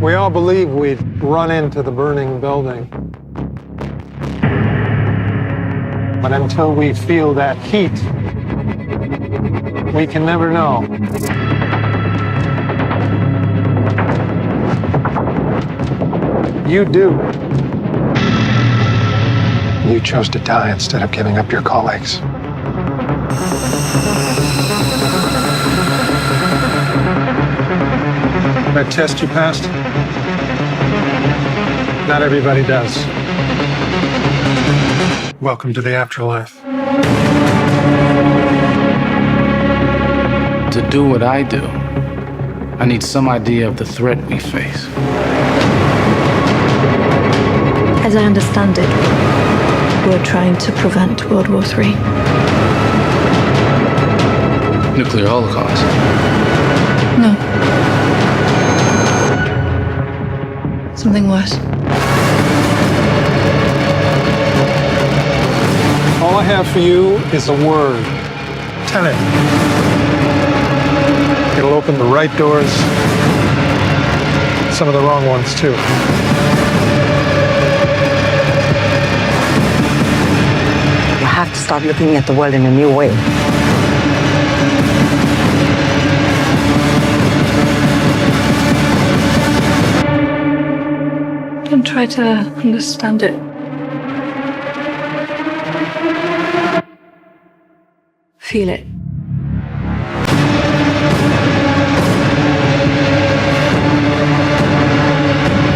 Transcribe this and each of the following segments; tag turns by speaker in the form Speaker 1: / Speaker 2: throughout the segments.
Speaker 1: We all believe we'd run into the burning building. But until we feel that heat, we can never know. You do. You chose to die instead of giving up your colleagues. That test you passed? Not everybody does. Welcome to the afterlife.
Speaker 2: To do what I do, I need some idea of the threat we face.
Speaker 3: As I understand it, we're trying to prevent World War III.
Speaker 2: Nuclear holocaust.
Speaker 3: No. Something worse.
Speaker 1: All I have for you is a word. Tenet. It'll open the right doors, some of the wrong ones too.
Speaker 4: You have to start looking at the world in a new way.
Speaker 3: Don't try to understand it. Feel it.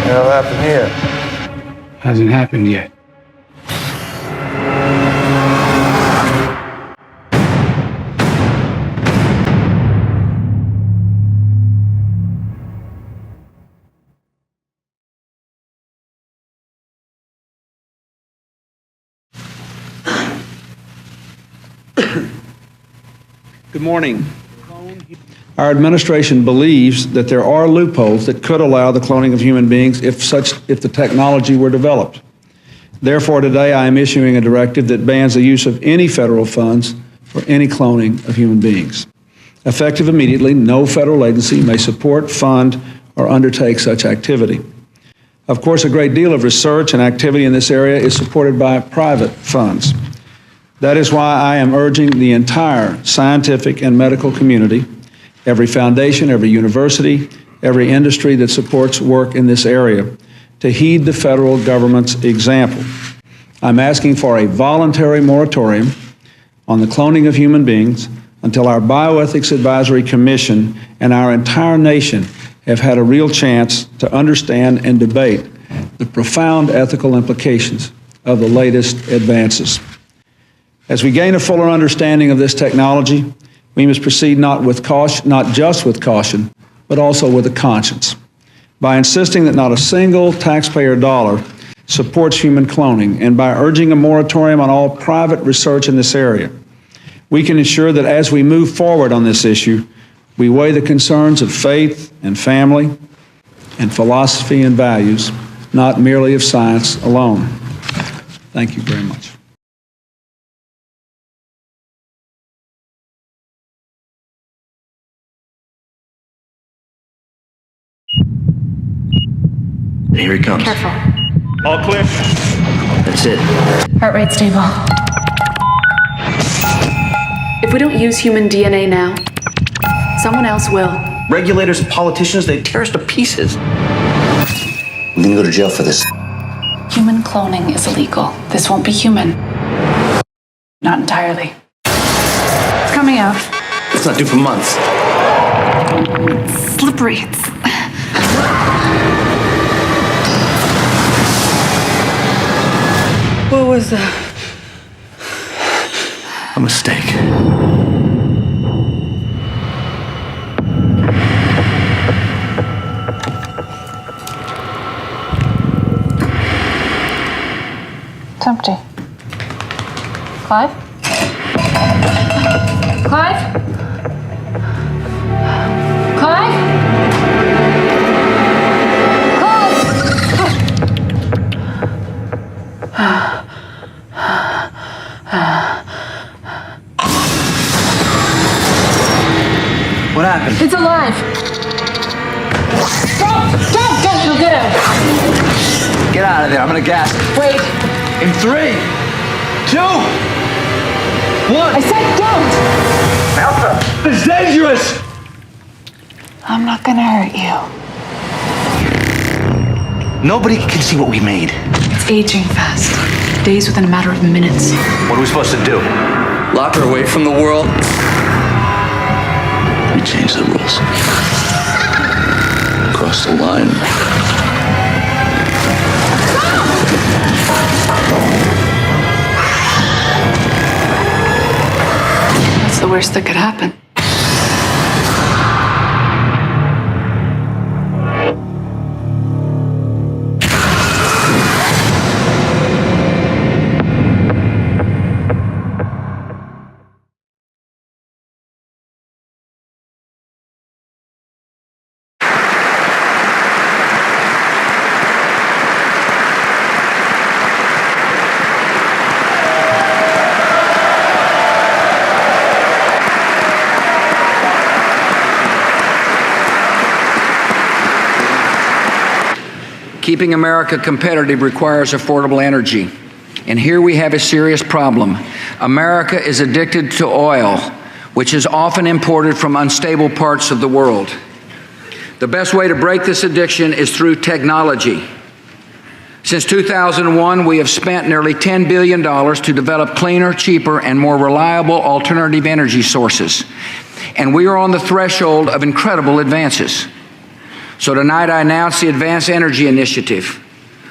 Speaker 5: What'll happen here?
Speaker 2: Hasn't happened yet.
Speaker 6: Good morning. Our administration believes that there are loopholes that could allow the cloning of human beings if the technology were developed. Therefore, today I am issuing a directive that bans the use of any federal funds for any cloning of human beings. Effective immediately, no federal agency may support, fund, or undertake such activity. Of course, a great deal of research and activity in this area is supported by private funds. That is why I am urging the entire scientific and medical community, every foundation, every university, every industry that supports work in this area, to heed the federal government's example. I'm asking for a voluntary moratorium on the cloning of human beings until our Bioethics Advisory Commission and our entire nation have had a real chance to understand and debate the profound ethical implications of the latest advances. As we gain a fuller understanding of this technology, we must proceed not just with caution, but also with a conscience. By insisting that not a single taxpayer dollar supports human cloning, and by urging a moratorium on all private research in this area, we can ensure that as we move forward on this issue, we weigh the concerns of faith and family and philosophy and values, not merely of science alone. Thank you very much.
Speaker 7: Here he comes.
Speaker 8: Careful.
Speaker 7: All clear. That's it.
Speaker 8: Heart rate stable. If we don't use human DNA now, someone else will.
Speaker 7: Regulators and politicians, they tear us to pieces. We're gonna go to jail for this.
Speaker 8: Human cloning is illegal. This won't be human. Not entirely. It's coming out.
Speaker 7: It's not due for months.
Speaker 8: It's slippery.
Speaker 4: What was that?
Speaker 7: A mistake.
Speaker 8: It's empty. Clive? Clive? Clive?
Speaker 7: Get out of there. I'm gonna gas.
Speaker 8: Wait.
Speaker 7: In 3, 2, 1.
Speaker 8: I said don't.
Speaker 7: Elsa! It's dangerous!
Speaker 8: I'm not gonna hurt you.
Speaker 7: Nobody can see what we made.
Speaker 8: It's aging fast. Days within a matter of minutes.
Speaker 7: What are we supposed to do? Lock her away from the world? We changed the rules. Crossed the line.
Speaker 8: That's the worst that could happen.
Speaker 9: Keeping America competitive requires affordable energy. And here we have a serious problem. America is addicted to oil, which is often imported from unstable parts of the world. The best way to break this addiction is through technology. Since 2001, we have spent nearly $10 billion to develop cleaner, cheaper, and more reliable alternative energy sources. And we are on the threshold of incredible advances. So tonight I announce the Advanced Energy Initiative,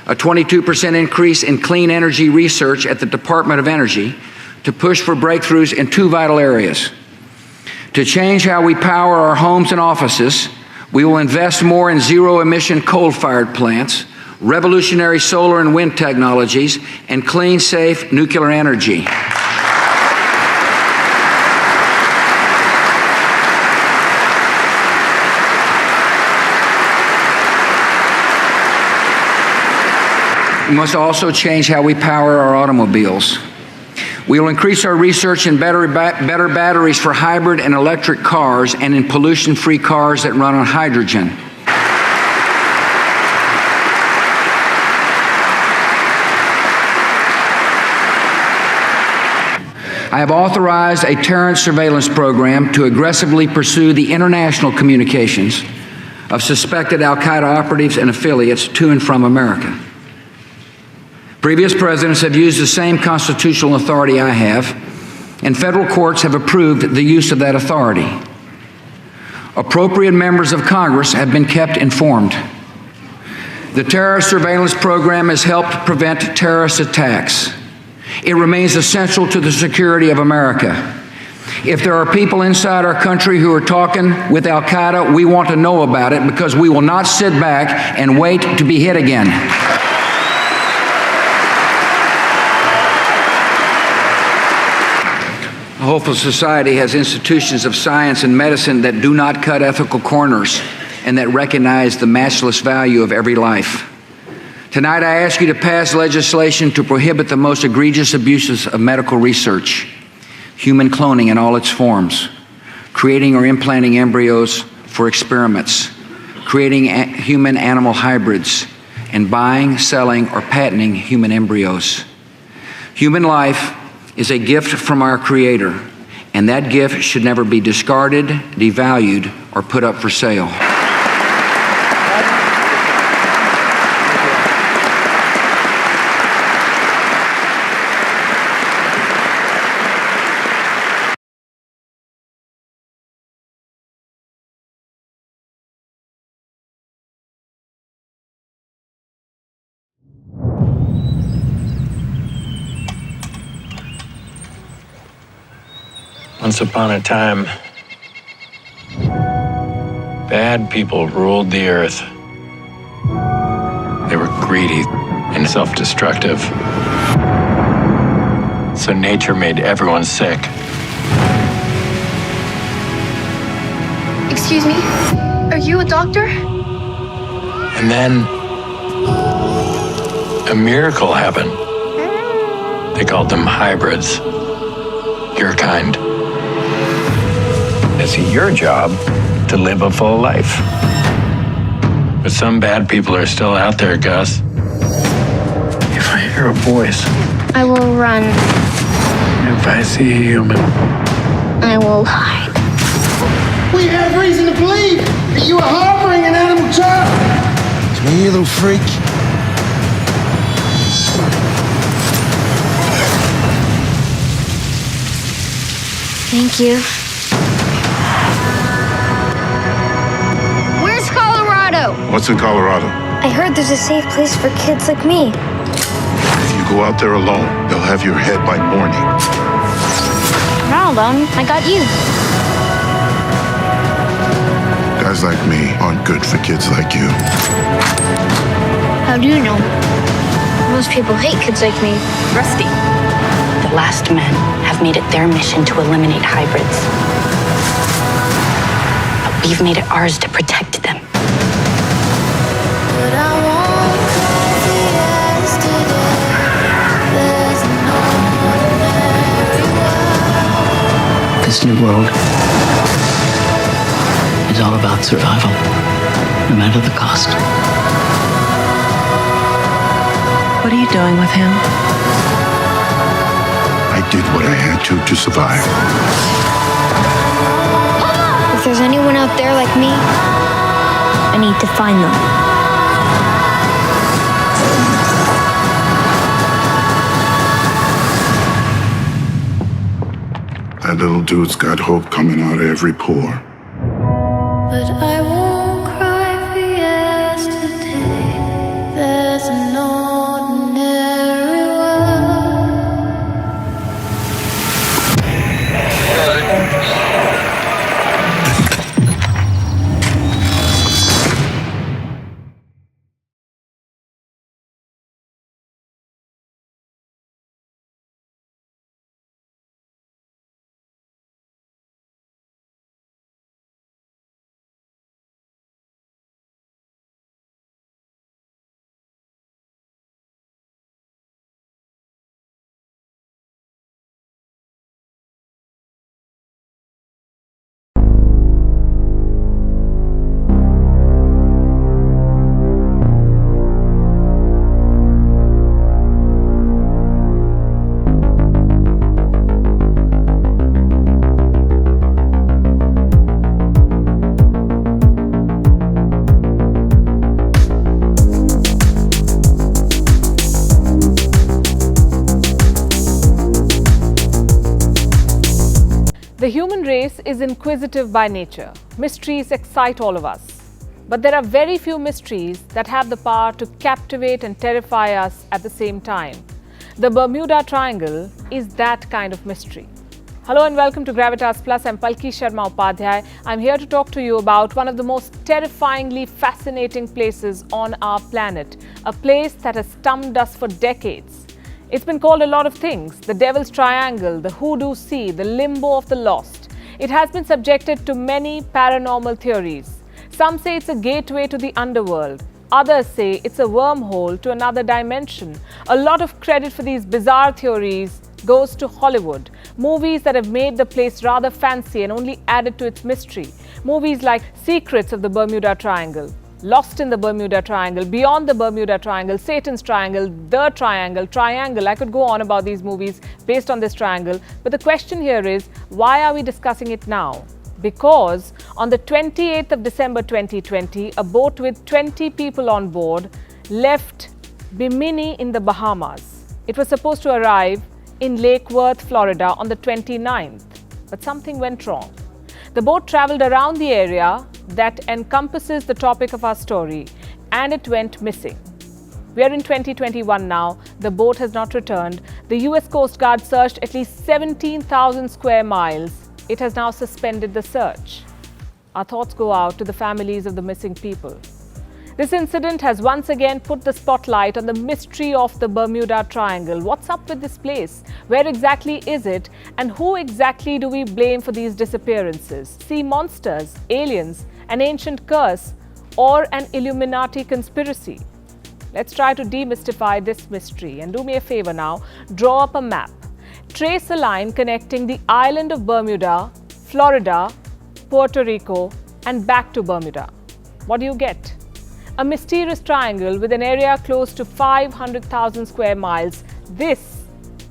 Speaker 9: a 22% increase in clean energy research at the Department of Energy to push for breakthroughs in 2 vital areas. To change how we power our homes and offices, we will invest more in zero-emission coal-fired plants, revolutionary solar and wind technologies, and clean, safe nuclear energy. We must also change how we power our automobiles. We will increase our research in better batteries for hybrid and electric cars and in pollution-free cars that run on hydrogen. I have authorized a terrorist surveillance program to aggressively pursue the international communications of suspected al-Qaeda operatives and affiliates to and from America. Previous presidents have used the same constitutional authority I have, and federal courts have approved the use of that authority. Appropriate members of Congress have been kept informed. The terrorist surveillance program has helped prevent terrorist attacks. It remains essential to the security of America. If there are people inside our country who are talking with al-Qaeda, we want to know about it because we will not sit back and wait to be hit again. A hopeful society has institutions of science and medicine that do not cut ethical corners and that recognize the matchless value of every life. Tonight, I ask you to pass legislation to prohibit the most egregious abuses of medical research, human cloning in all its forms, creating or implanting embryos for experiments, creating human-animal hybrids, and buying, selling, or patenting human embryos. Human life is a gift from our Creator, and that gift should never be discarded, devalued, or put up for sale.
Speaker 10: Once upon a time, bad people ruled the earth. They were greedy and self-destructive. So nature made everyone sick.
Speaker 11: Excuse me? Are you a doctor?
Speaker 10: And then a miracle happened. They called them hybrids. Your kind. It's your job to live a full life. But some bad people are still out there, Gus. hear a voice.
Speaker 11: I will run.
Speaker 10: If I see a human,
Speaker 11: I will hide.
Speaker 5: We have reason to believe that you are harboring an animal child. It's me, you little freak.
Speaker 11: Thank you. Where's Colorado?
Speaker 12: What's in Colorado?
Speaker 11: I heard there's a safe place for kids like me.
Speaker 12: If you go out there alone, they'll have your head by morning.
Speaker 11: I'm not alone. I got you.
Speaker 12: Guys like me aren't good for kids like you.
Speaker 11: How do you know? Most people hate kids like me.
Speaker 8: Rusty. The last men have made it their mission to eliminate hybrids. But we've made it ours to protect them.
Speaker 7: This new world is all about survival, no matter the cost.
Speaker 4: What are you doing with him?
Speaker 12: I did what I had to survive.
Speaker 11: If there's anyone out there like me, I need to find them.
Speaker 12: That little dude's got hope coming out of every pore.
Speaker 11: But I won't cry for yesterday. There's an ordinary world.
Speaker 13: The human race is inquisitive by nature. Mysteries excite all of us. But there are very few mysteries that have the power to captivate and terrify us at the same time. The Bermuda Triangle is that kind of mystery. Hello and welcome to Gravitas Plus. I'm Palki Sharma Upadhyay. I'm here to talk to you about one of the most terrifyingly fascinating places on our planet, a place that has stumped us for decades. It's been called a lot of things: the Devil's Triangle, the Hoodoo Sea, the Limbo of the Lost. It has been subjected to many paranormal theories. Some say it's a gateway to the underworld. Others say it's a wormhole to another dimension. A lot of credit for these bizarre theories goes to Hollywood. Movies that have made the place rather fancy and only added to its mystery. Movies like Secrets of the Bermuda Triangle, Lost in the Bermuda Triangle, Beyond the Bermuda Triangle, Satan's Triangle, The Triangle, Triangle. I could go on about these movies based on this triangle. But the question here is, why are we discussing it now? Because on the 28th of December 2020, a boat with 20 people on board left Bimini in the Bahamas. It was supposed to arrive in Lake Worth, Florida on the 29th, but something went wrong. The boat traveled around the area that encompasses the topic of our story, and it went missing. We are in 2021 now. The boat has not returned. The US Coast Guard searched at least 17,000 square miles. It has now suspended the search. Our thoughts go out to the families of the missing people. This incident has once again put the spotlight on the mystery of the Bermuda Triangle. What's up with this place? Where exactly is it? And who exactly do we blame for these disappearances? Sea monsters, aliens, an ancient curse, or an Illuminati conspiracy? Let's try to demystify this mystery. And do me a favor now, draw up a map. Trace a line connecting the island of Bermuda, Florida, Puerto Rico, and back to Bermuda. What do you get? A mysterious triangle with an area close to 500,000 square miles. This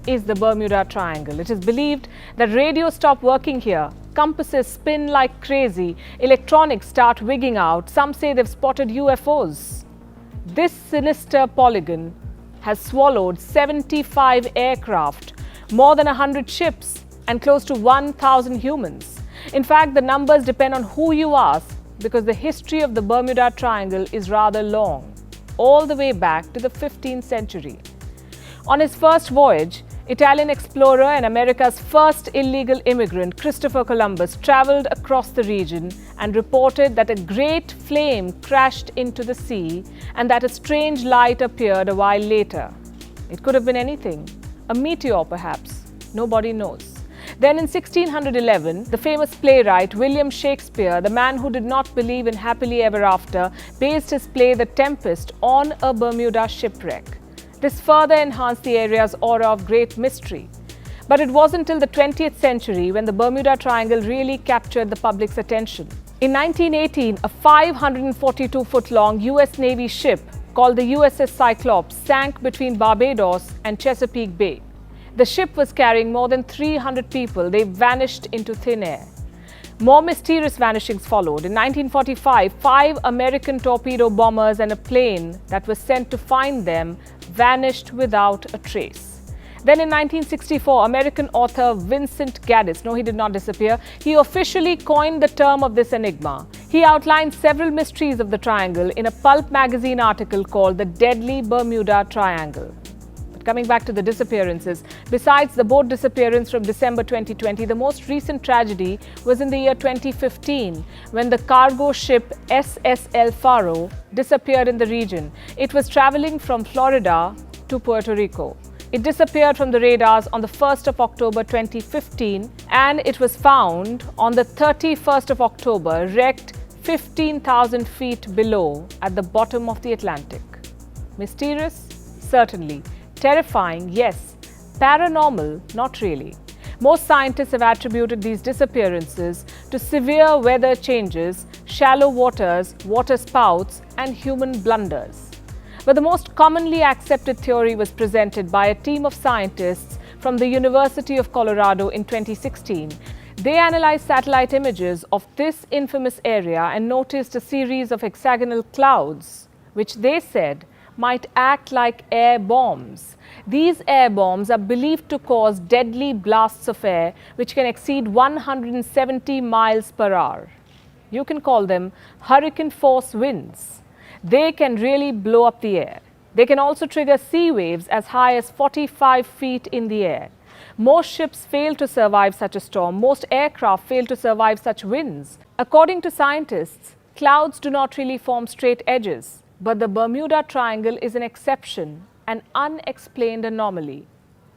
Speaker 13: is the Bermuda Triangle. It is believed that radios stop working here, compasses spin like crazy, electronics start wigging out. Some say they've spotted UFOs. This sinister polygon has swallowed 75 aircraft, more than 100 ships, and close to 1,000 humans. In fact, the numbers depend on who you ask, because the history of the Bermuda Triangle is rather long, all the way back to the 15th century. On his first voyage, Italian explorer and America's first illegal immigrant, Christopher Columbus, traveled across the region and reported that a great flame crashed into the sea and that a strange light appeared a while later. It could have been anything, a meteor perhaps, nobody knows. Then in 1611, the famous playwright William Shakespeare, the man who did not believe in happily ever after, based his play The Tempest on a Bermuda shipwreck. This further enhanced the area's aura of great mystery. But it wasn't until the 20th century when the Bermuda Triangle really captured the public's attention. In 1918, a 542-foot-long US Navy ship called the USS Cyclops sank between Barbados and Chesapeake Bay. The ship was carrying more than 300 people. They vanished into thin air. More mysterious vanishings followed. In 1945, 5 American torpedo bombers and a plane that was sent to find them vanished without a trace. Then in 1964, American author Vincent Gaddis, no, he did not disappear, he officially coined the term of this enigma. He outlined several mysteries of the triangle in a pulp magazine article called The Deadly Bermuda Triangle. Coming back to the disappearances, besides the boat disappearance from December 2020, the most recent tragedy was in the year 2015 when the cargo ship SS El Faro disappeared in the region. It was traveling from Florida to Puerto Rico. It disappeared from the radars on the 1st of October 2015 and it was found on the 31st of October, wrecked 15,000 feet below at the bottom of the Atlantic. Mysterious? Certainly. Terrifying, yes. Paranormal, not really. Most scientists have attributed these disappearances to severe weather changes, shallow waters, water spouts, and human blunders. But the most commonly accepted theory was presented by a team of scientists from the University of Colorado in 2016. They analyzed satellite images of this infamous area and noticed a series of hexagonal clouds, which they said might act like air bombs. These air bombs are believed to cause deadly blasts of air which can exceed 170 miles per hour. You can call them hurricane force winds. They can really blow up the air. They can also trigger sea waves as high as 45 feet in the air. Most ships fail to survive such a storm. Most aircraft fail to survive such winds. According to scientists, clouds do not really form straight edges. But the Bermuda Triangle is an exception, an unexplained anomaly.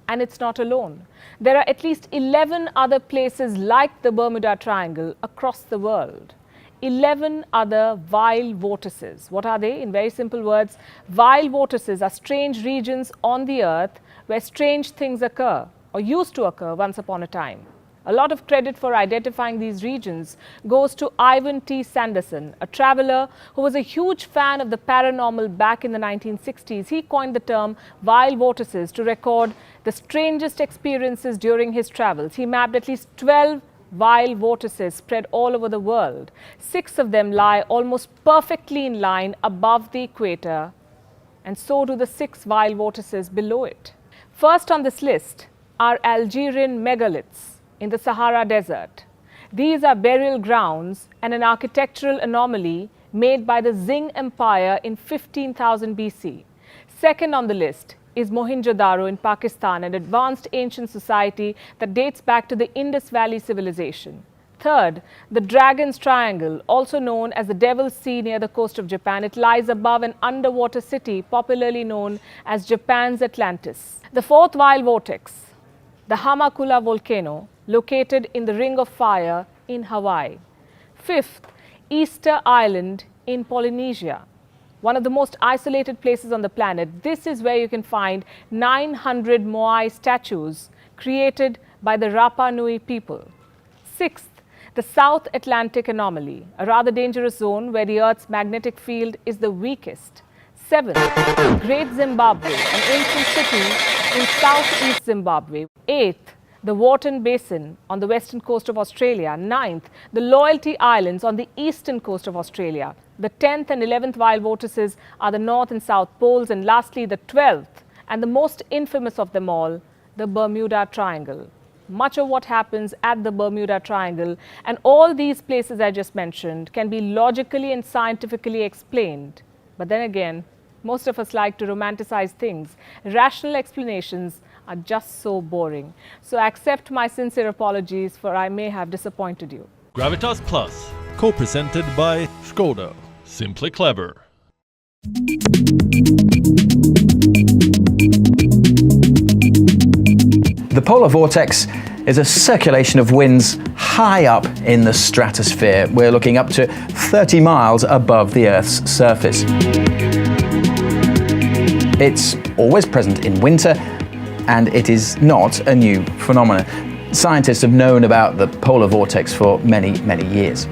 Speaker 13: And it's not alone. There are at least 11 other places like the Bermuda Triangle across the world. 11 other vile vortices. What are they? In very simple words, vile vortices are strange regions on the earth where strange things occur, or used to occur once upon a time. A lot of credit for identifying these regions goes to Ivan T. Sanderson, a traveler who was a huge fan of the paranormal back in the 1960s. He coined the term vile vortices to record the strangest experiences during his travels. He mapped at least 12 vile vortices spread all over the world. 6 of them lie almost perfectly in line above the equator, and so do the 6 vile vortices below it. First on this list are Algerian megaliths in the Sahara Desert. These are burial grounds and an architectural anomaly made by the Qing Empire in 15,000 BC. Second on the list is Mohenjo-daro in Pakistan, an advanced ancient society that dates back to the Indus Valley civilization. Third, the Dragon's Triangle, also known as the Devil's Sea near the coast of Japan. It lies above an underwater city popularly known as Japan's Atlantis. The fourth vile vortex, the Hamakula volcano, located in the Ring of Fire in Hawaii. Fifth, Easter Island in Polynesia, one of the most isolated places on the planet. This is where you can find 900 Moai statues created by the Rapa Nui people. Sixth, The South Atlantic anomaly, a rather dangerous zone where the Earth's magnetic field is the weakest. 7th, the Great Zimbabwe, an ancient city in southeast Zimbabwe. 8th, the Wharton Basin on the western coast of Australia. 9th, the Loyalty Islands on the eastern coast of Australia. The 10th and 11th wild vortices are the North and South Poles. And lastly, the 12th, and the most infamous of them all, the Bermuda Triangle. Much of what happens at the Bermuda Triangle and all these places I just mentioned can be logically and scientifically explained. But then again, most of us like to romanticize things. Rational explanations are just so boring. So accept my sincere apologies, for I may have disappointed you.
Speaker 14: Gravitas Plus, co-presented by Skoda. Simply clever.
Speaker 15: The polar vortex is a circulation of winds high up in the stratosphere. We're looking up to 30 miles above the Earth's surface. It's always present in winter, and it is not a new phenomenon. Scientists have known about the polar vortex for many, many years.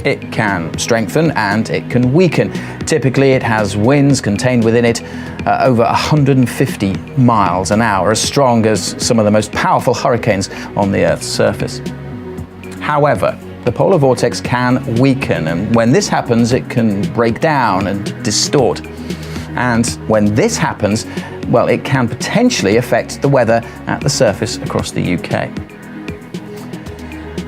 Speaker 15: It can strengthen and it can weaken. Typically, it has winds contained within it over 150 miles an hour, as strong as some of the most powerful hurricanes on the Earth's surface. However, the polar vortex can weaken, and when this happens, it can break down and distort. And when this happens, well, it can potentially affect the weather at the surface across the UK.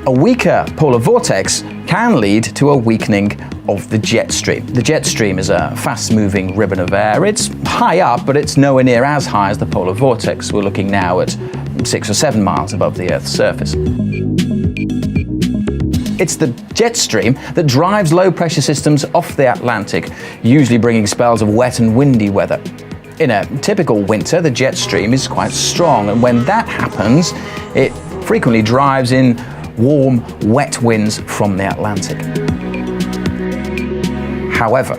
Speaker 15: A weaker polar vortex can lead to a weakening of the jet stream. The jet stream is a fast-moving ribbon of air. It's high up, but it's nowhere near as high as the polar vortex. We're looking now at 6 or 7 miles above the Earth's surface. It's the jet stream that drives low-pressure systems off the Atlantic, usually bringing spells of wet and windy weather. In a typical winter, the jet stream is quite strong, and when that happens, it frequently drives in warm, wet winds from the Atlantic. However,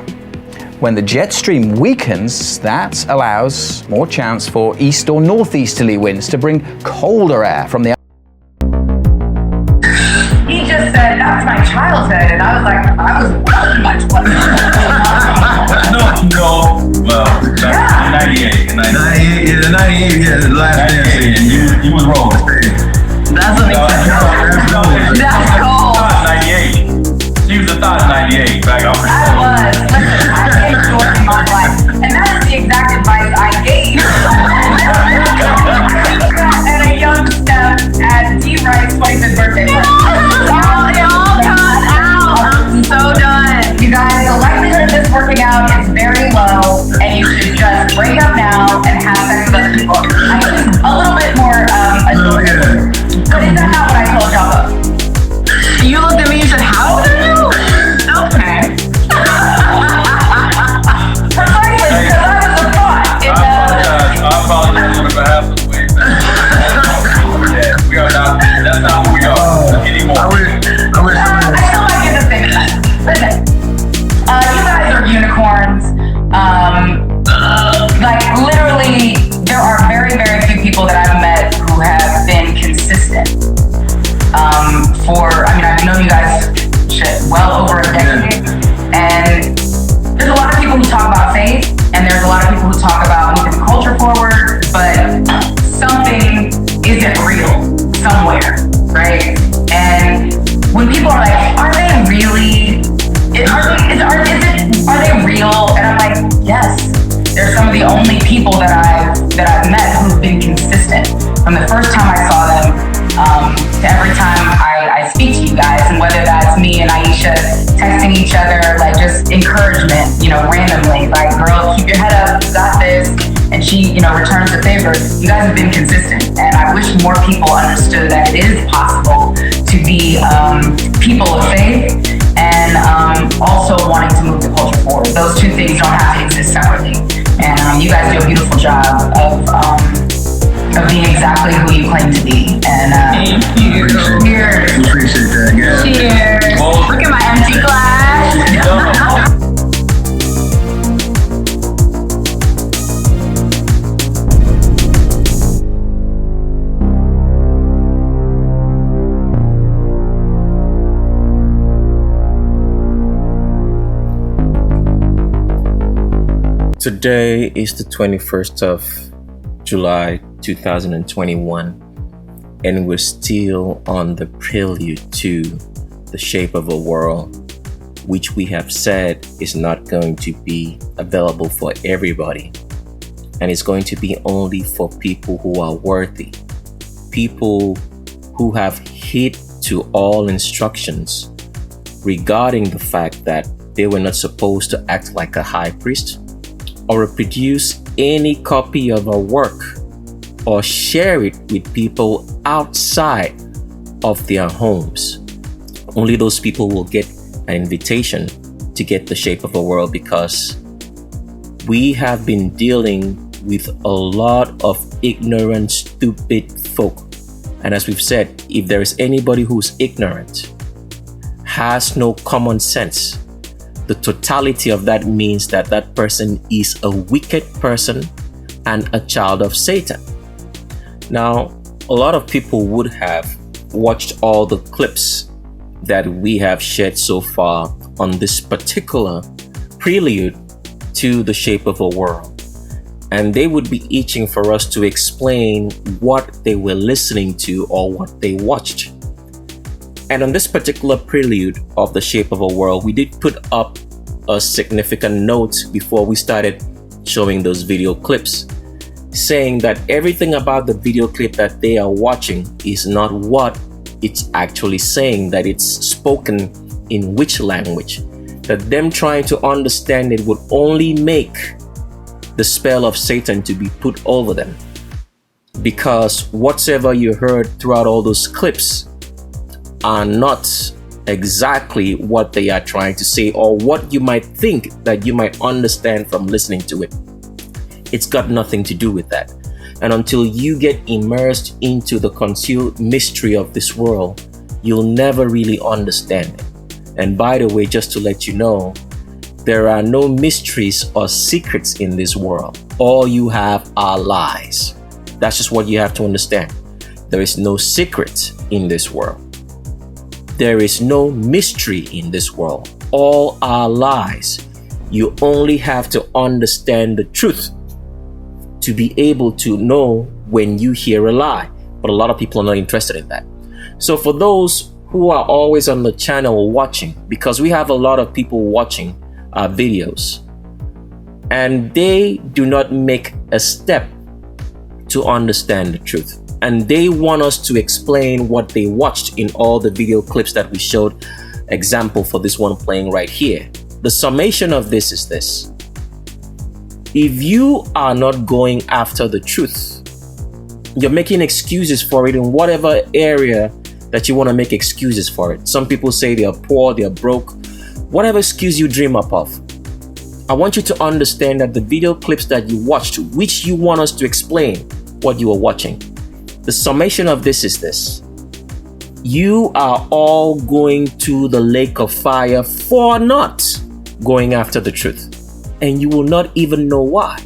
Speaker 15: when the jet stream weakens, that allows more chance for east or northeasterly winds to bring colder air from the
Speaker 16: He just said, that's my childhood, and I was like, I was well much
Speaker 17: No, well, that's 98. 98, the last dance, you was wrong.
Speaker 16: That's what that's cold.
Speaker 17: 98. She was a thought 98 back off.
Speaker 16: I was. Listen, I gave Jordan my life, and that is the exact advice I gave. And a young step at D. Wright's 25th birthday. It all got out. I'm so done. You guys, the likelihood of this working out is very low, and you should just break up now and have sex with other people. I mean, a little bit more adorable. But is that not what I told y'all though? You looked at me and said, how old are you? Okay. Precisely, because I was a thought.
Speaker 17: I apologize on behalf of the way. Yeah, we are not, that's not who we are anymore.
Speaker 16: I still might get this thing. Listen, you guys are unicorns. Like literally, there are very, very few people that I've met who have been consistent. I've known you guys well over a decade, and there's a lot of people who talk about faith, and there's a lot of people who talk about moving the culture forward, but something isn't real somewhere, right? And when people are like, are they really? Are they real? And I'm like, yes. They're some of the only people that I've met who've been consistent from the first time I saw them to every time I speak to you guys, and whether that's me and Aisha texting each other, like just encouragement, randomly, like, girl, keep your head up, you got this, and she, returns the favor. You guys have been consistent, and I wish more people understood that it is possible to be people of faith and also wanting to move the culture forward. Those two things don't have to exist separately. And you guys do a beautiful job of being exactly who you claim to be. And cheers.
Speaker 17: Appreciate that, yeah.
Speaker 16: Cheers. Look at my empty glass.
Speaker 18: Today is the 21st of July 2021, and we're still on the prelude to The Shape of a World, which we have said is not going to be available for everybody, and it's going to be only for people who are worthy, people who have heed to all instructions regarding the fact that they were not supposed to act like a high priest or reproduce any copy of a work or share it with people outside of their homes. Only those people will get an invitation to get The Shape of a World, because we have been dealing with a lot of ignorant, stupid folk. And as we've said, if there is anybody who's ignorant, has no common sense, the totality of that means that that person is a wicked person and a child of Satan. Now, a lot of people would have watched all the clips that we have shared so far on this particular prelude to The Shape of a World, and they would be itching for us to explain what they were listening to or what they watched. And on this particular prelude of The Shape of a World, we did put up a significant note before we started showing those video clips, saying that everything about the video clip that they are watching is not what it's actually saying, that it's spoken in which language, that them trying to understand it would only make the spell of Satan to be put over them. Because whatever you heard throughout all those clips are not exactly what they are trying to say, or what you might think that you might understand from listening to it. It's got nothing to do with that. And until you get immersed into the concealed mystery of this world, you'll never really understand it. And by the way, just to let you know, there are no mysteries or secrets in this world. All you have are lies. That's just what you have to understand. There is no secret in this world. There is no mystery in this world. All are lies. You only have to understand the truth to be able to know when you hear a lie. But a lot of people are not interested in that. So for those who are always on the channel watching, because we have a lot of people watching our videos, and they do not make a step to understand the truth, and they want us to explain what they watched in all the video clips that we showed. Example for this one playing right here. The summation of this is this: if you are not going after the truth, you're making excuses for it in whatever area that you want to make excuses for it. Some people say they are poor, they are broke, whatever excuse you dream up of. I want you to understand that the video clips that you watched, which you want us to explain what you are watching, the summation of this is this: you are all going to the lake of fire for not going after the truth. And you will not even know why.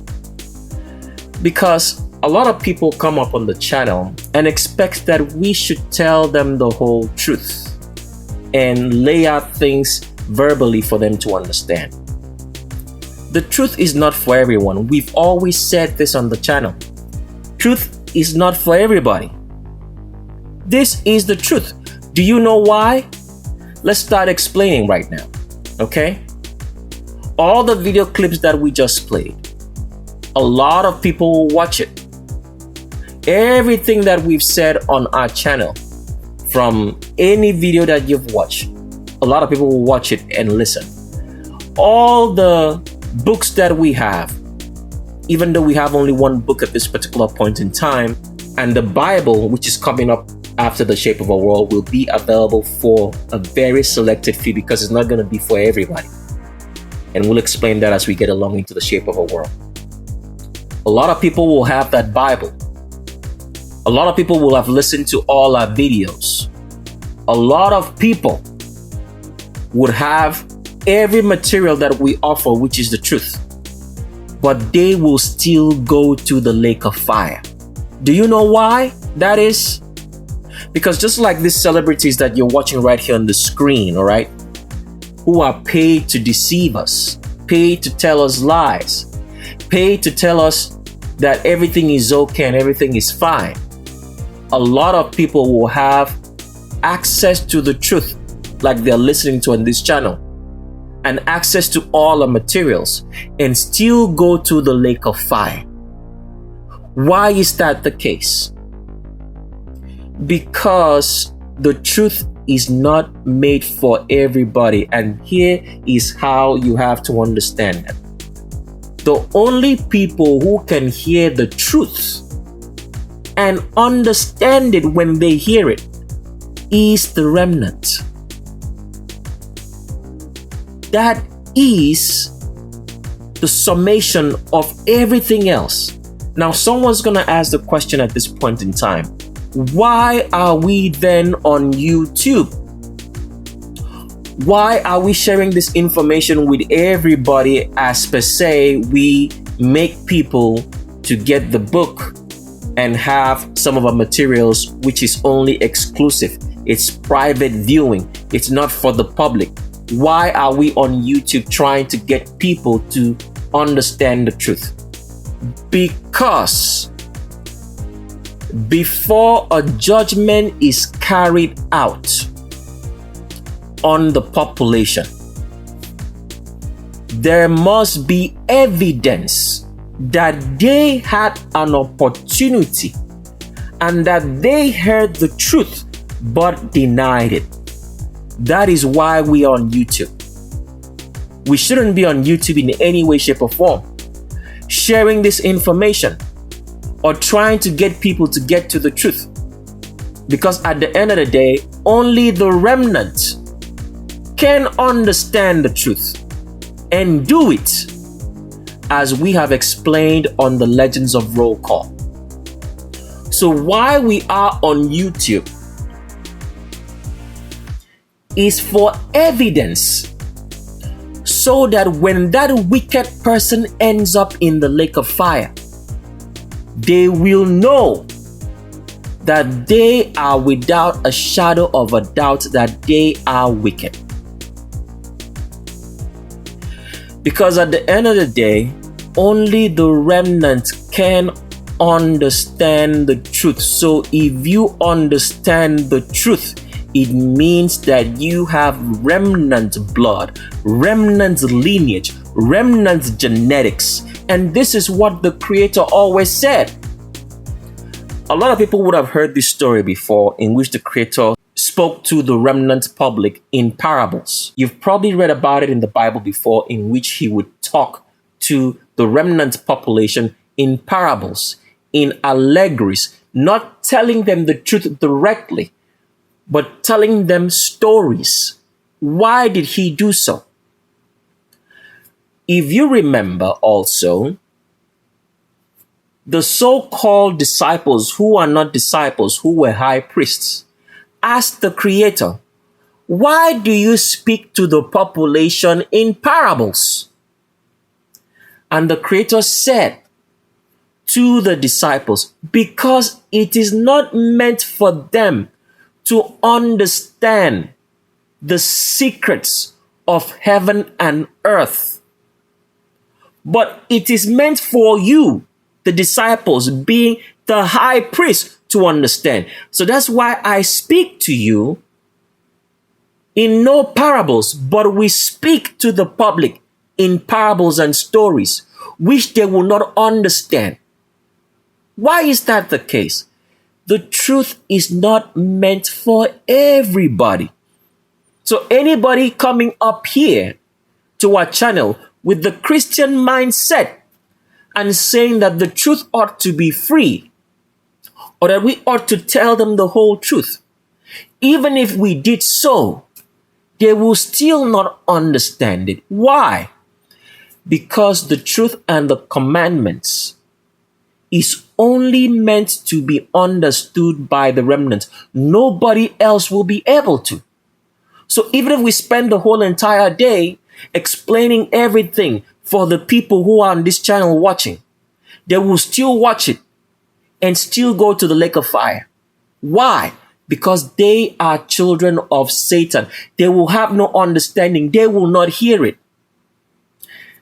Speaker 18: Because a lot of people come up on the channel and expect that we should tell them the whole truth and lay out things verbally for them to understand. The truth is not for everyone. We've always said this on the channel. Truth is not for everybody. This is the truth. Do you know why? Let's start explaining right now, okay? All the video clips that we just played, a lot of people will watch it. Everything that we've said on our channel, from any video that you've watched, a lot of people will watch it and listen. All the books that we have, even though we have only one book at this particular point in time, and the Bible, which is coming up after The Shape of a World, will be available for a very selected few, because it's not going to be for everybody. And we'll explain that as we get along into The Shape of a World. A lot of people will have that Bible. A lot of people will have listened to all our videos. A lot of people would have every material that we offer, which is the truth. But they will still go to the lake of fire. Do you know why that is? Because just like these celebrities that you're watching right here on the screen, all right, who are paid to deceive us, paid to tell us lies, paid to tell us that everything is okay and everything is fine, a lot of people will have access to the truth like they're listening to on this channel, and access to all the materials, and still go to the lake of fire. Why is that the case? Because the truth is not made for everybody, and here is how you have to understand it. The only people who can hear the truth and understand it when they hear it is the remnant. That is the summation of everything else. Now, someone's going to ask the question at this point in time, why are we then on YouTube? Why are we sharing this information with everybody as per se we make people to get the book and have some of our materials which is only exclusive? It's private viewing. It's not for the public. Why are we on YouTube trying to get people to understand the truth? Because before a judgment is carried out on the population, there must be evidence that they had an opportunity and that they heard the truth but denied it. That is why we are on YouTube. We shouldn't be on YouTube in any way, shape, or form, sharing this information or trying to get people to get to the truth. Because at the end of the day, only the remnant can understand the truth and do it as we have explained on the Legends of Roll Call. So why we are on YouTube is for evidence, so that when that wicked person ends up in the lake of fire, they will know that they are without a shadow of a doubt that they are wicked. Because at the end of the day, only the remnant can understand the truth. So if you understand the truth, it means that you have remnant blood, remnant lineage, remnant genetics. And this is what the Creator always said. A lot of people would have heard this story before, in which the Creator spoke to the remnant public in parables. You've probably read about it in the Bible before, in which he would talk to the remnant population in parables, in allegories, not telling them the truth directly, but telling them stories. Why did he do so? If you remember also, the so-called disciples who are not disciples, who were high priests, asked the Creator, why do you speak to the population in parables? And the Creator said to the disciples, because it is not meant for them to understand the secrets of heaven and earth, but it is meant for you, the disciples, being the high priest, to understand. So that's why I speak to you in no parables, but we speak to the public in parables and stories, which they will not understand. Why is that the case? The truth is not meant for everybody. So anybody coming up here to our channel with the Christian mindset and saying that the truth ought to be free, or that we ought to tell them the whole truth, even if we did so, they will still not understand it. Why? Because the truth and the commandments is only meant to be understood by the remnant. Nobody else will be able to. So even if we spend the whole entire day explaining everything for the people who are on this channel watching, they will still watch it and still go to the lake of fire. Why? Because they are children of Satan. They will have no understanding. They will not hear it.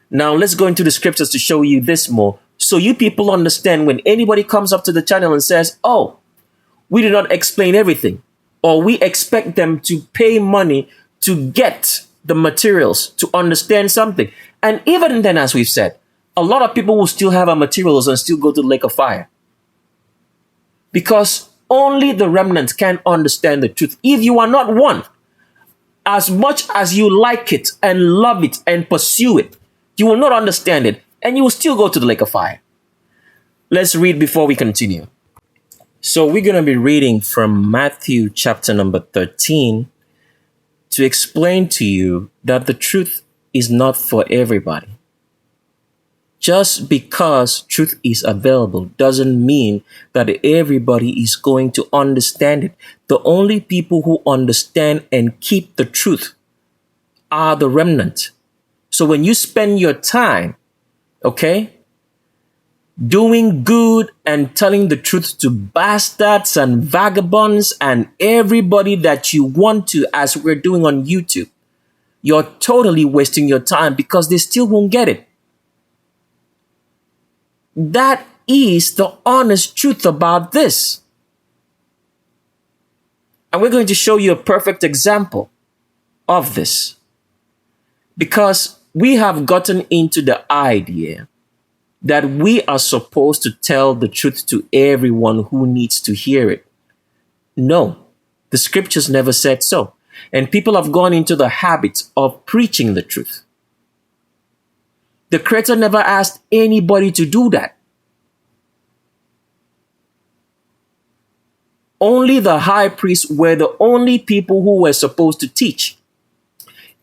Speaker 18: Now let's go into the scriptures to show you this more, so you people understand when anybody comes up to the channel and says, oh, we did not explain everything, or we expect them to pay money to get the materials to understand something. And even then, as we've said, a lot of people will still have our materials and still go to the lake of fire. Because only the remnant can understand the truth. If you are not one, as much as you like it and love it and pursue it, you will not understand it and you will still go to the lake of fire. Let's read before we continue. So we're going to be reading from Matthew chapter number 13 to explain to you that the truth is not for everybody. Just because truth is available doesn't mean that everybody is going to understand it. The only people who understand and keep the truth are the remnant. So when you spend your time, okay, doing good and telling the truth to bastards and vagabonds and everybody that you want to, as we're doing on YouTube, you're totally wasting your time because they still won't get it. That is the honest truth about this. And we're going to show you a perfect example of this. Because we have gotten into the idea that we are supposed to tell the truth to everyone who needs to hear it. No, the scriptures never said so. And people have gone into the habit of preaching the truth. The Creator never asked anybody to do that. Only the high priests were the only people who were supposed to teach.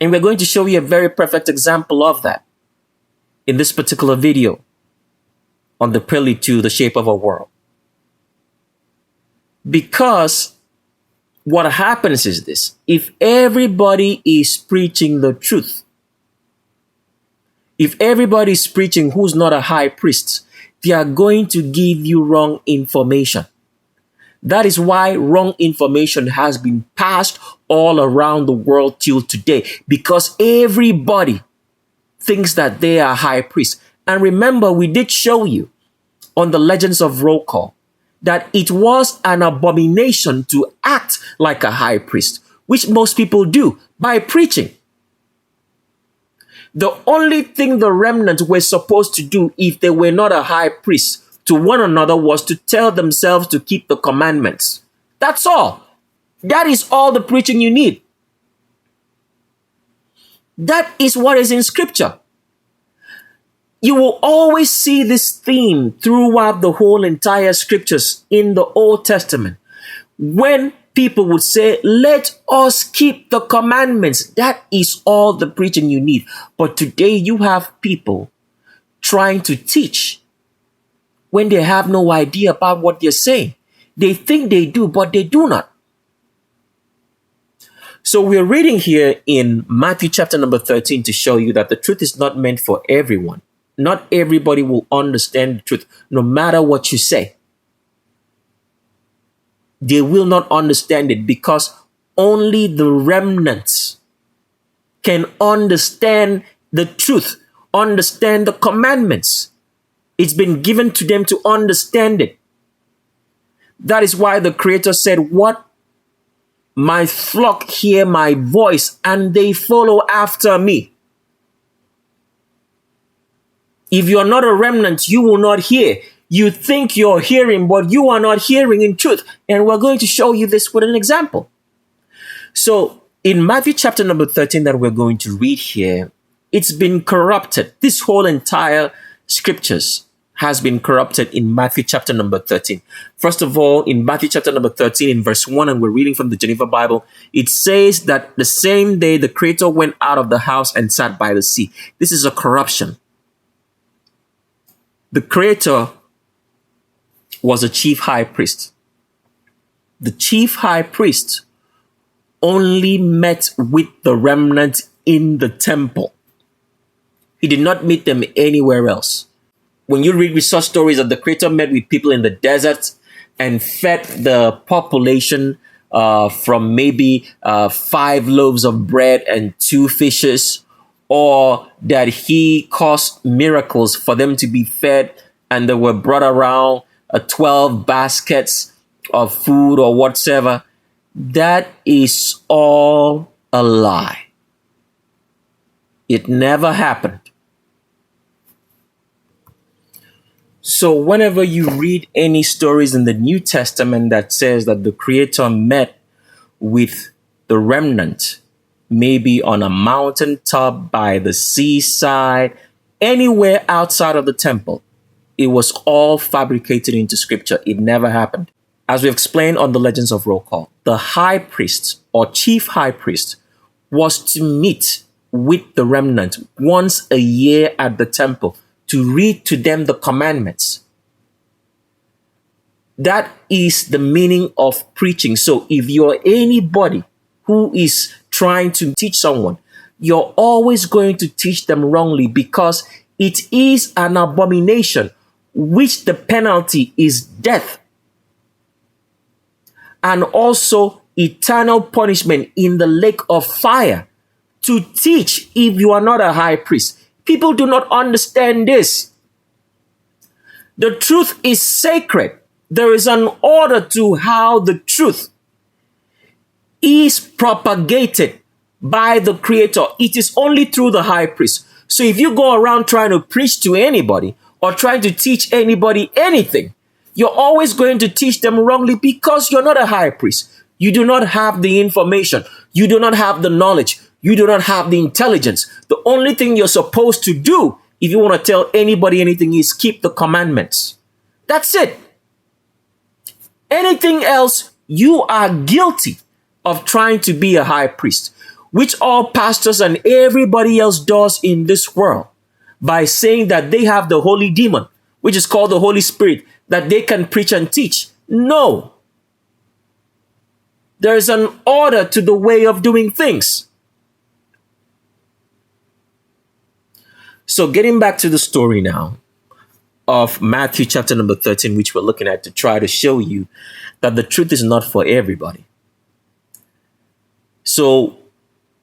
Speaker 18: And we're going to show you a very perfect example of that in this particular video on the Prelude to the Shape of a World. Because what happens is this: if everybody is preaching the truth, if everybody is preaching who's not a high priest, they are going to give you wrong information. That is why wrong information has been passed all around the world till today, because everybody thinks that they are high priests. And remember, we did show you on the Legends of Roll Call that it was an abomination to act like a high priest, which most people do by preaching. The only thing the remnant were supposed to do if they were not a high priest to one another was to tell themselves to keep the commandments. That's all. That is all the preaching you need. That is what is in scripture. You will always see this theme throughout the whole entire scriptures in the Old Testament. When people would say, let us keep the commandments. That is all the preaching you need. But today you have people trying to teach when they have no idea about what they're saying. They think they do, but they do not. So we're reading here in Matthew chapter number 13 to show you that the truth is not meant for everyone. Not everybody will understand the truth, no matter what you say. They will not understand it because only the remnants can understand the truth, understand the commandments. It's been given to them to understand it. That is why the Creator said, what? My flock hear my voice and they follow after me. If you're not a remnant, you will not hear. You think you're hearing, but you are not hearing in truth. And we're going to show you this with an example. So in Matthew chapter number 13 that we're going to read here, it's been corrupted. This whole entire scriptures has been corrupted in Matthew chapter number 13. First of all, in Matthew chapter number 13 in verse 1, and we're reading from the Geneva Bible, it says that the same day the Creator went out of the house and sat by the sea. This is a corruption. The Creator was a chief high priest. The chief high priest only met with the remnant in the temple. He did not meet them anywhere else. When you read research stories that the Creator met with people in the desert and fed the population from maybe 5 loaves of bread and 2 fishes, or that he caused miracles for them to be fed and they were brought around 12 baskets of food or whatever. That is all a lie. It never happened. So whenever you read any stories in the New Testament that says that the Creator met with the remnant, maybe on a mountaintop, by the seaside, anywhere outside of the temple, it was all fabricated into scripture. It never happened. As we explained on the Legends of Roll Call, the high priest or chief high priest was to meet with the remnant once a year at the temple to read to them the commandments. That is the meaning of preaching. So if you're anybody who is trying to teach someone, you're always going to teach them wrongly, because it is an abomination, which the penalty is death, and also eternal punishment in the lake of fire, to teach if you are not a high priest. People do not understand this. The truth is sacred. There is an order to how the truth is propagated by the Creator. It is only through the high priest. So if you go around trying to preach to anybody or trying to teach anybody anything, you're always going to teach them wrongly, because you're not a high priest. You do not have the information. You do not have the knowledge. You do not have the intelligence. The only thing you're supposed to do, if you want to tell anybody anything, is keep the commandments. That's it. Anything else, you are guilty of trying to be a high priest, which all pastors and everybody else does in this world, by saying that they have the holy demon, which is called the Holy Spirit, that they can preach and teach. No. There is an order to the way of doing things. So getting back to the story now of Matthew chapter number 13, which we're looking at to try to show you that the truth is not for everybody. So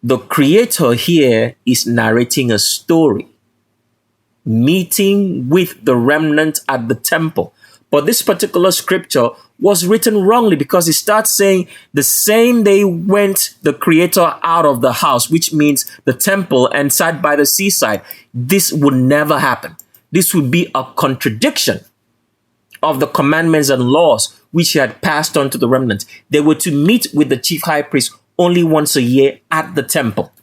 Speaker 18: the Creator here is narrating a story, meeting with the remnant at the temple. But this particular scripture was written wrongly, because it starts saying the same day went the Creator out of the house, which means the temple, and sat by the seaside. This would never happen. This would be a contradiction of the commandments and laws which he had passed on to the remnant. They were to meet with the chief high priest only once a year at the temple.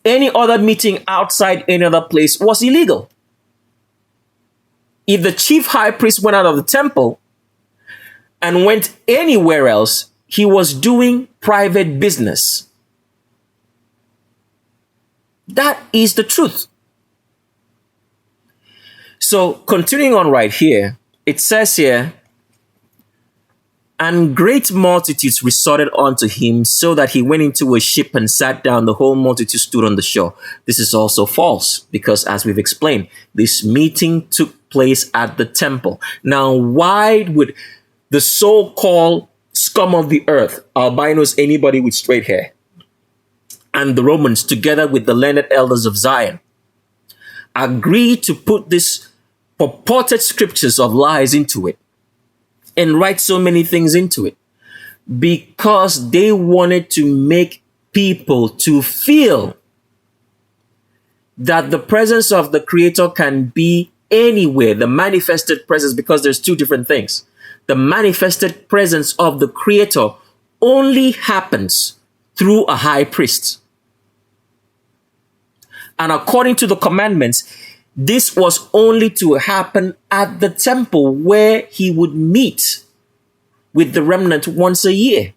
Speaker 18: Any other meeting outside any other place was illegal. If the chief high priest went out of the temple and went anywhere else, he was doing private business. That is the truth. So continuing on right here, it says here, and great multitudes resorted unto him, so that he went into a ship and sat down. The whole multitude stood on the shore. This is also false, because as we've explained, this meeting took place at the temple. Now, why would the so-called scum of the earth, albinos, anybody with straight hair, and the Romans, together with the learned elders of Zion, agree to put this purported scriptures of lies into it and write so many things into it? Because they wanted to make people to feel that the presence of the Creator can be anywhere. The manifested presence, because there's two different things. The manifested presence of the Creator only happens through a high priest. And according to the commandments, this was only to happen at the temple, where he would meet with the remnant once a year.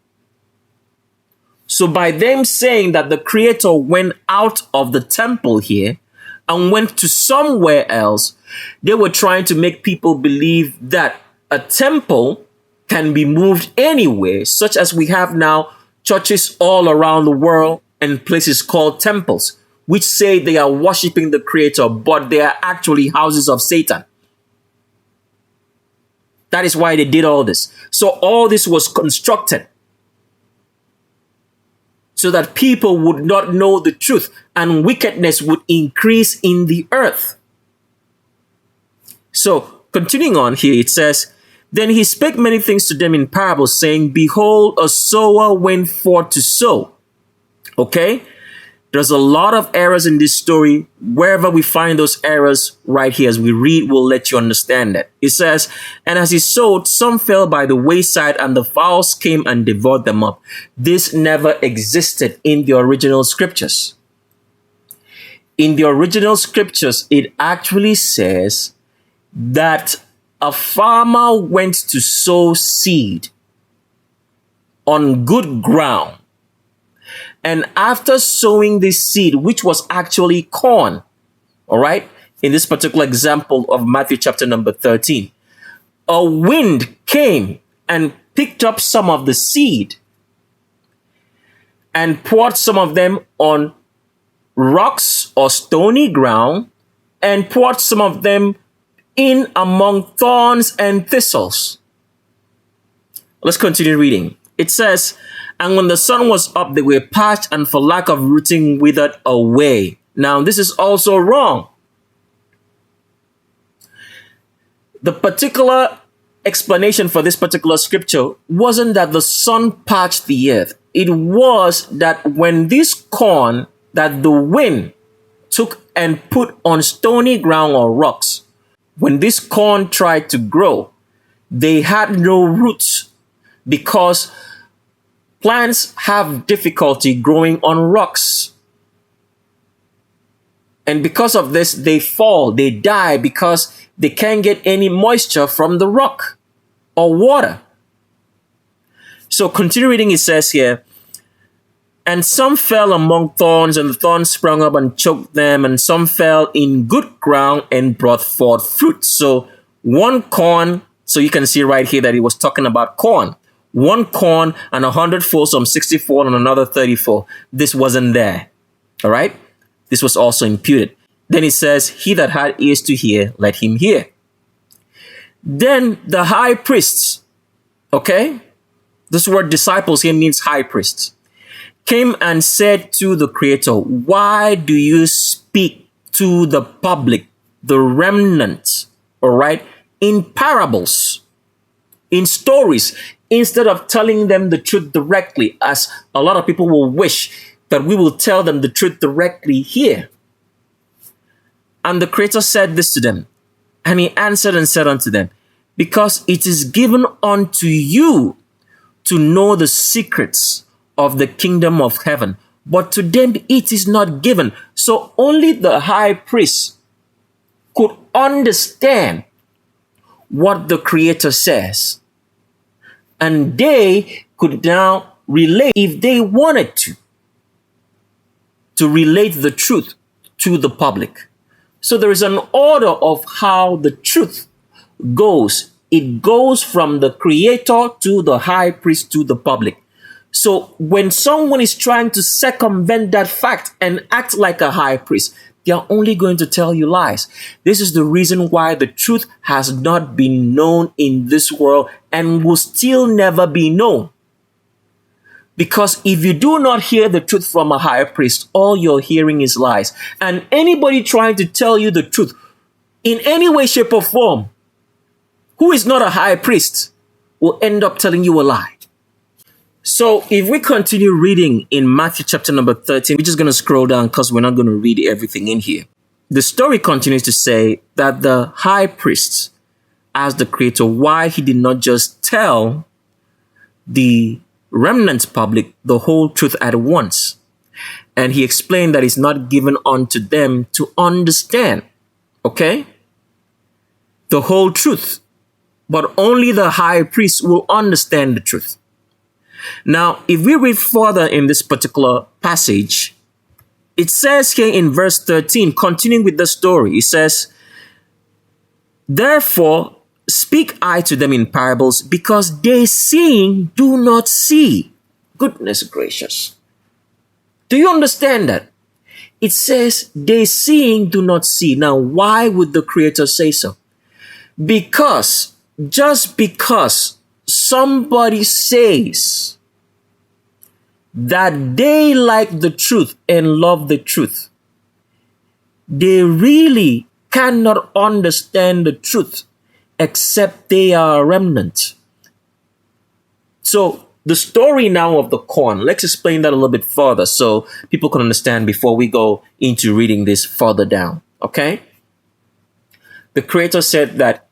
Speaker 18: So by them saying that the Creator went out of the temple here and went to somewhere else, they were trying to make people believe that a temple can be moved anywhere, such as we have now churches all around the world and places called temples, which say they are worshiping the Creator, but they are actually houses of Satan. That is why they did all this. So all this was constructed so that people would not know the truth and wickedness would increase in the earth. So, continuing on here, it says, then he spake many things to them in parables, saying, behold, a sower went forth to sow. Okay? There's a lot of errors in this story. Wherever we find those errors right here, as we read, we'll let you understand that. It says, and as he sowed, some fell by the wayside, and the fowls came and devoured them up. This never existed in the original scriptures. In the original scriptures, it actually says that a farmer went to sow seed on good ground. And after sowing this seed, which was actually corn, all right, in this particular example of Matthew chapter number 13, a wind came and picked up some of the seed and poured some of them on rocks or stony ground and poured some of them in among thorns and thistles. Let's continue reading. It says, and when the sun was up, they were parched and for lack of rooting withered away. Now, this is also wrong. The particular explanation for this particular scripture wasn't that the sun parched the earth. It was that when this corn that the wind took and put on stony ground or rocks, when this corn tried to grow, they had no roots because plants have difficulty growing on rocks. And because of this, they fall, they die because they can't get any moisture from the rock or water. So continue reading, it says here, and some fell among thorns, and the thorns sprung up and choked them, and some fell in good ground and brought forth fruit. So one corn, so you can see right here that he was talking about corn. One corn and 100-fold, some 60-fold, and another 30-fold. This wasn't there. All right? This was also imputed. Then it says, he that had ears to hear, let him hear. Then the high priests, okay? This word disciples here means high priests, came and said to the Creator, why do you speak to the public, the remnant, all right, in parables, in stories, instead of telling them the truth directly, as a lot of people will wish that we will tell them the truth directly here? And the Creator said this to them, and he answered and said unto them, because it is given unto you to know the secrets of the kingdom of heaven, but to them it is not given. So only the high priest could understand what the Creator says. And they could now relate, if they wanted to relate the truth to the public. So there is an order of how the truth goes. It goes from the Creator to the high priest to the public. So when someone is trying to circumvent that fact and act like a high priest, they are only going to tell you lies. This is the reason why the truth has not been known in this world and will still never be known. Because if you do not hear the truth from a high priest, all you're hearing is lies. And anybody trying to tell you the truth in any way, shape, or form, who is not a high priest, will end up telling you a lie. So if we continue reading in Matthew chapter number 13, we're just going to scroll down because we're not going to read everything in here. The story continues to say that the high priest asked the Creator why he did not just tell the remnant public the whole truth at once. And he explained that it's not given unto them to understand, okay, the whole truth, but only the high priest will understand the truth. Now, if we read further in this particular passage, it says here in verse 13, continuing with the story, it says, therefore speak I to them in parables, because they seeing do not see. Goodness gracious. Do you understand that? It says they seeing do not see. Now, why would the Creator say so? Because just because somebody says that they like the truth and love the truth, they really cannot understand the truth except they are a remnant. So the story now of the corn, let's explain that a little bit further so people can understand before we go into reading this further down, okay? The Creator said that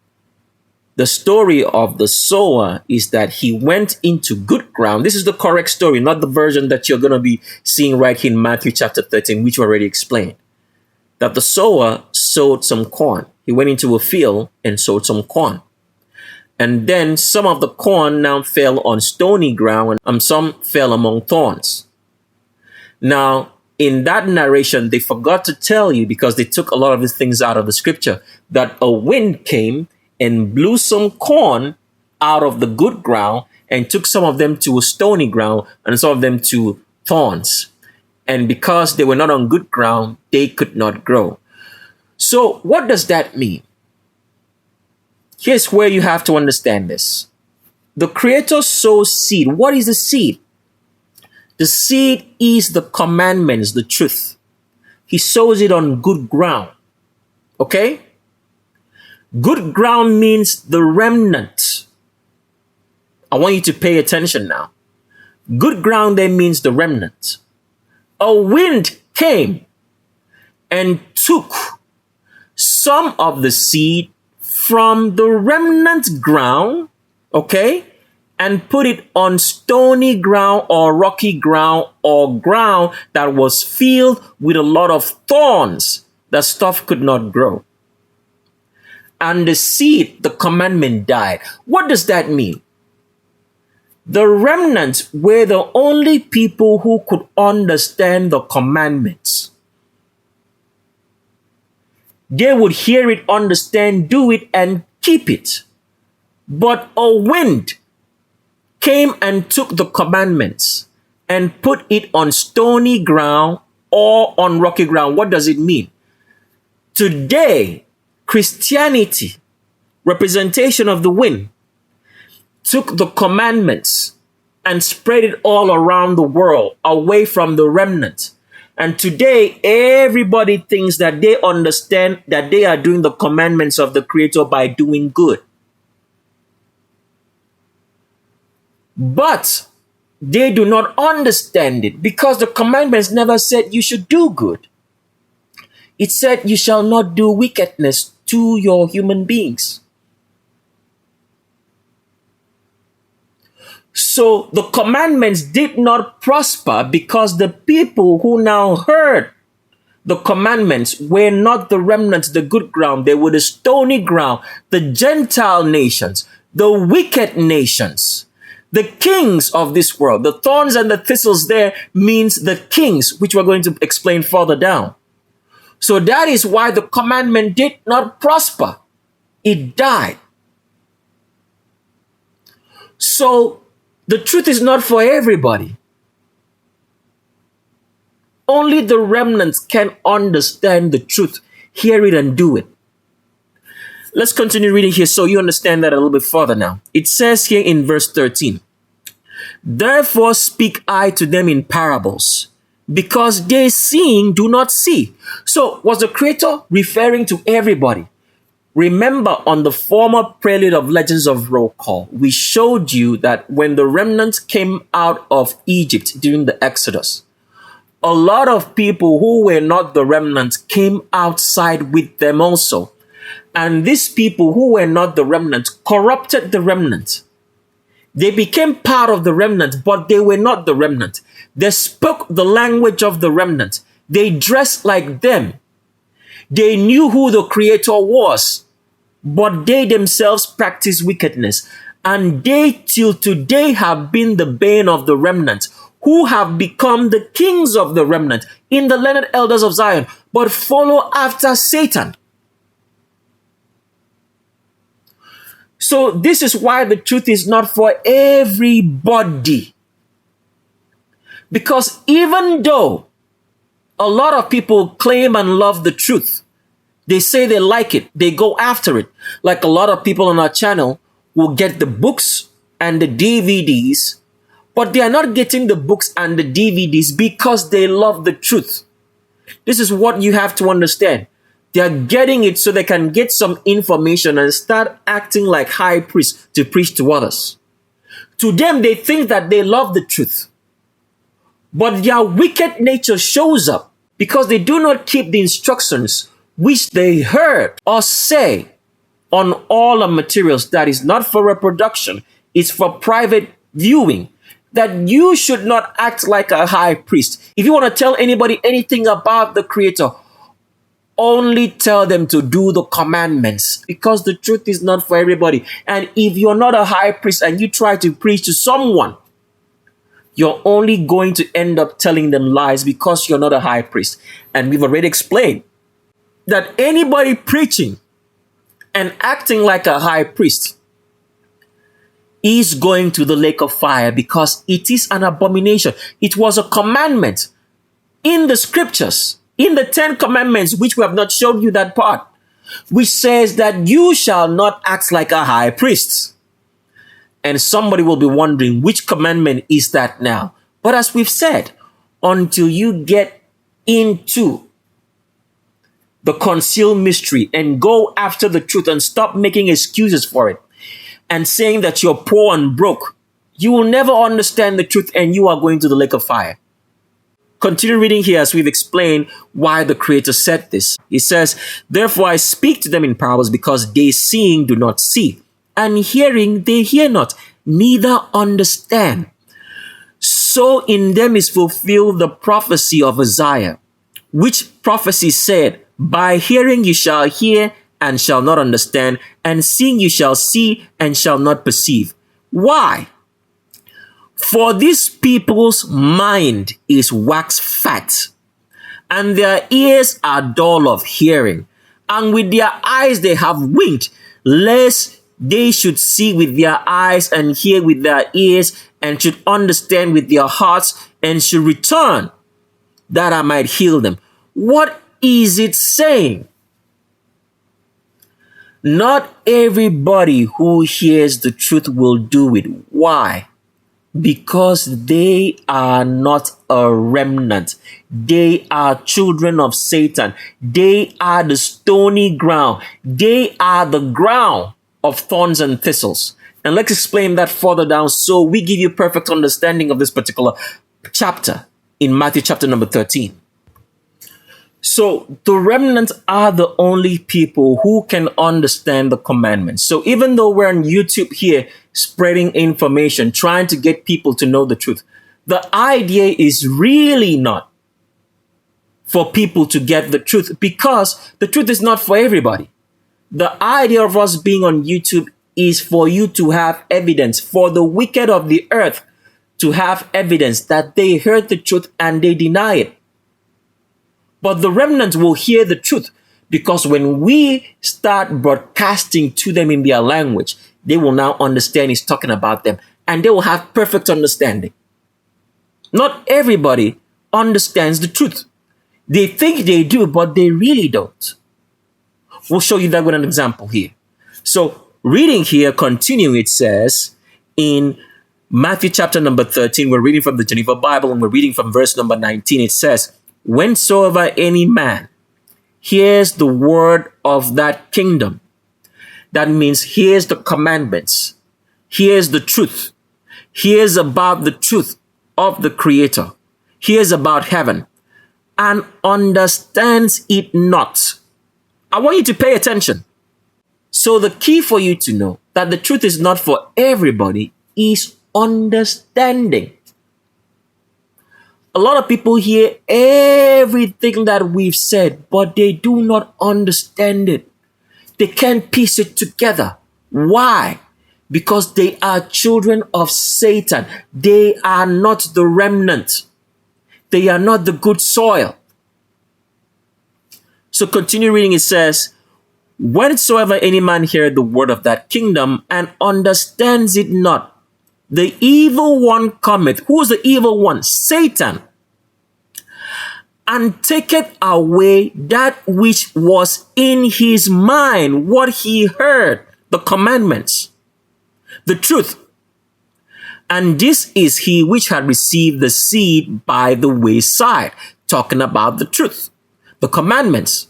Speaker 18: the story of the sower is that he went into good ground. This is the correct story, not the version that you're going to be seeing right here in Matthew chapter 13, which we already explained. That the sower sowed some corn. He went into a field and sowed some corn. And then some of the corn now fell on stony ground and some fell among thorns. Now, in that narration, they forgot to tell you, because they took a lot of these things out of the scripture, that a wind came and blew some corn out of the good ground and took some of them to a stony ground and some of them to thorns. And because they were not on good ground, they could not grow. So what does that mean? Here's where you have to understand this. The Creator sows seed. What is the seed? The seed is the commandments, the truth. He sows it on good ground. Okay? Good ground means the remnant. I want you to pay attention now. Good ground then means the remnant. A wind came and took some of the seed from the remnant ground, okay, and put it on stony ground or rocky ground or ground that was filled with a lot of thorns. That stuff could not grow. And the seed, the commandment, died. What does that mean? The remnants were the only people who could understand the commandments. They would hear it, understand, do it, and keep it. But a wind came and took the commandments and put it on stony ground or on rocky ground. What does it mean? Today, Christianity, representation of the wind, took the commandments and spread it all around the world, away from the remnant. And today, everybody thinks that they understand that they are doing the commandments of the Creator by doing good. But they do not understand it, because the commandments never said you should do good. It said you shall not do wickedness to your human beings. So the commandments did not prosper because the people who now heard the commandments were not the remnants, the good ground. They were the stony ground, the Gentile nations, the wicked nations, the kings of this world. The thorns and the thistles there means the kings, which we're going to explain further down. So that is why the commandment did not prosper. It died. So the truth is not for everybody. Only the remnants can understand the truth, hear it, and do it. Let's continue reading here so you understand that a little bit further now. It says here in verse 13, "Therefore speak I to them in parables, because they seeing do not see." So was the Creator referring to everybody? Remember, on the former Prelude of Legends of Roll Call, we showed you that when the remnants came out of Egypt during the Exodus, a lot of people who were not the remnants came outside with them also. And these people who were not the remnants corrupted the remnant. They became part of the remnant, but they were not the remnant. They spoke the language of the remnant. They dressed like them. They knew who the Creator was, but they themselves practiced wickedness. And they till today have been the bane of the remnant, who have become the kings of the remnant in the learned elders of Zion, but follow after Satan. So this is why the truth is not for everybody. Because even though a lot of people claim and love the truth, they say they like it, they go after it. Like a lot of people on our channel will get the books and the DVDs, But they are not getting the books and the DVDs because they love the truth. This is what you have to understand. They are getting it so they can get some information and start acting like high priests to preach to others. To them, they think that they love the truth. But their wicked nature shows up because they do not keep the instructions which they heard or say on all the materials that is not for reproduction, it's for private viewing. That you should not act like a high priest. If you want to tell anybody anything about the Creator, only tell them to do the commandments, because the truth is not for everybody. And if you're not a high priest and you try to preach to someone, you're only going to end up telling them lies because you're not a high priest. And we've already explained that anybody preaching and acting like a high priest is going to the lake of fire, because it is an abomination. It was a commandment in the scriptures, in the 10 commandments, which we have not shown you that part, which says that you shall not act like a high priest. And somebody will be wondering, which commandment is that now? But as we've said, until you get into the concealed mystery and go after the truth and stop making excuses for it and saying that you're poor and broke, you will never understand the truth and you are going to the lake of fire. Continue reading here as we've explained why the Creator said this. He says, therefore I speak to them in parables, because they seeing do not see, and hearing they hear not, neither understand. So in them is fulfilled the prophecy of Isaiah, which prophecy said, by hearing you shall hear and shall not understand, and seeing you shall see and shall not perceive. Why? For these people's mind is wax fat, and their ears are dull of hearing, and with their eyes they have winked, lest they should see with their eyes and hear with their ears, and should understand with their hearts, and should return, that I might heal them. What is it saying? Not everybody who hears the truth will do it. Why? Because they are not a remnant. They are children of Satan. They are the stony ground. They are the ground of thorns and thistles. And let's explain that further down so we give you perfect understanding of this particular chapter in Matthew chapter number 13. So the remnants are the only people who can understand the commandments. So even though we're on YouTube here spreading information, trying to get people to know the truth, the idea is really not for people to get the truth, because the truth is not for everybody. The idea of us being on YouTube is for you to have evidence, for the wicked of the earth to have evidence that they heard the truth and they deny it. But the remnants will hear the truth, because when we start broadcasting to them in their language, they will now understand he's talking about them, and they will have perfect understanding. Not everybody understands the truth. They think they do, but they really don't. We'll show you that with an example here. So reading here, continuing, it says in Matthew chapter number 13, we're reading from the Geneva Bible, and we're reading from verse number 19. It says, whensoever any man hears the word of that kingdom, that means hears the commandments, hears the truth, hears about the truth of the Creator, hears about heaven, and understands it not. I want you to pay attention. So the key for you to know that the truth is not for everybody is understanding. A lot of people hear everything that we've said, but they do not understand it. They can't piece it together. Why? Because they are children of Satan. They are not the remnant. They are not the good soil. So continue reading, it says, whensoever any man hear the word of that kingdom and understands it not, the evil one cometh. Who is the evil one? Satan. And taketh away that which was in his mind, what he heard, the commandments, the truth, And this is he which had received the seed by the wayside, talking about the truth, the commandments.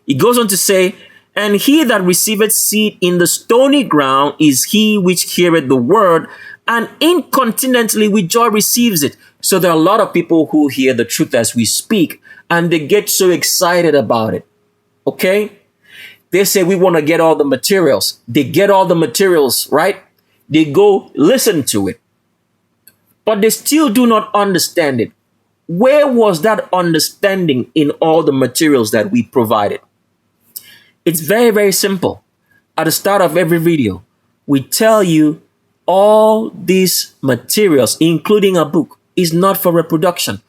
Speaker 18: He goes on to say, and he that receiveth seed in the stony ground is he which heareth the word, and incontinently with joy receives it. So there are a lot of people who hear the truth as we speak, and they get so excited about it. Okay? They say, we want to get all the materials. They get all the materials, right? They go listen to it. But they still do not understand it. Where was that understanding in all the materials that we provided? It's very, very simple. At the start of every video, we tell you all these materials, including a book, is not for reproduction.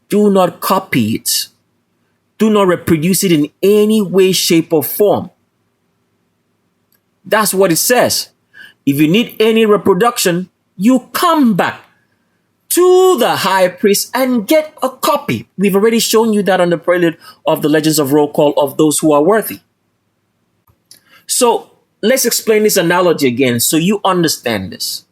Speaker 18: Do not copy it. Do not reproduce it in any way, shape, or form. That's what it says. If you need any reproduction, you come back to the high priest and get a copy. We've already shown you that on the Prelude of the Legends of Roll Call of Those Who Are Worthy. So let's explain this analogy again so you understand this.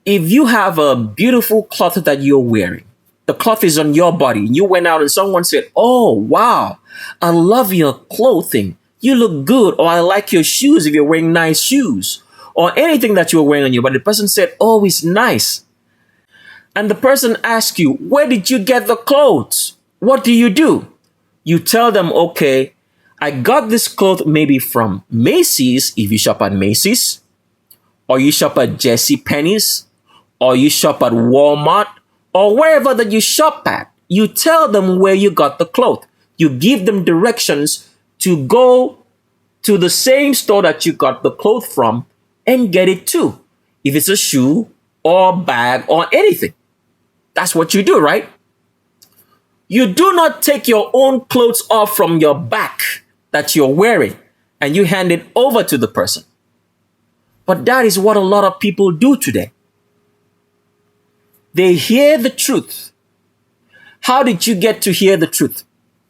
Speaker 18: If you have a beautiful cloth that you're wearing, the cloth is on your body, you went out and someone said, oh, wow, I love your clothing. You look good. Or I like your shoes if you're wearing nice shoes. Or anything that you're wearing on you. But the person said, oh, it's nice. And the person asks you, where did you get the clothes? What do? You tell them, okay, I got this cloth maybe from Macy's, if you shop at Macy's. Or you shop at JCPenney's. Or you shop at Walmart. Or wherever that you shop at. You tell them where you got the cloth. You give them directions to go to the same store that you got the cloth from and get it too. If it's a shoe or bag or anything. That's what you do, right? You do not take your own clothes off from your back that you're wearing and you hand it over to the person. But that is what a lot of people do today. They hear the truth. How did you get to hear the truth?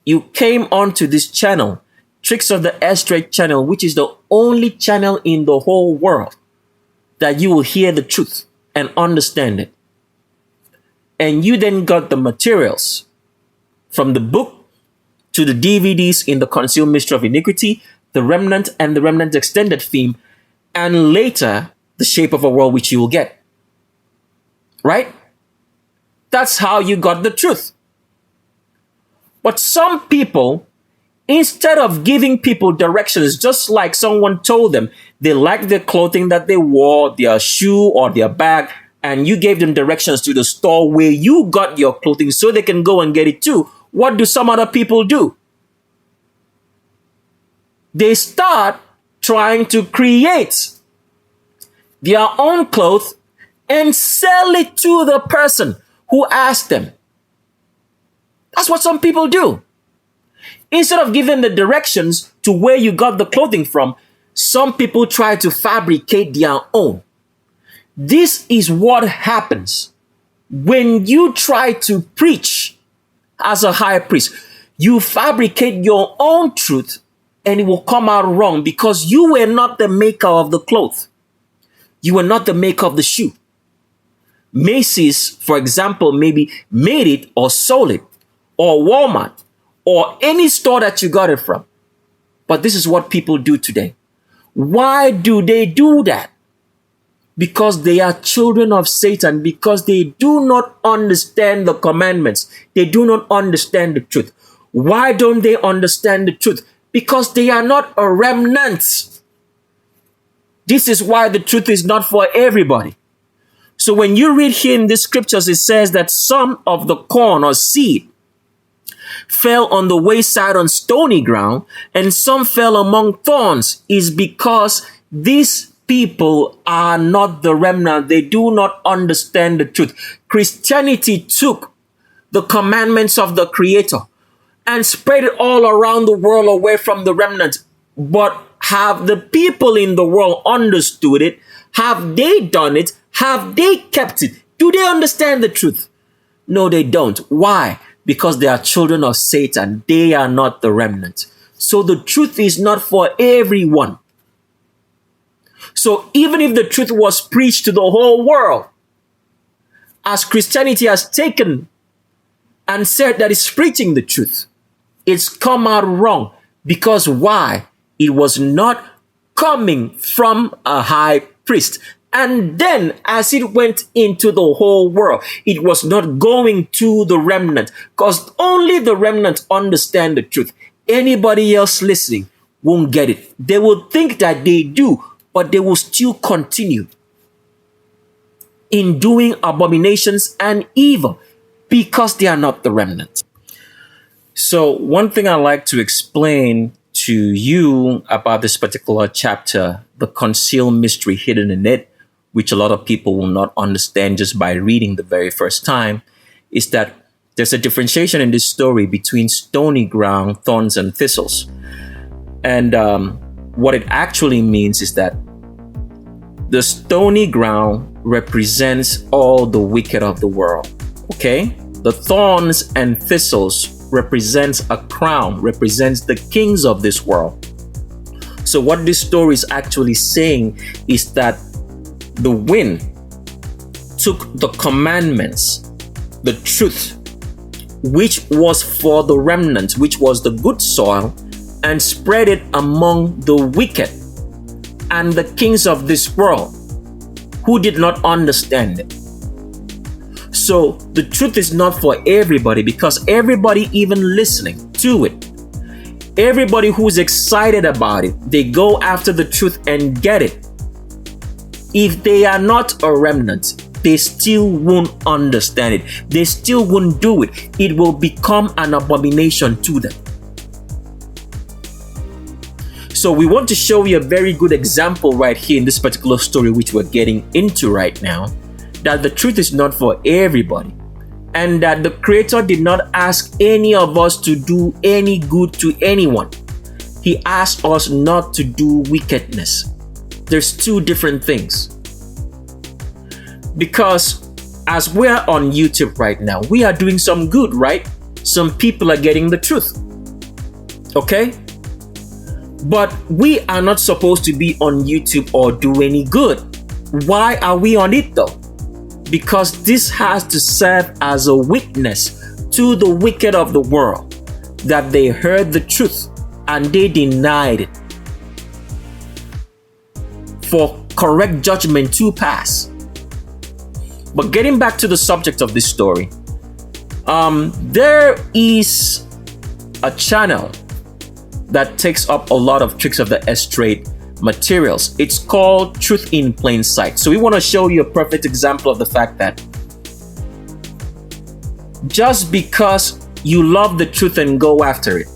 Speaker 18: You came onto this channel, Tricks of the Asteroid channel, which is the only channel in the whole world that you will hear the truth and understand it. And you then got the materials from the book to the DVDs in the Concealed Mystery of Iniquity, the Remnant and the Remnant Extended Theme, and later the Shape of a World, which you will get. Right? That's how you got the truth. But some people, instead of giving people directions, just like someone told them they liked their clothing that they wore, their shoe or their bag, and you gave them directions to the store where you got your clothing so they can go and get it too, what do some other people do? They start trying to create their own clothes and sell it to the person who asked them. That's what some people do. Instead of giving the directions to where you got the clothing from, some people try to fabricate their own. This is what happens when you try to preach as a high priest. You fabricate your own truth and it will come out wrong because you were not the maker of the cloth. You were not the maker of the shoe. Macy's, for example, maybe made it or sold it, or Walmart, or any store that you got it from. But this is what people do today. Why do they do that? Because they are children of Satan, because they do not understand the commandments. They do not understand the truth. Why don't they understand the truth? Because they are not a remnant. This is why the truth is not for everybody. So when you read here in the scriptures, it says that some of the corn or seed fell on the wayside on stony ground, and some fell among thorns, is because these people are not the remnant. They do not understand the truth. Christianity took the commandments of the Creator and spread it all around the world away from the remnant. But have the people in the world understood it? Have they done it? Have they kept it? Do they understand the truth? No, they don't. Why? Because they are children of Satan. They are not the remnant. So the truth is not for everyone. So even if the truth was preached to the whole world, as Christianity has taken and said that it's preaching the truth, it's come out wrong. Because why? It was not coming from a high priest. And then as it went into the whole world, it was not going to the remnant, because only the remnant understand the truth. Anybody else listening won't get it. They will think that they do, but they will still continue in doing abominations and evil because they are not the remnant. So one thing I like to explain to you about this particular chapter, the concealed mystery hidden in it, which a lot of people will not understand just by reading the very first time, is that there's a differentiation in this story between stony ground, thorns, and thistles. And what it actually means is that the stony ground represents all the wicked of the world, okay? The thorns and thistles represents a crown, represents the kings of this world. So what this story is actually saying is that the wind took the commandments, the truth, which was for the remnant, which was the good soil, and spread it among the wicked and the kings of this world who did not understand it. So the truth is not for everybody, because everybody even listening to it, everybody who's excited about it, they go after the truth and get it. If they are not a remnant, they still won't understand it. They still won't do it. It will become an abomination to them. So we want to show you a very good example right here in this particular story, which we're getting into right now, that the truth is not for everybody, and that the Creator did not ask any of us to do any good to anyone. He asked us not to do wickedness. There's two different things. Because as we're on YouTube right now, we are doing some good, right? Some people are getting the truth. Okay? But we are not supposed to be on YouTube or do any good. Why are we on it though? Because this has to serve as a witness to the wicked of the world that they heard the truth and they denied it, for correct judgment to pass. But getting back to the subject of this story, there is a channel that takes up a lot of tricks of the S-trade materials. It's called Truth in Plain Sight. So we want to show you a perfect example of the fact that just because you love the truth and go after it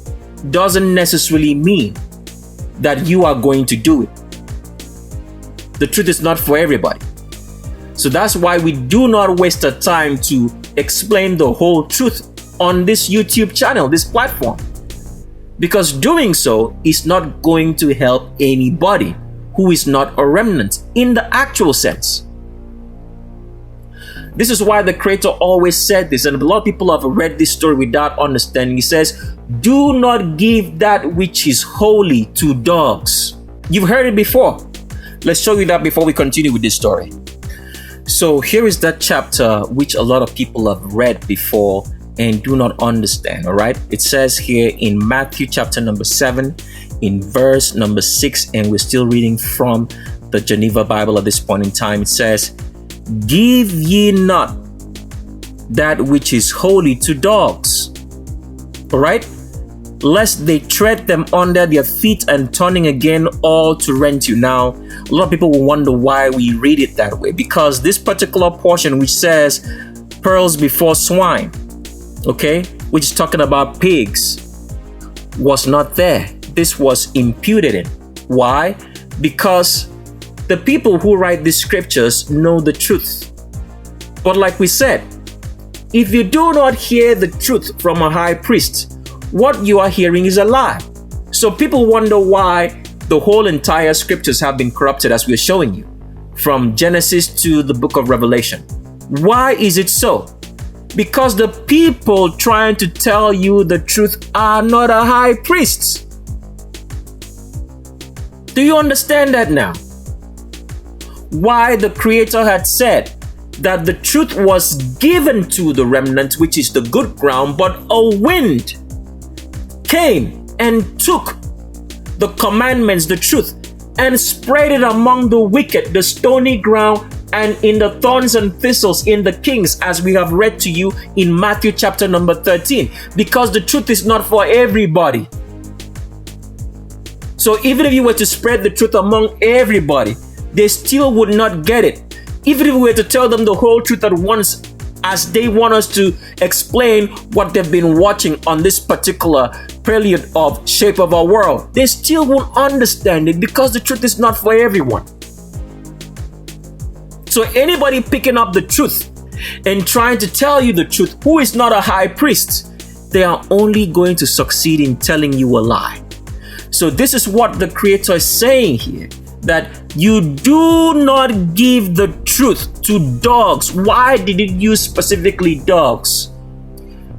Speaker 18: doesn't necessarily mean that you are going to do it. The truth is not for everybody. So that's why we do not waste our time to explain the whole truth on this YouTube channel, this platform. Because doing so is not going to help anybody who is not a remnant in the actual sense. This is why the Creator always said this, and a lot of people have read this story without understanding. He says, do not give that which is holy to dogs. You've heard it before. Let's show you that before we continue with this story. So here is that chapter which a lot of people have read before and do not understand, all right? It says here in Matthew chapter number 7, in verse number 6, and we're still reading from the Geneva Bible at this point in time. It says, give ye not that which is holy to dogs, all right? Lest they tread them under their feet, and turning again all to rent you. Now, a lot of people will wonder why we read it that way, because this particular portion which says pearls before swine, okay, which is talking about pigs, was not there. This was imputed in. Why? Because the people who write these scriptures know the truth. But like we said, if you do not hear the truth from a high priest, what you are hearing is a lie. So people wonder why the whole entire scriptures have been corrupted, as we're showing you, from Genesis to the book of Revelation. Why is it so? Because the people trying to tell you the truth are not a high priest. Do you understand that now? why the Creator had said that the truth was given to the remnant, which is the good ground, but a wind came and took the commandments, the truth, and spread it among the wicked, the stony ground, and in the thorns and thistles in the kings, as we have read to you in Matthew chapter number 13, because the truth is not for everybody. So even if you were to spread the truth among everybody, they still would not get it. Even if we were to tell them the whole truth at once, as they want us to explain what they've been watching on this particular prelude of Shape of Our World, they still won't understand it because the truth is not for everyone. So anybody picking up the truth and trying to tell you the truth who is not a high priest, they are only going to succeed in telling you a lie. So this is what the Creator is saying here, that you do not give the truth to dogs. Why did it use specifically dogs?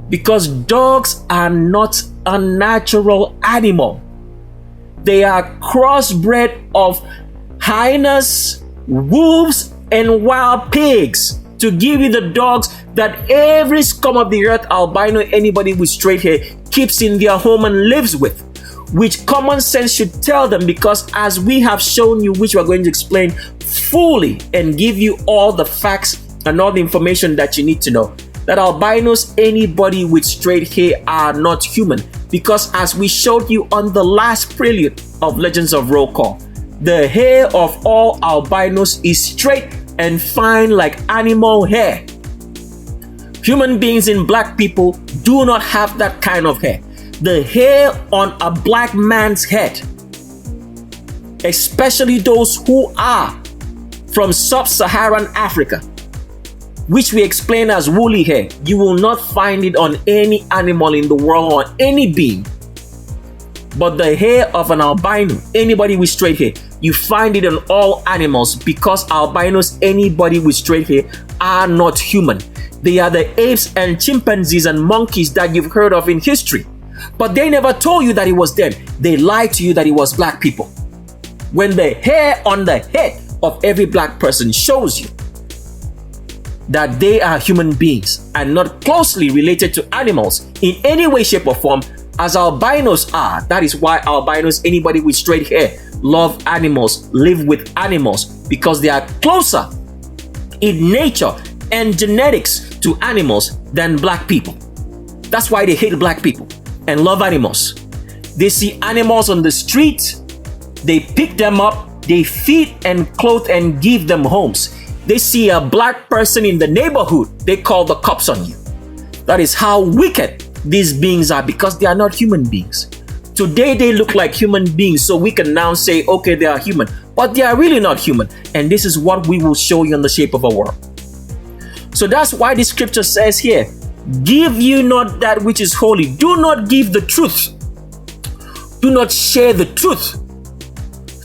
Speaker 18: Because dogs are not a natural animal. They are crossbred of hyenas, wolves, and wild pigs, to give you the dogs that every scum of the earth, albino, anybody with straight hair, keeps in their home and lives with. Which common sense should tell them, because as we have shown you, which we are going to explain fully and give you all the facts and all the information that you need to know, that albinos, anybody with straight hair, are not human. Because as we showed you on the last prelude of Legends of Roll Call, the hair of all albinos is straight and fine like animal hair. Human beings and black people do not have that kind of hair. The hair on a black man's head, especially those who are from sub-Saharan Africa, which we explain as woolly hair, you will not find it on any animal in the world or any being. But the hair of an albino, anybody with straight hair, you find it on all animals, because albinos, anybody with straight hair, are not human. They are the apes and chimpanzees and monkeys that you've heard of in history. But they never told you that it was them. They lied to you that it was black people. When the hair on the head of every black person shows you that they are human beings and not closely related to animals in any way, shape, or form, as albinos are. That is why albinos, anybody with straight hair, love animals, live with animals, because they are closer in nature and genetics to animals than black people. That's why they hate black people and love animals. They see animals on the street, they pick them up, they feed and clothe and give them homes. They see a black person in the neighborhood, they call the cops on you. That is how wicked these beings are, because they are not human beings. Today they look like human beings, so we can now say, okay, they are human, but they are really not human. And this is what we will show you in the Shape of a World. So that's why the scripture says here, give you not that which is holy. Do not give the truth. Do not share the truth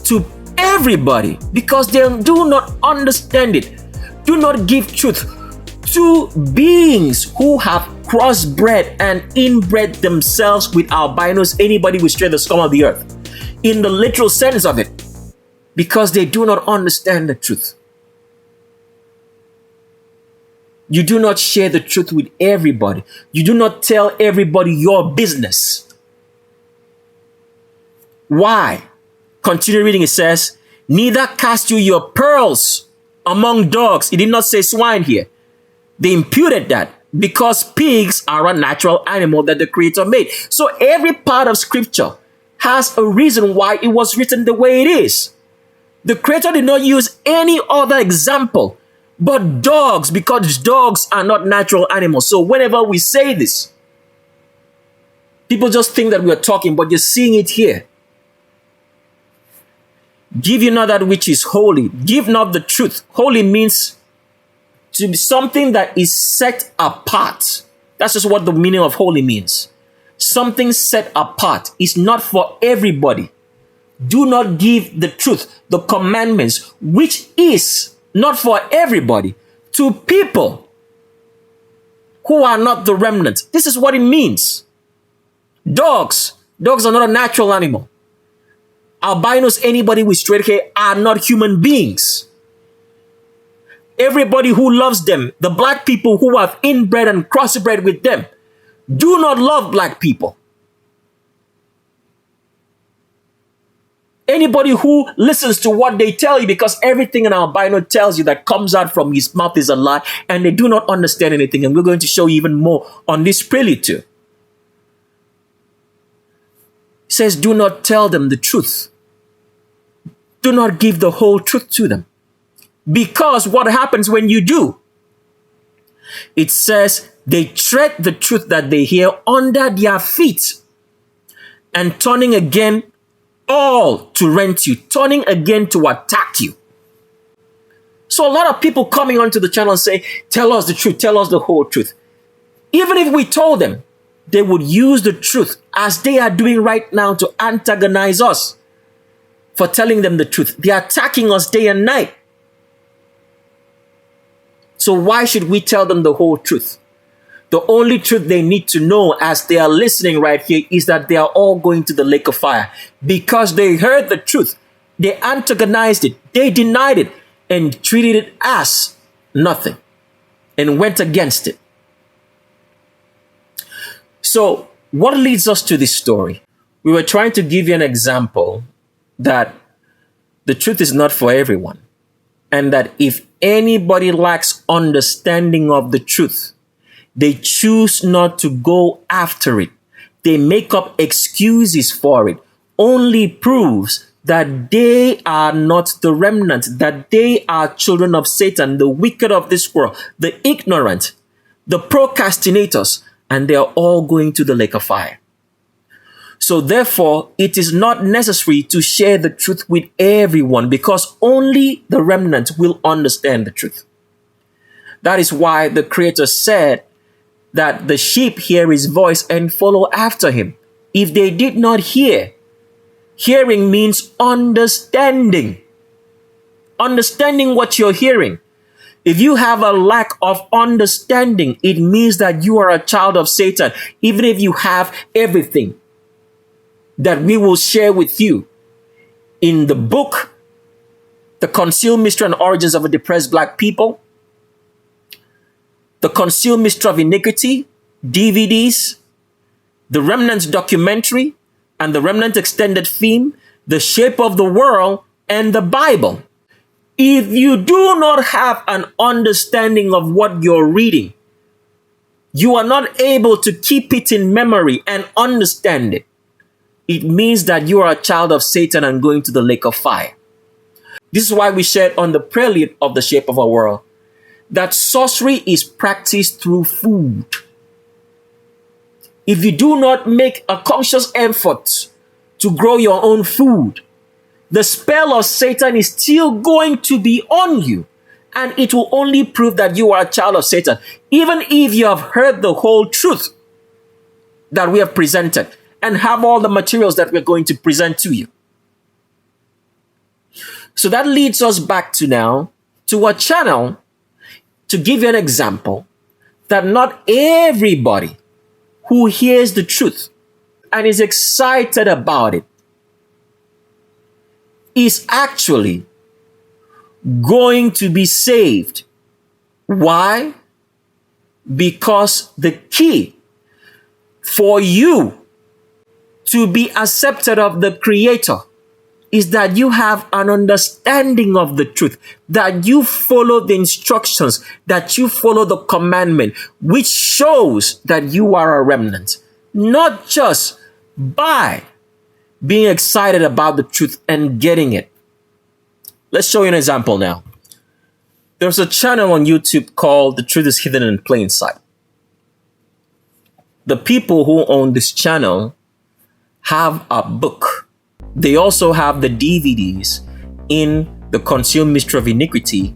Speaker 18: to everybody, because they do not understand it. Do not give truth to beings who have crossbred and inbred themselves with albinos, anybody with straight the scum of the earth, in the literal sense of it, because they do not understand the truth. You do not share the truth with everybody. You do not tell everybody your business. Why? Continue reading, it says, neither cast you your pearls among dogs. It did not say swine here. They imputed that because pigs are a natural animal that the Creator made. So every part of scripture has a reason why it was written the way it is. The Creator did not use any other example but dogs, because dogs are not natural animals. So whenever we say this, people just think that we are talking, but you're seeing it here. Give you not that which is holy. Give not the truth. Holy means to be something that is set apart. That's just what the meaning of holy means. Something set apart is not for everybody. Do not give the truth, the commandments, which is not for everybody, to people who are not the remnant. This is what it means. Dogs are not a natural animal. Albinos, anybody with straight hair, are not human beings. Everybody who loves them, the black people who have inbred and crossbred with them, do not love black people. Anybody who listens to what they tell you, because everything an albino tells you that comes out from his mouth is a lie, and they do not understand anything. And we're going to show you even more on this Prelude too. It says, do not tell them the truth. Do not give the whole truth to them. Because what happens when you do? It says they tread the truth that they hear under their feet, and turning again all to rent you, turning again to attack you. So a lot of people coming onto the channel and say, tell us the truth, tell us the whole truth. Even if we told them, they would use the truth as they are doing right now to antagonize us for telling them the truth. They are attacking us day and night. So why should we tell them the whole truth? The only truth they need to know as they are listening right here is that they are all going to the lake of fire, because they heard the truth. They antagonized it. They denied it and treated it as nothing and went against it. So what leads us to this story? We were trying to give you an example that the truth is not for everyone, and that if anybody lacks understanding of the truth, they choose not to go after it, they make up excuses for it, only proves that they are not the remnant, that they are children of Satan, the wicked of this world, the ignorant, the procrastinators, and they are all going to the lake of fire. So therefore, it is not necessary to share the truth with everyone, because only the remnant will understand the truth. That is why the Creator said that the sheep hear his voice and follow after him. If they did not hear, hearing means understanding. Understanding what you're hearing. If you have a lack of understanding, it means that you are a child of Satan, even if you have everything that we will share with you in the book, The Concealed Mystery and Origins of a Depressed Black People, The Concealed Mystery of Iniquity, DVDs, the Remnants documentary, and the Remnant extended theme, The Shape of the World, and the Bible. If you do not have an understanding of what you're reading, you are not able to keep it in memory and understand it. It means that you are a child of Satan and going to the lake of fire. This is why we shared on the Prelude of The Shape of Our World that sorcery is practiced through food. If you do not make a conscious effort to grow your own food, the spell of Satan is still going to be on you, and it will only prove that you are a child of Satan, even if you have heard the whole truth that we have presented and have all the materials that we're going to present to you. So that leads us back to now to a channel to give you an example that not everybody who hears the truth and is excited about it is actually going to be saved. Why? Because the key for you to be accepted of the Creator is that you have an understanding of the truth, that you follow the instructions, that you follow the commandment, which shows that you are a remnant, not just by being excited about the truth and getting it. Let's show you an example now. There's a channel on YouTube called The Truth is Hidden in Plain Sight. The people who own this channel have a book. They also have the DVDs in The Concealed Mystery of Iniquity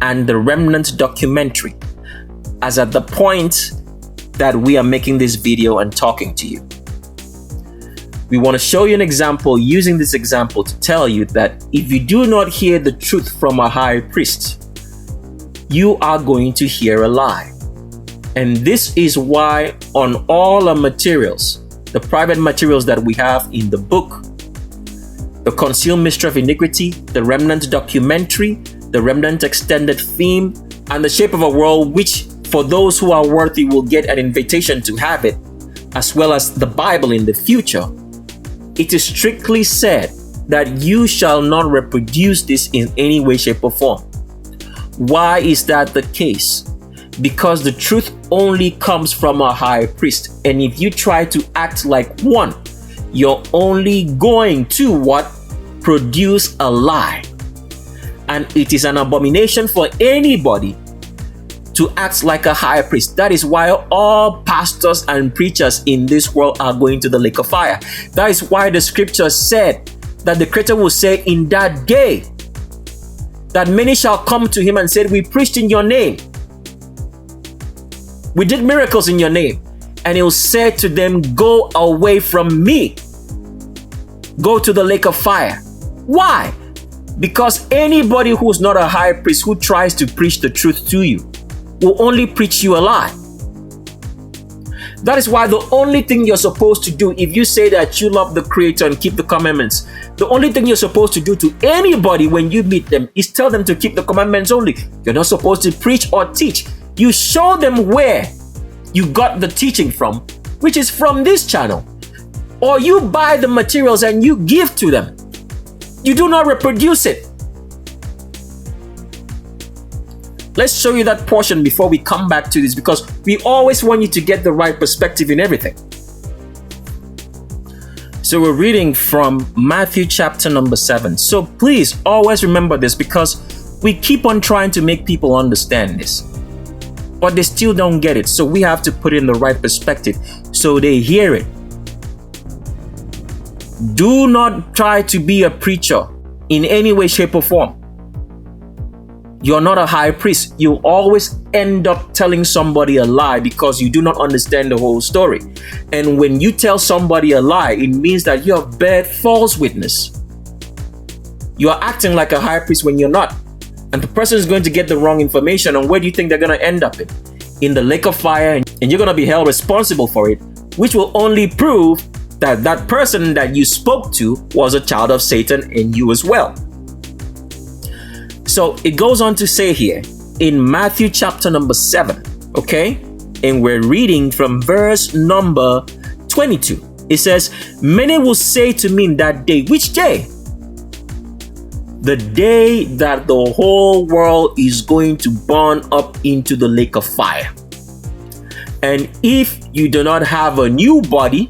Speaker 18: and the Remnant documentary, as at the point that we are making this video and talking to you. We want to show you an example using this example to tell you that if you do not hear the truth from a high priest, you are going to hear a lie. And this is why on all our materials, the private materials that we have in the book, The Concealed Mystery of Iniquity, the Remnant documentary, the remnant extended theme, and the shape of a world, which for those who are worthy will get an invitation to have it, as well as the Bible in the future, it is strictly said that you shall not reproduce this in any way, shape, or form. Why is that the case? Because the truth only comes from a high priest. And if you try to act like one, you're only going to what? Produce a lie. And it is an abomination for anybody to act like a high priest. That is why all pastors and preachers in this world are going to the lake of fire. That is why the scripture said that the Creator will say in that day that many shall come to him and say, we preached in your name. We did miracles in your name. And he will say to them, go away from me. Go to the lake of fire. Why? Because anybody who's not a high priest who tries to preach the truth to you will only preach you a lie. That is why the only thing you're supposed to do, if you say that you love the Creator and keep the commandments, the only thing you're supposed to do to anybody when you meet them is tell them to keep the commandments only. You're not supposed to preach or teach. You show them where you got the teaching from, which is from this channel. Or you buy the materials and you give to them. You do not reproduce it. Let's show you that portion before we come back to this, because we always want you to get the right perspective in everything. So we're reading from Matthew chapter number 7. So please always remember this, because we keep on trying to make people understand this, but they still don't get it. So we have to put in the right perspective so they hear it. Do not try to be a preacher in any way, shape, or form. You're not a high priest. You always end up telling somebody a lie because you do not understand the whole story. And when you tell somebody a lie, it means that you have bear false witness. You are acting like a high priest when you're not. And the person is going to get the wrong information. And where do you think they're going to end up in? In the lake of fire, and you're going to be held responsible for it, which will only prove that that person that you spoke to was a child of Satan and you as well. So it goes on to say here in Matthew chapter number 7, okay? And we're reading from verse number 22. It says, many will say to me in that day. Which day? The day that the whole world is going to burn up into the lake of fire. And if you do not have a new body,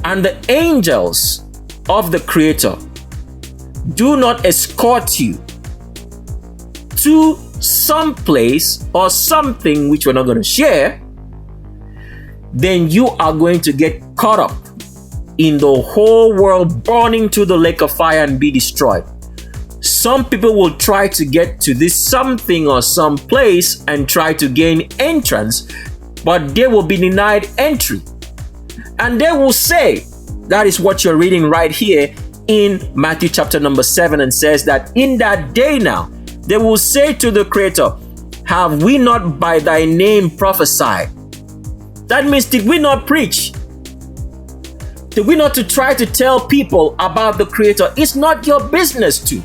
Speaker 18: and the angels of the Creator do not escort you to some place or something which we're not going to share, then you are going to get caught up in the whole world burning to the lake of fire and be destroyed. Some people will try to get to this something or some place and try to gain entrance, but they will be denied entry. And they will say, that is what you're reading right here in Matthew chapter number 7, and says that in that day now, they will say to the Creator, have we not by thy name prophesied? That means, did we not preach? Did we not to try to tell people about the Creator? It's not your business to.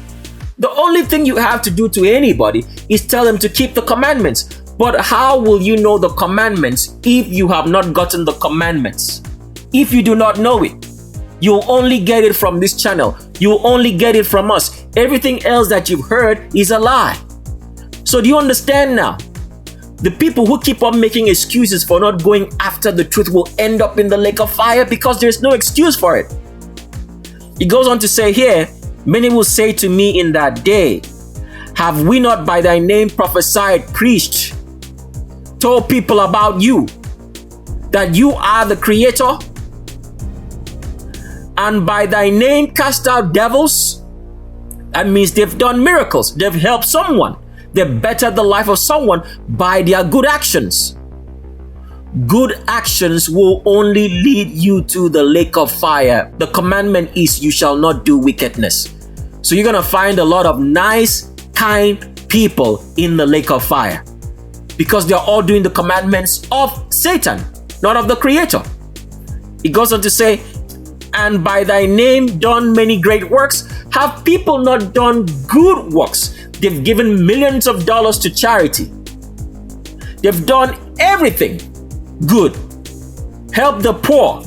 Speaker 18: The only thing you have to do to anybody is tell them to keep the commandments. But how will you know the commandments if you have not gotten the commandments? If you do not know it, you'll only get it from this channel. You'll only get it from us. Everything else that you've heard is a lie. So do you understand now? The people who keep on making excuses for not going after the truth will end up in the lake of fire because there's no excuse for it. It goes on to say here, many will say to me in that day, have we not by thy name prophesied, preached, told people about you, that you are the Creator? And by thy name cast out devils? That means they've done miracles. They've helped someone. They've bettered the life of someone by their good actions. Good actions will only lead you to the lake of fire. The commandment is you shall not do wickedness. So you're going to find a lot of nice, kind people in the lake of fire because they're all doing the commandments of Satan, not of the Creator. It goes on to say, and by thy name done many great works, Have people not done good works? They've given millions of dollars to charity. They've done everything good. Help the poor.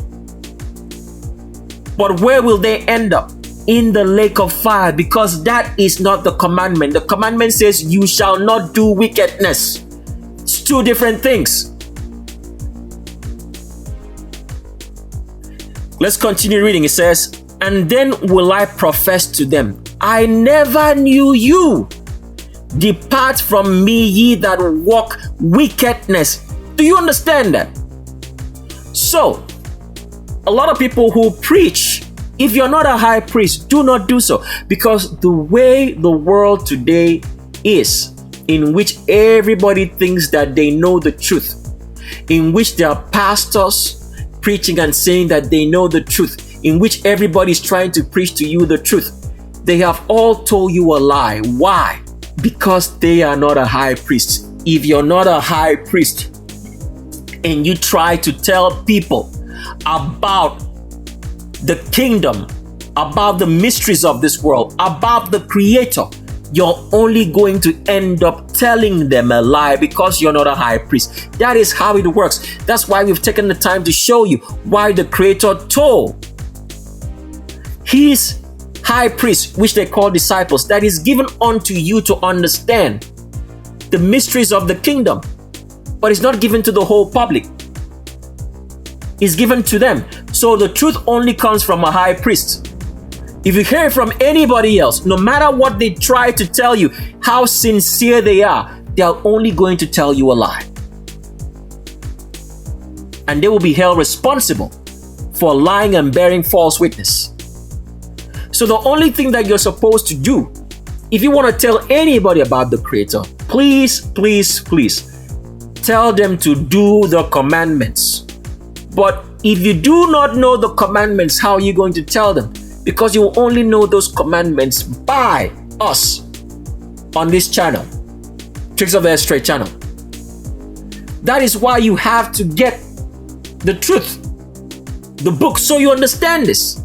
Speaker 18: But where will they end up? In the lake of fire, because that is not the commandment. The commandment says you shall not do wickedness. It's two different things. Let's continue reading. It says, and then will I profess to them, I never knew you. Depart from me, ye that walk wickedness. Do you understand that? So, a lot of people who preach, if you're not a high priest, do not do so. Because the way the world today is, in which everybody thinks that they know the truth, in which there are pastors preaching and saying that they know the truth, in which everybody's trying to preach to you the truth, they have all told you a lie. Why? Because they are not a high priest. If you're not a high priest and you try to tell people about the kingdom, about the mysteries of this world, about the Creator, you're only going to end up telling them a lie because you're not a high priest. That is how it works. That's why we've taken the time to show you why the Creator told His high priest, which they call disciples, that is given unto you to understand the mysteries of the kingdom, but it's not given to the whole public. Is given to them. So the truth only comes from a high priest. If you hear it from anybody else, no matter what they try to tell you, how sincere they are only going to tell you a lie. And they will be held responsible for lying and bearing false witness. So the only thing that you're supposed to do, if you want to tell anybody about the Creator, please, please, please tell them to do the commandments. But if you do not know the commandments, how are you going to tell them? Because you will only know those commandments by us on this channel, Tricks of the Straight channel. That is why you have to get the truth, the book, so you understand this.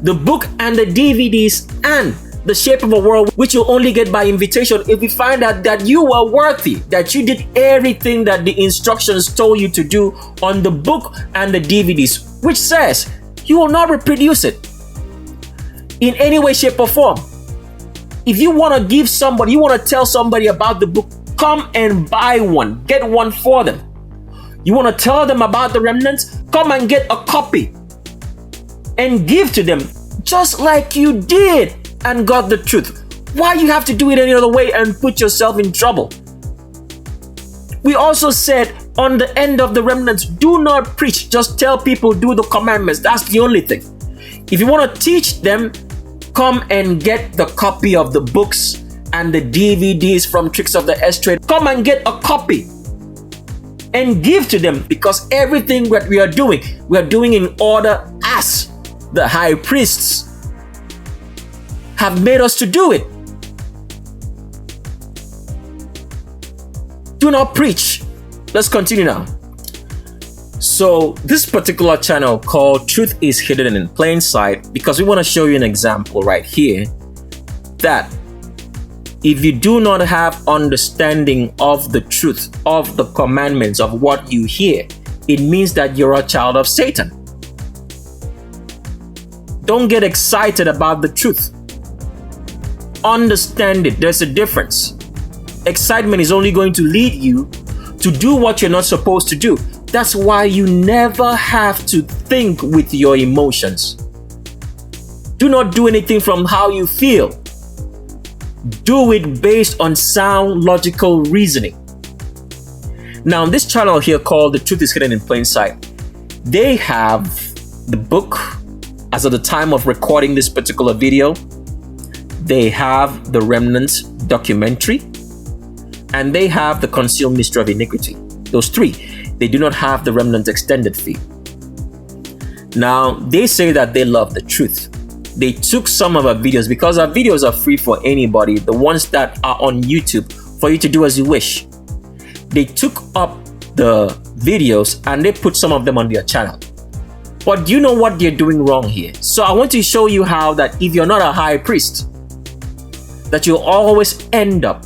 Speaker 18: The book and the DVDs and the Shape of a World, which you'll only get by invitation if you find out that you were worthy, that you did everything that the instructions told you to do on the book and the DVDs, which says you will not reproduce it in any way, shape, or form. If you want to give somebody, you want to tell somebody about the book, come and buy one, get one for them. You want to tell them about the remnants, come and get a copy and give to them, just like you did and got the truth. Why you have to do it any other way and put yourself in trouble? We also said on the end of the remnants, do not preach, just tell people, do the commandments. That's the only thing. If you want to teach them, come and get the copy of the books and the DVDs from Tricks of the Straight. Come and get a copy and give to them, because everything that we are doing in order as the high priests have made us to do it. Do not preach. Let's continue now. So this particular channel called Truth is Hidden in Plain Sight, because we want to show you an example right here that if you do not have understanding of the truth, of the commandments, of what you hear, it means that you're a child of Satan. Don't get excited about the truth. Understand it. There's a difference. Excitement is only going to lead you to do what you're not supposed to do. That's why you never have to think with your emotions. Do not do anything from how you feel. Do it based on sound, logical reasoning. Now, on this channel here called The Truth is Hidden in Plain Sight, they have the book. As of the time of recording this particular video, they have the Remnants documentary, and they have the Concealed Mystery of Iniquity. Those three. They do not have the Remnant extended fee. Now, they say that they love the truth. They took some of our videos, because our videos are free for anybody, the ones that are on YouTube, for you to do as you wish. They took up the videos and they put some of them on their channel. But do you know what they're doing wrong here? So I want to show you how that if you're not a high priest, that you'll always end up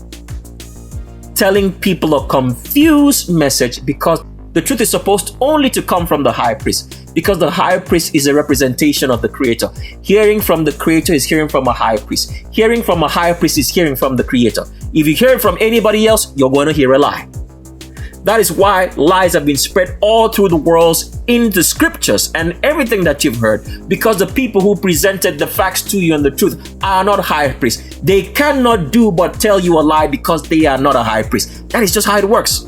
Speaker 18: telling people a confused message, because the truth is supposed only to come from the high priest, because the high priest is a representation of the creator. Hearing from the creator is hearing from a high priest. Hearing from a high priest is hearing from the creator. If you hear it from anybody else, you're going to hear a lie. That is why lies have been spread all through the world in the scriptures and everything that you've heard, because the people who presented the facts to you and the truth are not high priests. They cannot do but tell you a lie because they are not a high priest. That is just how it works.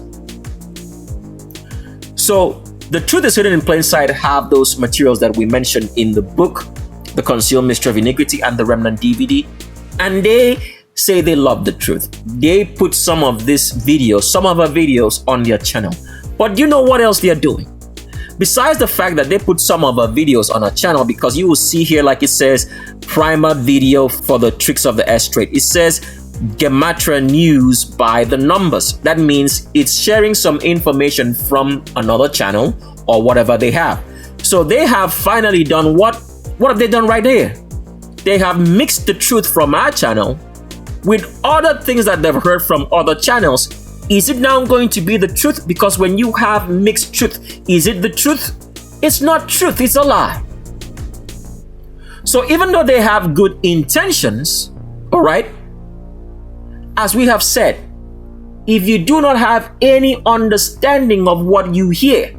Speaker 18: So the Truth is Hidden in Plain Sight have those materials that we mentioned in the book, The Concealed Mystery of Iniquity and the Remnant DVD, and they say they love the truth. They put some of this video, some of our videos on their channel. But do you know what else they are doing? Besides the fact that they put some of our videos on our channel, because you will see here, like it says, primer video for the tricks of the S-trade. It says Gematria News by the numbers. That means it's sharing some information from another channel or whatever they have. So they have finally done what have they done right there? They have mixed the truth from our channel with other things that they've heard from other channels. Is it now going to be the truth? Because when you have mixed truth, is it the truth? It's not truth, it's a lie. So even though they have good intentions, all right, as we have said, if you do not have any understanding of what you hear,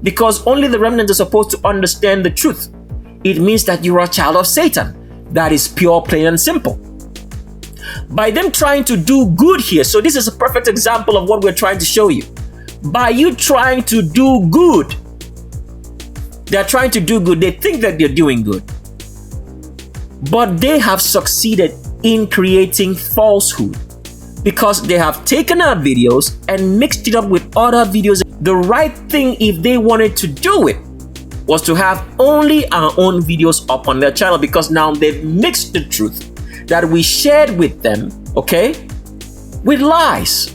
Speaker 18: because only the remnant is supposed to understand the truth, it means that you are a child of Satan. That is pure, plain and simple. By them trying to do good here, so this is a perfect example of what we're trying to show you. By you trying to do good, they're trying to do good, they think that they're doing good, but they have succeeded in creating falsehood, because they have taken our videos and mixed it up with other videos. The right thing, if they wanted to do it, was to have only our own videos up on their channel, because now they've mixed the truth that we shared with them, okay, with lies.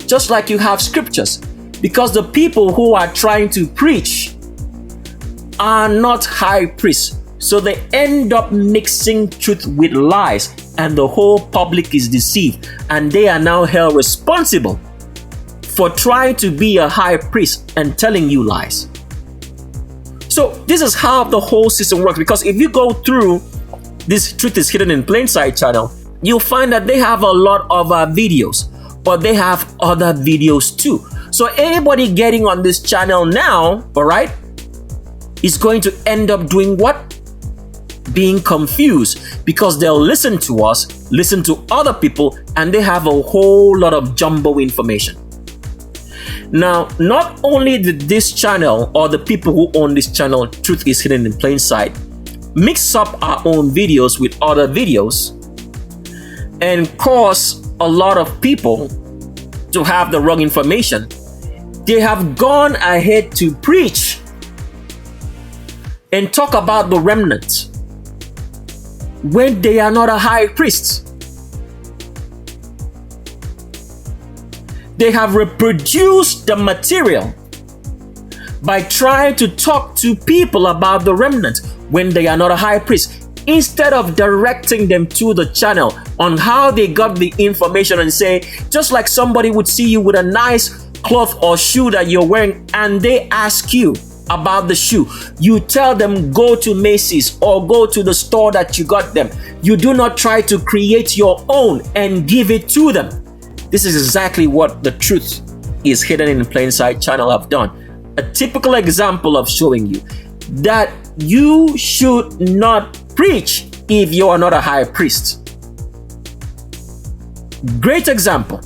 Speaker 18: Just like you have scriptures, because the people who are trying to preach are not high priests, so they end up mixing truth with lies, and the whole public is deceived, and they are now held responsible for trying to be a high priest and telling you lies. So this is how the whole system works, because if you go through this Truth is Hidden in Plain Sight channel, you'll find that they have a lot of videos, but they have other videos too. So anybody getting on this channel now, all right, is going to end up doing what? Being confused, because they'll listen to us, listen to other people, and they have a whole lot of jumbo information. Now, not only did this channel, or the people who own this channel, Truth is Hidden in Plain Sight, mix up our own videos with other videos and cause a lot of people to have the wrong information, they have gone ahead to preach and talk about the remnant when they are not a high priest. They have reproduced the material by trying to talk to people about the remnant when they are not a high priest, instead of directing them to the channel on how they got the information, and say, just like somebody would see you with a nice cloth or shoe that you're wearing and they ask you about the shoe, you tell them go to Macy's or go to the store that you got them. You do not try to create your own and give it to them. This is exactly what the Truth is Hidden in Plain Sight channel have done. A typical example of showing you that you should not preach if you are not a high priest. Great example,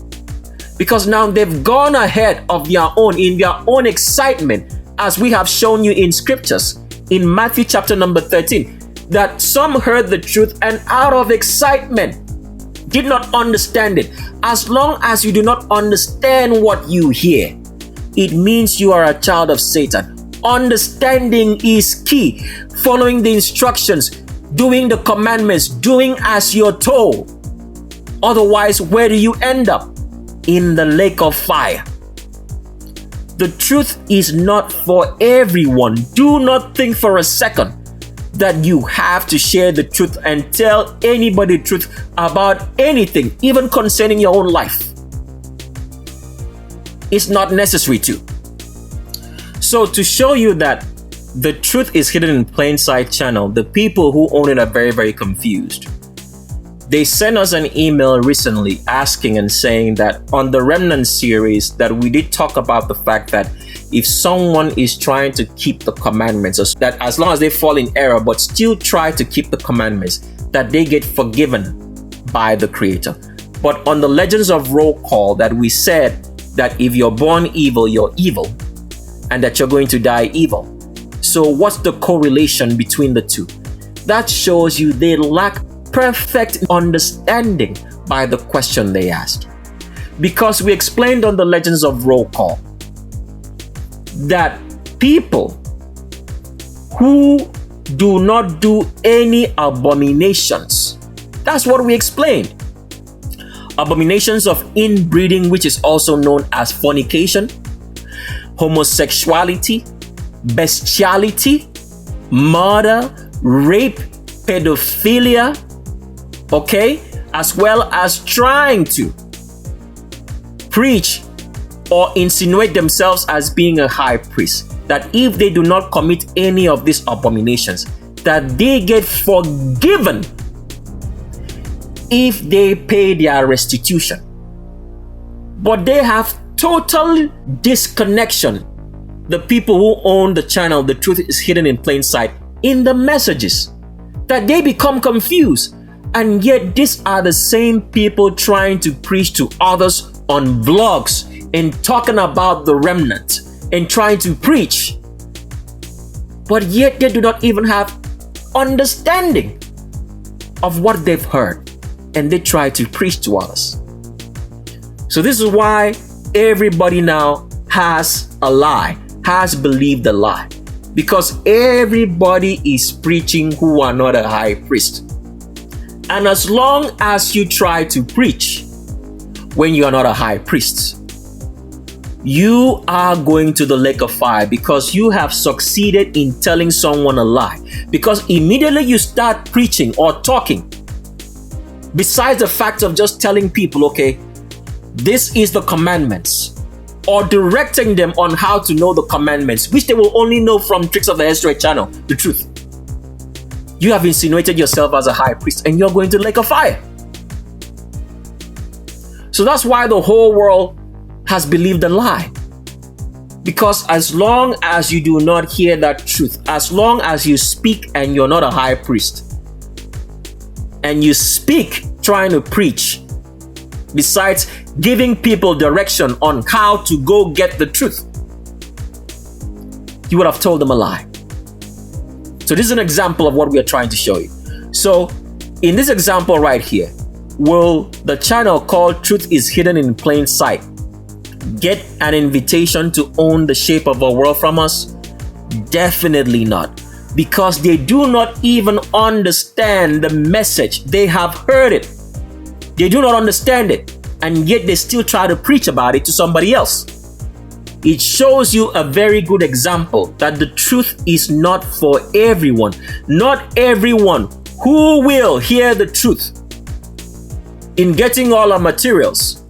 Speaker 18: because now they've gone ahead of their own, in their own excitement, as we have shown you in scriptures in Matthew chapter number 13, that some heard the truth and out of excitement did not understand it. As long as you do not understand what you hear, it means you are a child of Satan. Understanding is key. Following the instructions, doing the commandments, doing as you're told. Otherwise, where do you end up? In the lake of fire. The truth is not for everyone. Do not think for a second that you have to share the truth and tell anybody the truth about anything, even concerning your own life. It's not necessary to. So to show you that the truth is hidden in plain sight channel, the people who own it are very, very confused. They sent us an email recently asking and saying that on the Remnant series that we did talk about the fact that if someone is trying to keep the commandments, that as long as they fall in error but still try to keep the commandments, that they get forgiven by the Creator. But on the Legends of Roll Call that we said that if you're born evil, you're evil, and that you're going to die evil. So what's the correlation between the two? That shows you they lack perfect understanding by the question they asked. Because we explained on the Legends of Roll Call that people who do not do any abominations, that's what we explained. Abominations of inbreeding, which is also known as fornication, homosexuality, bestiality, murder, rape, pedophilia, okay, as well as trying to preach or insinuate themselves as being a high priest, that if they do not commit any of these abominations, that they get forgiven if they pay their restitution. But they have total disconnection. The people who own the channel, The Truth is Hidden in Plain Sight, in the messages, that they become confused. And yet these are the same people trying to preach to others on vlogs and talking about the remnant and trying to preach. But yet they do not even have understanding of what they've heard, and they try to preach to others. So this is why everybody now has a lie, has believed a lie, because everybody is preaching who are not a high priest. And as long as you try to preach when you are not a high priest, you are going to the lake of fire, because you have succeeded in telling someone a lie. Because immediately you start preaching or talking, besides the fact of just telling people, okay, this is the commandments, or directing them on how to know the commandments, which they will only know from Tricks of the History channel, the truth. You have insinuated yourself as a high priest and you're going to the lake of fire. So that's why the whole world has believed a lie. Because as long as you do not hear that truth, as long as you speak and you're not a high priest, and you speak trying to preach, besides giving people direction on how to go get the truth, you would have told them a lie. So this is an example of what we are trying to show you. So in this example right here, will the channel called Truth is Hidden in Plain Sight get an invitation to own the shape of a world from us? Definitely not. Because they do not even understand the message. They have heard it. They do not understand it. And yet they still try to preach about it to somebody else. It shows you a very good example that the truth is not for everyone. Not everyone who will hear the truth in getting all our materials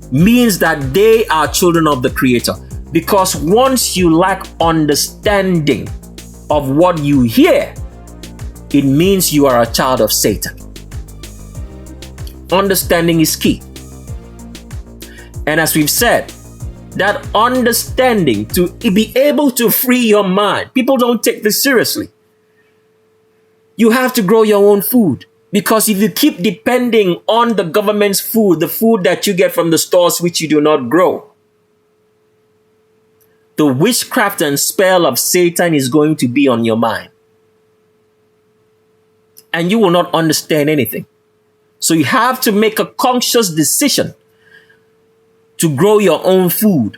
Speaker 18: means that they are children of the Creator. Because once you lack understanding of what you hear, it means you are a child of Satan. Understanding is key. And as we've said, that understanding to be able to free your mind, people don't take this seriously. You have to grow your own food. Because if you keep depending on the government's food, the food that you get from the stores which you do not grow, the witchcraft and spell of Satan is going to be on your mind. And you will not understand anything. So you have to make a conscious decision to grow your own food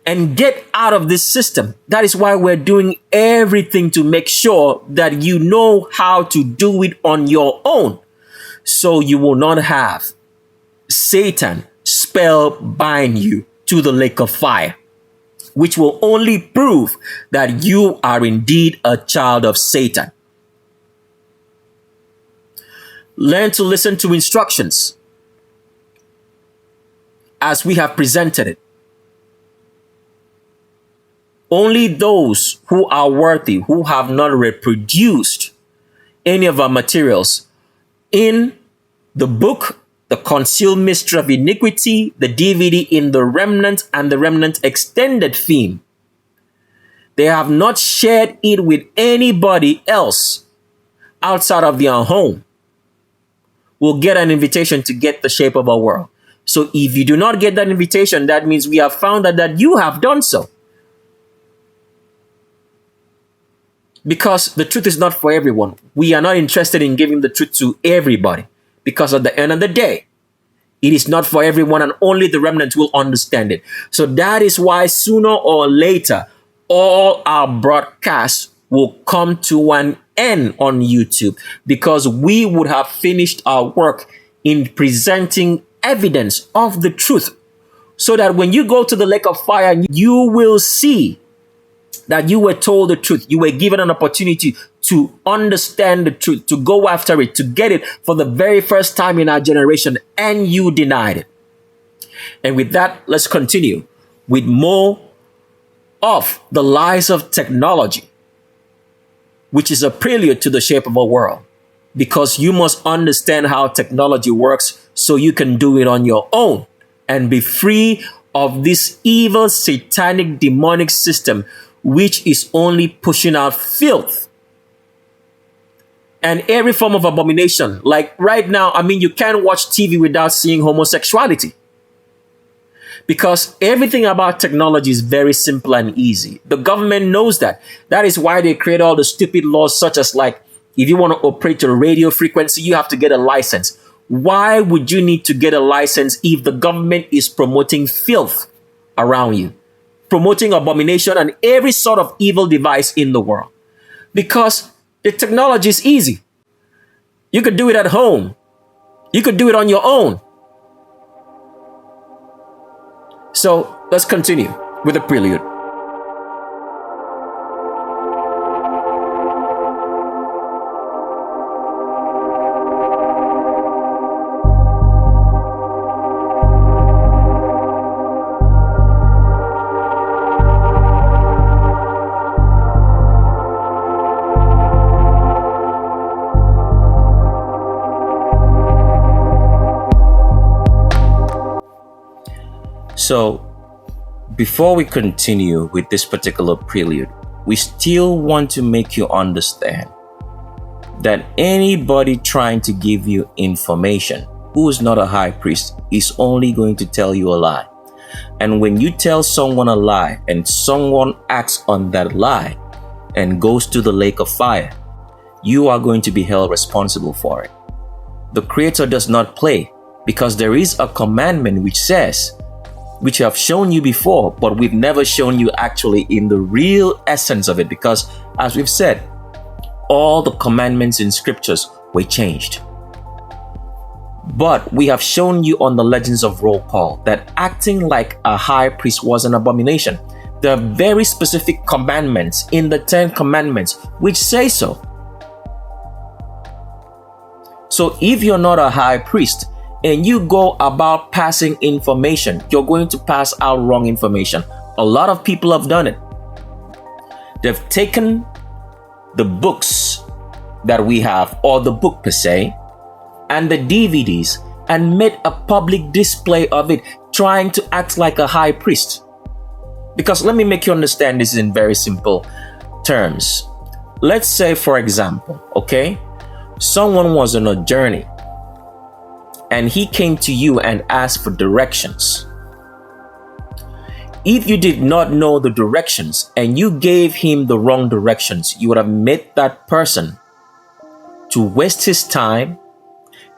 Speaker 18: and get out of this system. That is why we're doing everything to make sure that you know how to do it on your own, so you will not have Satan spell bind you to the lake of fire, which will only prove that you are indeed a child of Satan. Learn to listen to instructions as we have presented it. Only those who are worthy, who have not reproduced any of our materials in the book, The Concealed Mystery of Iniquity, the DVD in the Remnant and the Remnant Extended theme, they have not shared it with anybody else outside of their home, will get an invitation to get the shape of our world. So if you do not get that invitation, that means we have found out that you have done so. Because the truth is not for everyone. We are not interested in giving the truth to everybody. Because at the end of the day, it is not for everyone and only the remnant will understand it. So that is why sooner or later, all our broadcasts will come to an end on YouTube, because we would have finished our work in presenting evidence of the truth, so that when you go to the lake of fire, you will see that you were told the truth. You were given an opportunity to understand the truth, to go after it, to get it for the very first time in our generation, and you denied it. And with that, let's continue with more of the lies of technology, which is a prelude to the shape of our world, because you must understand how technology works so you can do it on your own and be free of this evil, satanic, demonic system, which is only pushing out filth and every form of abomination. Like right now, I mean, you can't watch TV without seeing homosexuality, because everything about technology is very simple and easy. The government knows that. That is why they create all the stupid laws, such as like, if you want to operate a radio frequency, you have to get a license. Why would you need to get a license if the government is promoting filth around you, promoting abomination and every sort of evil device in the world? Because the technology is easy. You could do it at home. You could do it on your own. So let's continue with the prelude. So, before we continue with this particular prelude, we still want to make you understand that anybody trying to give you information who is not a high priest is only going to tell you a lie. And when you tell someone a lie and someone acts on that lie and goes to the lake of fire, you are going to be held responsible for it. The Creator does not play, because there is a commandment which says, which I've shown you before, but we've never shown you actually in the real essence of it, because as we've said, all the commandments in scriptures were changed. But we have shown you on the Legends of Roll Call that acting like a high priest was an abomination. There are very specific commandments in the 10 Commandments which say so. So if you're not a high priest and you go about passing information, you're going to pass out wrong information. A lot of people have done it. They've taken the books that we have, or the book per se, and the DVDs, and made a public display of it, trying to act like a high priest. Because let me make you understand this in very simple terms. Let's say, for example, okay, someone was on a journey and he came to you and asked for directions. If you did not know the directions and you gave him the wrong directions, you would have made that person to waste his time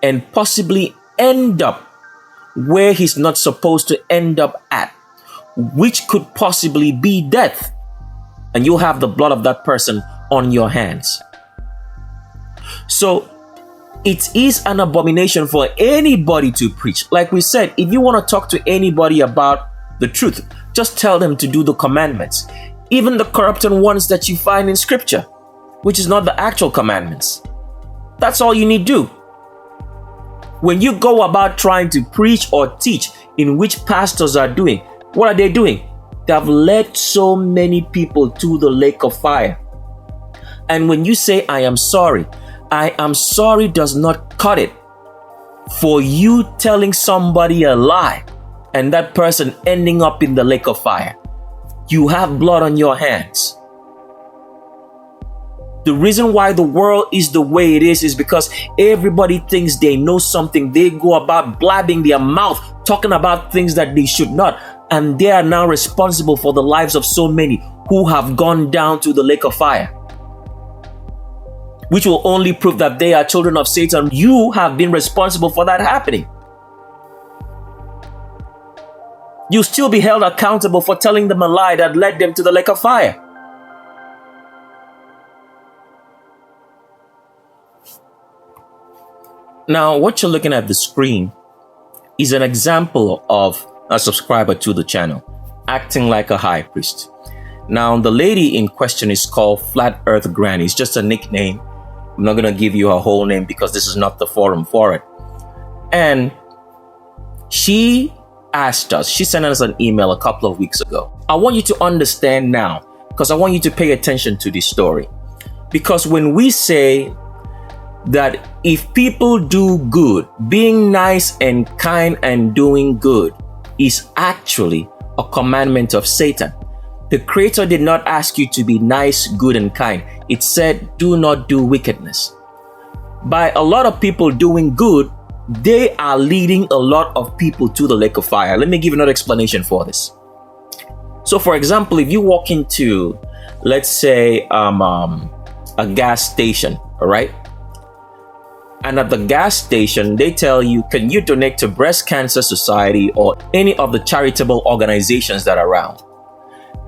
Speaker 18: and possibly end up where he's not supposed to end up at, which could possibly be death. And you'll have the blood of that person on your hands. So it is an abomination for anybody to preach. Like we said, if you want to talk to anybody about the truth. Just tell them to do the commandments. Even the corrupting ones that you find in scripture, which is not the actual commandments. That's all you need to do. When you go about trying to preach or teach in which pastors are doing, what are they doing? They have led so many people to the lake of fire. And when you say, I am sorry does not cut it for you telling somebody a lie and that person ending up in the lake of fire. You have blood on your hands. The reason why the world is the way it is because everybody thinks they know something. They go about blabbing their mouth, talking about things that they should not. And they are now responsible for the lives of so many who have gone down to the lake of fire, which will only prove that they are children of Satan. You have been responsible for that happening. You'll still be held accountable for telling them a lie that led them to the lake of fire. Now, what you're looking at the screen is an example of a subscriber to the channel acting like a high priest. Now, the lady in question is called Flat Earth Granny. It's just a nickname. I'm not going to give you her whole name because this is not the forum for it. And she asked us, she sent us an email a couple of weeks ago. I want you to understand now, because I want you to pay attention to this story. Because when we say that if people do good, being nice and kind and doing good is actually a commandment of Satan. The Creator did not ask you to be nice, good, and kind. It said, do not do wickedness. By a lot of people doing good, they are leading a lot of people to the lake of fire. Let me give another explanation for this. So, for example, if you walk into, let's say, a gas station, all right? And at the gas station, they tell you, can you donate to Breast Cancer Society or any of the charitable organizations that are around?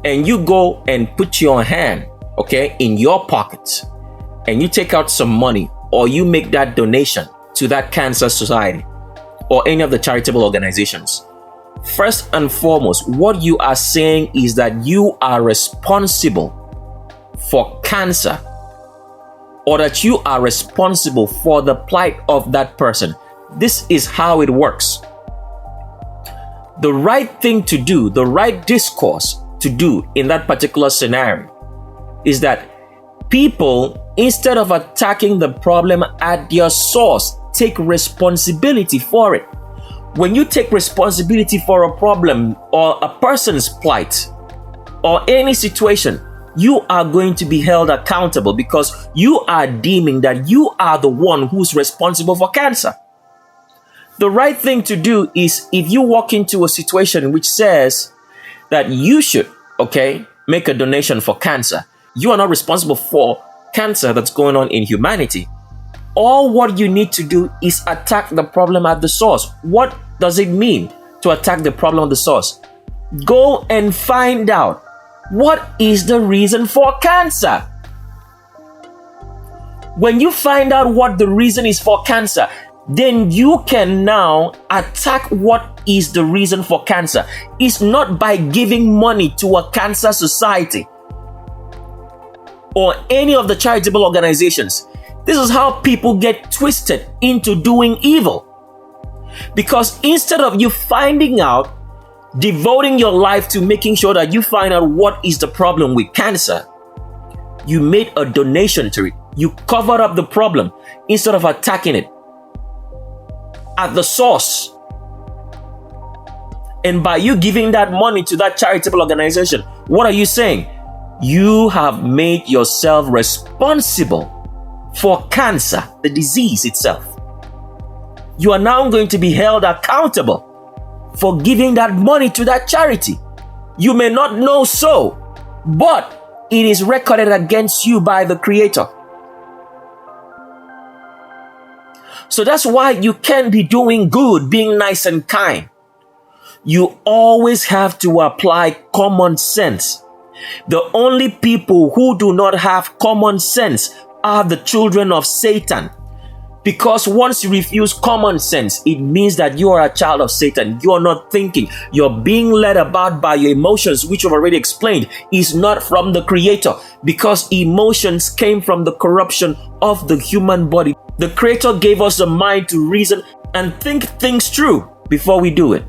Speaker 18: And you go and put your hand, okay, in your pocket, and you take out some money, or you make that donation to that cancer society or any of the charitable organizations. First and foremost, what you are saying is that you are responsible for cancer, or that you are responsible for the plight of that person. This is how it works. The right thing to do, the right discourse to do in that particular scenario is that people, instead of attacking the problem at their source, take responsibility for it. When you take responsibility for a problem or a person's plight or any situation, you are going to be held accountable because you are deeming that you are the one who's responsible for cancer. The right thing to do is, if you walk into a situation which says that you should, okay, make a donation for cancer, you are not responsible for cancer that's going on in humanity. All what you need to do is attack the problem at the source. What does it mean to attack the problem at the source? Go and find out what is the reason for cancer. When you find out what the reason is for cancer, then you can now attack what is the reason for cancer. It's not by giving money to a cancer society or any of the charitable organizations. This is how people get twisted into doing evil. Because instead of you finding out, devoting your life to making sure that you find out what is the problem with cancer, you made a donation to it. You covered up the problem instead of attacking it at the source. And by you giving that money to that charitable organization, what are you saying? You have made yourself responsible for cancer, the disease itself. You are now going to be held accountable for giving that money to that charity. You may not know so, but it is recorded against you by the Creator. So that's why you can't be doing good, being nice and kind. You always have to apply common sense. The only people who do not have common sense are the children of Satan. Because once you refuse common sense, it means that you are a child of Satan. You are not thinking. You're being led about by your emotions, which I've already explained is not from the Creator, because emotions came from the corruption of the human body. The Creator gave us a mind to reason and think things through before we do it.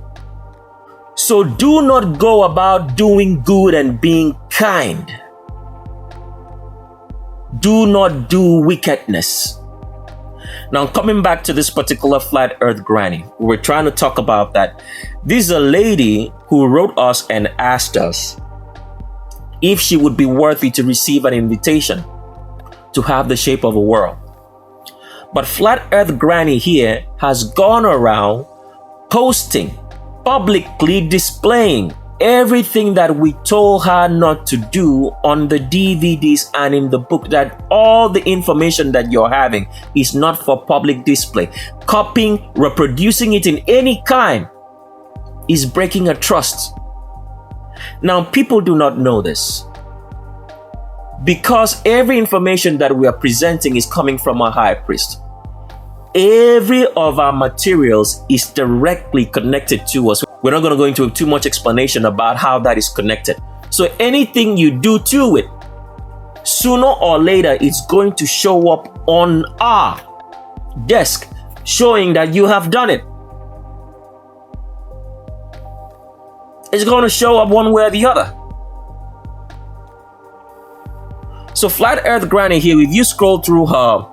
Speaker 18: So do not go about doing good and being kind. Do not do wickedness. Now, coming back to this particular flat earth granny, we're trying to talk about that. This is a lady who wrote us and asked us if she would be worthy to receive an invitation to have the shape of a world. But flat earth granny here has gone around posting, publicly displaying everything that we told her not to do on the DVDs and in the book, that all the information that you're having is not for public display. Copying, reproducing it in any kind is breaking a trust. Now, people do not know this because every information that we are presenting is coming from a high priest. Every of our materials is directly connected to us. We're not going to go into too much explanation about how that is connected. So anything you do to it, sooner or later, it's going to show up on our desk, showing that you have done it. It's going to show up one way or the other. So Flat Earth Granny here, if you scroll through her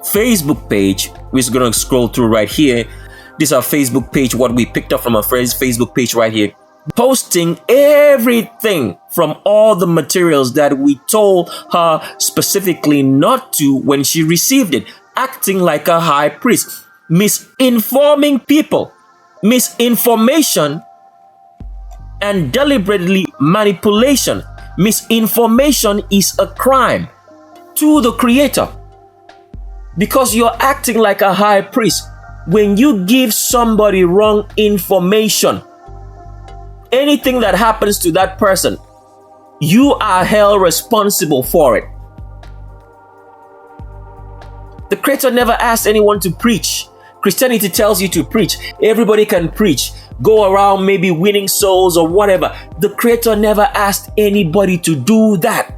Speaker 18: Facebook page, we're going to scroll through right here. This is our Facebook page, what we picked up from our friend's Facebook page right here. Posting everything from all the materials that we told her specifically not to when she received it. Acting like a high priest. Misinforming people. Misinformation and deliberately manipulation. Misinformation is a crime to the Creator. Because you're acting like a high priest. When you give somebody wrong information, anything that happens to that person, you are held responsible for it. The Creator never asked anyone to preach. Christianity tells you to preach. Everybody can preach. Go around maybe winning souls or whatever. The Creator never asked anybody to do that.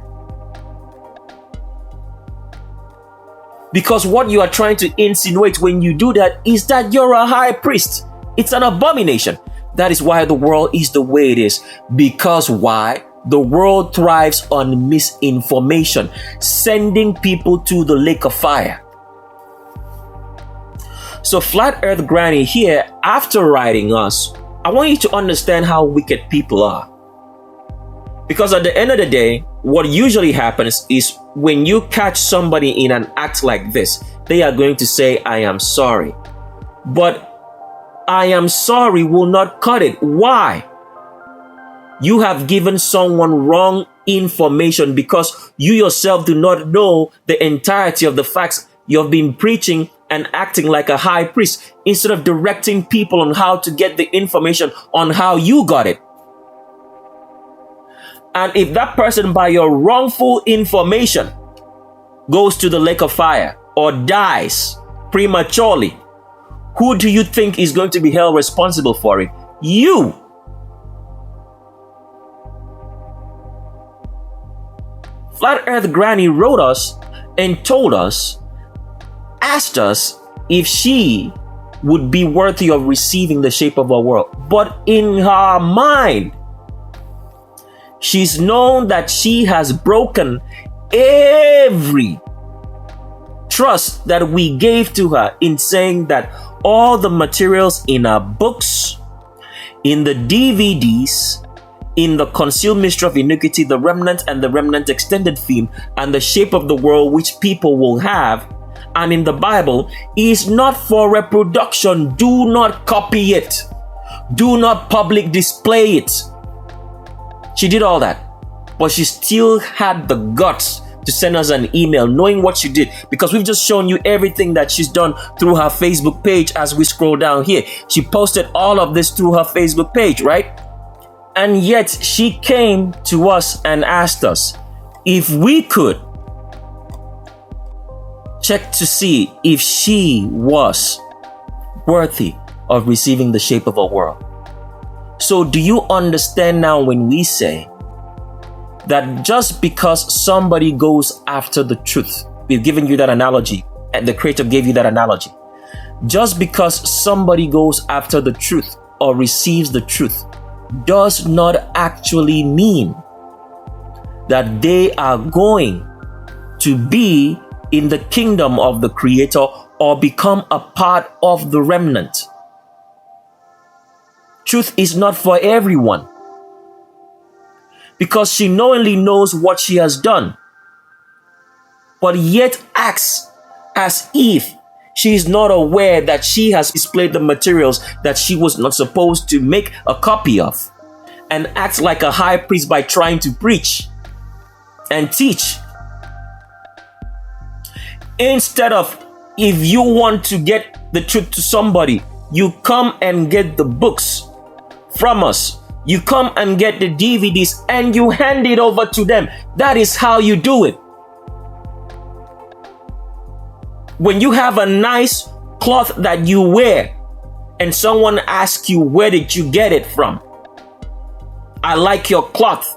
Speaker 18: Because what you are trying to insinuate when you do that is that you're a high priest. It's an abomination. That is why the world is the way it is. Because why? The world thrives on misinformation, sending people to the lake of fire. So Flat Earth Granny here, after writing us, I want you to understand how wicked people are. Because at the end of the day, what usually happens is when you catch somebody in an act like this, they are going to say, I am sorry. But I am sorry will not cut it. Why? You have given someone wrong information because you yourself do not know the entirety of the facts. You've been preaching and acting like a high priest instead of directing people on how to get the information on how you got it. And if that person, by your wrongful information, goes to the lake of fire or dies prematurely, who do you think is going to be held responsible for it? You. Flat Earth Granny wrote us and told us, asked us if she would be worthy of receiving the shape of our world. But in her mind, she's known that she has broken every trust that we gave to her in saying that all the materials in our books, in the DVDs, in the Concealed Mystery of Iniquity, the Remnant and the Remnant Extended Theme, and the Shape of the World which people will have, and in the Bible, is not for reproduction. Do not copy it. Do not public display it. She did all that, but she still had the guts to send us an email knowing what she did, because we've just shown you everything that she's done through her Facebook page. As we scroll down here, she posted all of this through her Facebook page, right? And yet she came to us and asked us if we could checked to see if she was worthy of receiving the shape of a world. So do you understand now when we say that just because somebody goes after the truth, we've given you that analogy, and the Creator gave you that analogy. Just because somebody goes after the truth or receives the truth does not actually mean that they are going to be in the kingdom of the Creator or become a part of the remnant. Truth is not for everyone, because she knowingly knows what she has done, but yet acts as if she is not aware that she has displayed the materials that she was not supposed to make a copy of, and acts like a high priest by trying to preach and teach. Instead of, if you want to get the truth to somebody, you come and get the books from us. You come and get the DVDs and you hand it over to them. That is how you do it. When you have a nice cloth that you wear and someone asks you, where did you get it from? I like your cloth.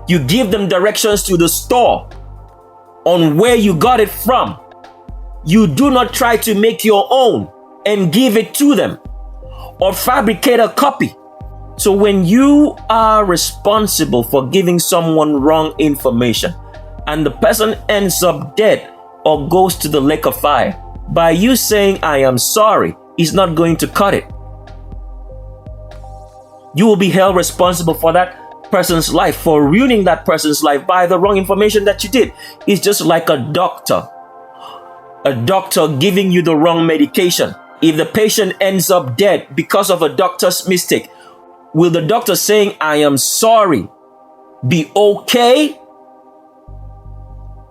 Speaker 18: You give them directions to the store on where you got it from. You do not try to make your own and give it to them or fabricate a copy. So when you are responsible for giving someone wrong information and the person ends up dead or goes to the lake of fire, by you saying, I am sorry, is not going to cut it. You will be held responsible for that person's life, for ruining that person's life by the wrong information that you did. It's just like a doctor giving you the wrong medication. If the patient ends up dead because of a doctor's mistake, will the doctor saying, I am sorry, be okay?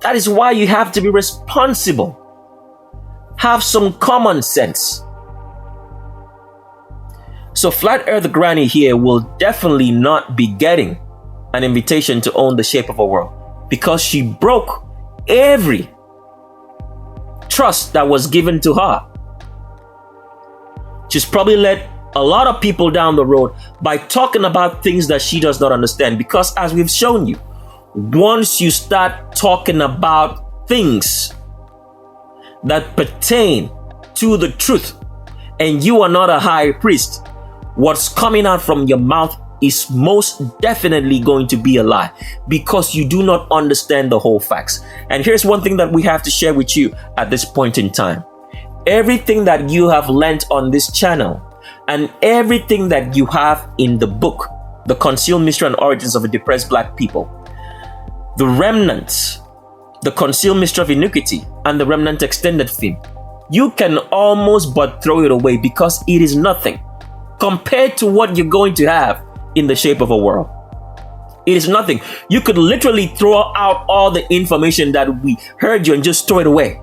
Speaker 18: That is why you have to be responsible. Have some common sense. So Flat Earth Granny here will definitely not be getting an invitation to own the shape of a world, because she broke every trust that was given to her. She's probably led a lot of people down the road by talking about things that she does not understand, because as we've shown you, once you start talking about things that pertain to the truth and you are not a high priest, what's coming out from your mouth is most definitely going to be a lie, because you do not understand the whole facts. And here's one thing that we have to share with you at this point in time. Everything that you have learned on this channel and everything that you have in the book, The Concealed Mystery and Origins of a Depressed Black People, The Remnants, The Concealed Mystery of Iniquity, and The Remnant Extended Theme, you can almost but throw it away, because it is nothing compared to what you're going to have in the shape of a world. It is nothing. You could literally throw out all the information that we heard you and just throw it away.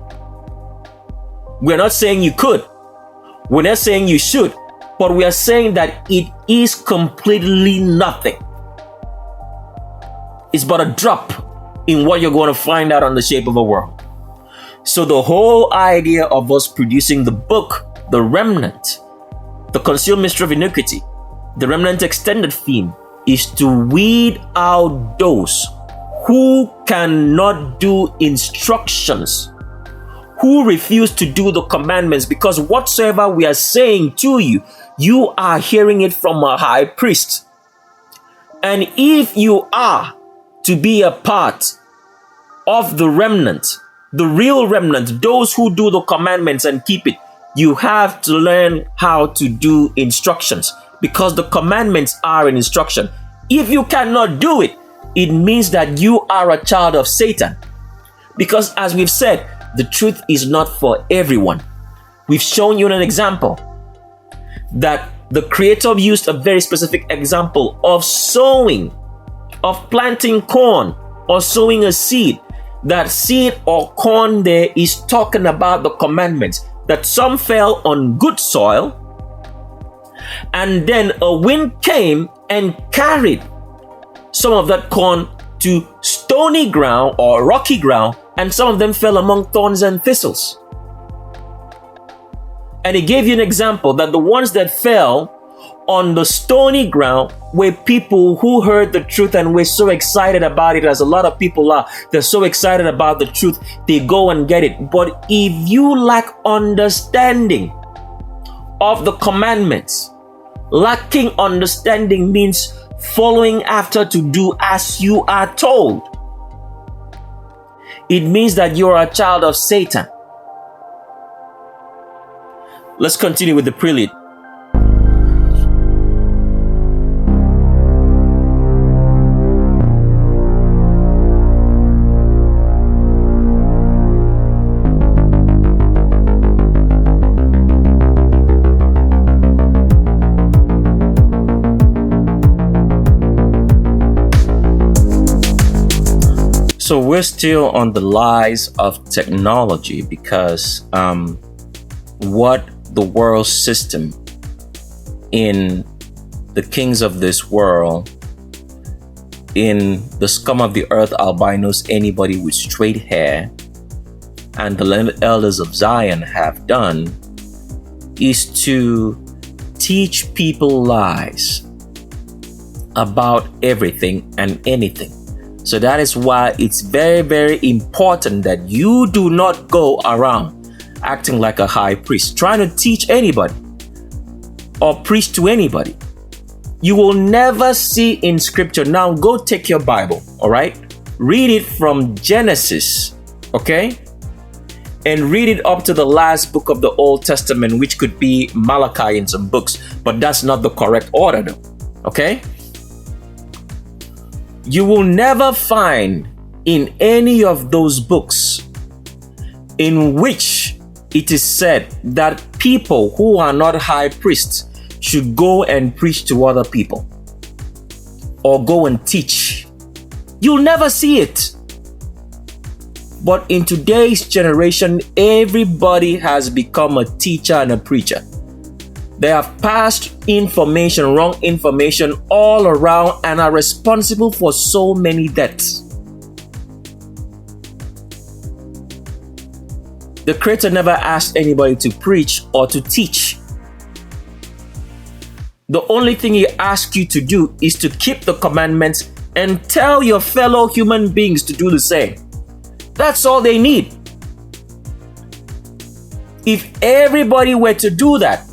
Speaker 18: We're not saying you could. We're not saying you should. But we are saying that it is completely nothing. It's but a drop in what you're going to find out on the shape of a world. So the whole idea of us producing the book, The Remnant, The Concealed Mystery of Iniquity, The Remnant Extended Theme, is to weed out those who cannot do instructions, who refuse to do the commandments, because whatsoever we are saying to you, you are hearing it from a high priest. And if you are to be a part of the remnant, the real remnant, those who do the commandments and keep it, you have to learn how to do instructions, because the commandments are an instruction. If you cannot do it, it means that you are a child of Satan. Because as we've said, the truth is not for everyone. We've shown you an example that the Creator used a very specific example of sowing, of planting corn or sowing a seed. That seed or corn there is talking about the commandments, that some fell on good soil, and then a wind came and carried some of that corn to stony ground or rocky ground, and some of them fell among thorns and thistles. And he gave you an example that the ones that fell on the stony ground were people who heard the truth and were so excited about it, as a lot of people are. They're so excited about the truth, they go and get it. But if you lack understanding of the commandments, lacking understanding means following after to do as you are told. It means that you're a child of Satan. Let's continue with the prelude. So we're still on the lies of technology because what the world system in the kings of this world, in the scum of the earth albinos, anybody with straight hair, and the elders of Zion have done is to teach people lies about everything and anything. So that is why it's very, very important that you do not go around acting like a high priest, trying to teach anybody or preach to anybody. You will never see in scripture. Now go take your Bible, all right? Read it from Genesis, okay? And read it up to the last book of the Old Testament, which could be Malachi in some books, but that's not the correct order though, okay? You will never find in any of those books in which it is said that people who are not high priests should go and preach to other people or go and teach. You'll never see it. But in today's generation, everybody has become a teacher and a preacher. They have passed information, wrong information all around and are responsible for so many deaths. The Creator never asked anybody to preach or to teach. The only thing He asks you to do is to keep the commandments and tell your fellow human beings to do the same. That's all they need. If everybody were to do that,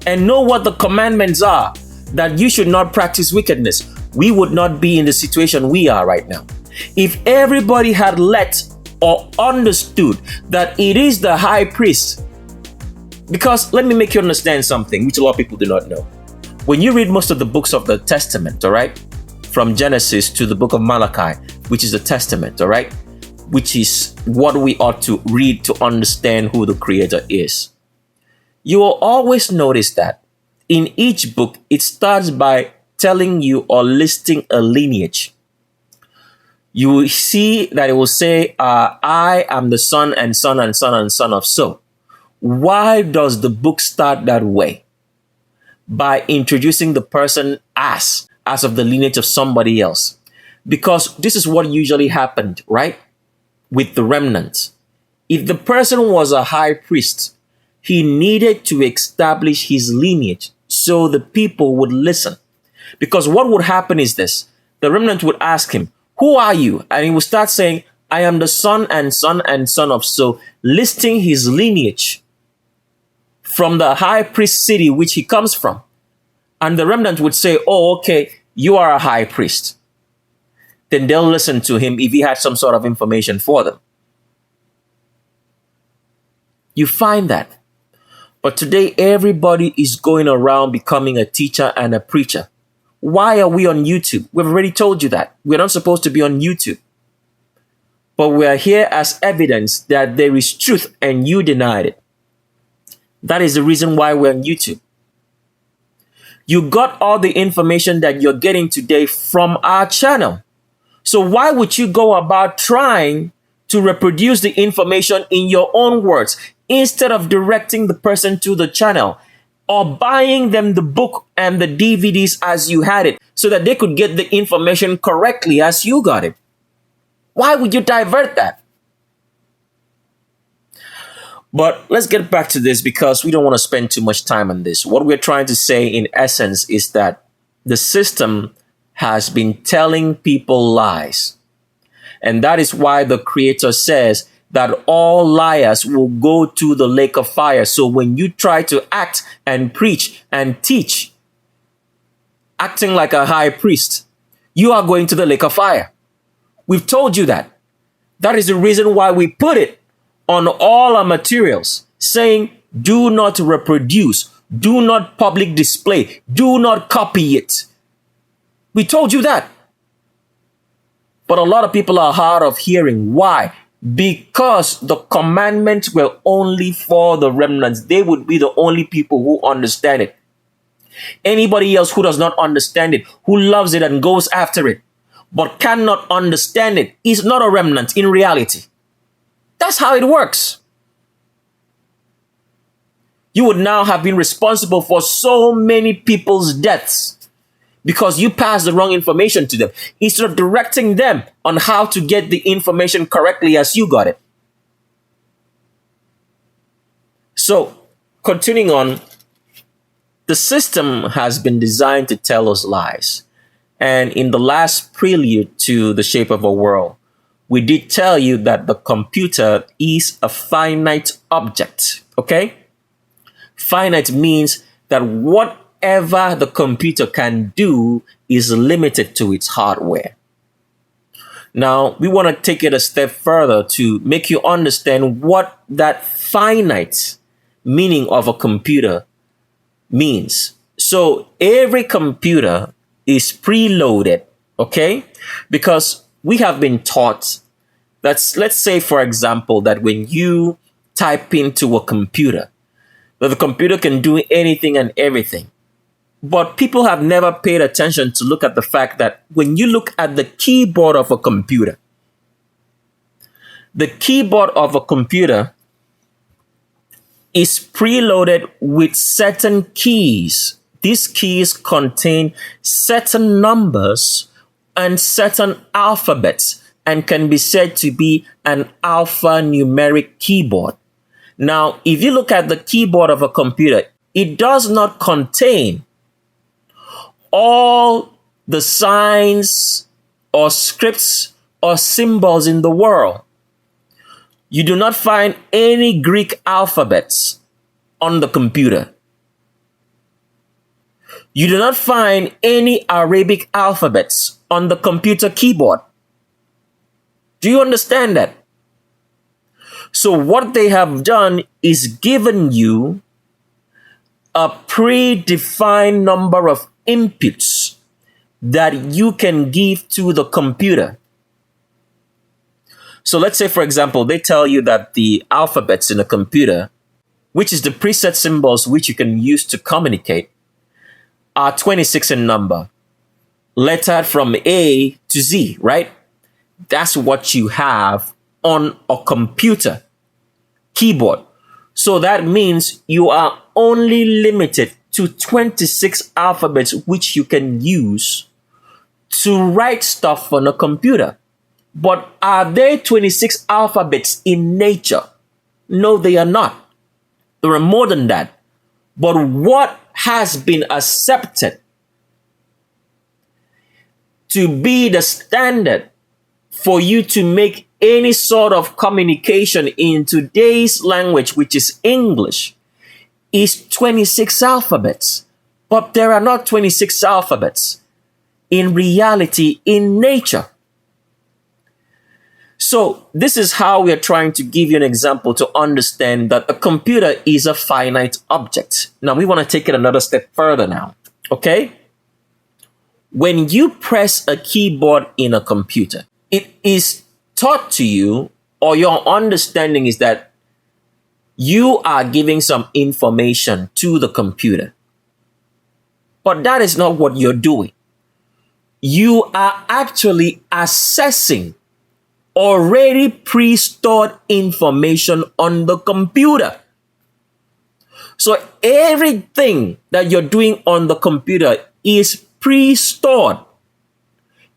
Speaker 18: and know what the commandments are, that you should not practice wickedness, we would not be in the situation we are right now. If everybody had let or understood that it is the high priest, because let me make you understand something which a lot of people do not know. When you read most of the books of the Testament, all right, from Genesis to the book of Malachi, which is the Testament, all right, which is what we ought to read to understand who the Creator is. You will always notice that in each book, it starts by telling you or listing a lineage. You will see that it will say, I am the son and son and son and son of so. Why does the book start that way? By introducing the person as of the lineage of somebody else. Because this is what usually happened, right? With the remnants. If the person was a high priest, he needed to establish his lineage so the people would listen. Because what would happen is this. The remnant would ask him, who are you? And he would start saying, I am the son and son and son of so, listing his lineage from the high priest city which he comes from. And the remnant would say, oh, okay, you are a high priest. Then they'll listen to him if he had some sort of information for them. You find that. But today, everybody is going around becoming a teacher and a preacher. Why are we on YouTube? We've already told you that. We're not supposed to be on YouTube. But we are here as evidence that there is truth and you denied it. That is the reason why we're on YouTube. You got all the information that you're getting today from our channel. So why would you go about trying to reproduce the information in your own words instead of directing the person to the channel or buying them the book and the DVDs as you had it so that they could get the information correctly as you got it? Why would you divert that? But let's get back to this because we don't want to spend too much time on this. What we're trying to say in essence is that the system has been telling people lies. And that is why the Creator says that all liars will go to the lake of fire. So when you try to act and preach and teach, acting like a high priest, you are going to the lake of fire. We've told you that. That is the reason why we put it on all our materials, saying, do not reproduce, do not public display, do not copy it. We told you that. But a lot of people are hard of hearing. Why? Because the commandments were only for the remnants. They would be the only people who understand it. Anybody else who does not understand it, who loves it and goes after it, but cannot understand it, is not a remnant in reality. That's how it works. You would now have been responsible for so many people's deaths because you passed the wrong information to them instead of directing them on how to get the information correctly as you got it. So, continuing on, the system has been designed to tell us lies. And in the last prelude to The Shape of a World, we did tell you that the computer is a finite object, okay? Finite means that whatever the computer can do is limited to its hardware. Now, we want to take it a step further to make you understand what that finite meaning of a computer means. So every computer is preloaded, okay? Because we have been taught that, let's say, for example, that when you type into a computer, that the computer can do anything and everything. But people have never paid attention to look at the fact that when you look at the keyboard of a computer, the keyboard of a computer is preloaded with certain keys. These keys contain certain numbers and certain alphabets and can be said to be an alphanumeric keyboard. Now, if you look at the keyboard of a computer, it does not contain all the signs or scripts or symbols in the world. You do not find any Greek alphabets on the computer. You do not find any Arabic alphabets on the computer keyboard. Do you understand that? So what they have done is given you a predefined number of inputs that you can give to the computer. So let's say, for example, they tell you that the alphabets in a computer, which is the preset symbols which you can use to communicate, are 26 in number, lettered from A to Z, right? That's what you have on a computer keyboard. So that means you are only limited to 26 alphabets which you can use to write stuff on a computer. But are there 26 alphabets in nature? No, they are not. There are more than that. But what has been accepted to be the standard for you to make any sort of communication in today's language, which is English, is 26 alphabets. But there are not 26 alphabets in reality, in nature. So this is how we are trying to give you an example to understand that a computer is a finite object. Now we want to take it another step further now, okay? When you press a keyboard in a computer, it is taught to you, or your understanding is that you are giving some information to the computer. But that is not what you're doing. You are actually accessing already pre-stored information on the computer. So everything that you're doing on the computer is pre-stored.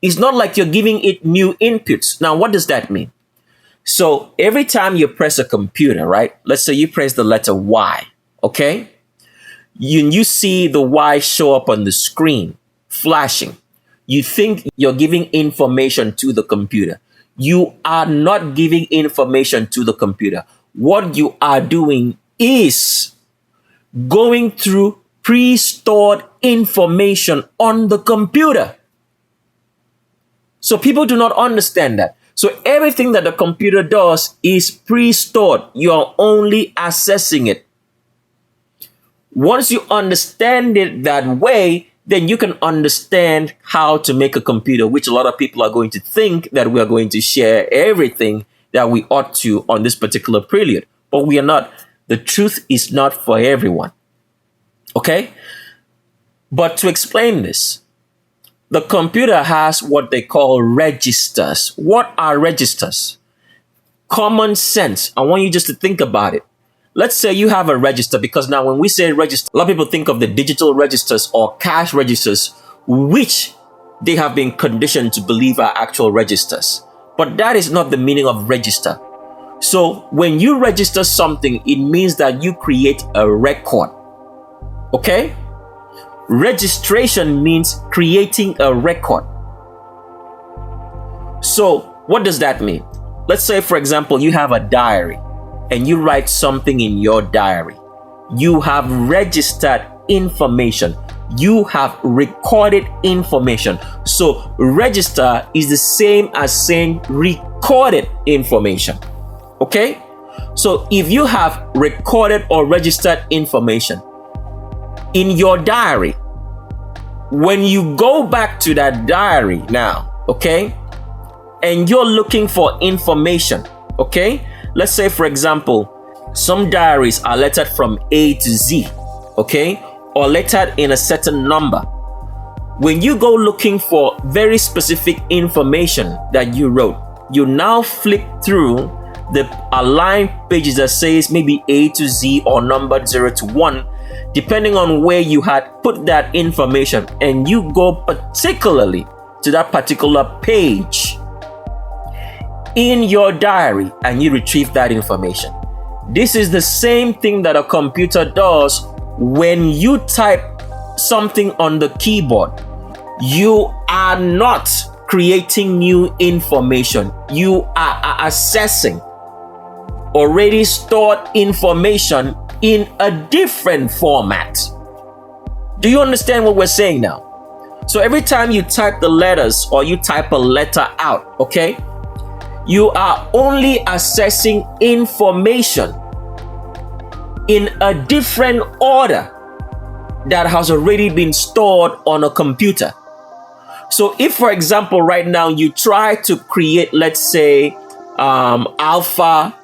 Speaker 18: It's not like you're giving it new inputs. Now, what does that mean? So every time you press a computer, right? Let's say you press the letter Y, okay? You see the Y show up on the screen, flashing. You think you're giving information to the computer. You are not giving information to the computer. What you are doing is going through pre-stored information on the computer. So people do not understand that. So everything that the computer does is pre-stored. You are only accessing it. Once you understand it that way, then you can understand how to make a computer, which a lot of people are going to think that we are going to share everything that we ought to on this particular Prelude. But we are not. The truth is not for everyone. Okay? But to explain this, the computer has what they call registers. What are registers? Common sense. I want you just to think about it. Let's say you have a register, because now when we say register, a lot of people think of the digital registers or cash registers, which they have been conditioned to believe are actual registers. But that is not the meaning of register. So when you register something, it means that you create a record. Okay? Registration means creating a record. So what does that mean? Let's say, for example, you have a diary and you write something in your diary. You have registered information. You have recorded information. So register is the same as saying recorded information. Okay? So if you have recorded or registered information in your diary, when you go back to that diary now, okay, and you're looking for information, okay, let's say, for example, some diaries are lettered from A to Z, okay, or lettered in a certain number. When you go looking for very specific information that you wrote, you now flick through the aligned pages that says maybe A to Z or numbered 0 to 1, depending on where you had put that information, and you go particularly to that particular page in your diary and you retrieve that information. This is the same thing that a computer does when you type something on the keyboard. You are not creating new information. You are accessing already stored information in a different format. Do you understand what we're saying now? So every time you type the letters or you type a letter out, okay, you are only accessing information in a different order that has already been stored on a computer. So if, for example, right now you try to create, let's say, alpha,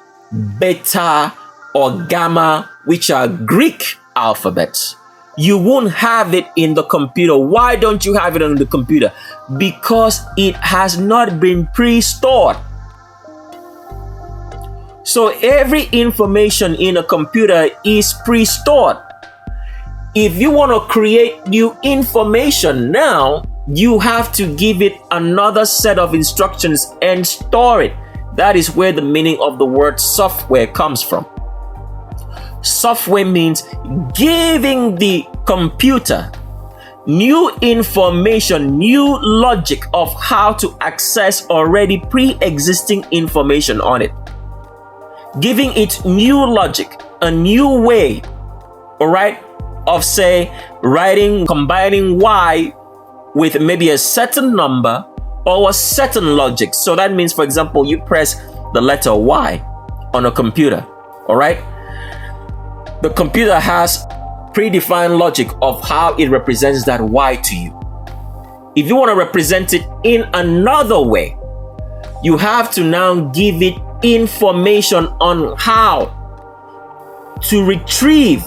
Speaker 18: beta, or gamma, which are Greek alphabets, you won't have it in the computer. Why don't you have it on the computer? Because it has not been pre-stored. So every information in a computer is pre-stored. If you want to create new information now, you have to give it another set of instructions and store it. That is where the meaning of the word software comes from. Software means giving the computer new information, new logic of how to access already pre-existing information on it. Giving it new logic, a new way, all right, of say writing, combining Y with maybe a certain number or a certain logic. So that means, for example, you press the letter Y on a computer, all right? The computer has predefined logic of how it represents that Y to you. If you want to represent it in another way, you have to now give it information on how to retrieve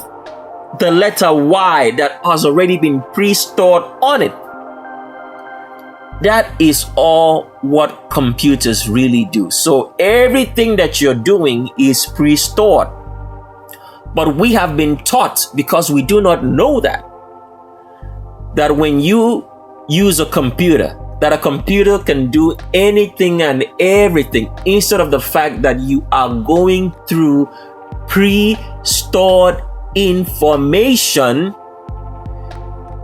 Speaker 18: the letter Y that has already been pre-stored on it. That is all what computers really do. So everything that you're doing is pre-stored. But we have been taught, because we do not know that when you use a computer that a computer can do anything and everything, instead of the fact that you are going through pre-stored information,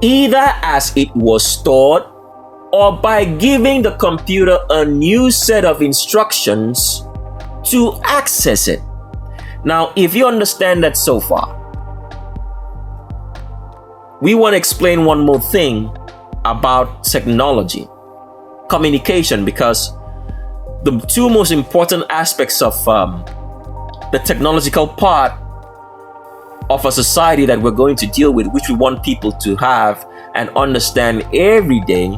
Speaker 18: either as it was stored or by giving the computer a new set of instructions to access it. Now, if you understand that so far, we want to explain one more thing about technology, communication, because the two most important aspects of the technological part of a society that we're going to deal with, which we want people to have and understand every day,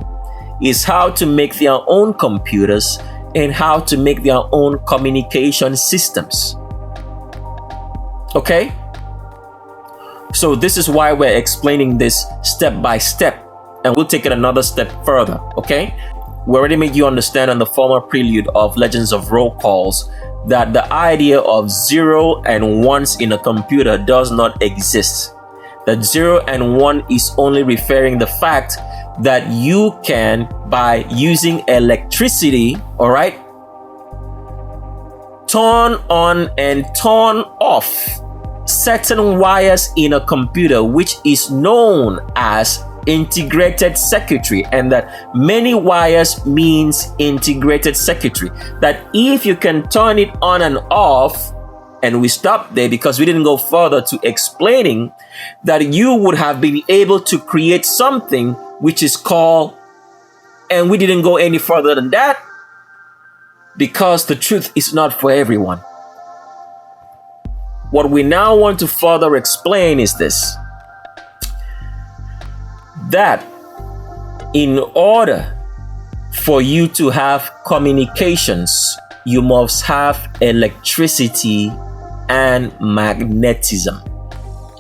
Speaker 18: is how to make their own computers and how to make their own communication systems. Okay? So this is why we're explaining this step by step, and we'll take it another step further. Okay? We already made you understand on the former prelude of Legends of Roll Calls that the idea of 0 and 1s in a computer does not exist. That 0 and 1 is only referring the fact that you can, by using electricity, all right, turn on and turn off certain wires in a computer, which is known as integrated circuitry, and that many wires means integrated circuitry. That if you can turn it on and off, and we stop there because we didn't go further to explaining that you would have been able to create something which is called, and we didn't go any further than that because the truth is not for everyone. What we now want to further explain is this: that in order for you to have communications, you must have electricity and magnetism.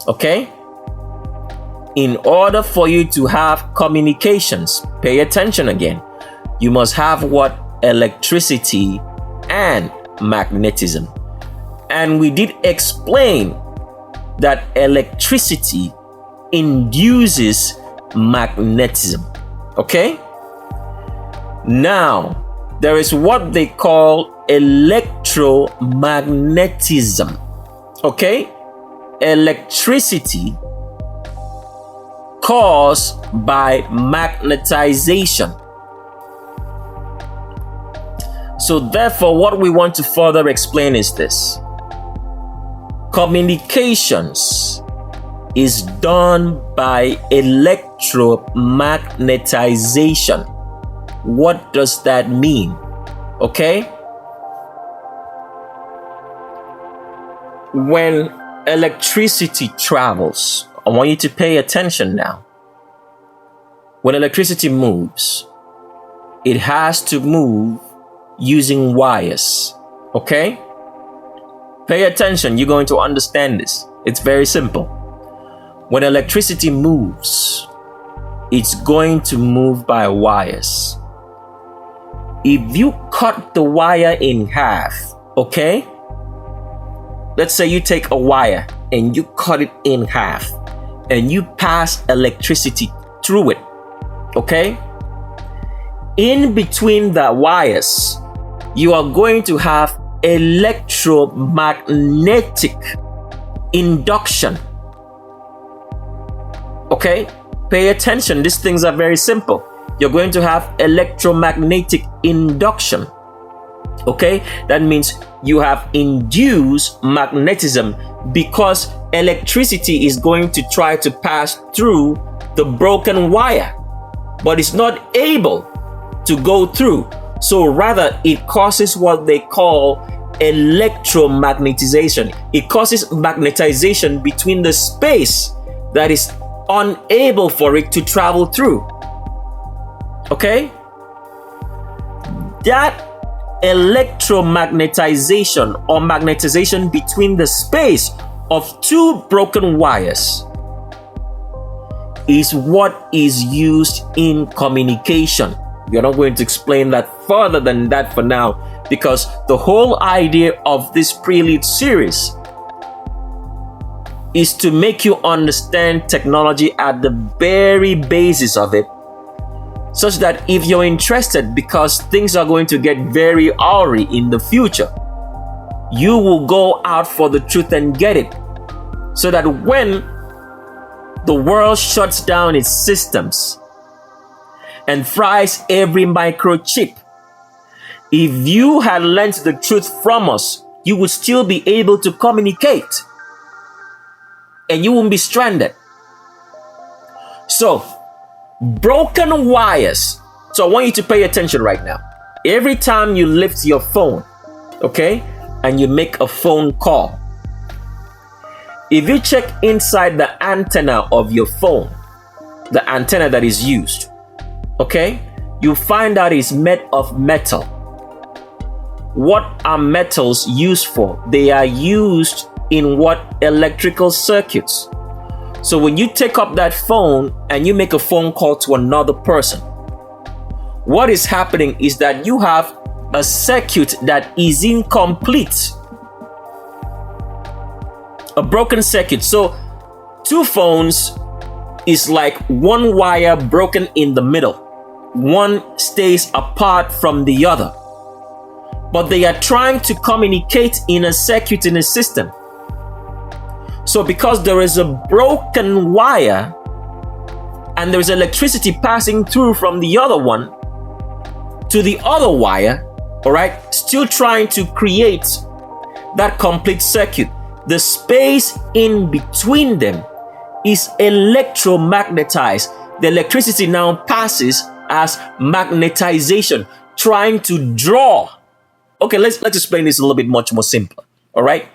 Speaker 18: Okay? In order for you to have communications, pay attention again, you must have what? Electricity and magnetism. And we did explain that electricity induces magnetism. Okay? Now, there is what they call electromagnetism. Okay? Electricity caused by magnetization. So therefore, what we want to further explain is this: communications is done by electromagnetization. What does that mean? Okay? When electricity travels, I want you to pay attention now. When electricity moves, it has to move using wires. Okay? Pay attention, you're going to understand this. It's very simple. When electricity moves, it's going to move by wires. If you cut the wire in half, okay? Let's say you take a wire and you cut it in half and you pass electricity through it, okay? In between the wires, you are going to have electromagnetic induction. Okay? Pay attention, these things are very simple. You're going to have electromagnetic induction. Okay? That means you have induced magnetism because electricity is going to try to pass through the broken wire, but it's not able to go through. So rather, it causes what they call electromagnetization. It causes magnetization between the space that is unable for it to travel through. Okay? That electromagnetization or magnetization between the space of two broken wires is what is used in communication. We're not going to explain that further than that for now, because the whole idea of this Prelude series is to make you understand technology at the very basis of it, such that if you're interested, because things are going to get very awry in the future, you will go out for the truth and get it. So that when the world shuts down its systems and fries every microchip, if you had learned the truth from us, you would still be able to communicate and you won't be stranded. So, broken wires. So I want you to pay attention right now. Every time you lift your phone, okay, and you make a phone call, if you check inside the antenna of your phone, the antenna that is used, okay, you find out it's made of metal. What are metals used for? They are used in what? Electrical circuits. So when you take up that phone and you make a phone call to another person, what is happening is that you have a circuit that is incomplete. A broken circuit. So two phones is like one wire broken in the middle. One stays apart from the other. But they are trying to communicate in a circuit in a system. So because there is a broken wire and there is electricity passing through from the other one to the other wire, all right, still trying to create that complete circuit, the space in between them is electromagnetized. The electricity now passes as magnetization, trying to draw. Okay, let's explain this a little bit much more simpler, all right?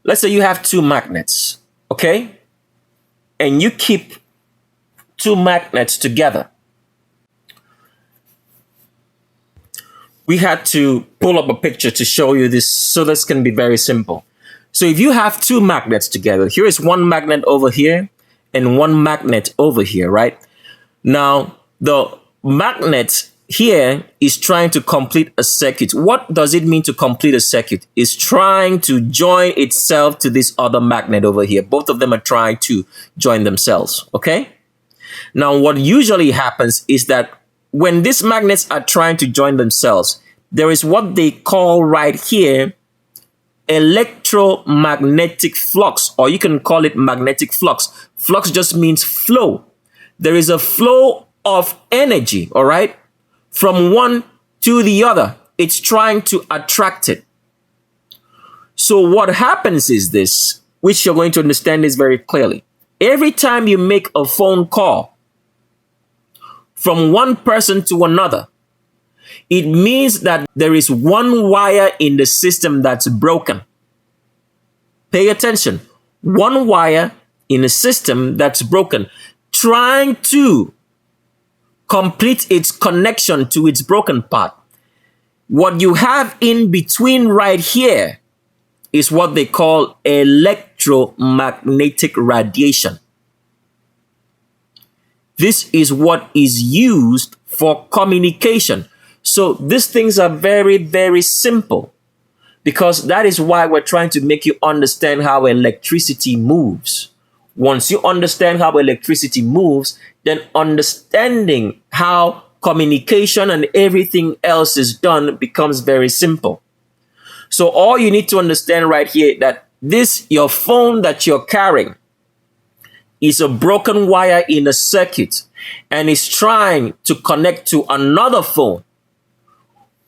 Speaker 18: Let's say you have two magnets, okay? And you keep two magnets together. We had to pull up a picture to show you this, so this can be very simple. So if you have two magnets together, here is one magnet over here and one magnet over here, right? Now, the magnet here is trying to complete a circuit. What does it mean to complete a circuit? It's trying to join itself to this other magnet over here. Both of them are trying to join themselves, okay? Now, what usually happens is that when these magnets are trying to join themselves, there is what they call right here electromagnetic flux, or you can call it magnetic flux. Flux just means flow. There is a flow of energy, all right, from one to the other. It's trying to attract it. So what happens is this, which you're going to understand this very clearly. Every time you make a phone call from one person to another, it means that there is one wire in the system that's broken. Pay attention. One wire in a system that's broken, trying to complete its connection to its broken part. What you have in between right here is what they call electromagnetic radiation. This is what is used for communication. So these things are very, very simple, because that is why we're trying to make you understand how electricity moves. Once you understand how electricity moves, then understanding how communication and everything else is done becomes very simple. So all you need to understand right here, that this, your phone that you're carrying, is a broken wire in a circuit and is trying to connect to another phone,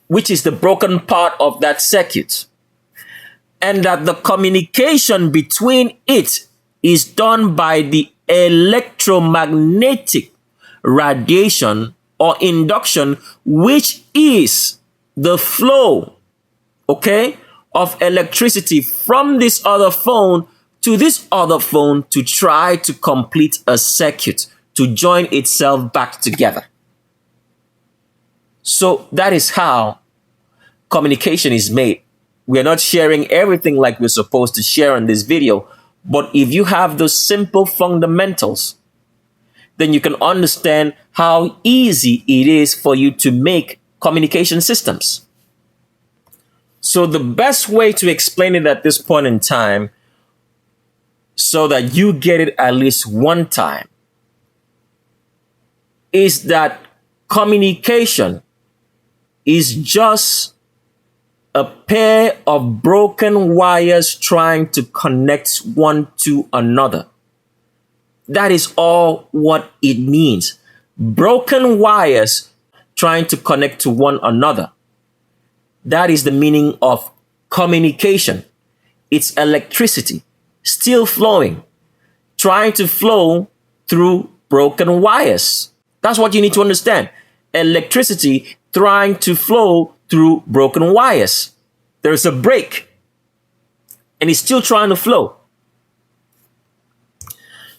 Speaker 18: which is the broken part of that circuit. And that the communication between it is done by the electromagnetic radiation or induction, which is the flow, okay, of electricity from this other phone to this other phone to try to complete a circuit, to join itself back together. So that is how communication is made. We're not sharing everything like we're supposed to share in this video, but if you have those simple fundamentals, then you can understand how easy it is for you to make communication systems. So the best way to explain it at this point in time, so that you get it at least one time, is that communication is just a pair of broken wires trying to connect one to another. That is all what it means. Broken wires trying to connect to one another. That is the meaning of communication. It's electricity still flowing, trying to flow through broken wires. That's what you need to understand. Electricity trying to flow through broken wires. There's a break and it's still trying to flow.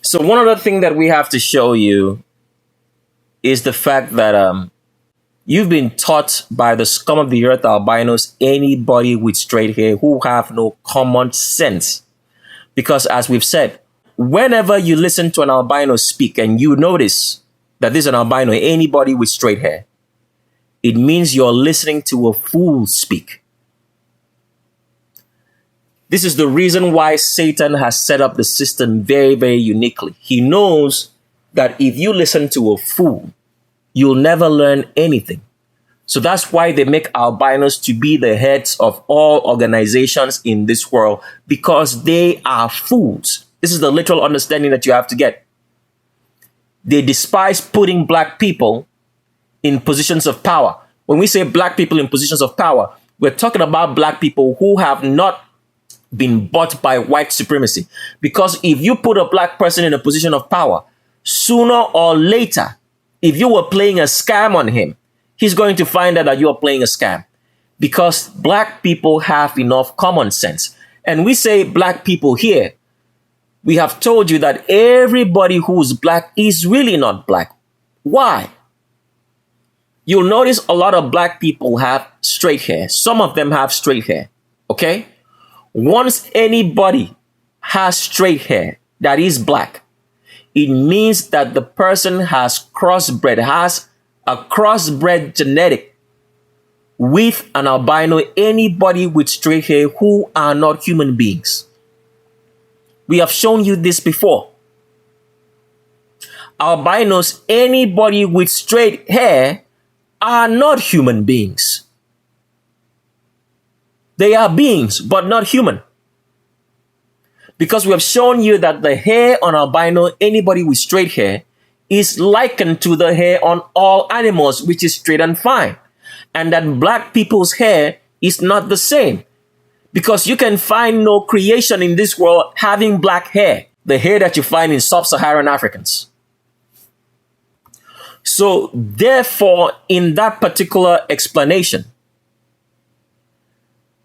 Speaker 18: So one other thing that we have to show you is the fact that you've been taught by the scum of the earth, albinos, anybody with straight hair who have no common sense. Because as we've said, whenever you listen to an albino speak and you notice that this is an albino, anybody with straight hair, it means you're listening to a fool speak. This is the reason why Satan has set up the system very, very uniquely. He knows that if you listen to a fool, you'll never learn anything. So that's why they make albinos to be the heads of all organizations in this world, because they are fools. This is the literal understanding that you have to get. They despise putting black people in positions of power. When we say black people in positions of power, we're talking about black people who have not been bought by white supremacy. Because if you put a black person in a position of power, sooner or later, if you were playing a scam on him, he's going to find out that you are playing a scam. Because black people have enough common sense. And we say black people here, we have told you that everybody who's black is really not black. Why? You'll notice a lot of black people have straight hair. Some of them have straight hair. Okay? Once anybody has straight hair that is black, it means that the person has crossbred, has a crossbred genetic with an albino, anybody with straight hair who are not human beings. We have shown you this before. Albinos, anybody with straight hair, are not human beings. They are beings, but not human. Because we have shown you that the hair on albino, anybody with straight hair, is likened to the hair on all animals, which is straight and fine. And that black people's hair is not the same. Because you can find no creation in this world having black hair, the hair that you find in sub-Saharan Africans. So therefore, in that particular explanation,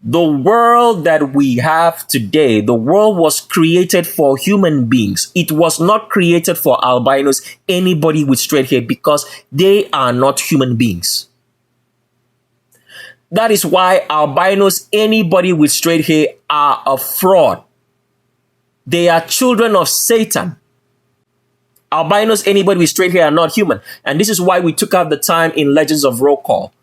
Speaker 18: the world that we have today, the world was created for human beings. It was not created for albinos, anybody with straight hair, because they are not human beings. That is why albinos, anybody with straight hair, are a fraud. They are children of Satan. Albinos, anybody with straight hair, are not human. And this is why we took out the time in Legends of Roll Call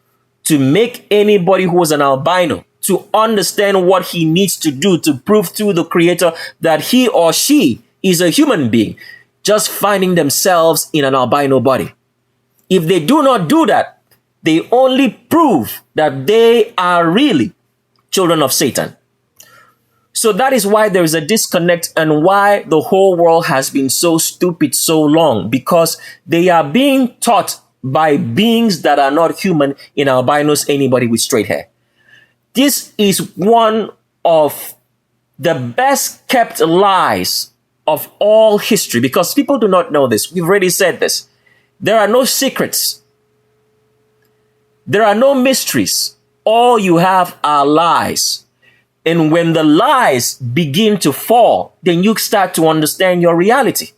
Speaker 18: to make anybody who is an albino to understand what he needs to do to prove to the creator that he or she is a human being, just finding themselves in an albino body. If they do not do that, they only prove that they are really children of Satan. So that is why there is a disconnect and why the whole world has been so stupid so long, because they are being taught by beings that are not human in albinos, anybody with straight hair. This is one of the best kept lies of all history, because people do not know this. We've already said this. There are no secrets. There are no mysteries. All you have are lies. And when the lies begin to fall, then you start to understand your reality.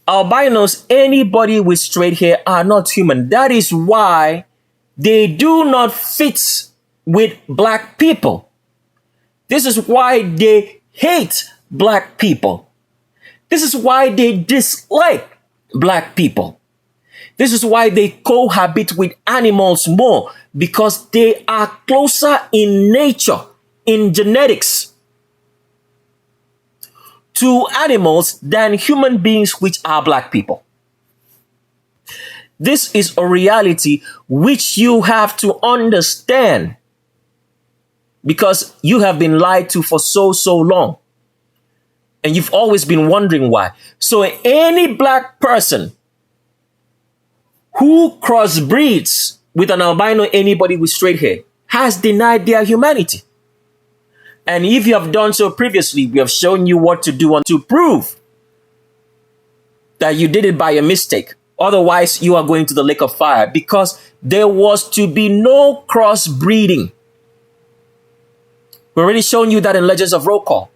Speaker 18: Albinos, anybody with straight hair, are not human. That is why they do not fit with black people. This is why they hate black people. This is why they dislike black people. This is why they cohabit with animals more, because they are closer in nature, in genetics, to animals than human beings, which are black people. This is a reality which you have to understand, because you have been lied to for so long. And you've always been wondering why. So any black person who crossbreeds with an albino, anybody with straight hair, has denied their humanity. And if you have done so previously, we have shown you what to do to prove that you did it by a mistake. Otherwise, you are going to the lake of fire, because there was to be no crossbreeding. We've already shown you that in Legends of Roll Call.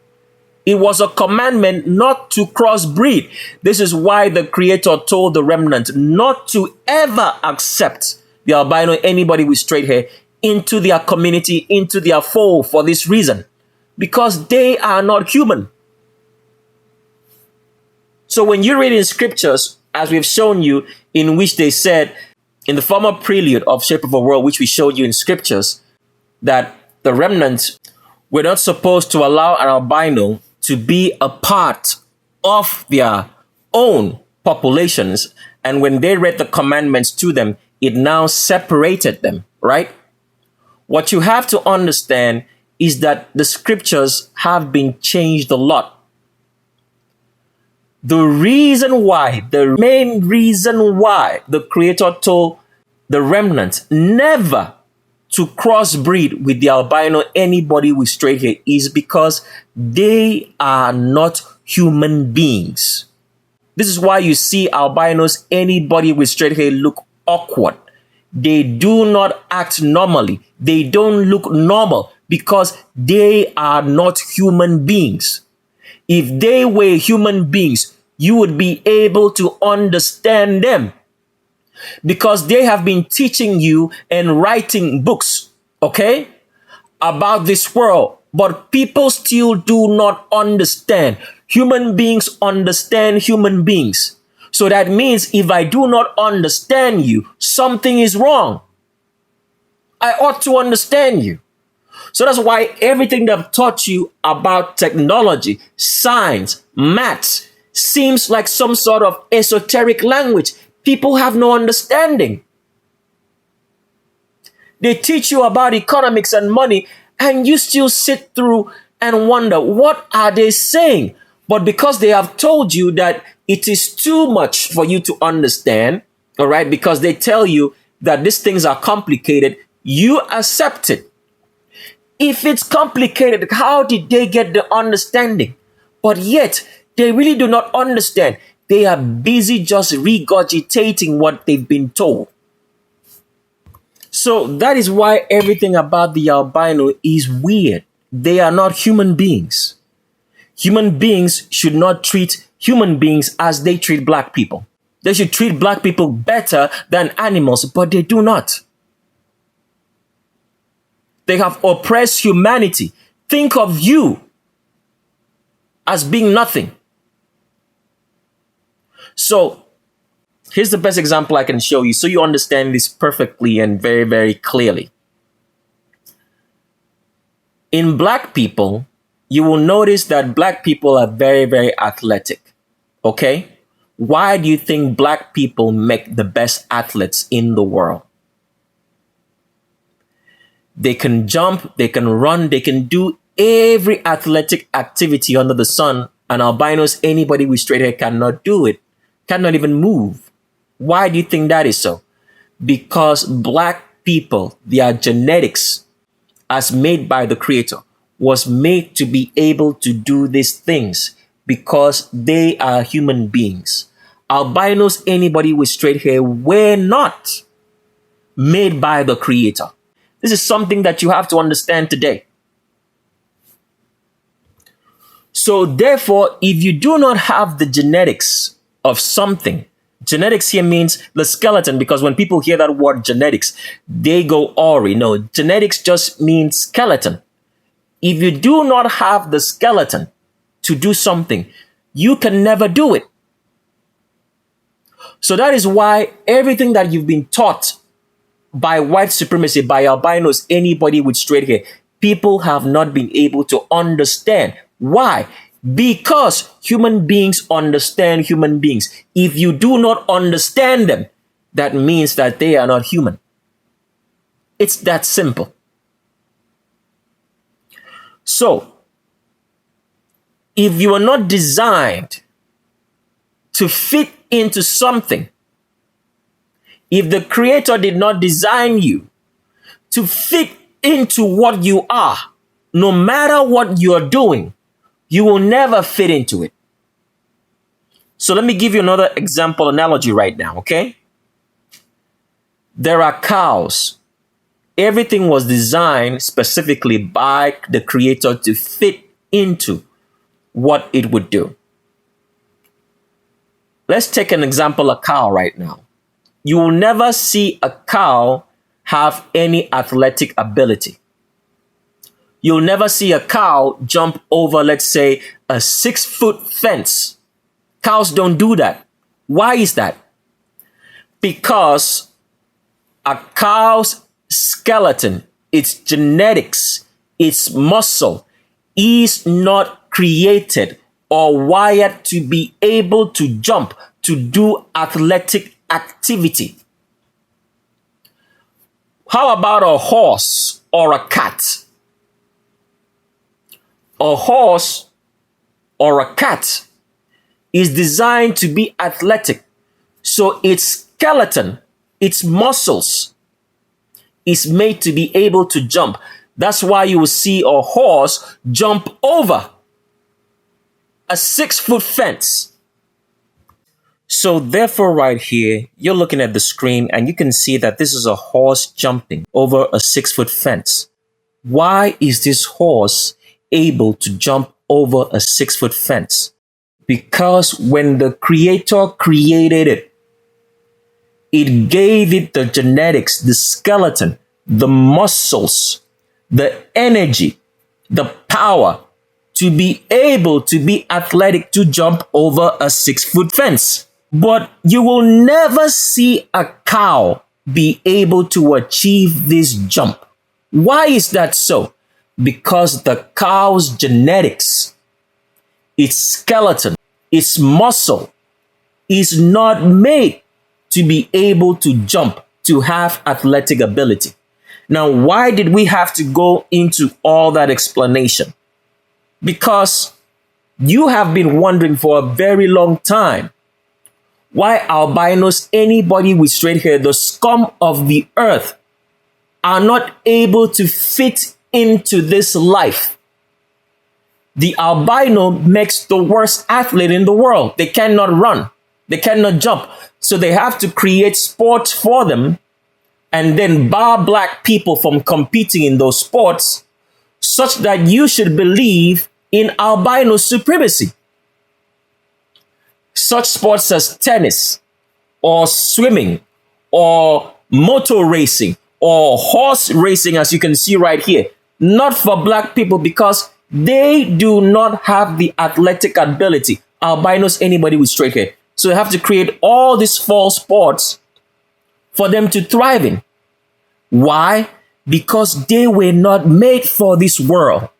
Speaker 18: It was a commandment not to crossbreed. This is why the Creator told the remnant not to ever accept the albino, anybody with straight hair, into their community, into their fold, for this reason. Because they are not human. So when you read in scriptures, as we've shown you, in which they said, in the former prelude of Shape of a World, which we showed you in scriptures, that the remnants were not supposed to allow an albino to be a part of their own populations. And when they read the commandments to them, it now separated them, right? What you have to understand is that the scriptures have been changed a lot. The main reason why the Creator told the remnant never to crossbreed with the albino, anybody with straight hair, is because they are not human beings. This is why you see albinos, anybody with straight hair, look awkward. They do not act normally. They don't look normal because they are not human beings. If they were human beings, you would be able to understand them, because they have been teaching you and writing books, okay, about this world. But people still do not understand. Human beings understand human beings. So that means if I do not understand you, something is wrong. I ought to understand you. So that's why everything that I've taught you about technology, science, maths, seems like some sort of esoteric language. People have no understanding. They teach you about economics and money, and you still sit through and wonder, what are they saying? But because they have told you that it is too much for you to understand, all right, because they tell you that these things are complicated, you accept it. If it's complicated, how did they get the understanding? But yet, they really do not understand. They are busy just regurgitating what they've been told. So that is why everything about the albino is weird. They are not human beings. Human beings should not treat human beings as they treat black people. They should treat black people better than animals, but they do not. They have oppressed humanity. Think of you as being nothing. So here's the best example I can show you so you understand this perfectly and very, very clearly. In black people, you will notice that black people are very, very athletic. Okay? Why do you think black people make the best athletes in the world? They can jump, they can run, they can do every athletic activity under the sun, and albinos, anybody with straight hair, cannot do it, cannot even move. Why do you think that is so? Because black people, their genetics, as made by the Creator, was made to be able to do these things because they are human beings. Albinos, anybody with straight hair, were not made by the Creator. This is something that you have to understand today. So therefore, if you do not have the genetics of something, genetics here means the skeleton, because when people hear that word genetics, they go awry. No, genetics just means skeleton. If you do not have the skeleton to do something, you can never do it. So that is why everything that you've been taught by white supremacy, by albinos, anybody with straight hair, people have not been able to understand. Why? Because human beings understand human beings. If you do not understand them, that means that they are not human. It's that simple. So, if you are not designed to fit into something, if the Creator did not design you to fit into what you are, no matter what you are doing, you will never fit into it. So let me give you another example analogy right now, okay? There are cows. Everything was designed specifically by the Creator to fit into what it would do. Let's take an example, a cow right now. You will never see a cow have any athletic ability. You'll never see a cow jump over, let's say, a 6-foot fence. Cows don't do that. Why is that? Because a cow's skeleton, its genetics, its muscle is not created or wired to be able to jump, to do athletic activity. How about a horse or a cat? A horse or a cat is designed to be athletic. So its skeleton, its muscles is made to be able to jump. That's why you will see a horse jump over a 6-foot fence. So therefore right here, you're looking at the screen and you can see that this is a horse jumping over a 6-foot fence. Why is this horse able to jump over a 6-foot fence? Because when the Creator created it, it gave it the genetics, the skeleton, the muscles, the energy, the power to be able to be athletic to jump over a 6-foot fence. But you will never see a cow be able to achieve this jump. Why is that so? Because the cow's genetics, its skeleton, its muscle is not made to be able to jump, to have athletic ability. Now, why did we have to go into all that explanation? Because you have been wondering for a very long time why albinos, anybody with straight hair, the scum of the earth, are not able to fit into this life. The albino makes the worst athlete in the world. They cannot run. They cannot jump. So they have to create sports for them and then bar black people from competing in those sports such that you should believe in albino supremacy. Such sports as tennis or swimming or motor racing or horse racing, as you can see right here, not for black people because they do not have the athletic ability. Albinos, anybody with straight hair. So they have to create all these false sports for them to thrive in. Why? Because they were not made for this world.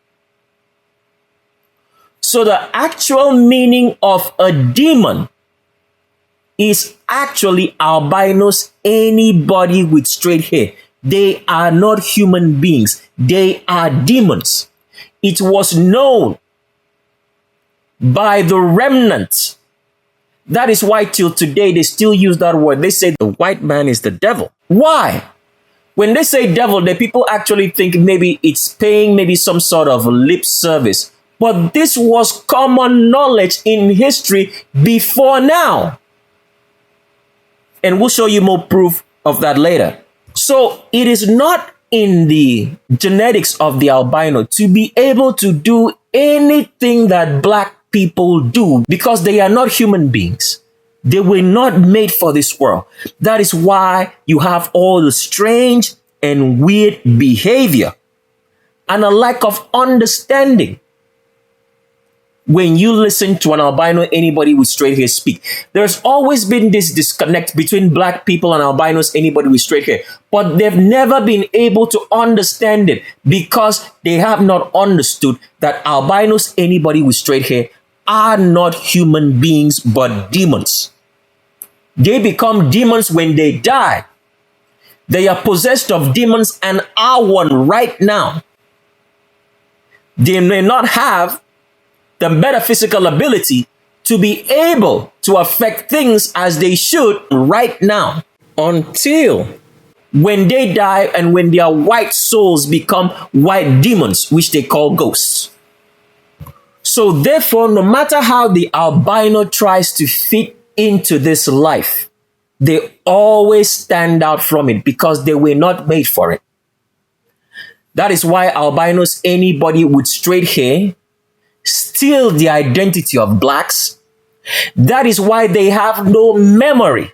Speaker 18: So the actual meaning of a demon is actually albinos, anybody with straight hair. They are not human beings. They are demons. It was known by the remnant. That is why till today they still use that word. They say the white man is the devil. Why? When they say devil, the people actually think maybe it's paying maybe some sort of lip service. But this was common knowledge in history before now. And we'll show you more proof of that later. So it is not in the genetics of the albino to be able to do anything that black people do because they are not human beings. They were not made for this world. That is why you have all the strange and weird behavior and a lack of understanding when you listen to an albino, anybody with straight hair speak. There's always been this disconnect between black people and albinos, anybody with straight hair, but they've never been able to understand it because they have not understood that albinos, anybody with straight hair, are not human beings but demons. They become demons when they die. They are possessed of demons and are one right now. They may not have the metaphysical ability to be able to affect things as they should right now, until when they die and when their white souls become white demons, which they call ghosts. So therefore, no matter how the albino tries to fit into this life, they always stand out from it because they were not made for it. That is why albinos, anybody with straight hair, steal the identity of blacks. That is why they have no memory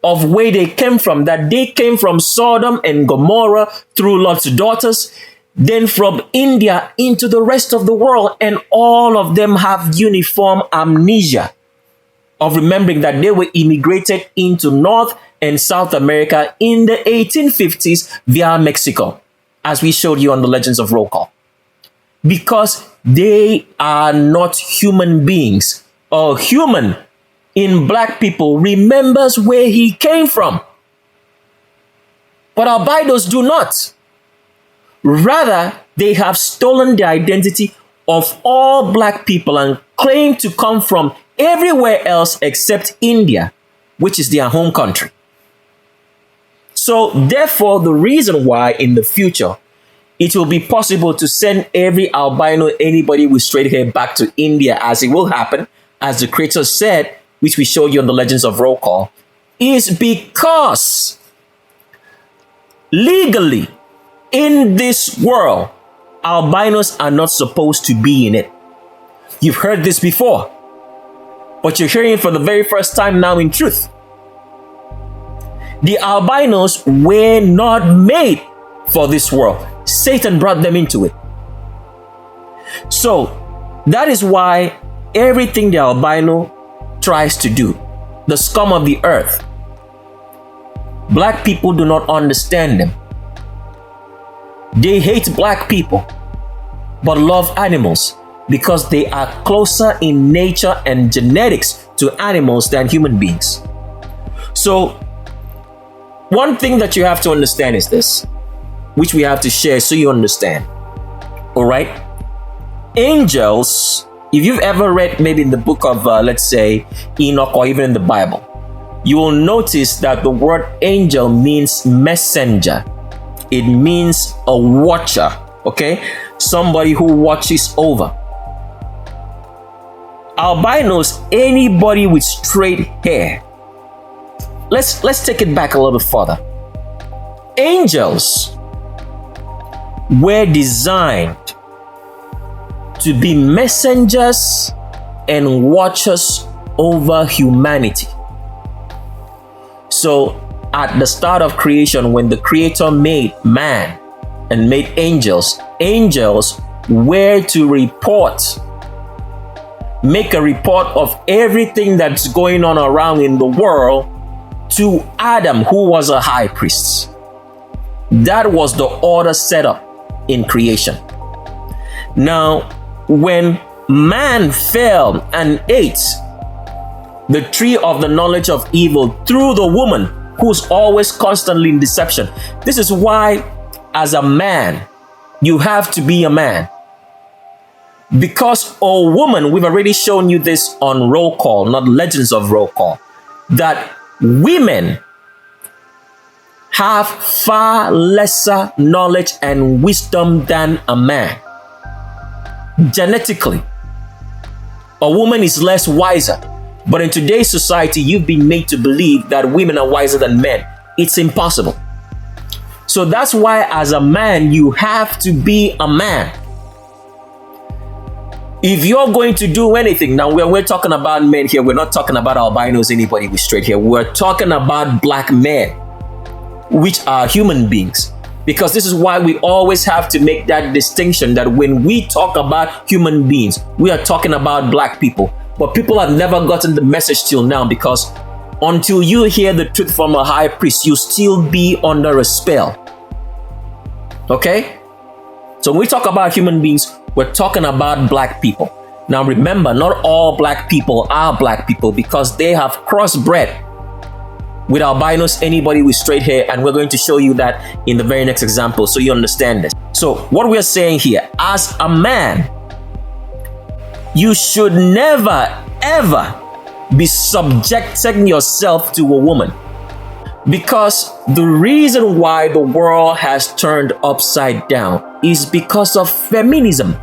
Speaker 18: of where they came from, that they came from Sodom and Gomorrah through Lot's daughters, then from India into the rest of the world, and all of them have uniform amnesia of remembering that they were immigrated into North and South America in the 1850s via Mexico, as we showed you on the Legends of Roll Call. Because they are not human beings. A human in black people remembers where he came from. But albinos do not. Rather, they have stolen the identity of all black people and claim to come from everywhere else except India, which is their home country. So therefore, the reason why in the future it will be possible to send every albino, anybody with straight hair, back to India, as it will happen, as the creator said, which we showed you on the Legends of Roll Call, is because legally in this world, albinos are not supposed to be in it. You've heard this before, but you're hearing it for the very first time now in truth. The albinos were not made for this world. Satan brought them into it. So that is why everything the albino tries to do, the scum of the earth, black people do not understand them. They hate black people, but love animals because they are closer in nature and genetics to animals than human beings. So one thing that you have to understand is this, which we have to share so you understand. All right? Angels, if you've ever read maybe in the book of, let's say, Enoch, or even in the Bible, you will notice that the word angel means messenger. It means a watcher, okay? Somebody who watches over. Albinos, anybody with straight hair. Let's take it back a little further. Angels were designed to be messengers and watchers over humanity. So at the start of creation, when the creator made man and made angels, angels were to make a report of everything that's going on around in the world to Adam, who was a high priest. That was the order set up in creation. Now, when man fell and ate the tree of the knowledge of evil through the woman, who's always constantly in deception, this is why, as a man, you have to be a man. Because a woman, we've already shown you this on Roll Call, not Legends of Roll Call, that women have far lesser knowledge and wisdom than a man. Genetically, a woman is less wiser. But in today's society, you've been made to believe that women are wiser than men. It's impossible. So that's why as a man, you have to be a man. If you're going to do anything, now we're talking about men here. We're not talking about albinos, anybody with straight hair. We're talking about black men, which are human beings. Because this is why we always have to make that distinction that when we talk about human beings, we are talking about black people. But people have never gotten the message till now, because until you hear the truth from a high priest, you still be under a spell. Okay? So when we talk about human beings, we're talking about black people. Now remember, not all black people are black people, because they have crossbred with albinos anybody with straight hair, and we're going to show you that in the very next example so you understand this. So what we're saying here, as a man, you should never ever be subjecting yourself to a woman, because the reason why the world has turned upside down is because of feminism.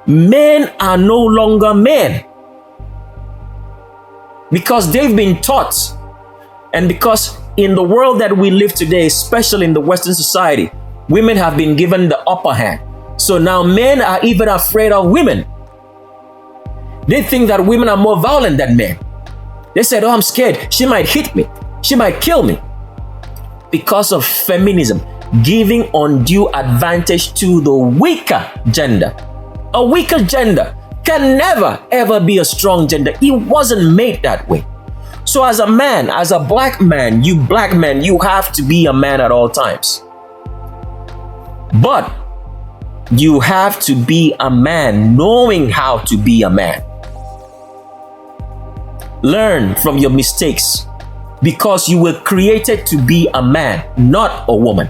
Speaker 18: Men are no longer men because they've been taught, and because in the world that we live today, especially in the Western society, women have been given the upper hand. So now men are even afraid of women. They think that women are more violent than men. They said, oh, I'm scared. She might hit me. She might kill me. Because of feminism, giving undue advantage to the weaker gender. A weaker gender can never ever be a strong gender. It wasn't made that way. So as a man, as a black man, you have to be a man at all times. But you have to be a man knowing how to be a man. Learn from your mistakes, because you were created to be a man, not a woman.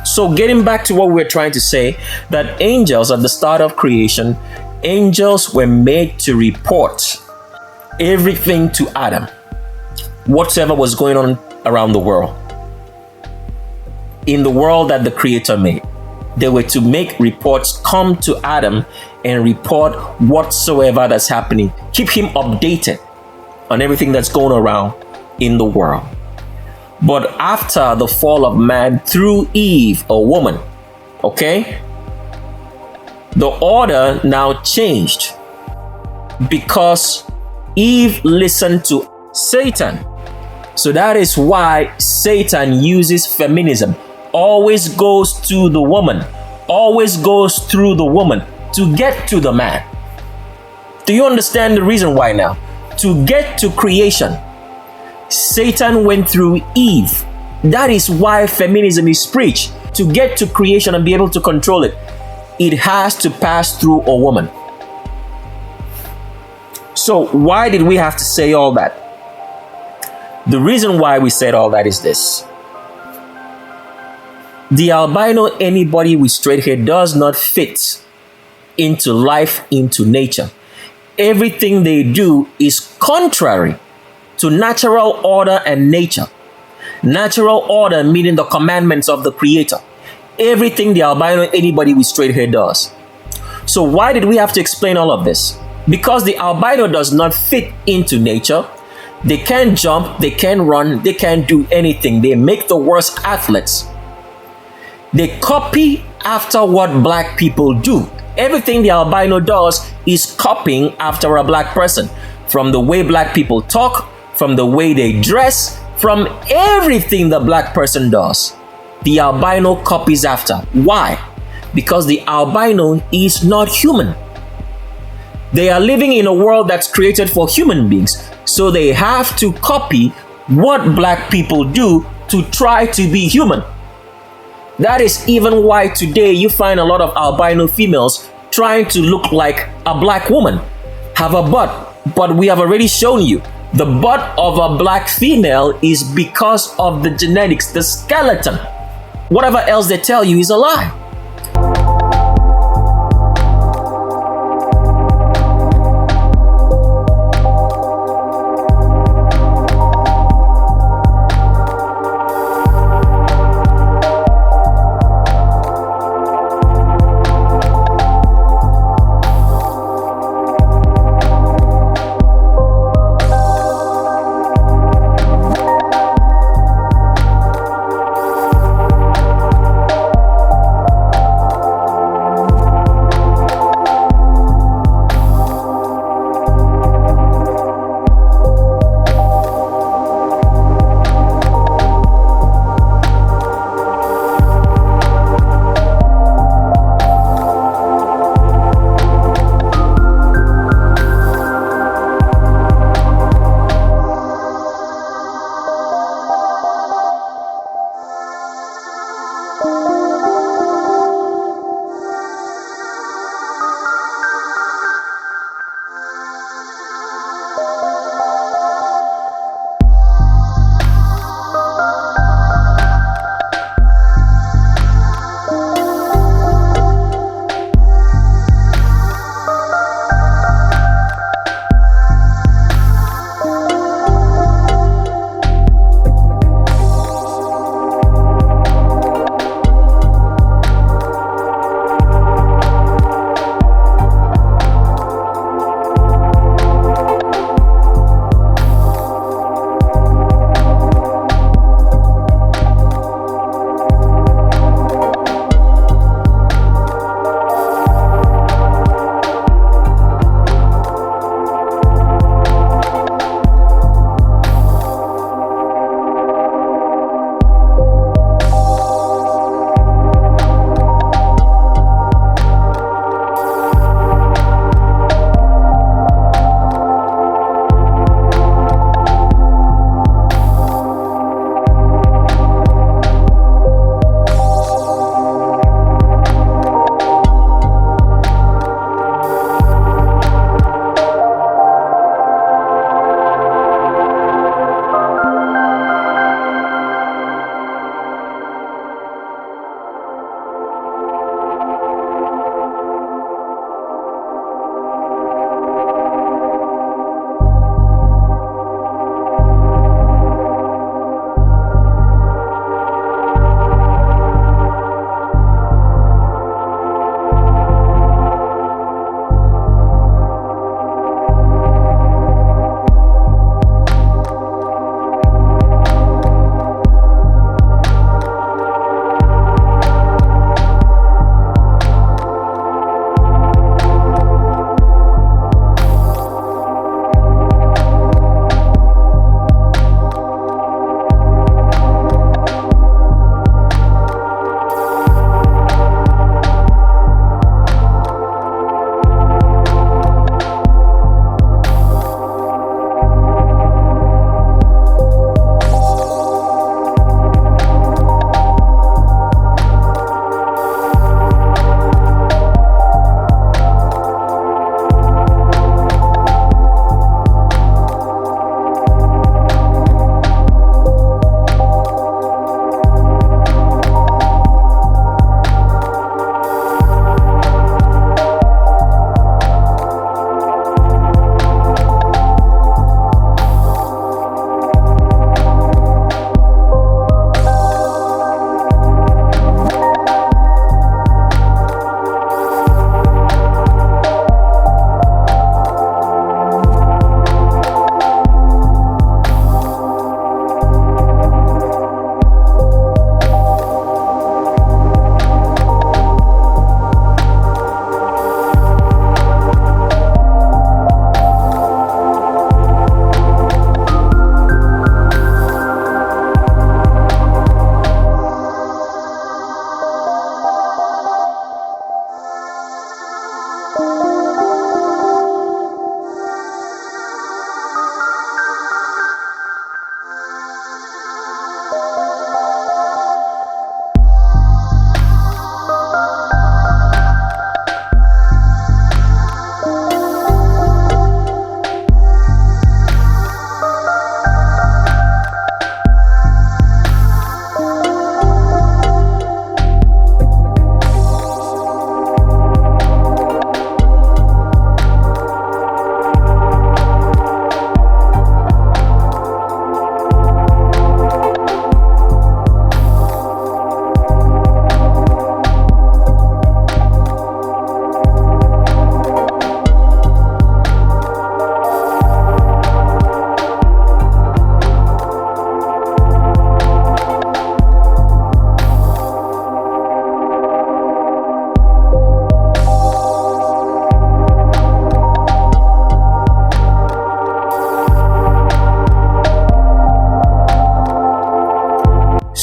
Speaker 18: So getting back to what we're trying to say, that angels at the start of creation, angels were made to report everything to Adam, whatever was going on around the world. In the world that the Creator made, they were to make reports, come to Adam and report whatsoever that's happening. Keep him updated on everything that's going around in the world. But after the fall of man through Eve, a woman, okay, the order now changed because Eve listened to Satan. So that is why Satan uses feminism, always goes to the woman, always goes through the woman to get to the man. Do you understand the reason why now? To get to creation, Satan went through Eve. That is why feminism is preached. To get to creation and be able to control it, it has to pass through a woman. So why did we have to say all that? The reason why we said all that is this. The albino anybody with straight hair does not fit into life, into nature. Everything they do is contrary to natural order and nature. Natural order meaning the commandments of the Creator. Everything the albino anybody with straight hair does. So why did we have to explain all of this? Because the albino does not fit into nature. They can't jump, they can't run, they can't do anything. They make the worst athletes. They copy after what black people do. Everything the albino does is copying after a black person. From the way black people talk, from the way they dress, from everything the black person does, the albino copies after. Why? Because the albino is not human. They are living in a world that's created for human beings, so they have to copy what black people do to try to be human. That is even why today you find a lot of albino females trying to look like a black woman, have a butt, but we have already shown you the butt of a black female is because of the genetics, the skeleton. Whatever else they tell you is a lie.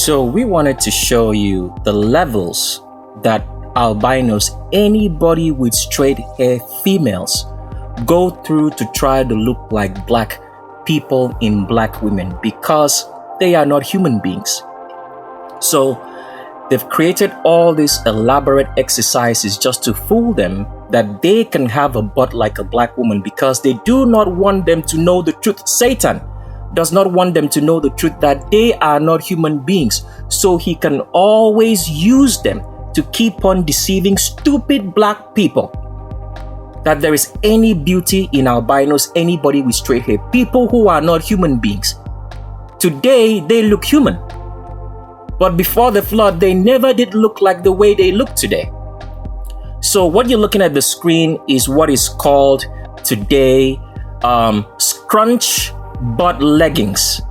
Speaker 18: So we wanted to show you the levels that albinos, anybody with straight hair females, go through to try to look like black people in black women, because they are not human beings. So they've created all these elaborate exercises just to fool them that they can have a butt like a black woman, because they do not want them to know the truth. Satan does not want them to know the truth that they are not human beings. So he can always use them to keep on deceiving stupid black people that there is any beauty in albinos, anybody with straight hair, people who are not human beings. Today, they look human. But before the flood, they never did look like the way they look today. So what you're looking at the screen is what is called today scrunch butt leggings.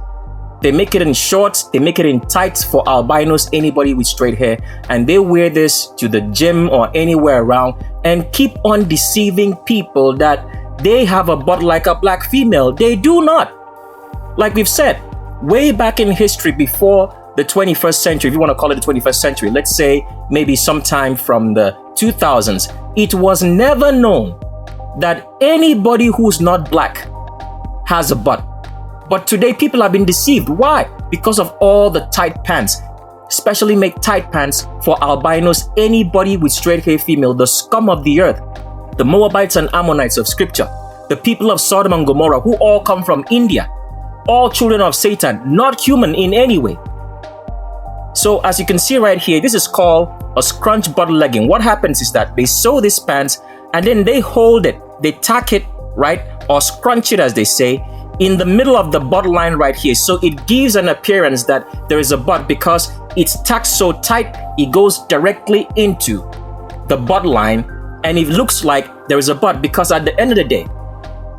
Speaker 18: They make it in shorts, they make it in tights for albinos, anybody with straight hair, and they wear this to the gym or anywhere around and keep on deceiving people that they have a butt like a black female. They do not. Like we've said, way back in history before the 21st century, if you want to call it the 21st century, let's say maybe sometime from the 2000s, it was never known that anybody who's not black has a butt. But today people have been deceived. Why? Because of all the tight pants. Especially make tight pants for albinos, anybody with straight hair female, the scum of the earth, the Moabites and Ammonites of scripture, the people of Sodom and Gomorrah, who all come from India, all children of Satan, not human in any way. So as you can see right here, this is called a scrunch butt legging. What happens is that they sew these pants and then they hold it, they tack it, right, or scrunch it as they say, in the middle of the butt line right here. So it gives an appearance that there is a butt because it's tacked so tight, it goes directly into the butt line and it looks like there is a butt, because at the end of the day,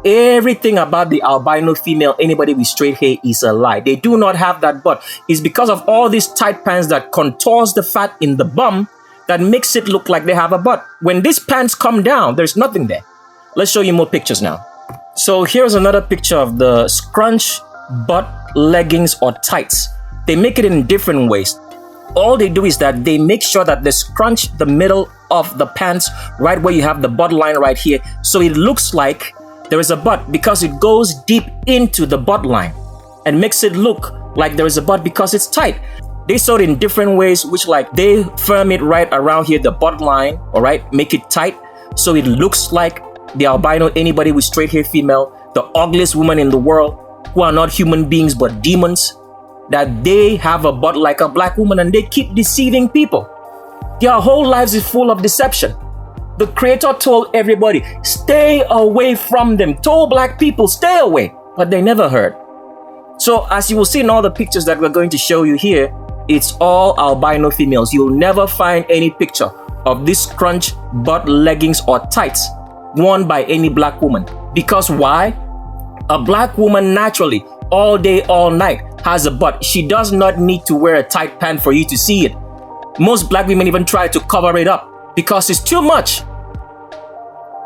Speaker 18: everything about the albino female, anybody with straight hair, is a lie. They do not have that butt. It's because of all these tight pants that contours the fat in the bum that makes it look like they have a butt. When these pants come down, there's nothing there. Let's show you more pictures now. So here's another picture of the scrunch butt leggings or tights. They make it in different ways. All they do is that they make sure that they scrunch the middle of the pants right where you have the butt line right here, so it looks like there is a butt, because it goes deep into the butt line and makes it look like there is a butt because it's tight. They sew it in different ways, which like they firm it right around here, the butt line, all right, make it tight so it looks like the albino, anybody with straight hair female, the ugliest woman in the world, who are not human beings but demons, that they have a butt like a black woman, and they keep deceiving people. Their whole lives is full of deception. The Creator told everybody, stay away from them. Told black people, stay away. But they never heard. So as you will see in all the pictures that we're going to show you here, it's all albino females. You'll never find any picture of this scrunch butt leggings or tights worn by any black woman. Because why? A black woman naturally, all day, all night, has a butt. She does not need to wear a tight pant for you to see it. Most black women even try to cover it up because it's too much.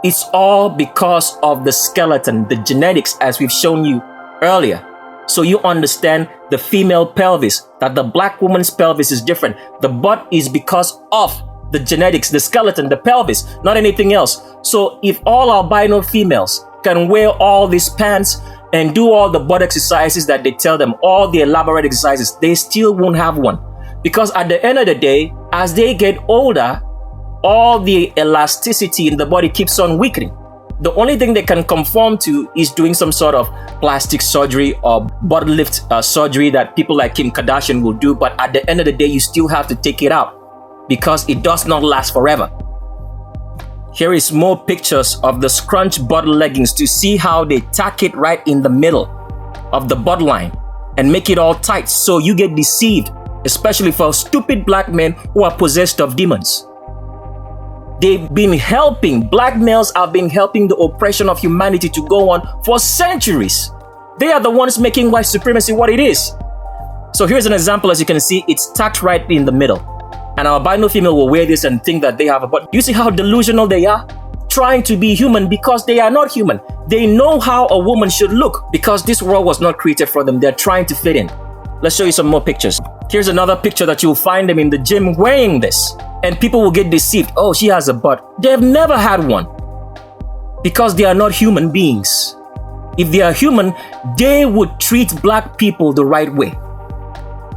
Speaker 18: It's all because of the skeleton, the genetics, as we've shown you earlier. So you understand the female pelvis, that the black woman's pelvis is different. The butt is because of the genetics, the skeleton, the pelvis, not anything else. So if all albino females can wear all these pants and do all the butt exercises that they tell them, all the elaborate exercises, they still won't have one. Because at the end of the day, as they get older, all the elasticity in the body keeps on weakening. The only thing they can conform to is doing some sort of plastic surgery or butt lift surgery that people like Kim Kardashian will do. But at the end of the day, you still have to take it out because it does not last forever. Here is more pictures of the scrunch butt leggings to see how they tack it right in the middle of the butt line and make it all tight so you get deceived, especially for stupid black men who are possessed of demons. They've been helping, black males have been helping the oppression of humanity to go on for centuries. They are the ones making white supremacy what it is. So here's an example. As you can see, it's tacked right in the middle. An albino female will wear this and think that they have a butt. You see how delusional they are? Trying to be human because they are not human. They know how a woman should look because this world was not created for them. They're trying to fit in. Let's show you some more pictures. Here's another picture that you'll find them in the gym wearing this. And people will get deceived. Oh, she has a butt. They've never had one. Because they are not human beings. If they are human, they would treat black people the right way.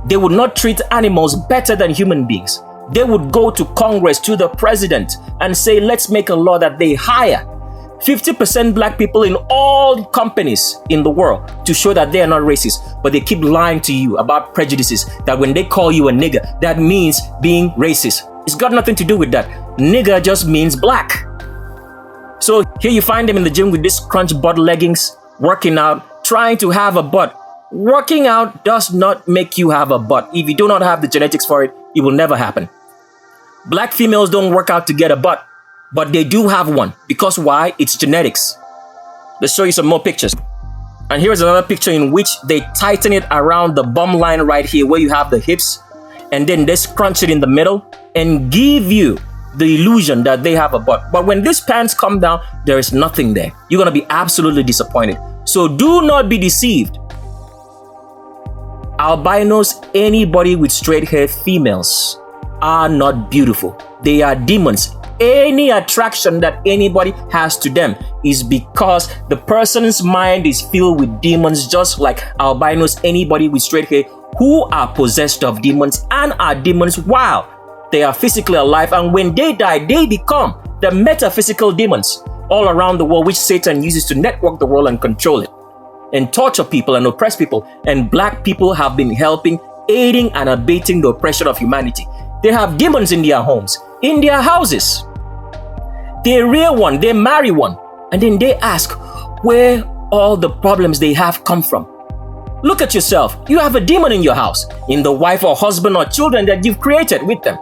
Speaker 18: They would not treat animals better than human beings. They would go to Congress, to the president, and say, let's make a law that they hire 50% black people in all companies in the world to show that they are not racist. But they keep lying to you about prejudices, that when they call you a nigger, that means being racist. It's got nothing to do with that. Nigger just means black. So here you find them in the gym with these crunch butt leggings, working out, trying to have a butt. Working out does not make you have a butt. If you do not have the genetics for it, it will never happen. Black females don't work out to get a butt, but they do have one. Because why? It's genetics. Let's show you some more pictures. And here's another picture in which they tighten it around the bum line right here where you have the hips, and then they scrunch it in the middle and give you the illusion that they have a butt. But when these pants come down, there is nothing there. You're going to be absolutely disappointed. So do not be deceived. Albinos, anybody with straight hair, females, are not beautiful. They are demons. Any attraction that anybody has to them is because the person's mind is filled with demons, just like albinos, anybody with straight hair, who are possessed of demons and are demons while they are physically alive. And when they die, they become the metaphysical demons all around the world, which Satan uses to network the world and control it and torture people and oppress people. And black people have been helping, aiding and abating the oppression of humanity. They have demons in their homes, in their houses. They rear one, they marry one, and then they ask where all the problems they have come from. Look at yourself. You have a demon in your house, in the wife or husband or children that you've created with them.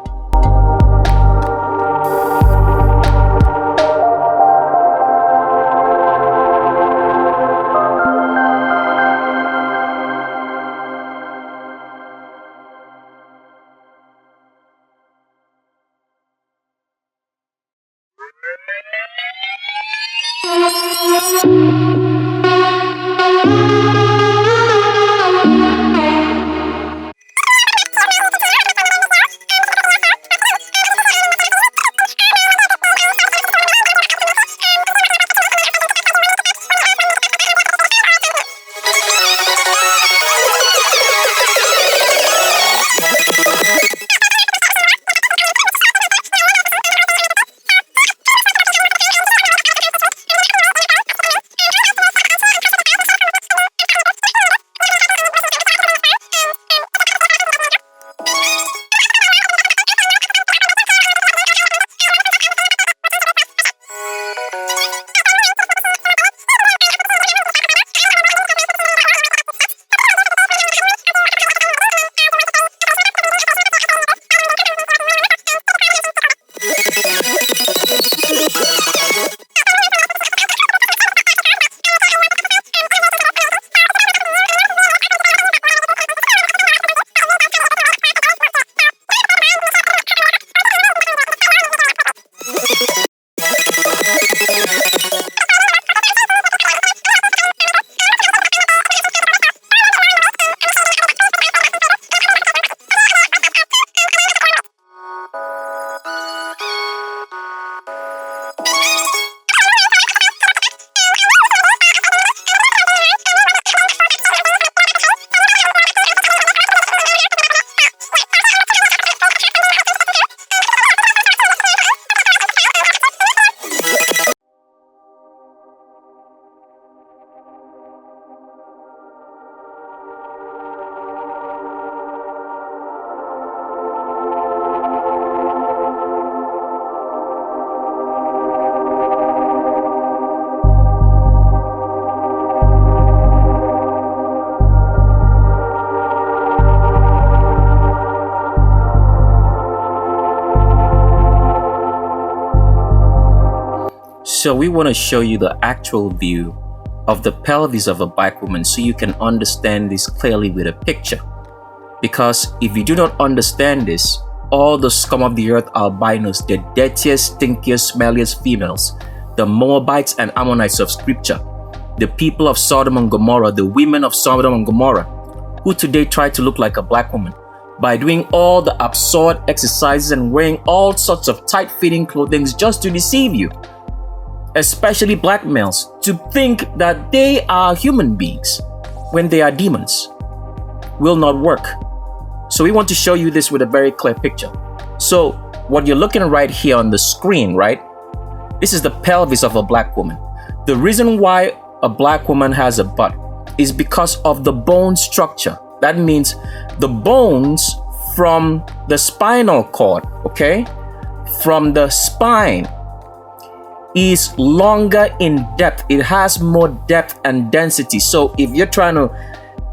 Speaker 18: So we want to show you the actual view of the pelvis of a black woman so you can understand this clearly with a picture. Because if you do not understand this, all the scum of the earth albinos, the dirtiest, stinkiest, smelliest females, the Moabites and Ammonites of scripture, the people of Sodom and Gomorrah, the women of Sodom and Gomorrah, who today try to look like a black woman by doing all the absurd exercises and wearing all sorts of tight-fitting clothing just to deceive you, especially black males, to think that they are human beings when they are demons, will not work. So we want to show you this with a very clear picture. So what you're looking at right here on the screen, right? This is the pelvis of a black woman. The reason why a black woman has a butt is because of the bone structure. That means the bones from the spinal cord, okay, from the spine is longer in depth. It has more depth and density. So if you're trying to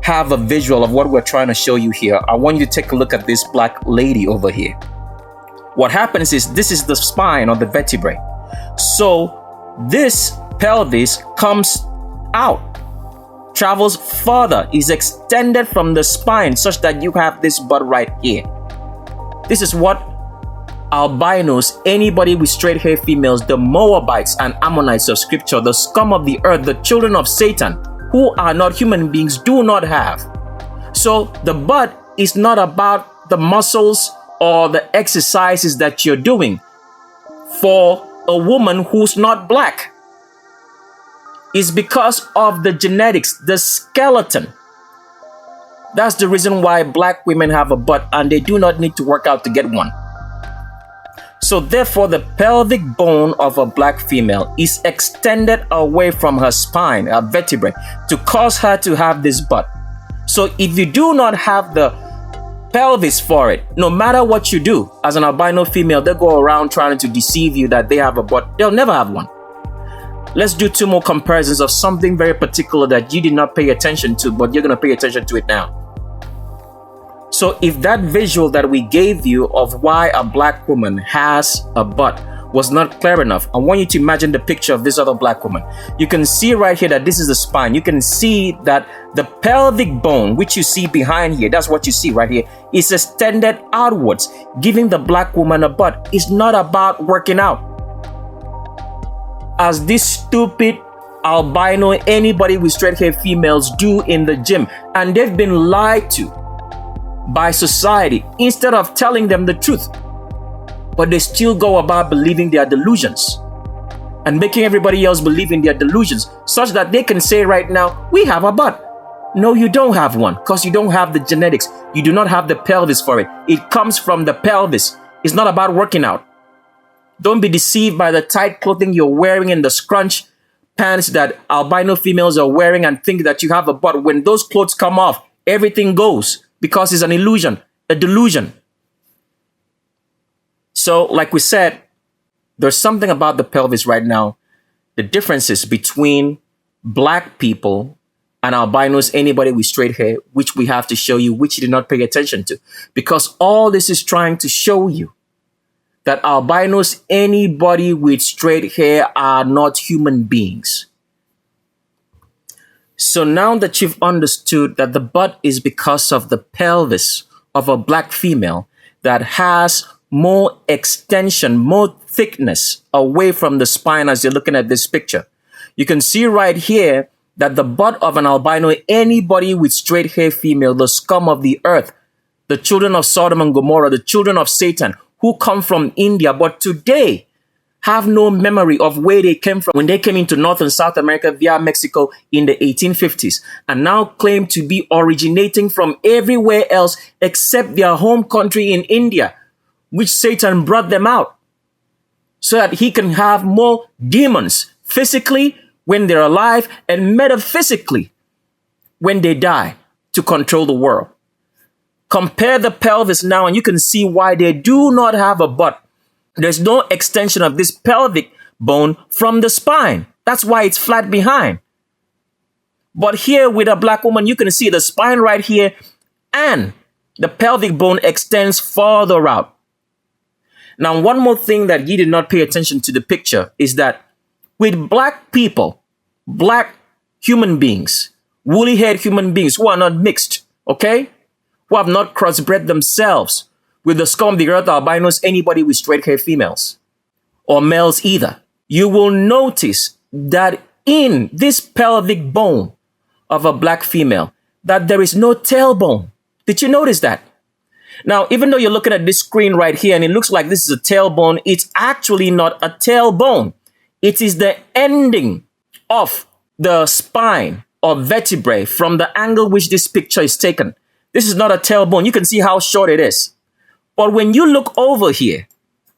Speaker 18: have a visual of what we're trying to show you here, I want you to take a look at this black lady over here. What happens is this is the spine or the vertebrae. So this pelvis comes out, travels further, is extended from the spine such that you have this butt right here. This is what albinos, anybody with straight hair females, the Moabites and Ammonites of scripture, the scum of the earth, the children of Satan, who are not human beings, do not have. So the butt is not about the muscles or the exercises that you're doing for a woman who's not black. It's because of the genetics, the skeleton. That's the reason why black women have a butt and they do not need to work out to get one. So therefore, the pelvic bone of a black female is extended away from her spine, her vertebrae, to cause her to have this butt. So if you do not have the pelvis for it, no matter what you do as an albino female, they go around trying to deceive you that they have a butt. They'll never have one. Let's do two more comparisons of something very particular that you did not pay attention to, but you're going to pay attention to it now. So if that visual that we gave you of why a black woman has a butt was not clear enough, I want you to imagine the picture of this other black woman. You can see right here that this is the spine. You can see that the pelvic bone, which you see behind here, that's what you see right here, is extended outwards, giving the black woman a butt. It's not about working out. As this stupid albino, anybody with straight hair females do in the gym, and they've been lied to by society instead of telling them the truth. But they still go about believing their delusions and making everybody else believe in their delusions such that they can say right now, we have a butt. No, you don't have one because you don't have the genetics. You do not have the pelvis for it. It comes from the pelvis. It's not about working out. Don't be deceived by the tight clothing you're wearing and the scrunch pants that albino females are wearing and think that you have a butt. When those clothes come off, everything goes because it's an illusion, a delusion. So, like we said, there's something about the pelvis right now. The differences between black people and albinos, anybody with straight hair, which we have to show you, which you did not pay attention to. Because all this is trying to show you that albinos, anybody with straight hair, are not human beings. So now that you've understood that the butt is because of the pelvis of a black female that has more extension, more thickness away from the spine as you're looking at this picture, you can see right here that the butt of an albino, anybody with straight hair female, the scum of the earth, the children of Sodom and Gomorrah, the children of Satan, who come from India, but today have no memory of where they came from when they came into North and South America via Mexico in the 1850s, and now claim to be originating from everywhere else except their home country in India, which Satan brought them out so that he can have more demons physically when they're alive and metaphysically when they die to control the world. Compare the pelvis now and you can see why they do not have a butt. There's no extension of this pelvic bone from the spine. That's why it's flat behind. But here with a black woman, you can see the spine right here and the pelvic bone extends further out. Now, one more thing that you did not pay attention to the picture is that with black people, black human beings, woolly-haired human beings who are not mixed, okay, who have not crossbred themselves with the scum of the earth, albinos, anybody with straight hair females or males either, you will notice that in this pelvic bone of a black female, that there is no tailbone. Did you notice that? Now, even though you're looking at this screen right here and it looks like this is a tailbone, it's actually not a tailbone. It is the ending of the spine or vertebrae from the angle which this picture is taken. This is not a tailbone. You can see how short it is. But when you look over here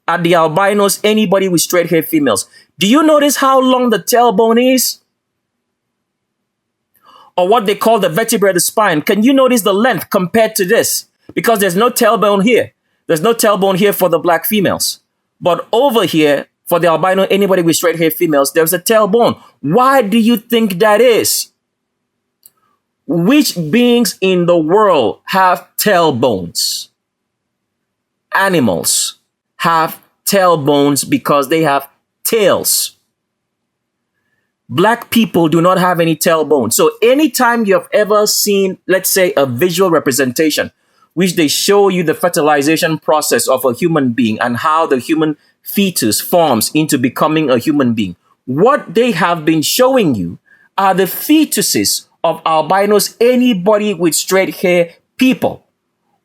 Speaker 18: at the albinos, anybody with straight hair females, do you notice how long the tailbone is? Or what they call the vertebrae of the spine. Can you notice the length compared to this? Because there's no tailbone here. There's no tailbone here for the black females. But over here, for the albino, anybody with straight hair females, there's a tailbone. Why do you think that is? Which beings in the world have tailbones? Animals have tailbones because they have tails. Black people do not have any tailbone. So anytime you have ever seen, let's say, a visual representation, which they show you the fertilization process of a human being and how the human fetus forms into becoming a human being, what they have been showing you are the fetuses of albinos, anybody with straight hair people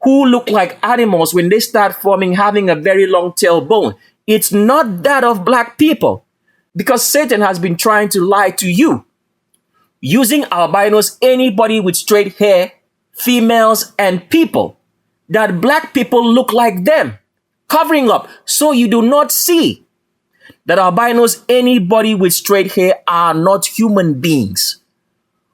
Speaker 18: who look like animals when they start forming, having a very long tailbone. It's not that of black people. Because Satan has been trying to lie to you. Using albinos, anybody with straight hair, females, and people, that black people look like them, covering up so you do not see that albinos, anybody with straight hair, are not human beings,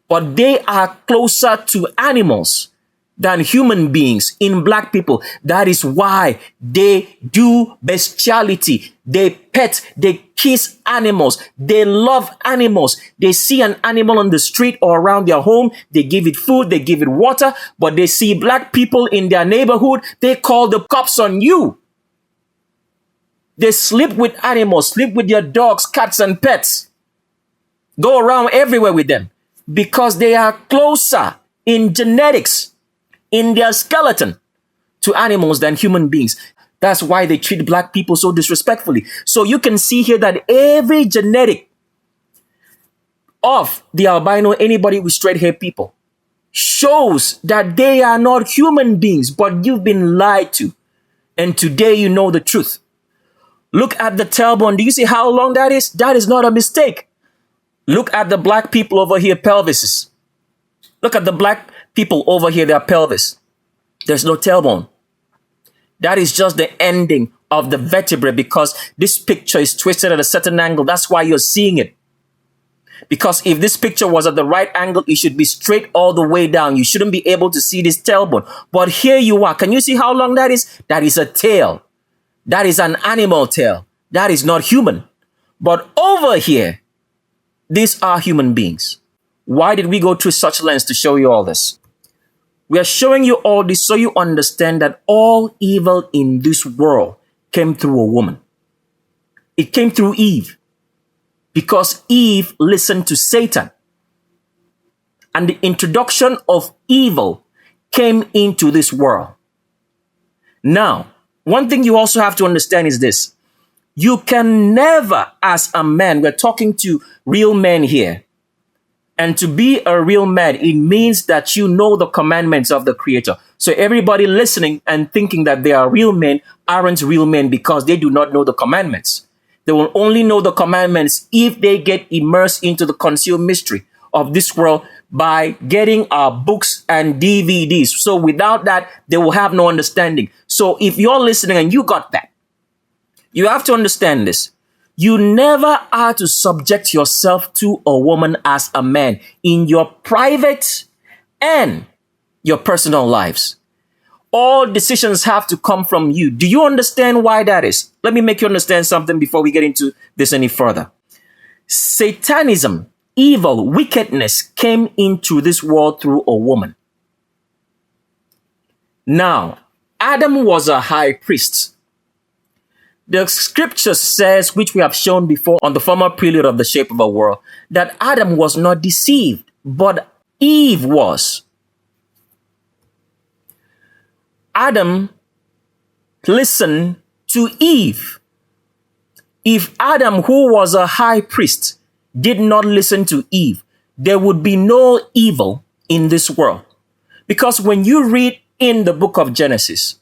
Speaker 18: but they are closer to animals than human beings in black people. That is why they do bestiality. They pet, they kiss animals. They love animals. They see an animal on the street or around their home. They give it food, they give it water, but they see black people in their neighborhood. They call the cops on you. They sleep with animals, sleep with your dogs, cats, and pets. Go around everywhere with them because they are closer in genetics, in their skeleton, to animals than human beings. That's why they treat black people so disrespectfully. So you can see here that every genetic of the albino, anybody with straight hair people, shows that they are not human beings, but you've been lied to. And today you know the truth. Look at the tailbone. Do you see how long that is? That is not a mistake. Look at the black people over here, pelvises. Look at the black people over here, their pelvis. There's no tailbone. That is just the ending of the vertebrae because this picture is twisted at a certain angle. That's why you're seeing it. Because if this picture was at the right angle, it should be straight all the way down. You shouldn't be able to see this tailbone. But here you are. Can you see how long that is? That is a tail. That is an animal tail. That is not human. But over here, these are human beings. Why did we go through such lengths to show you all this? We are showing you all this so you understand that all evil in this world came through a woman. It came through Eve because Eve listened to Satan. And the introduction of evil came into this world. Now, one thing you also have to understand is this. You can never, as a man, we're talking to real men here, and to be a real man, it means that you know the commandments of the Creator. So everybody listening and thinking that they are real men aren't real men because they do not know the commandments. They will only know the commandments if they get immersed into the concealed mystery of this world by getting our books and DVDs. So without that, they will have no understanding. So if you're listening and you got that, you have to understand this. You never are to subject yourself to a woman as a man in your private and your personal lives. All decisions have to come from you. Do you understand why that is? Let me make you understand something before we get into this any further. Satanism, evil, wickedness came into this world through a woman. Now, Adam was a high priest. The scripture says, which we have shown before on the former prelude of the shape of a world, that Adam was not deceived, but Eve was. Adam listened to Eve. If Adam, who was a high priest, did not listen to Eve, there would be no evil in this world. Because when you read in the book of Genesis,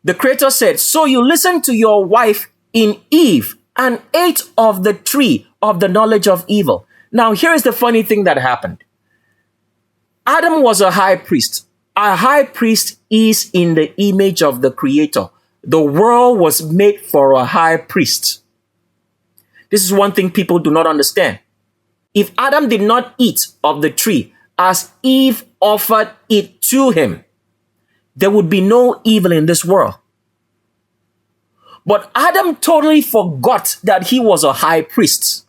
Speaker 18: the Creator said, so you listened to your wife in Eve and ate of the tree of the knowledge of evil. Now, here's the funny thing that happened. Adam was a high priest. A high priest is in the image of the Creator. The world was made for a high priest. This is one thing people do not understand. If Adam did not eat of the tree as Eve offered it to him, there would be no evil in this world. But Adam totally forgot that he was a high priest.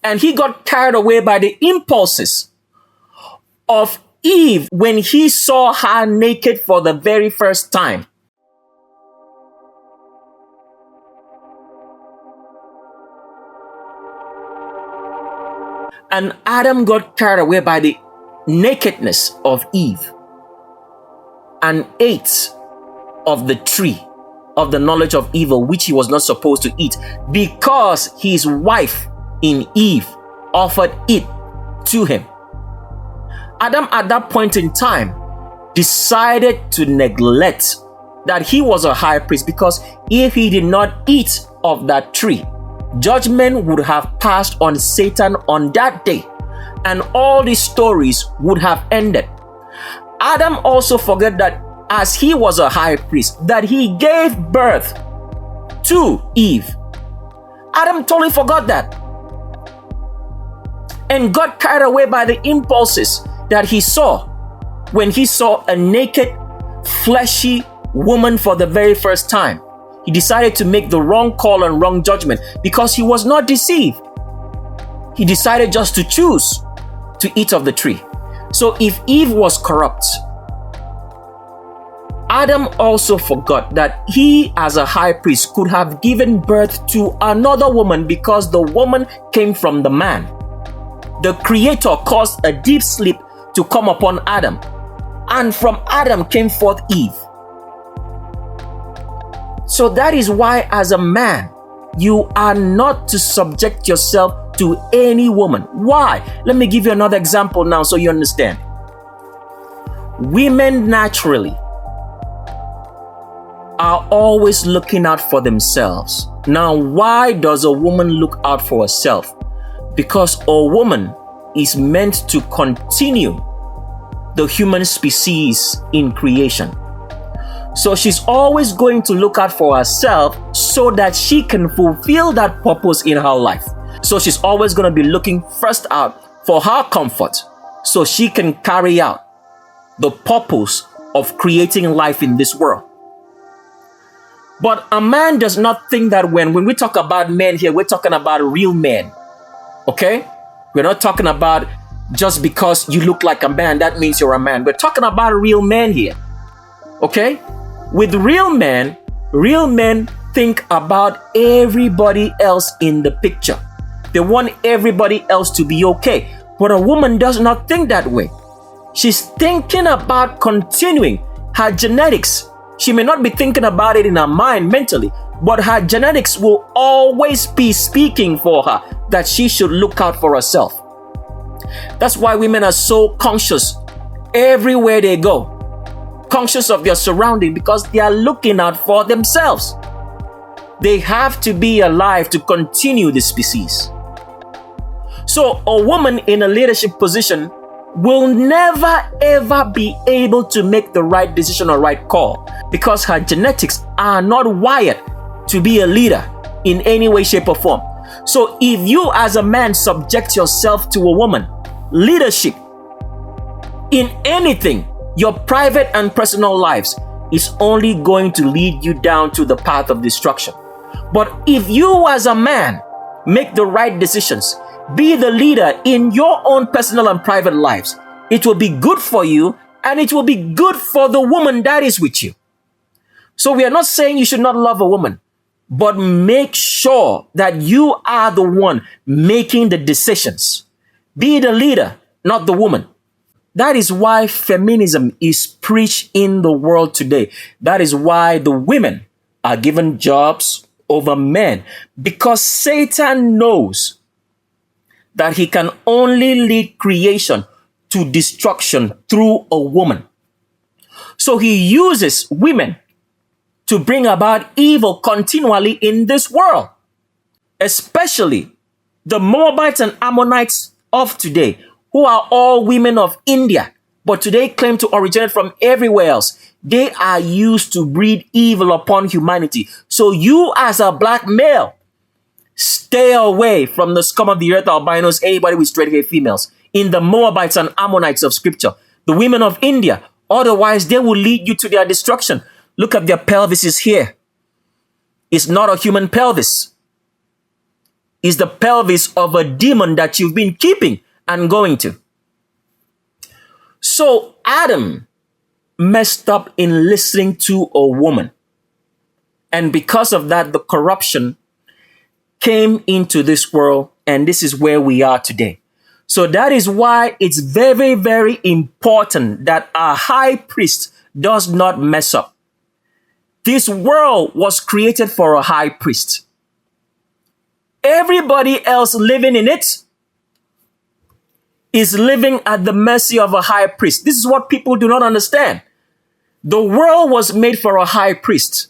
Speaker 18: And he got carried away by the impulses of Eve when he saw her naked for the very first time. And Adam got carried away by the nakedness of Eve and ate of the tree of the knowledge of evil, which he was not supposed to eat, because his wife in Eve offered it to him. Adam, at that point in time, decided to neglect that he was a high priest, because if he did not eat of that tree, judgment would have passed on Satan on that day, and all these stories would have ended. Adam also forgot that as he was a high priest, that he gave birth to Eve. Adam totally forgot that and got carried away by the impulses that he saw when he saw a naked, fleshy woman for the very first time. He decided to make the wrong call and wrong judgment because he was not deceived. He decided just to choose to eat of the tree. So if Eve was corrupt, Adam also forgot that he, as a high priest, could have given birth to another woman because the woman came from the man. The Creator caused a deep sleep to come upon Adam, and from Adam came forth Eve. So that is why, as a man, you are not to subject yourself to any woman. Why? Let me give you another example now so you understand. Women naturally are always looking out for themselves. Now, why does a woman look out for herself? Because a woman is meant to continue the human species in creation. So she's always going to look out for herself so that she can fulfill that purpose in her life. So she's always going to be looking first out for her comfort so she can carry out the purpose of creating life in this world. But a man does not think that when we talk about men here, we're talking about real men. Okay? We're not talking about just because you look like a man, that means you're a man. We're talking about real men here. Okay? With real men think about everybody else in the picture. They want everybody else to be okay. But a woman does not think that way. She's thinking about continuing her genetics. She may not be thinking about it in her mind mentally, but her genetics will always be speaking for her that she should look out for herself. That's why women are so conscious everywhere they go, conscious of their surrounding, because they are looking out for themselves. They have to be alive to continue the species. So a woman in a leadership position will never ever be able to make the right decision or right call because her genetics are not wired to be a leader in any way, shape, or form. So if you as a man subject yourself to a woman, leadership in anything, your private and personal lives, is only going to lead you down to the path of destruction. But if you as a man make the right decisions, be the leader in your own personal and private lives, it will be good for you and it will be good for the woman that is with you. So we are not saying you should not love a woman, but make sure that you are the one making the decisions. Be the leader, not the woman. That is why feminism is preached in the world today. That is why the women are given jobs over men, because Satan knows that he can only lead creation to destruction through a woman. So he uses women to bring about evil continually in this world, especially the Moabites and Ammonites of today, who are all women of India, but today claim to originate from everywhere else. They are used to breed evil upon humanity. So you as a black male, stay away from the scum of the earth, albinos, anybody with straight hair females, in the Moabites and Ammonites of scripture, the women of India. Otherwise, they will lead you to their destruction. Look at their pelvises here. It's not a human pelvis. It's the pelvis of a demon that you've been keeping and going to. So Adam messed up in listening to a woman. And because of that, the corruption came into this world, and this is where we are today. So that is why it's very, very important that our high priest does not mess up. This world was created for a high priest. Everybody else living in it is living at the mercy of a high priest. This is what people do not understand. The world was made for a high priest.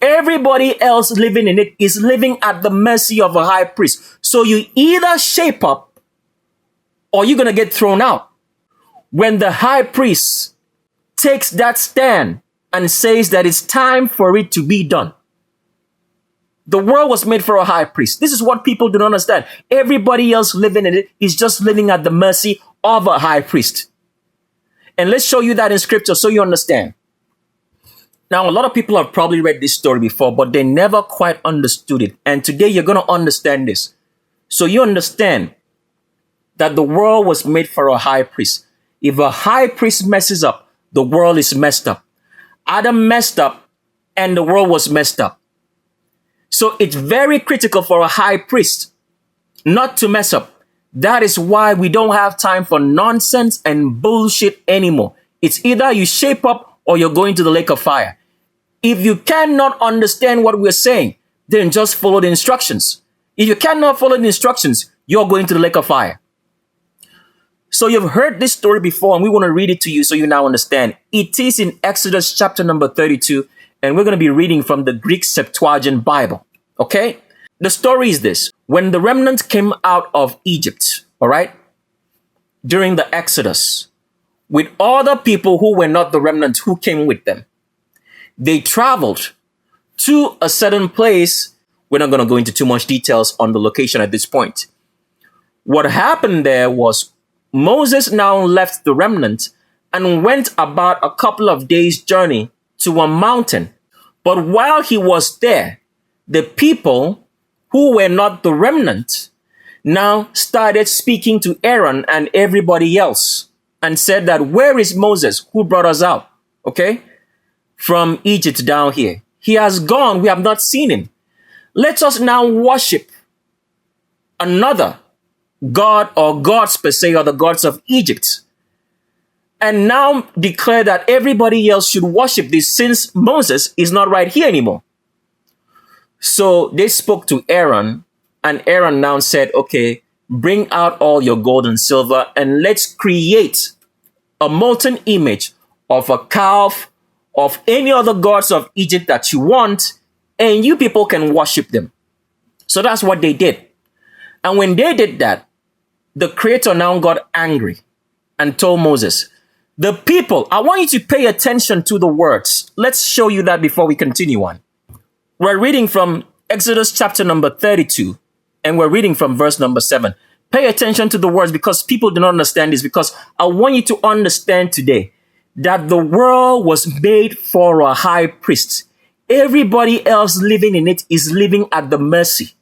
Speaker 18: Everybody else living in it is living at the mercy of a high priest. So you either shape up or you're going to get thrown out. When the high priest takes that stand and says that it's time for it to be done. The world was made for a high priest. This is what people do not understand. Everybody else living in it is just living at the mercy of a high priest. And let's show you that in scripture so you understand. Now, a lot of people have probably read this story before, but they never quite understood it. And today you're going to understand this. So you understand that the world was made for a high priest. If a high priest messes up, the world is messed up. Adam messed up and the world was messed up. So it's very critical for a high priest not to mess up. That is why we don't have time for nonsense and bullshit anymore. It's either you shape up or you're going to the lake of fire. If you cannot understand what we're saying, then just follow the instructions. If you cannot follow the instructions, you're going to the lake of fire. So you've heard this story before, and we want to read it to you so you now understand. It is in Exodus chapter number 32, and we're going to be reading from the Greek Septuagint Bible. Okay? The story is this. When the remnant came out of Egypt, all right, during the Exodus, with other people who were not the remnant who came with them, they traveled to a certain place. We're not going to go into too much details on the location at this point. What happened there was Moses now left the remnant and went about a couple of days' journey to a mountain. But while he was there, the people who were not the remnant now started speaking to Aaron and everybody else and said that, where is Moses who brought us out, okay, from Egypt down here? He has gone. We have not seen him. Let us now worship another God or gods per se, or the gods of Egypt, and now declare that everybody else should worship this since Moses is not right here anymore. So they spoke to Aaron, and Aaron now said, okay, bring out all your gold and silver and let's create a molten image of a calf, of any other gods of Egypt that you want, and you people can worship them. So that's what they did. And when they did that, the Creator now got angry and told Moses, the people, I want you to pay attention to the words. Let's show you that before we continue on. We're reading from Exodus chapter number 32, and we're reading from verse number 7. Pay attention to the words because people do not understand this, because I want you to understand today that the world was made for a high priest. Everybody else living in it is living at the mercy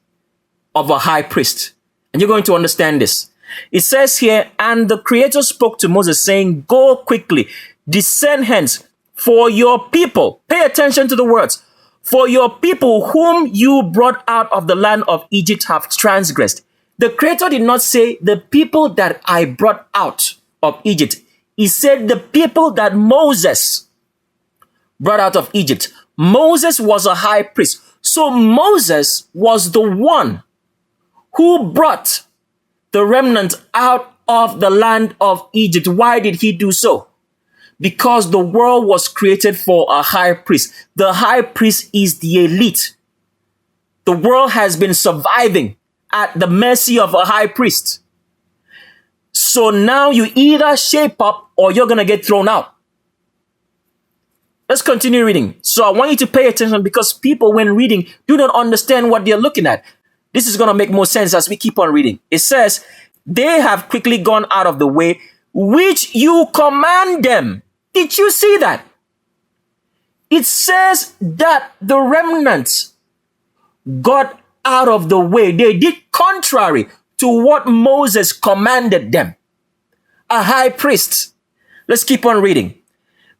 Speaker 18: of a high priest. And you're going to understand this. It says here, and the Creator spoke to Moses saying, go quickly, descend hence, for your people, pay attention to the words, for your people whom you brought out of the land of Egypt have transgressed. The Creator did not say the people that I brought out of Egypt. He said the people that Moses brought out of Egypt. Moses was a high priest. So Moses was the one who brought the remnant out of the land of Egypt. Why did he do so? Because the world was created for a high priest. The high priest is the elite. The world has been surviving at the mercy of a high priest. So now you either shape up or you're going to get thrown out. Let's continue reading. So I want you to pay attention because people, when reading, do not understand what they're looking at. This is going to make more sense as we keep on reading. It says, they have quickly gone out of the way, which you command them. Did you see that? It says that the remnants got out of the way. They did contrary to what Moses commanded them. A high priest. Let's keep on reading.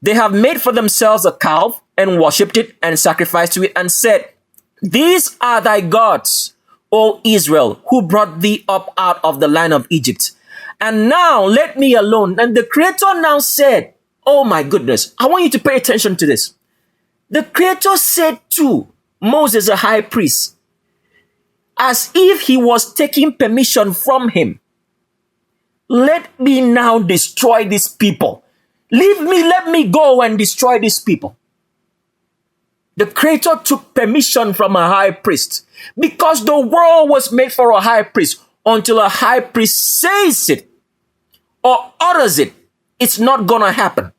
Speaker 18: They have made for themselves a calf and worshipped it and sacrificed to it and said, these are thy gods, O Israel, who brought thee up out of the land of Egypt. And now let me alone. And the Creator now said, oh my goodness, I want you to pay attention to this. The Creator said to Moses, a high priest, as if he was taking permission from him, let me now destroy these people. Leave me, let me go and destroy these people. The Creator took permission from a high priest because the world was made for a high priest. Until a high priest says it or utters it, it's not going to happen.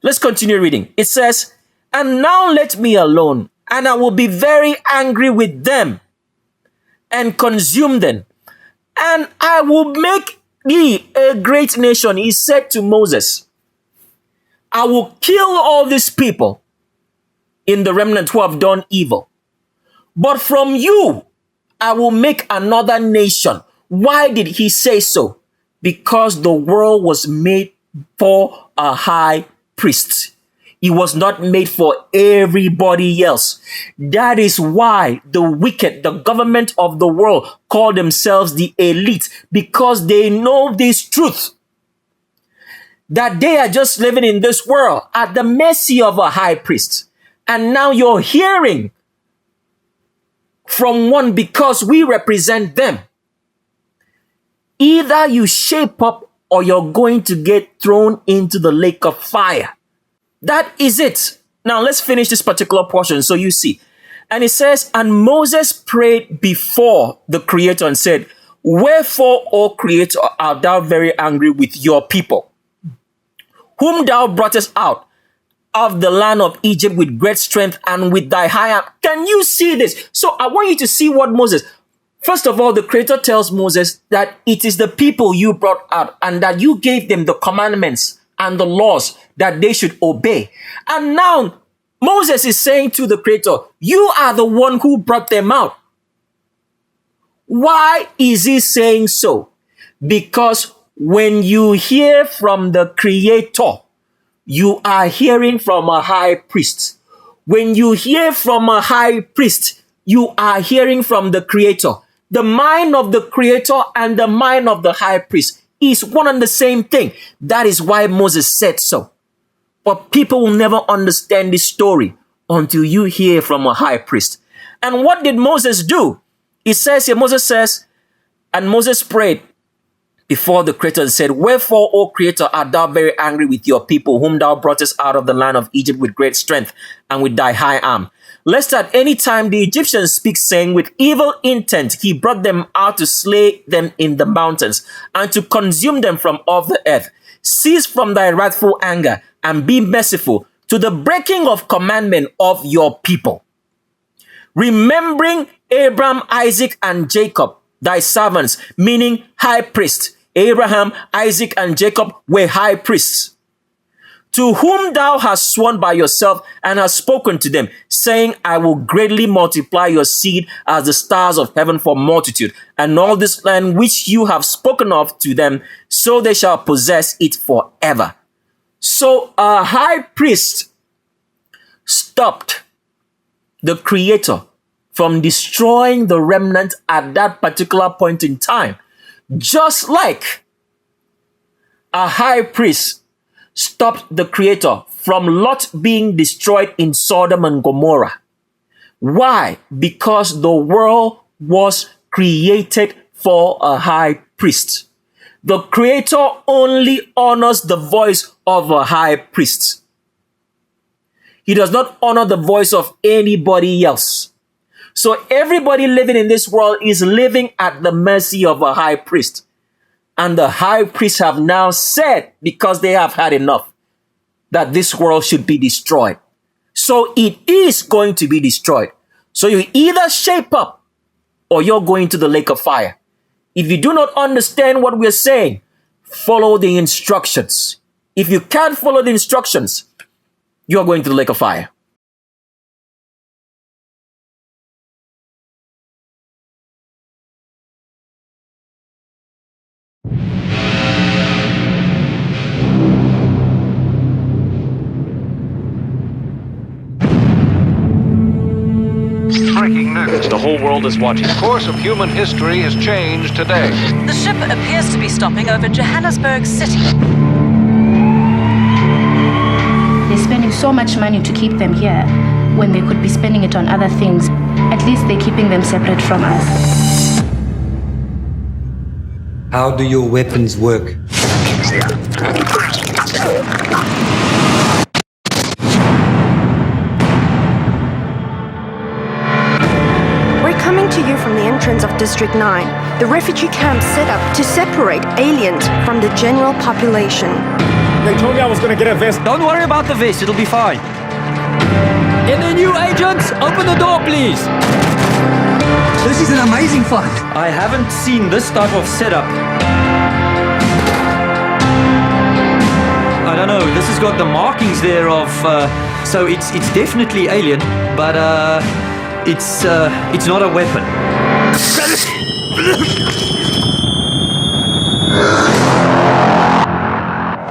Speaker 18: Let's continue reading. It says, and now let me alone, and I will be very angry with them and consume them. And I will make thee a great nation. He said to Moses, I will kill all these people in the remnant who have done evil. But from you, I will make another nation. Why did he say so? Because the world was made for a high priest. It was not made for everybody else. That is why the wicked, the government of the world, call themselves the elite, because they know this truth, that they are just living in this world at the mercy of a high priest. And now you're hearing from one because we represent them. Either you shape up or you're going to get thrown into the lake of fire. That is it. Now let's finish this particular portion so you see. And it says, and Moses prayed before the Creator and said, wherefore, O Creator, art thou very angry with your people, whom thou broughtest out of the land of Egypt with great strength and with thy high arm. Can you see this? So I want you to see what Moses, first of all, the Creator tells Moses that it is the people you brought out and that you gave them the commandments and the laws that they should obey. And now Moses is saying to the Creator, you are the one who brought them out. Why is he saying so? Because when you hear from the Creator, you are hearing from a high priest. When you hear from a high priest, you are hearing from the Creator. The mind of the Creator and the mind of the high priest is one and the same thing. That is why Moses said so. But people will never understand this story until you hear from a high priest. And what did Moses do? It says here, Moses says, and Moses prayed before the Creator and said, wherefore, O Creator, art thou very angry with your people, whom thou broughtest out of the land of Egypt with great strength and with thy high arm? Lest at any time the Egyptians speak, saying, with evil intent he brought them out to slay them in the mountains and to consume them from off the earth. Cease from thy wrathful anger and be merciful to the breaking of commandment of your people. Remembering Abraham, Isaac, and Jacob, thy servants, meaning high priests. Abraham, Isaac, and Jacob were high priests, to whom thou hast sworn by yourself and hast spoken to them, saying, I will greatly multiply your seed as the stars of heaven for multitude, and all this land which you have spoken of to them, so they shall possess it forever. So a high priest stopped the Creator from destroying the remnant at that particular point in time. Just like a high priest stopped the Creator from Lot being destroyed in Sodom and Gomorrah. Why? Because the world was created for a high priest. The Creator only honors the voice of a high priest. He does not honor the voice of anybody else. So everybody living in this world is living at the mercy of a high priest. And the high priests have now said, because they have had enough, that this world should be destroyed. So it is going to be destroyed. So you either shape up or you're going to the lake of fire. If you do not understand what we're saying, follow the instructions. If you can't follow the instructions, you're going to the lake of fire.
Speaker 19: Breaking news. The whole world is watching. The course of human history has changed today.
Speaker 20: The ship appears to be stopping over Johannesburg City.
Speaker 21: They're spending so much money to keep them here when they could be spending it on other things. At least they're keeping them separate from us.
Speaker 22: How do your weapons work?
Speaker 23: Coming to you from the entrance of District 9, the refugee camp set up to separate aliens from the general population.
Speaker 24: They told me I was going to get a vest. Don't worry about the vest, it'll be fine. Any new agents? Open the door, please. This is an amazing fight. I haven't seen this type of setup. I don't know, this has got the markings there of, so it's definitely alien, but it's not a weapon.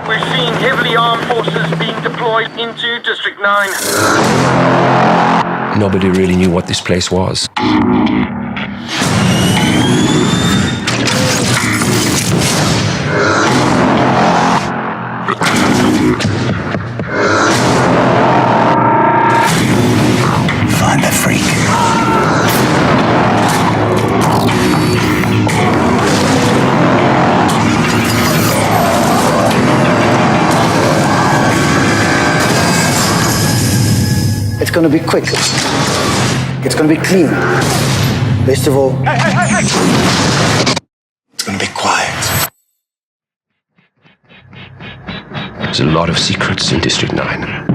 Speaker 17: We're seeing heavily armed forces being deployed into District 9.
Speaker 25: Nobody really knew what this place was.
Speaker 7: Find the freak.
Speaker 26: It's gonna be quick. It's gonna be clean. Best of all,
Speaker 7: It's gonna be quiet.
Speaker 25: There's a lot of secrets in District 9.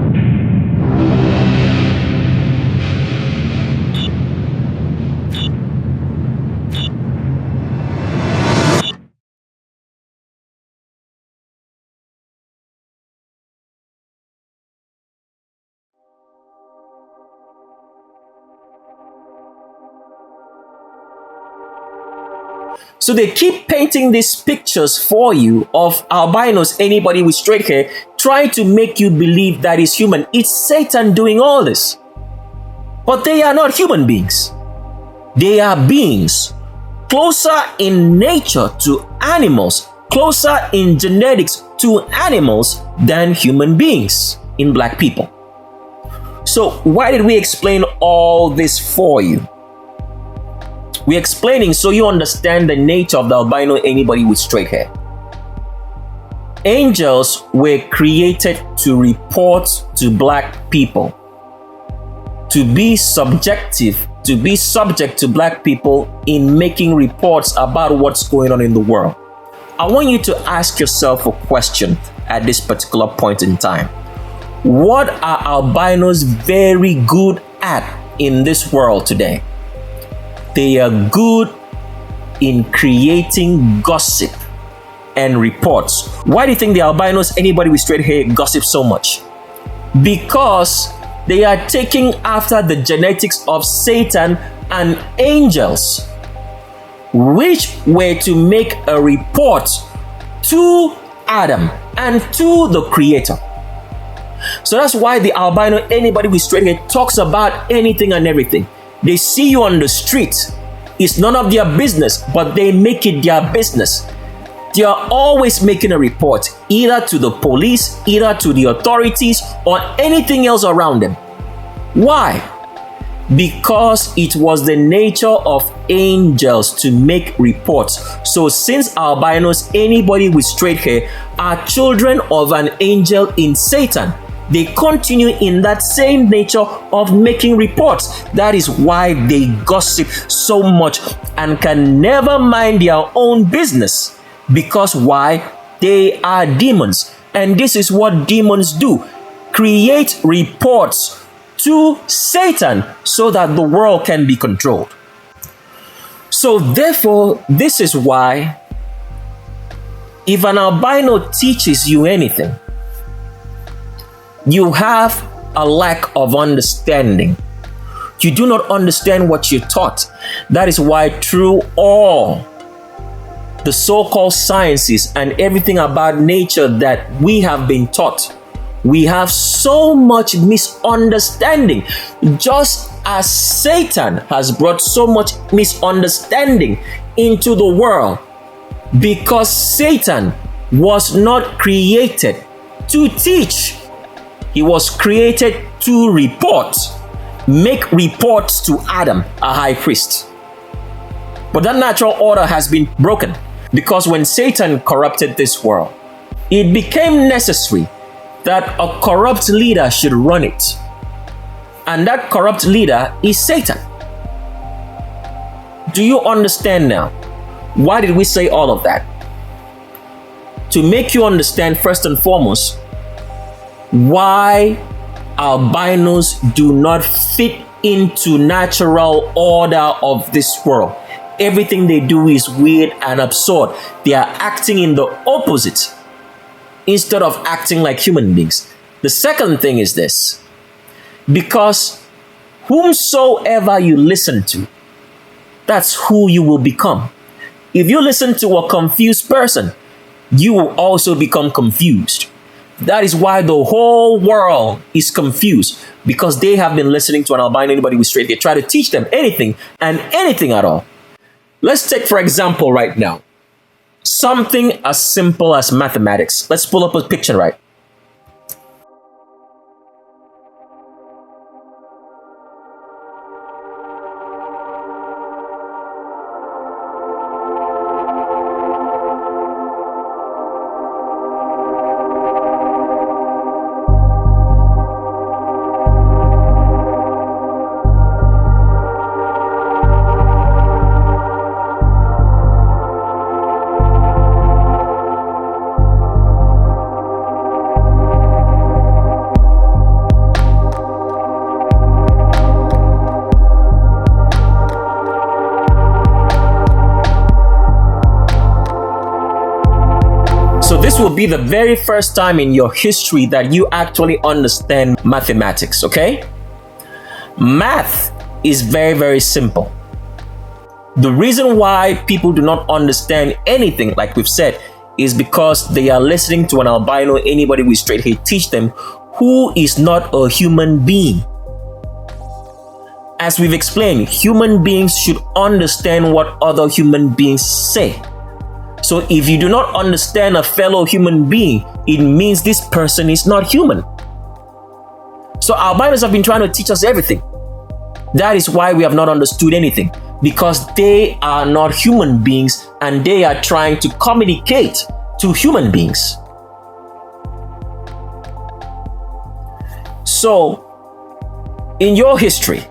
Speaker 18: So they keep painting these pictures for you of albinos, anybody with straight hair, trying to make you believe that is human. It's Satan doing all this. But they are not human beings. They are beings closer in nature to animals, closer in genetics to animals than human beings in black people. So why did we explain all this for you? We're explaining so you understand the nature of the albino anybody with straight hair. Angels were created to report to black people, to be subject to black people in making reports about what's going on in the world. I want you to ask yourself a question at this particular point in time. What are albinos very good at in this world today? They are good in creating gossip and reports. Why do you think the albinos, anybody with straight hair, gossip so much? Because they are taking after the genetics of Satan and angels, which were to make a report to Adam and to the Creator. So that's why the albino, anybody with straight hair, talks about anything and everything. They see you on the street. It's none of their business, but they make it their business. They are always making a report, either to the police, either to the authorities, or anything else around them. Why? Because it was the nature of angels to make reports. So since albinos, anybody with straight hair, are children of an angel in Satan, they continue in that same nature of making reports. That is why they gossip so much and can never mind their own business. Because why? They are demons. And this is what demons do. Create reports to Satan so that the world can be controlled. So therefore, this is why if an albino teaches you anything, you have a lack of understanding. You do not understand what you're taught. That is why through all the so-called sciences and everything about nature that we have been taught, we have so much misunderstanding, just as Satan has brought so much misunderstanding into the world, because Satan was not created to teach. He was created to report, make reports to Adam, a high priest. But that natural order has been broken, because when Satan corrupted this world, it became necessary that a corrupt leader should run it. And that corrupt leader is Satan. Do you understand now? Why did we say all of that? To make you understand, first and foremost, why albinos do not fit into natural order of this world. Everything they do is weird and absurd. They are acting in the opposite instead of acting like human beings. The second thing is this: because whomsoever you listen to, that's who you will become. If you listen to a confused person, you will also become confused. That is why the whole world is confused, because they have been listening to an albino, anybody with straight hair, try to teach them anything and anything at all. Let's take, for example, right now, something as simple as mathematics. Let's pull up a picture, right? This will be the very first time in your history that you actually understand mathematics, okay? Math is very, very simple. The reason why people do not understand anything, like we've said, is because they are listening to an albino, anybody with straight hair, teach them, who is not a human being. As we've explained, human beings should understand what other human beings say. So if you do not understand a fellow human being, it means this person is not human. So albinos have been trying to teach us everything. That is why we have not understood anything, because they are not human beings and they are trying to communicate to human beings. So in your history,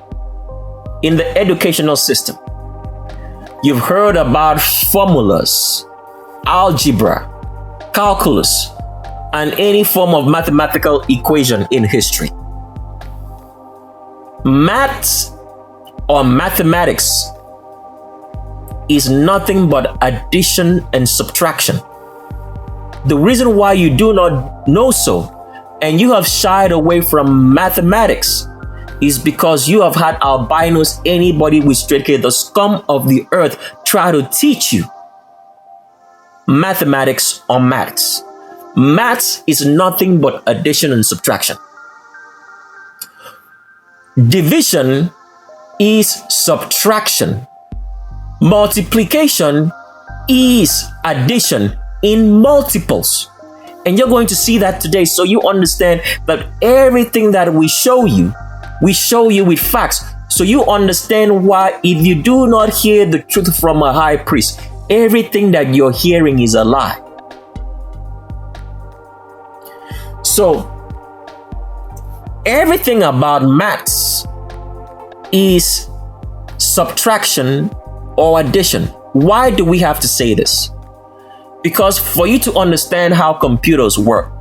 Speaker 18: in the educational system, you've heard about formulas, algebra, calculus, and any form of mathematical equation in history. Maths or mathematics is nothing but addition and subtraction. The reason why you do not know so, and you have shied away from mathematics, is because you have had albinos, anybody with straight hair, the scum of the earth, try to teach you mathematics or maths. Maths is nothing but addition and subtraction. Division is subtraction. Multiplication is addition in multiples. And you're going to see that today, so you understand that everything that we show you with facts. So you understand why if you do not hear the truth from a high priest, everything that you're hearing is a lie. So everything about maths is subtraction or addition. Why do we have to say this? Because for you to understand how computers work,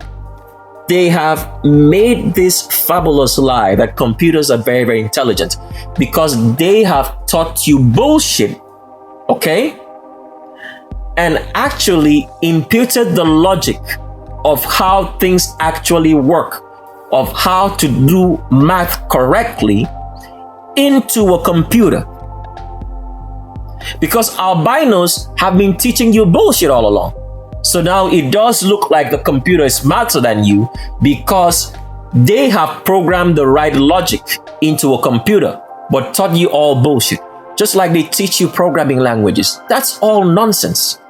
Speaker 18: they have made this fabulous lie that computers are very, very intelligent because they have taught you bullshit, okay? And actually imputed the logic of how things actually work, of how to do math correctly into a computer. Because albinos have been teaching you bullshit all along. So now it does look like the computer is smarter than you because they have programmed the right logic into a computer, but taught you all bullshit. Just like they teach you programming languages. That's all nonsense.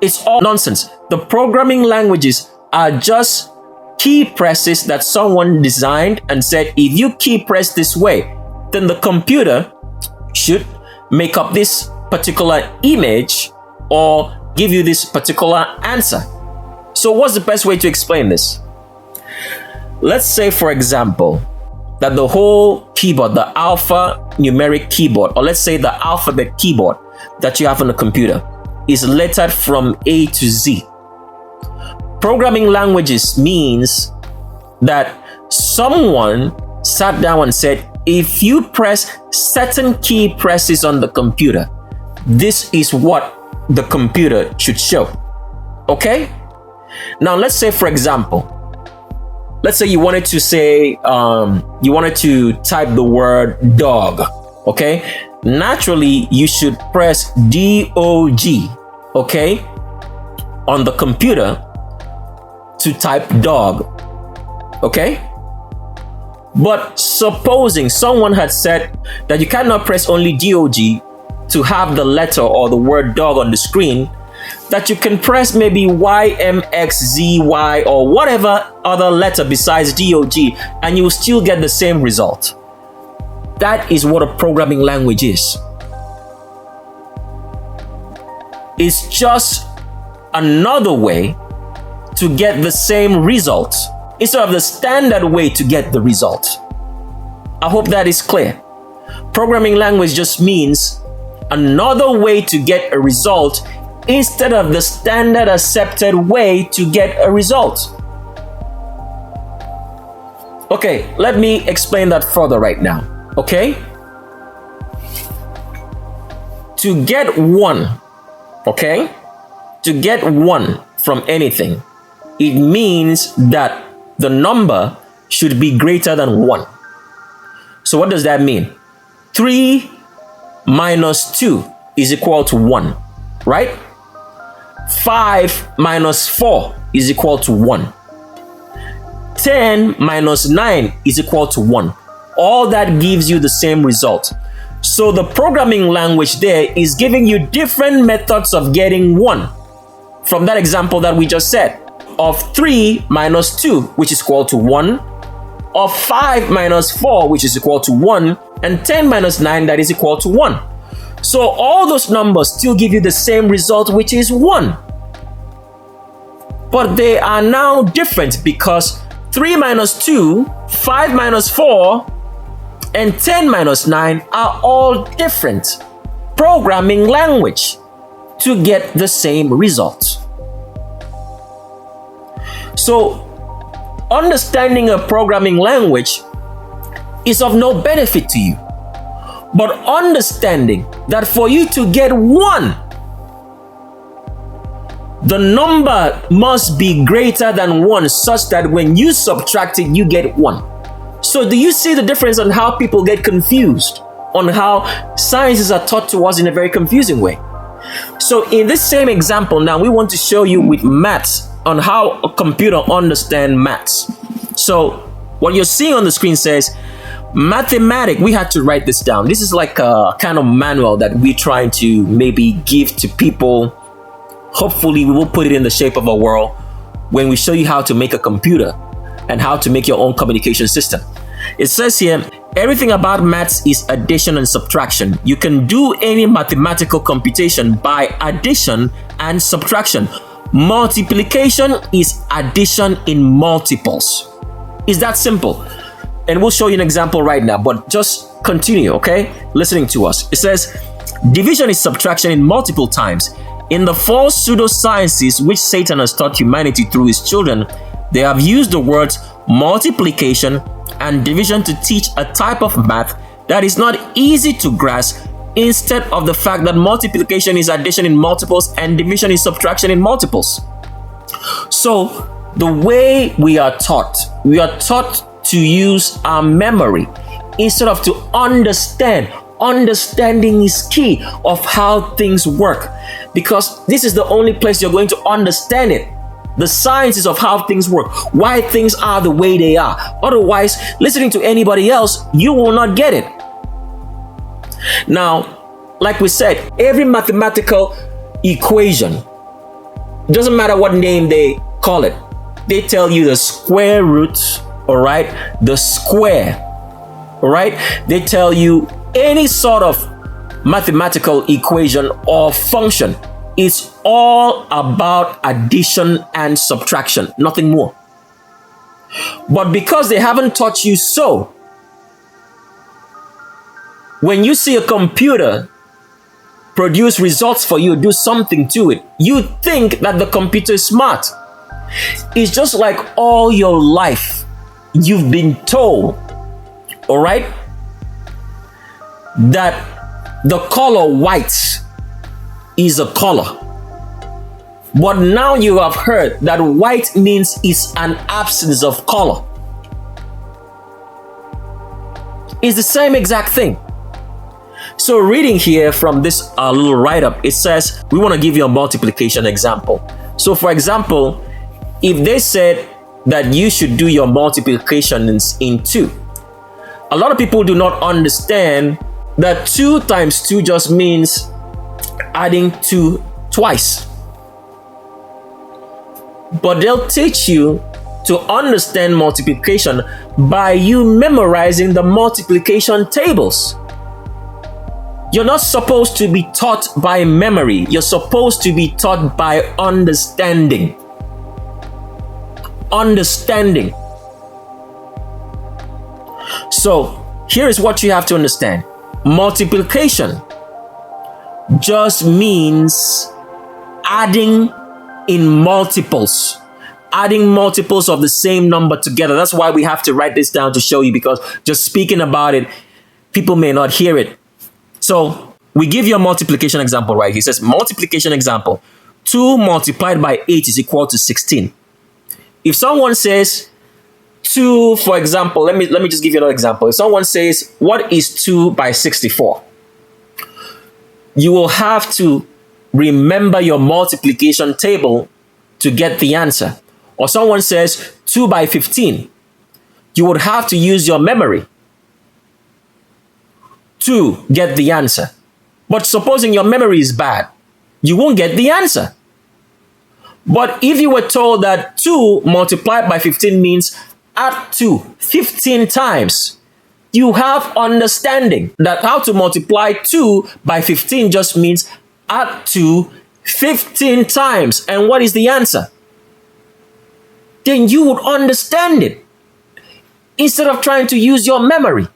Speaker 18: It's all nonsense. The programming languages are just key presses that someone designed and said, if you key press this way, then the computer should make up this particular image or give you this particular answer. So what's the best way to explain this? Let's say, for example, that the whole keyboard, the alphanumeric keyboard, or let's say the alphabet keyboard that you have on the computer is lettered from A to Z. Programming languages means that someone sat down and said, if you press certain key presses on the computer, this is what the computer should show. Okay? Now let's say, for example, let's say you wanted to say, you wanted to type the word dog. Okay? Naturally, you should press D-O-G, okay, on the computer to type dog. Okay? But supposing someone had said that you cannot press only D-O-G to have the letter or the word dog on the screen, that you can press maybe Y-M-X-Z-Y or whatever other letter besides D-O-G and you will still get the same result. That is what a programming language is. It's just another way to get the same result instead of the standard way to get the result. I hope that is clear. Programming language just means another way to get a result instead of the standard accepted way to get a result. Okay, let me explain that further right now. Okay? To get one, okay? To get one from anything, it means that the number should be greater than 1. So what does that mean? 3 minus 2 is equal to 1, right? 5 minus 4 is equal to 1. 10 minus 9 is equal to 1. All that gives you the same result. So the programming language there is giving you different methods of getting 1. From that example that we just said, of 3 minus 2, which is equal to 1, of 5 minus 4, which is equal to 1, and 10 minus 9, that is equal to 1. So all those numbers still give you the same result, which is 1. But they are now different because 3 minus 2, 5 minus 4, and 10 minus 9 are all different programming language to get the same result. So, understanding a programming language is of no benefit to you. But understanding that for you to get 1, the number must be greater than 1 such that when you subtract it, you get 1. So do you see the difference on how people get confused? On how sciences are taught to us in a very confusing way? So in this same example now, we want to show you with maths on how a computer understands maths. So what you're seeing on the screen says, mathematic, we had to write this down. This is like a kind of manual that we're trying to maybe give to people. Hopefully we will put it in the shape of a world when we show you how to make a computer and how to make your own communication system. It says here, everything about maths is addition and subtraction. You can do any mathematical computation by addition and subtraction. Multiplication is addition in multiples. It's that simple. And we'll show you an example right now, but just continue, okay? Listening to us. It says, division is subtraction in multiple times. In the false pseudosciences which Satan has taught humanity through his children, they have used the words multiplication and division to teach a type of math that is not easy to grasp, instead of the fact that multiplication is addition in multiples and division is subtraction in multiples. So the way we are taught to use our memory instead of to understand. Understanding is key of how things work, because this is the only place you're going to understand it. The sciences of how things work, why things are the way they are. Otherwise, listening to anybody else, you will not get it. Now, like we said, every mathematical equation, doesn't matter what name they call it, they tell you the square root, all right? The square, all right? They tell you any sort of mathematical equation or function. It's all about addition and subtraction, nothing more. But because they haven't taught you so, when you see a computer produce results for you, do something to it, you think that the computer is smart. It's just like all your life you've been told, all right, that the color white is a color. But now you have heard that white means it's an absence of color. It's the same exact thing. So reading here from this little write-up, it says, we want to give you a multiplication example. So for example, if they said that you should do your multiplications in 2, a lot of people do not understand that 2 times 2 just means adding 2 twice. But they'll teach you to understand multiplication by you memorizing the multiplication tables. You're not supposed to be taught by memory. You're supposed to be taught by understanding. Understanding. So here is what you have to understand. Multiplication just means adding in multiples. Adding multiples of the same number together. That's why we have to write this down to show you, because just speaking about it, people may not hear it. So we give you a multiplication example, right? He says multiplication example. 2 multiplied by 8 is equal to 16. If someone says 2, for example, let me just give you another example. If someone says, what is 2 by 64? You will have to remember your multiplication table to get the answer. Or someone says 2 by 15. You would have to use your memory to get the answer. But supposing your memory is bad, you won't get the answer. But if you were told that 2 multiplied by 15 means add 2 15 times, you have understanding that how to multiply 2 by 15 just means add 2 15 times. And what is the answer? Then you would understand it instead of trying to use your memory.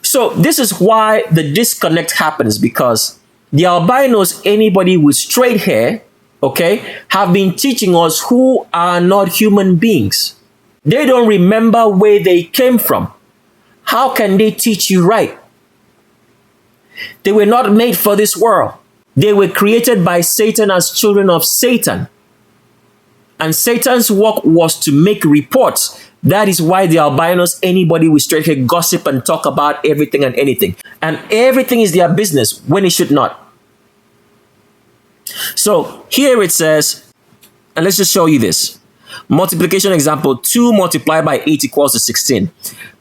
Speaker 18: So this is why the disconnect happens, because the albinos, anybody with straight hair, okay, have been teaching us who are not human beings. They don't remember where they came from. How can they teach you right? They were not made for this world. They were created by Satan as children of Satan. And Satan's work was to make reports. That is why the albinos, anybody with straight hair, gossip and talk about everything and anything. And everything is their business when it should not. So here it says, and let's just show you this. Multiplication example, 2 multiplied by 8 equals to 16.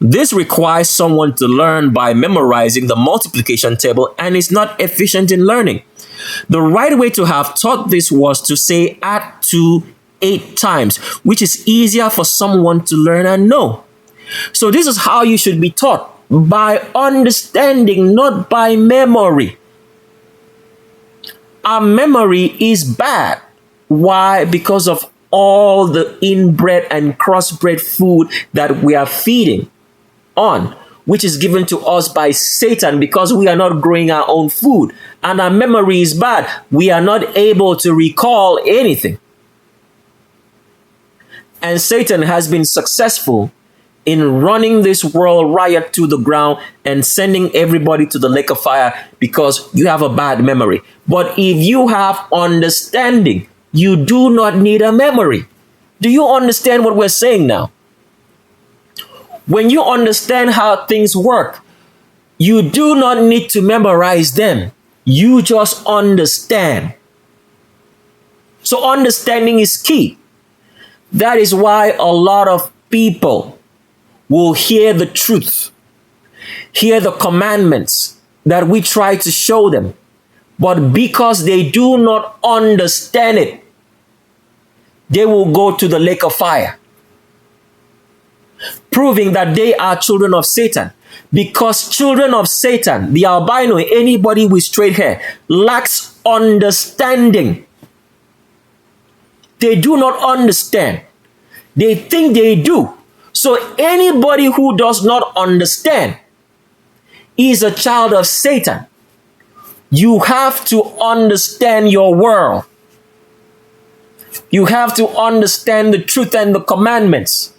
Speaker 18: This requires someone to learn by memorizing the multiplication table and is not efficient in learning. The right way to have taught this was to say add 2 8 times, which is easier for someone to learn and know. So this is how you should be taught, by understanding, not by memory. Our memory is bad. Why? Because of all the inbred and crossbred food that we are feeding on, which is given to us by Satan, because we are not growing our own food. And our memory is bad. We are not able to recall anything. And Satan has been successful in running this world riot to the ground and sending everybody to the lake of fire because you have a bad memory. But if you have understanding, you do not need a memory. Do you understand what we're saying now? When you understand how things work, you do not need to memorize them. You just understand. So understanding is key. That is why a lot of people will hear the truth, hear the commandments that we try to show them, but because they do not understand it, they will go to the lake of fire, proving that they are children of Satan. Because children of Satan, the albino, anybody with straight hair, lacks understanding. They do not understand. They think they do. So anybody who does not understand is a child of Satan. You have to understand your world. You have to understand the truth and the commandments.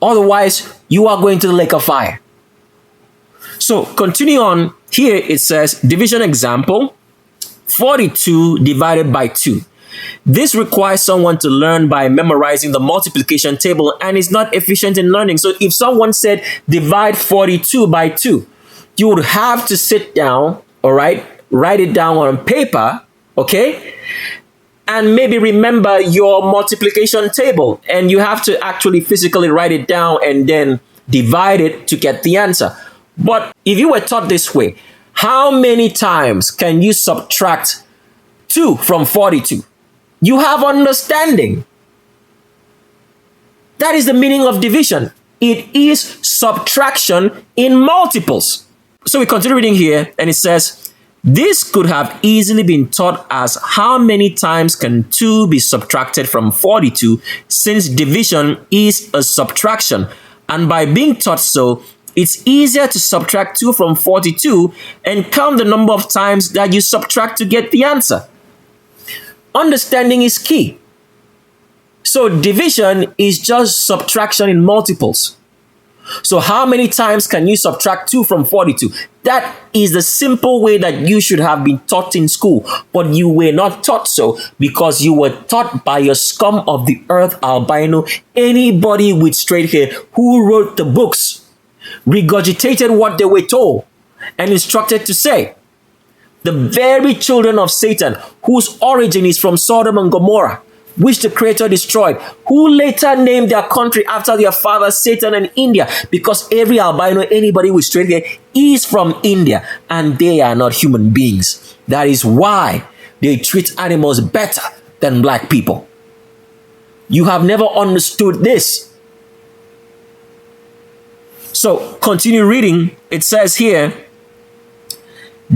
Speaker 18: Otherwise, you are going to the lake of fire. So continue on. Here it says, division example, 42 divided by 2. This requires someone to learn by memorizing the multiplication table and is not efficient in learning. So if someone said divide 42 by 2, you would have to sit down, all right, write it down on paper, okay, and maybe remember your multiplication table. And you have to actually physically write it down and then divide it to get the answer. But if you were taught this way, how many times can you subtract 2 from 42? You have understanding. That is the meaning of division. It is subtraction in multiples. So we continue reading here, and it says, this could have easily been taught as how many times can 2 be subtracted from 42, since division is a subtraction. And by being taught so, it's easier to subtract 2 from 42 and count the number of times that you subtract to get the answer. Understanding is key. So division is just subtraction in multiples. So how many times can you subtract 2 from 42? That is the simple way that you should have been taught in school. But you were not taught so because you were taught by a scum of the earth albino, anybody with straight hair who wrote the books, regurgitated what they were told and instructed to say. The very children of Satan, whose origin is from Sodom and Gomorrah, which the Creator destroyed, who later named their country after their father Satan and India, because every albino, anybody with straight hair, is from India, and they are not human beings. That is why they treat animals better than black people. You have never understood this. So continue reading. It says here,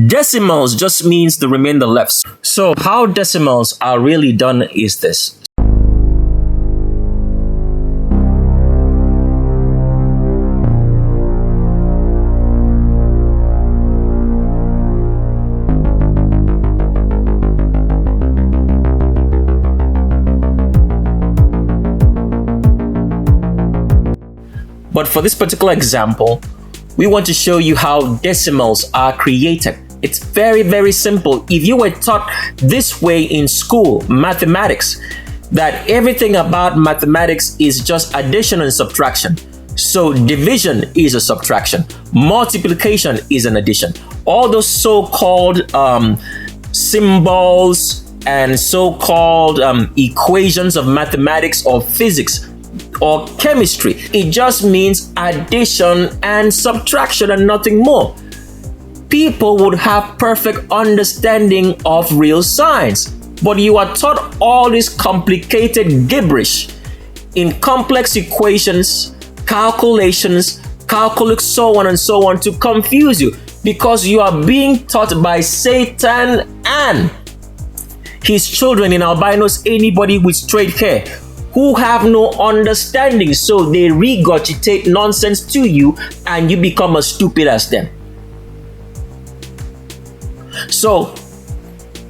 Speaker 18: decimals just means the remainder left. So how decimals are really done is this. But for this particular example, we want to show you how decimals are created. It's very, very simple. If you were taught this way in school, mathematics, that everything about mathematics is just addition and subtraction. So division is a subtraction. Multiplication is an addition. All those so-called symbols and so-called equations of mathematics or physics or chemistry, it just means addition and subtraction and nothing more. People would have perfect understanding of real science, but you are taught all this complicated gibberish in complex equations, calculations, calculus, so on and so on, to confuse you, because you are being taught by Satan and his children in albinos, anybody with straight hair, who have no understanding. So they regurgitate nonsense to you and you become as stupid as them. So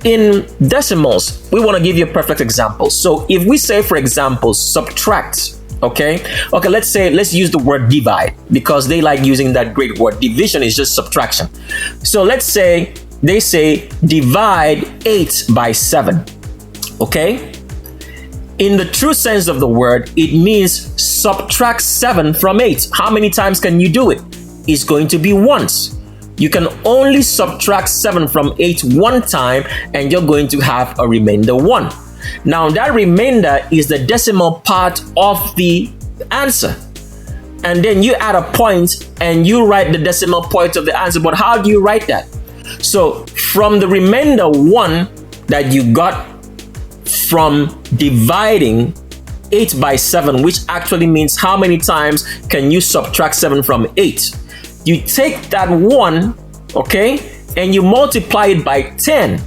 Speaker 18: in decimals, we want to give you a perfect example. So if we say, for example, subtract, okay, let's use the word divide, because they like using that great word. Division is just subtraction. So let's say they say divide 8 by 7, okay? In the true sense of the word, it means subtract 7 from 8. How many times can you do it? It's going to be once. You can only subtract 7 from 8 one time, and you're going to have a remainder 1. Now that remainder is the decimal part of the answer. And then you add a point and you write the decimal point of the answer. But how do you write that? So from the remainder 1 that you got from dividing 8 by 7, which actually means how many times can you subtract 7 from 8? You take that 1, okay, and you multiply it by 10.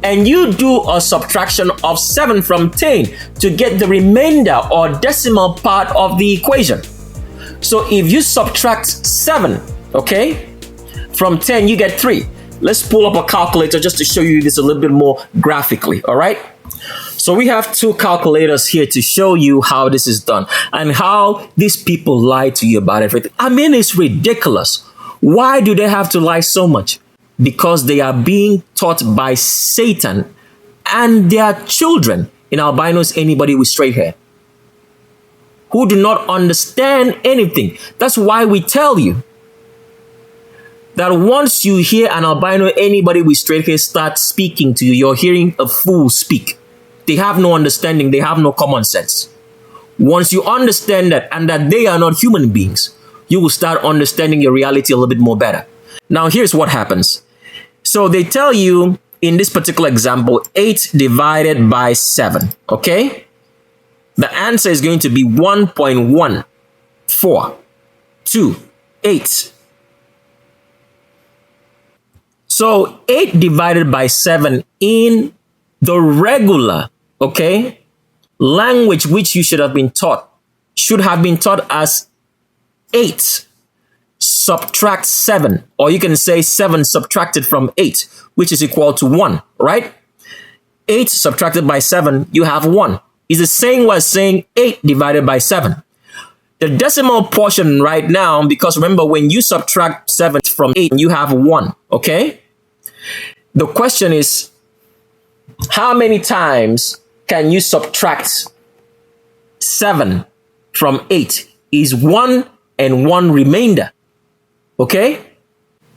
Speaker 18: And you do a subtraction of 7 from 10 to get the remainder or decimal part of the equation. So if you subtract 7, okay, from 10, you get 3. Let's pull up a calculator just to show you this a little bit more graphically, all right? So we have 2 calculators here to show you how this is done and how these people lie to you about everything. I mean, it's ridiculous. Why do they have to lie so much? Because they are being taught by Satan and their children, in albinos, anybody with straight hair, who do not understand anything. That's why we tell you that once you hear an albino, anybody with straight hair start speaking to you, you're hearing a fool speak. They have no understanding. They have no common sense. Once you understand that and that they are not human beings, you will start understanding your reality a little bit more better. Now, here's what happens. So they tell you in this particular example, 8 divided by 7, okay? The answer is going to be 1.1428. So 8 divided by 7 in the regular, okay, language which you should have been taught as 8 subtract 7, or you can say 7 subtracted from 8, which is equal to 1, right? 8 subtracted by 7, you have 1. It's the same as saying 8 divided by 7. The decimal portion right now, because remember, when you subtract 7 from 8, you have 1, okay? The question is, how many times can you subtract 7 from 8? Is 1 and 1 remainder. Okay?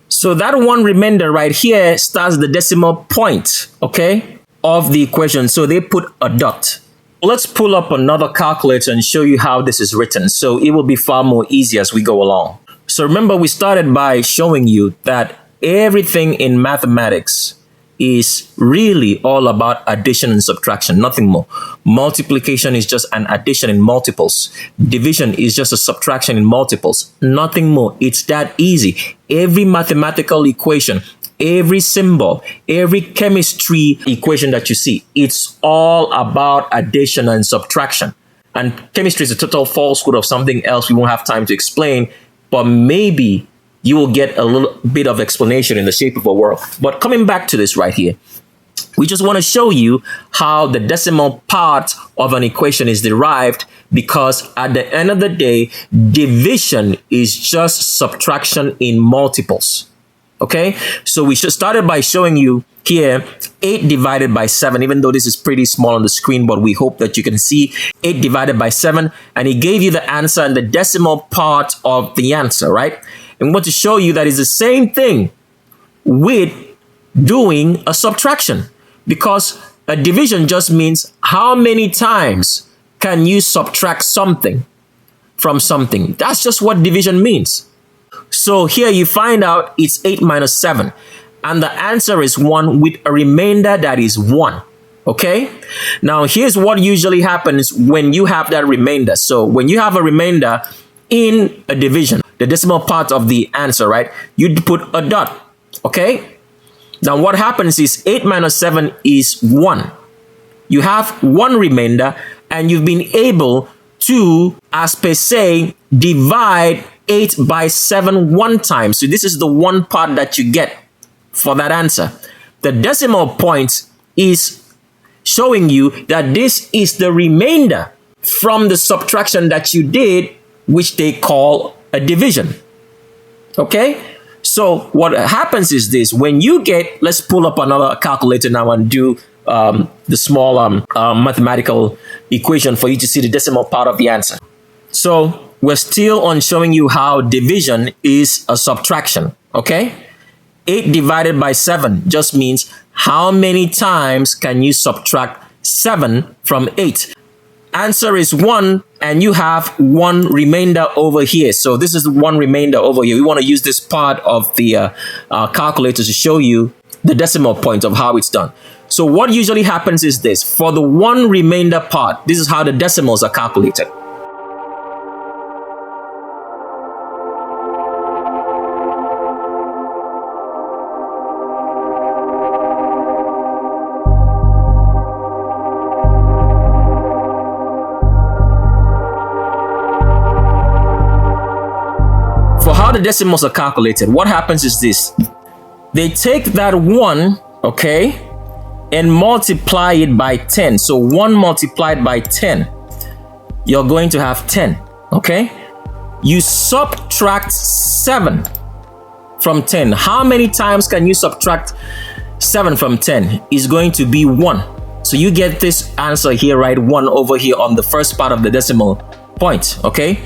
Speaker 18: So that 1 remainder right here starts the decimal point, okay, of the equation. So they put a dot. Let's pull up another calculator and show you how this is written. So it will be far more easy as we go along. So remember, we started by showing you that everything in mathematics is really all about addition and subtraction, nothing more. Multiplication is just an addition in multiples. Division is just a subtraction in multiples, nothing more. It's that easy. Every mathematical equation, every symbol, every chemistry equation that you see, it's all about addition and subtraction. And chemistry is a total falsehood of something else we won't have time to explain, but maybe you will get a little bit of explanation in the shape of a world. But coming back to this right here, we just want to show you how the decimal part of an equation is derived, because at the end of the day, division is just subtraction in multiples. Okay, so we just started by showing you here 8 divided by 7, even though this is pretty small on the screen, but we hope that you can see 8 divided by 7, and it gave you the answer and the decimal part of the answer, right? And we want to show you that it's the same thing with doing a subtraction, because a division just means how many times can you subtract something from something. That's just what division means. So here you find out it's 8 minus 7, and the answer is 1 with a remainder that is 1. Okay? Now, here's what usually happens when you have that remainder. So when you have a remainder in a division, the decimal part of the answer, right? You'd put a dot. Okay? Now, what happens is 8 minus 7 is 1. You have one remainder, and you've been able to, as per se, divide 8 by 7 one time. So this is the one part that you get for that answer. The decimal point is showing you that this is the remainder from the subtraction that you did, which they call a division. Okay? So what happens is this: when you get, let's pull up another calculator now and do the small mathematical equation for you to see the decimal part of the answer. So we're still on showing you how division is a subtraction. Okay? 8 divided by 7 just means how many times can you subtract 7 from 8? Answer is 1, and you have one remainder over here. So this is one remainder over here. We want to use this part of the calculator to show you the decimal point of how it's done. So what usually happens is this: for the one remainder part, this is how the decimals are calculated. For how the decimals are calculated, what happens is this: they take that 1, okay, and multiply it by 10. So 1 multiplied by 10, you're going to have 10, okay? You subtract 7 from 10. How many times can you subtract 7 from 10? Is going to be 1. So you get this answer here, right? 1 over here on the first part of the decimal point, okay?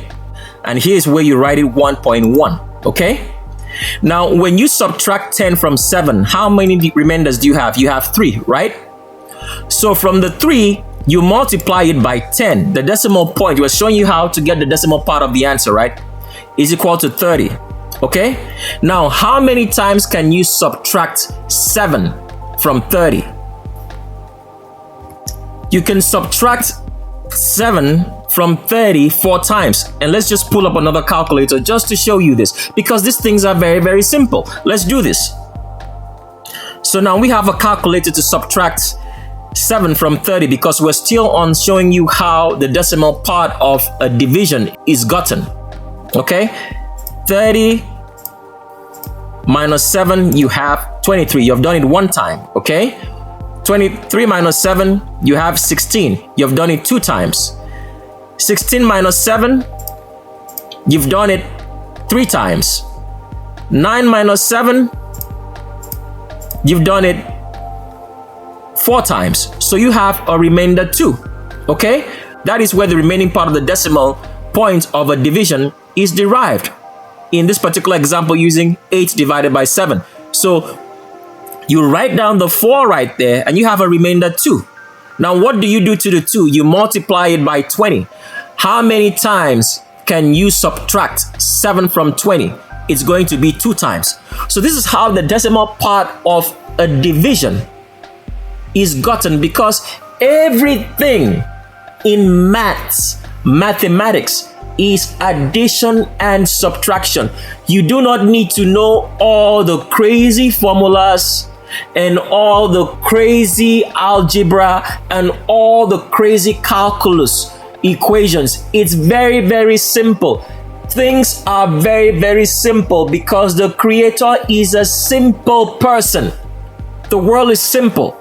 Speaker 18: And here's where you write it 1.1, okay? Now, when you subtract 10 from 7, how many remainders do you have? You have 3, right? So from the 3, you multiply it by 10. The decimal point, we're showing you how to get the decimal part of the answer, right? Is equal to 30, okay? Now, how many times can you subtract 7 from 30? You can subtract 7 from 30 4 times. And let's just pull up another calculator just to show you this, because these things are very, very simple. Let's do this. So now we have a calculator to subtract 7 from 30, because we're still on showing you how the decimal part of a division is gotten. Okay? 30 minus 7, you have 23. You've done it one time. Okay? 23 minus 7, you have 16. You've done it 2 times. 16 minus 7, you've done it 3 times. 9 minus 7, you've done it 4 times. So you have a remainder 2. Okay? That is where the remaining part of the decimal point of a division is derived. In this particular example, using 8 divided by 7. So you write down the 4 right there, and you have a remainder 2. Now, what do you do to the 2? You multiply it by 20. How many times can you subtract 7 from 20? It's going to be 2 times. So this is how the decimal part of a division is gotten, because everything in mathematics, is addition and subtraction. You do not need to know all the crazy formulas and all the crazy algebra and all the crazy calculus equations. It's very, very simple. Things are very, very simple because the Creator is a simple person. The world is simple.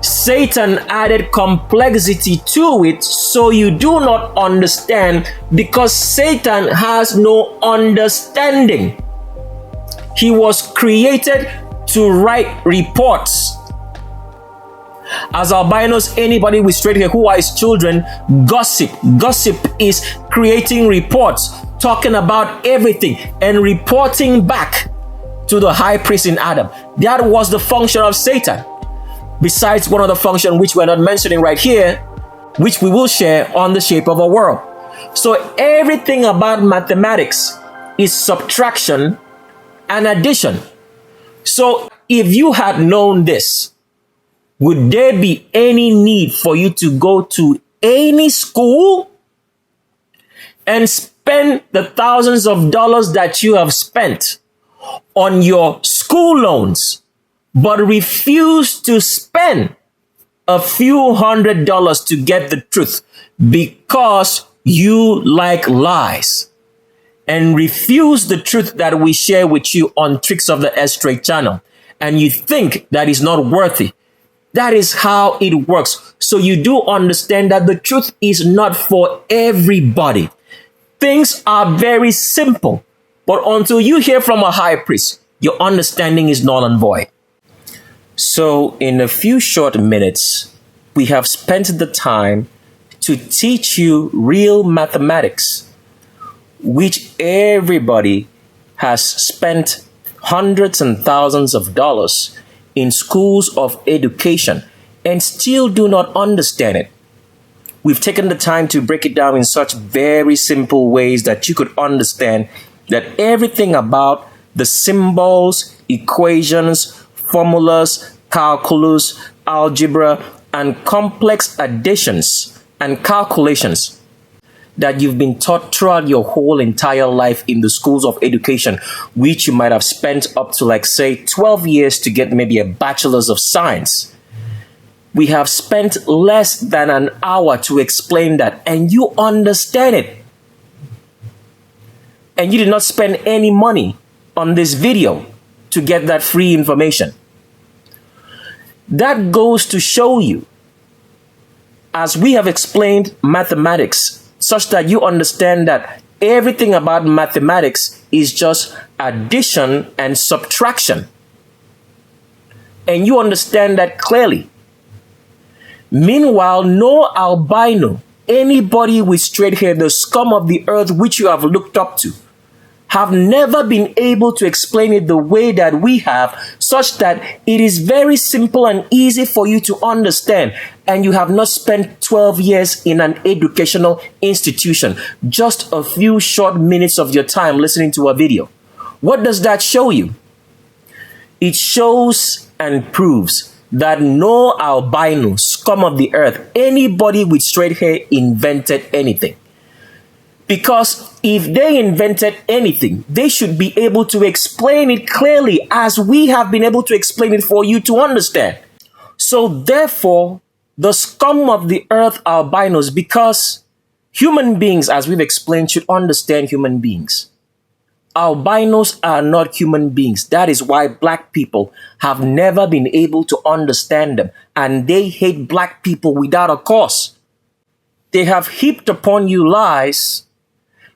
Speaker 18: Satan added complexity to it so you do not understand, because Satan has no understanding. He was created to write reports. As albinos, anybody with straight hair who are his children, gossip. Gossip is creating reports, talking about everything and reporting back to the high priest in Adam. That was the function of Satan. Besides one other function which we're not mentioning right here, which we will share on the shape of a world. So everything about mathematics is subtraction and addition. So if you had known this, would there be any need for you to go to any school and spend the thousands of dollars that you have spent on your school loans, but refuse to spend a few $100s to get the truth because you like lies and refuse the truth that we share with you on Tricks of the S-Tray channel, and you think that is not worthy? That is how it works. So you do understand that the truth is not for everybody. Things are very simple, but until you hear from a high priest, your understanding is null and void. So in a few short minutes, we have spent the time to teach you real mathematics, which everybody has spent hundreds and thousands of dollars in schools of education and still do not understand it. We've taken the time to break it down in such very simple ways that you could understand that everything about the symbols, equations, formulas, calculus, algebra, and complex additions and calculations that you've been taught throughout your whole entire life in the schools of education, which you might have spent up to, like, say, 12 years to get maybe a bachelor's of science. We have spent less than an hour to explain that, and you understand it. And you did not spend any money on this video to get that free information. That goes to show you, as we have explained mathematics, such that you understand that everything about mathematics is just addition and subtraction. And you understand that clearly. Meanwhile, no albino, anybody with straight hair, the scum of the earth which you have looked up to, have never been able to explain it the way that we have, such that it is very simple and easy for you to understand, and you have not spent 12 years in an educational institution, just a few short minutes of your time listening to a video. What does that show you? It shows and proves that no albino, scum of the earth, anybody with straight hair invented anything. Because if they invented anything, they should be able to explain it clearly, as we have been able to explain it for you to understand. So therefore, the scum of the earth albinos, because human beings, as we've explained, should understand human beings. Albinos are not human beings. That is why black people have never been able to understand them, and they hate black people without a cause. They have heaped upon you lies,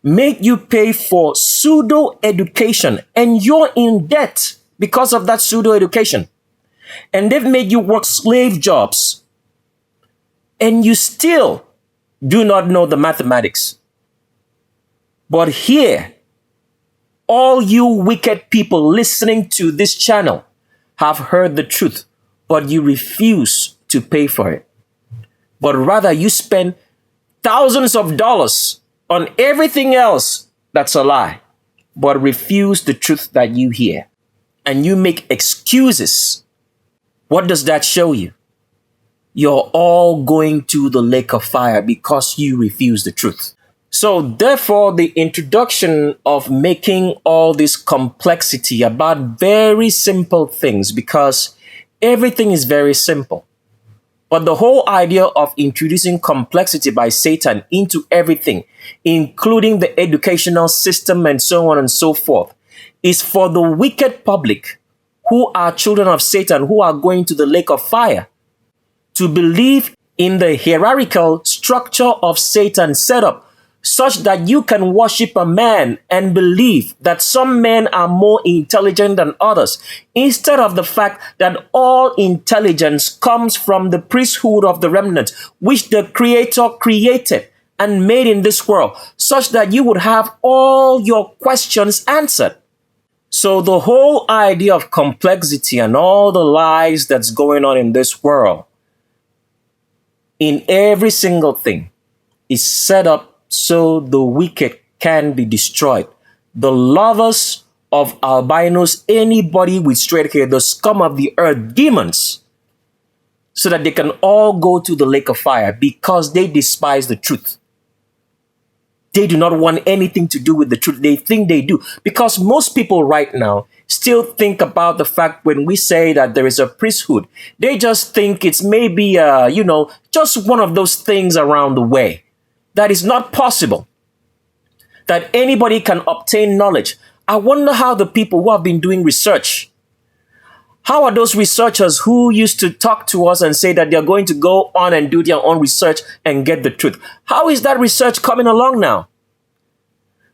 Speaker 18: make you pay for pseudo education, and you're in debt because of that pseudo education. And they've made you work slave jobs, and you still do not know the mathematics. But here, all you wicked people listening to this channel have heard the truth, but you refuse to pay for it. But rather you spend thousands of dollars on everything else that's a lie, but refuse the truth that you hear. And you make excuses. What does that show you? You're all going to the lake of fire because you refuse the truth. So therefore, the introduction of making all this complexity about very simple things, because everything is very simple. But the whole idea of introducing complexity by Satan into everything, including the educational system and so on and so forth, is for the wicked public who are children of Satan, who are going to the lake of fire, to believe in the hierarchical structure of Satan's setup, such that you can worship a man and believe that some men are more intelligent than others, instead of the fact that all intelligence comes from the priesthood of the remnant, which the Creator created and made in this world, such that you would have all your questions answered. So the whole idea of complexity and all the lies that's going on in this world, in every single thing, is set up so the wicked can be destroyed. The lovers of albinos, anybody with straight hair, the scum of the earth, demons, so that they can all go to the lake of fire because they despise the truth. They do not want anything to do with the truth. They think they do. Because most people right now still think about the fact when we say that there is a priesthood, they just think it's maybe, just one of those things around the way. That is not possible. That anybody can obtain knowledge. I wonder how the people who have been doing research, how are those researchers who used to talk to us and say that they're going to go on and do their own research and get the truth? How is that research coming along now?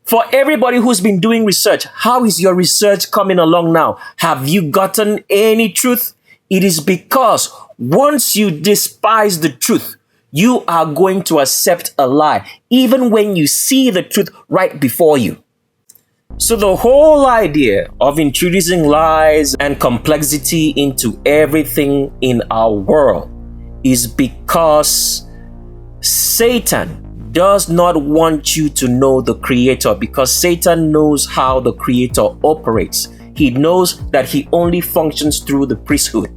Speaker 18: For everybody who's been doing research, how is your research coming along now? Have you gotten any truth? It is because once you despise the truth, you are going to accept a lie, even when you see the truth right before you. So the whole idea of introducing lies and complexity into everything in our world is because Satan does not want you to know the Creator, because Satan knows how the Creator operates. He knows that he only functions through the priesthood.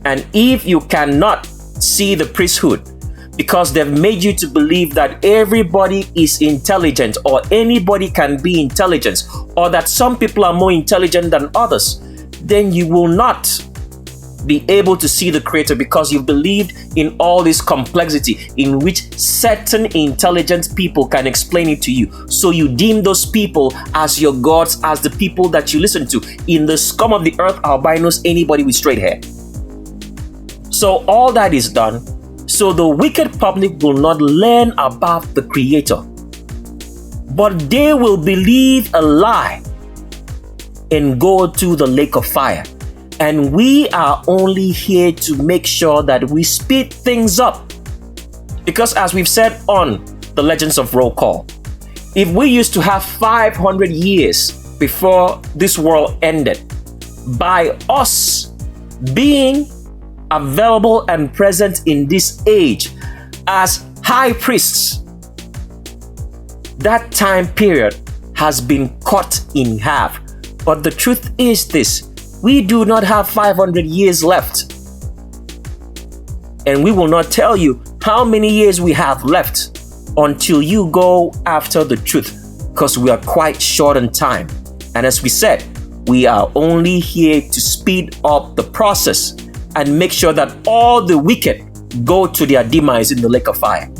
Speaker 18: And if you cannot see the priesthood because they've made you to believe that everybody is intelligent or anybody can be intelligent or that some people are more intelligent than others, then you will not be able to see the Creator because you've believed in all this complexity in which certain intelligent people can explain it to you. So you deem those people as your gods, as the people that you listen to. In the scum of the earth, albinos, anybody with straight hair. So all that is done so the wicked public will not learn about the Creator, but they will believe a lie and go to the lake of fire. And we are only here to make sure that we speed things up. Because as we've said on the Legends of Roll Call, if we used to have 500 years before this world ended, by us being available and present in this age as high priests, that time period has been cut in half. But the truth is this: we do not have 500 years left. And we will not tell you how many years we have left until you go after the truth, because we are quite short on time. And as we said, we are only here to speed up the process and make sure that all the wicked go to their demise in the lake of fire.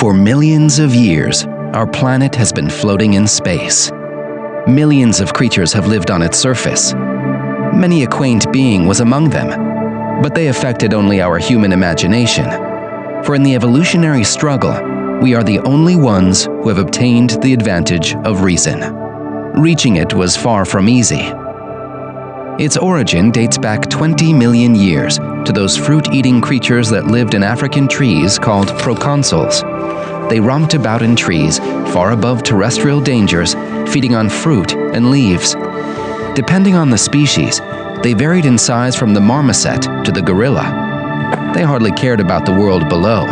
Speaker 1: For millions of years, our planet has been floating in space. Millions of creatures have lived on its surface. Many a quaint being was among them, but they affected only our human imagination. For in the evolutionary struggle, we are the only ones who have obtained the advantage of reason. Reaching it was far from easy. Its origin dates back 20 million years to those fruit-eating creatures that lived in African trees called proconsuls. They romped about in trees far above terrestrial dangers, feeding on fruit and leaves. Depending on the species, they varied in size from the marmoset to the gorilla. They hardly cared about the world below.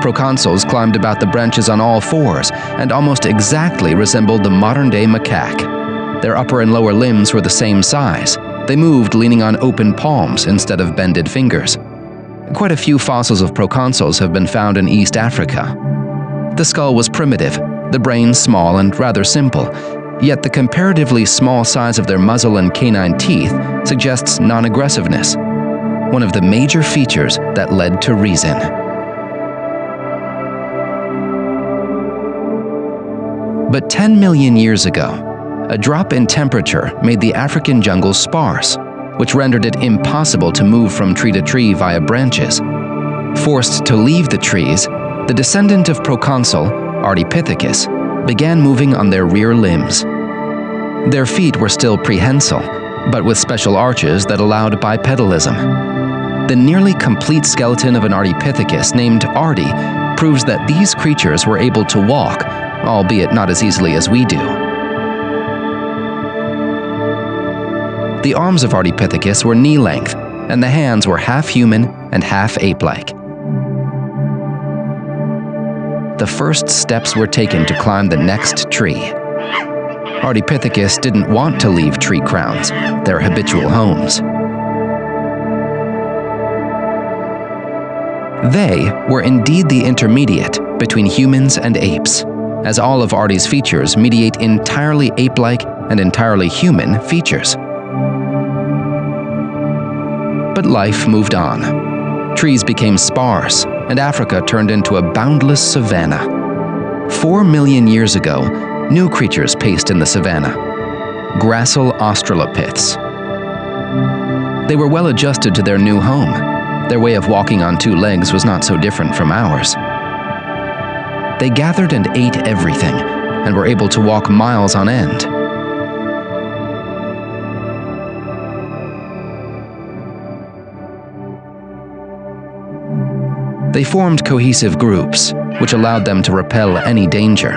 Speaker 1: Proconsuls climbed about the branches on all fours and almost exactly resembled the modern-day macaque. Their upper and lower limbs were the same size. They moved leaning on open palms instead of bended fingers. Quite a few fossils of proconsuls have been found in East Africa. The skull was primitive, the brain small and rather simple, yet the comparatively small size of their muzzle and canine teeth suggests non-aggressiveness, one of the major features that led to reason. But 10 million years ago, a drop in temperature made the African jungle sparse, which rendered it impossible to move from tree to tree via branches. Forced to leave the trees, the descendant of proconsul, Ardipithecus, began moving on their rear limbs. Their feet were still prehensile, but with special arches that allowed bipedalism. The nearly complete skeleton of an Ardipithecus named Ardi proves that these creatures were able to walk, albeit not as easily as we do. The arms of Ardipithecus were knee-length, and the hands were half human and half ape-like. The first steps were taken to climb the next tree. Ardipithecus didn't want to leave tree crowns, their habitual homes. They were indeed the intermediate between humans and apes, as all of Ardi's features mediate entirely ape-like and entirely human features. But life moved on. Trees became sparse, and Africa turned into a boundless savanna. 4 million years ago, new creatures paced in the savanna, gracile australopiths. They were well adjusted to their new home. Their way of walking on two legs was not so different from ours. They gathered and ate everything, and were able to walk miles on end. They formed cohesive groups, which allowed them to repel any danger.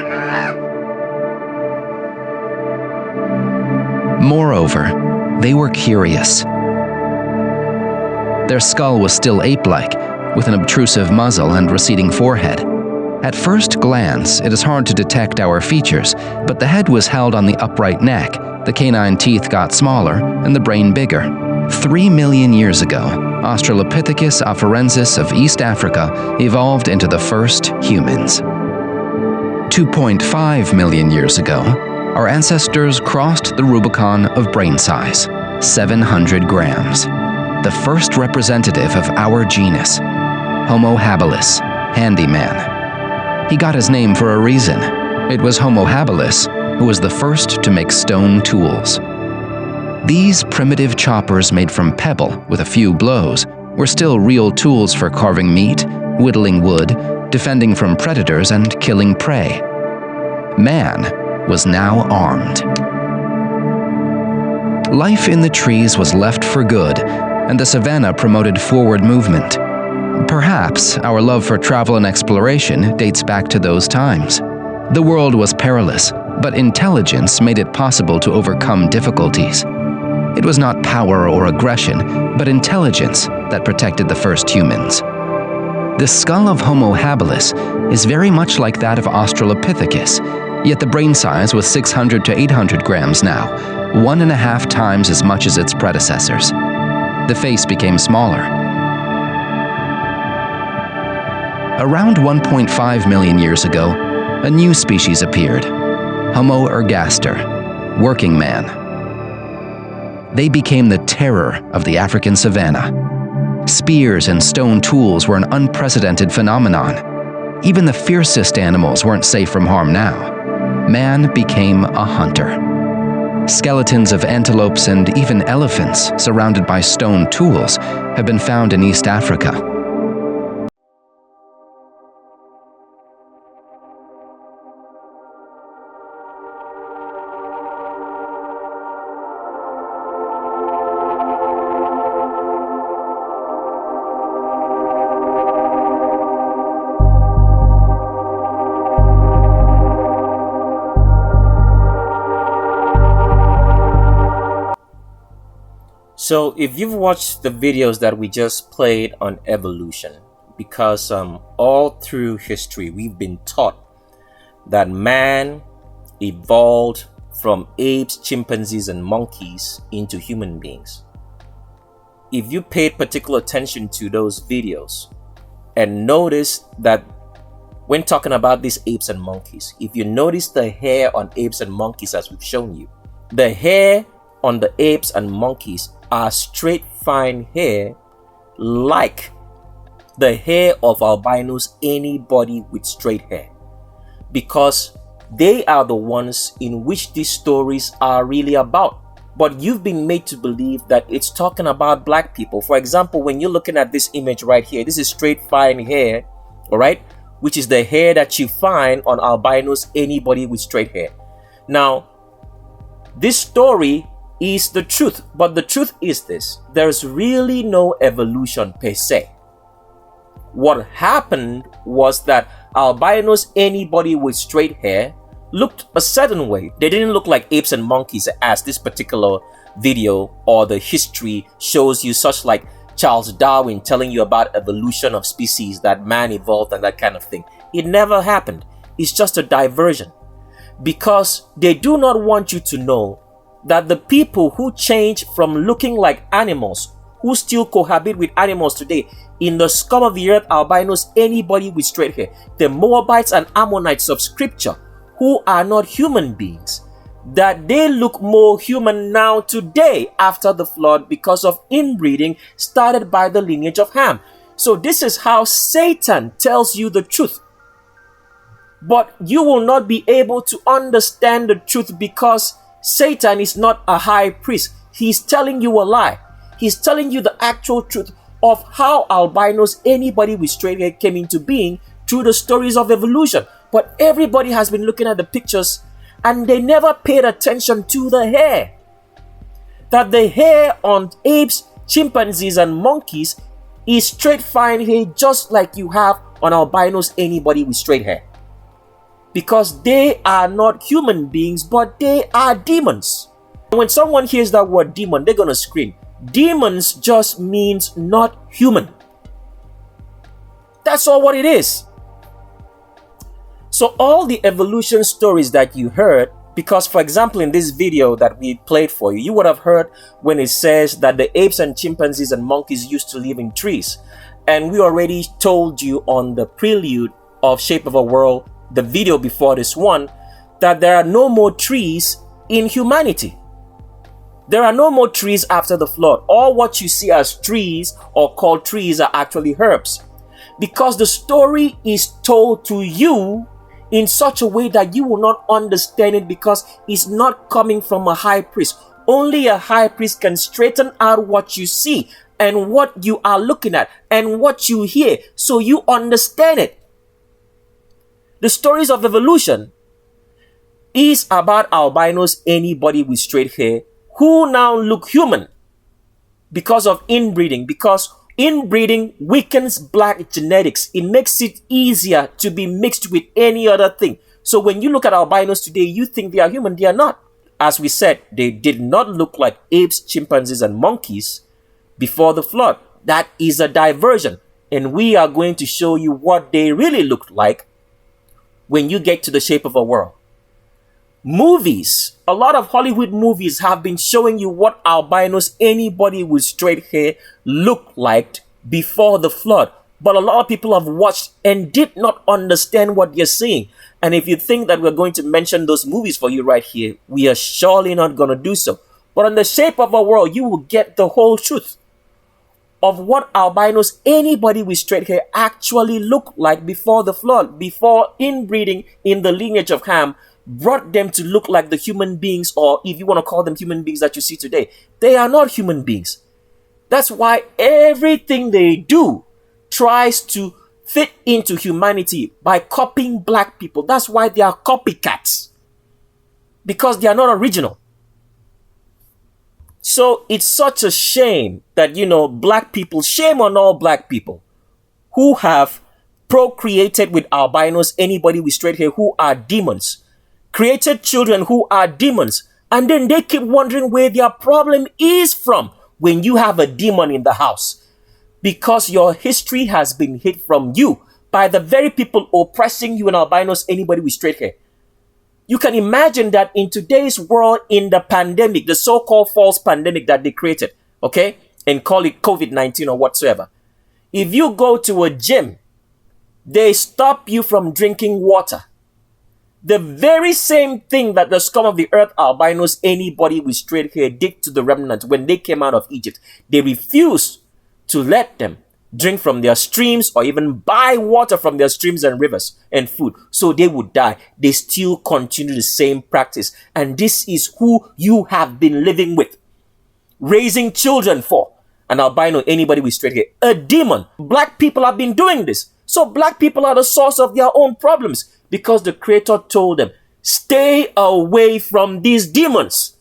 Speaker 1: Moreover, they were curious. Their skull was still ape-like, with an obtrusive muzzle and receding forehead. At first glance, it is hard to detect our features, but the head was held on the upright neck, the canine teeth got smaller, and the brain bigger. 3 million years ago, Australopithecus afarensis of East Africa evolved into the first humans. 2.5 million years ago, our ancestors crossed the Rubicon of brain size, 700 grams. The first representative of our genus, Homo habilis, handyman. He got his name for a reason. It was Homo habilis who was the first to make stone tools. These primitive choppers made from pebble with a few blows were still real tools for carving meat, whittling wood, defending from predators, and killing prey. Man was now armed. Life in the trees was left for good, and the savanna promoted forward movement. Perhaps our love for travel and exploration dates back to those times. The world was perilous, but intelligence made it possible to overcome difficulties. It was not power or aggression, but intelligence that protected the first humans. The skull of Homo habilis is very much like that of Australopithecus, yet the brain size was 600 to 800 grams now, 1.5 times as much as its predecessors. The face became smaller. Around 1.5 million years ago, a new species appeared, Homo ergaster, working man. They became the terror of the African savanna. Spears and stone tools were an unprecedented phenomenon. Even the fiercest animals weren't safe from harm now. Man became a hunter. Skeletons of antelopes and even elephants, surrounded by stone tools, have been found in East Africa.
Speaker 18: So if you've watched the videos that we just played on evolution, because all through history we've been taught that man evolved from apes, chimpanzees, and monkeys into human beings. If you paid particular attention to those videos and noticed that when talking about these apes and monkeys, if you notice the hair on apes and monkeys as we've shown you, the hair on the apes and monkeys are straight fine hair like the hair of albinos, anybody with straight hair, because they are the ones in which these stories are really about. But you've been made to believe that it's talking about black people. For example, when you're looking at this image right here, this is straight fine hair, all right, which is the hair that you find on albinos, anybody with straight hair. Now, this story is the truth, but the truth is this: there's really no evolution per se. What happened was that albinos, anybody with straight hair, looked a certain way. They didn't look like apes and monkeys as this particular video or the history shows you, such like Charles Darwin telling you about evolution of species, that man evolved and that kind of thing. It never happened. It's just a diversion, because they do not want you to know that the people who change from looking like animals, who still cohabit with animals today, in the scum of the earth, albinos, anybody with straight hair, the Moabites and Ammonites of scripture, who are not human beings, that they look more human now today after the flood because of inbreeding started by the lineage of Ham. So this is how Satan tells you the truth. But you will not be able to understand the truth, because Satan is not a high priest. He's telling you a lie. He's telling you the actual truth of how albinos, anybody with straight hair, came into being through the stories of evolution. But everybody has been looking at the pictures and they never paid attention to the hair. That the hair on apes, chimpanzees, and monkeys is straight fine hair, just like you have on albinos, anybody with straight hair. Because they are not human beings, but they are demons. When someone hears that word demon, they're gonna scream. Demons just means not human. That's all what it is. So all the evolution stories that you heard, because for example in this video that we played for you, you would have heard when it says that the apes and chimpanzees and monkeys used to live in trees. And we already told you on the prelude of Shape of a World, the video before this one, that there are no more trees in humanity. There are no more trees after the flood. All what you see as trees or called trees are actually herbs. Because the story is told to you in such a way that you will not understand it, because it's not coming from a high priest. Only a high priest can straighten out what you see and what you are looking at and what you hear, so you understand it. The stories of evolution is about albinos, anybody with straight hair, who now look human. because of inbreeding, because inbreeding weakens black genetics. It makes it easier to be mixed with any other thing. So when you look at albinos today, you think they are human. They are not. As we said, they did not look like apes, chimpanzees, and monkeys before the flood. That is a diversion. And we are going to show you what they really looked like when you get to the shape of a world. Movies, a lot of Hollywood movies have been showing you what albinos, anybody with straight hair, looked like before the flood. But a lot of people have watched and did not understand what you're seeing. And if you think that we're going to mention those movies for you right here, we are surely not going to do so. But on the shape of a world, you will get the whole truth of what albinos, anybody with straight hair, actually looked like before the flood, before inbreeding in the lineage of Ham brought them to look like the human beings, or if you want to call them human beings that you see today. They are not human beings. That's why everything they do tries to fit into humanity by copying black people. That's why they are copycats, because they are not original. So it's such a shame that, black people, shame on all black people who have procreated with albinos, anybody with straight hair, who are demons, created children who are demons, and then they keep wondering where their problem is from when you have a demon in the house. Because your history has been hid from you by the very people oppressing you and albinos, anybody with straight hair. You can imagine that in today's world, in the pandemic, the so-called false pandemic that they created, okay, and call it COVID-19 or whatsoever. If you go to a gym, they stop you from drinking water. The very same thing that the scum of the earth albinos, anybody with straight hair, did to the remnant when they came out of Egypt. They refused to let them drink from their streams or even buy water from their streams and rivers and food, so they would die. They still continue the same practice. And this is who you have been living with, raising children for. An albino, anybody with straight hair, a demon. Black people have been doing this. So black people are the source of their own problems, because the Creator told them, stay away from these demons,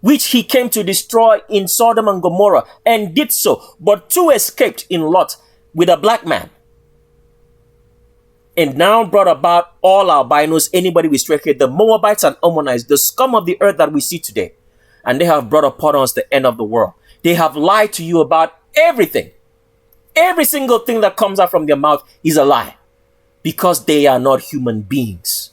Speaker 18: which he came to destroy in Sodom and Gomorrah, and did so. But two escaped in Lot with a black man, and now brought about all albinos, anybody with straight hair, the Moabites and Ammonites, the scum of the earth that we see today. And they have brought upon us the end of the world. They have lied to you about everything. Every single thing that comes out from their mouth is a lie, because they are not human beings.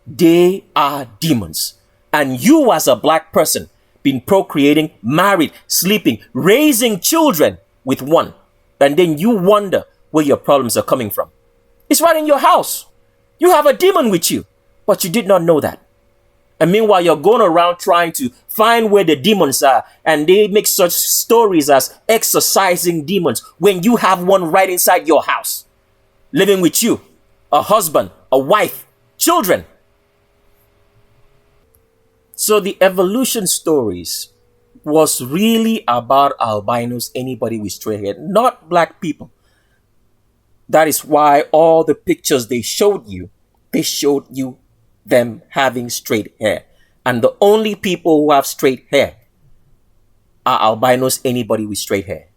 Speaker 18: They are demons. And you, as a black person, been procreating, married, sleeping, raising children with one. And then you wonder where your problems are coming from. It's right in your house. You have a demon with you, but you did not know that. And meanwhile, you're going around trying to find where the demons are. And they make such stories as exorcising demons when you have one right inside your house, living with you, a husband, a wife, children. So the evolution stories was really about albinos, anybody with straight hair, not black people. That is why all the pictures they showed you them having straight hair. And the only people who have straight hair are albinos, anybody with straight hair.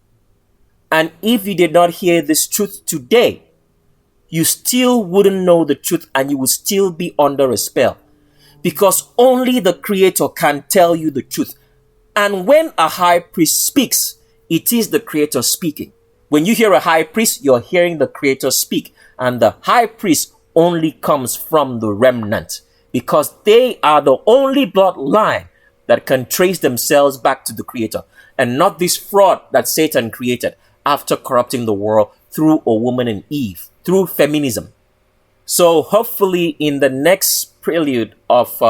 Speaker 18: And if you did not hear this truth today, you still wouldn't know the truth, and you would still be under a spell. Because only the Creator can tell you the truth. And when a high priest speaks, it is the Creator speaking. When you hear a high priest, you're hearing the Creator speak. And the high priest only comes from the remnant, because they are the only bloodline that can trace themselves back to the Creator, and not this fraud that Satan created after corrupting the world through a woman and Eve, through feminism. So hopefully in the next prelude of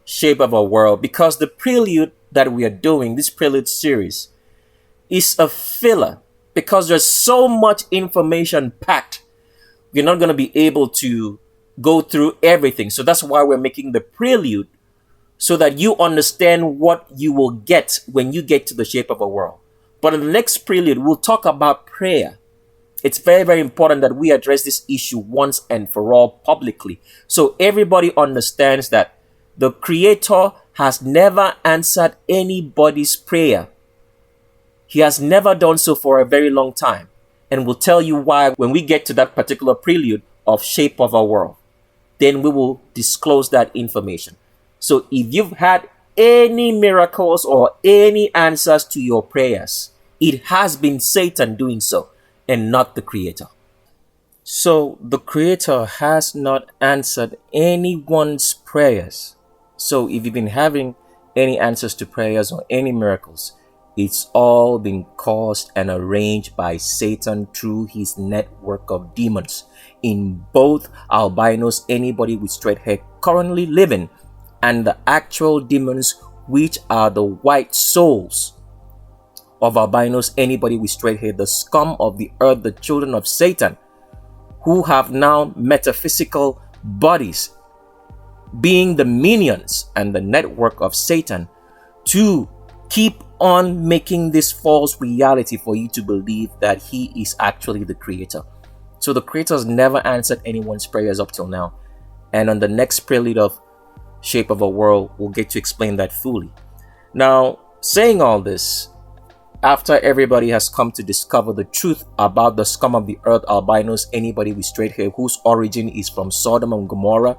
Speaker 18: Shape of a World, because the prelude that we are doing, this prelude series, is a filler, because there's so much information packed. We're not going to be able to go through everything. So that's why we're making the prelude, so that you understand what you will get when you get to the Shape of a World. But in the next prelude, we'll talk about prayer. It's very, very important that we address this issue once and for all publicly, so everybody understands that the Creator has never answered anybody's prayer He has never done so for a very long time. And we'll tell you why when we get to that particular prelude of Shape of Our World. Then we will disclose that information. So if you've had any miracles or any answers to your prayers, it has been Satan doing so and not the Creator. So the Creator has not answered anyone's prayers. So if you've been having any answers to prayers or any miracles, it's all been caused and arranged by Satan through his network of demons in both albinos, anybody with straight hair currently living, and the actual demons, which are the white souls of albinos, anybody with straight hair, the scum of the earth, the children of Satan, who have now metaphysical bodies, being the minions and the network of Satan, to keep on making this false reality for you to believe that he is actually the Creator. So the Creator has never answered anyone's prayers up till now. And on the next prelude of Shape of a World, we'll get to explain that fully. Now, saying all this, after everybody has come to discover the truth about the scum of the earth, albinos, anybody with straight hair, whose origin is from Sodom and Gomorrah,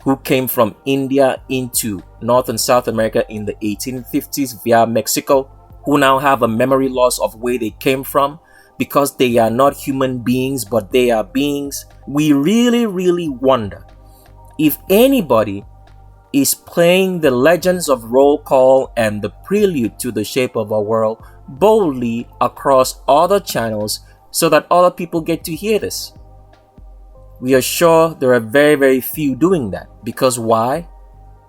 Speaker 18: who came from India into North and South America in the 1850s via Mexico, who now have a memory loss of where they came from because they are not human beings, but they are beings. We really, really wonder if anybody is playing the Legends of Roll Call and the Prelude to the Shape of Our World boldly across other channels so that other people get to hear this. We are sure there are very, very few doing that. Because why?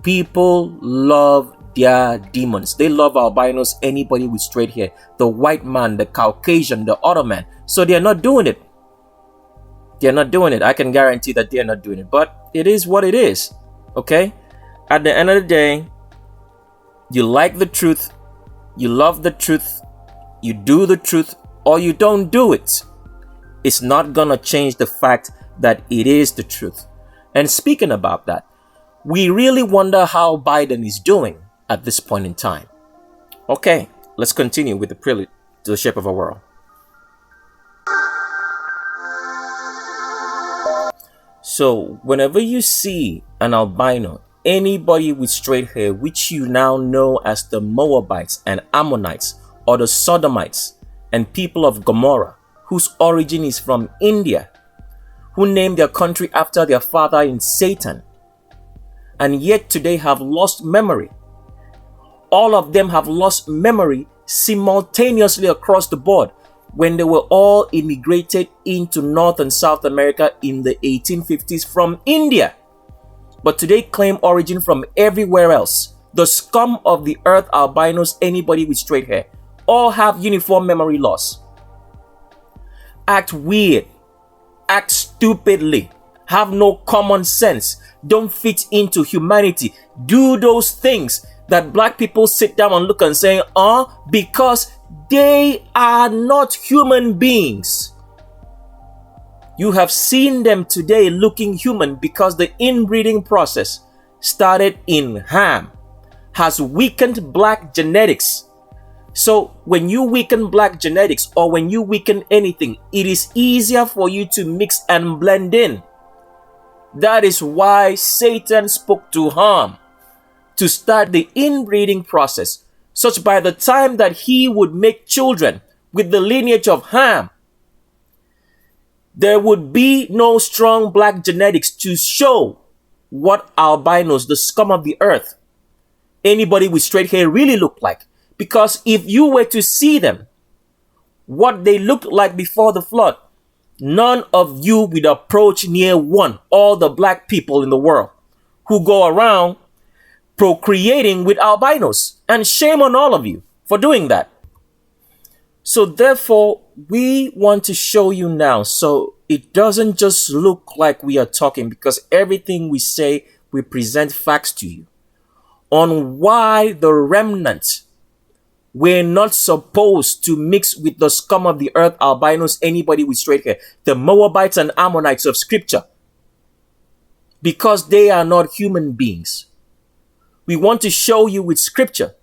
Speaker 18: People love their demons. They love albinos, anybody with straight hair, the white man, the Caucasian, the other man. So they're not doing it. They're not doing it. I can guarantee that they're not doing it. But it is what it is. Okay? At the end of the day, you like the truth, you love the truth, you do the truth, or you don't do it. It's not gonna change the fact that it is the truth. And speaking about that, we really wonder how Biden is doing at this point in time. Okay, let's continue with the prelude to the Shape of Our World. So, whenever you see an albino, anybody with straight hair, which you now know as the Moabites and Ammonites, or the Sodomites and people of Gomorrah, whose origin is from India, who named their country after their father in Satan, and yet today have lost memory. All of them have lost memory simultaneously across the board when they were all immigrated into North and South America in the 1850s from India, but today claim origin from everywhere else. The scum of the earth, albinos, anybody with straight hair, all have uniform memory loss. Act weird, act stupidly, have no common sense, don't fit into humanity, do those things that black people sit down and look and say, because they are not human beings. You have seen them today looking human because the inbreeding process started in Ham, has weakened black genetics. So when you weaken black genetics or when you weaken anything, it is easier for you to mix and blend in. That is why Satan spoke to Ham to start the inbreeding process, such by the time that he would make children with the lineage of Ham, there would be no strong black genetics to show what albinos, the scum of the earth, anybody with straight hair really look like. Because if you were to see them, what they looked like before the flood, none of you would approach near one, all the black people in the world who go around procreating with albinos. And shame on all of you for doing that. So therefore, we want to show you now, so it doesn't just look like we are talking, because everything we say, we present facts to you on why the remnant were not supposed to mix with the scum of the earth, albinos, anybody with straight hair, the Moabites and Ammonites of scripture, because they are not human beings. We want to show you with scripture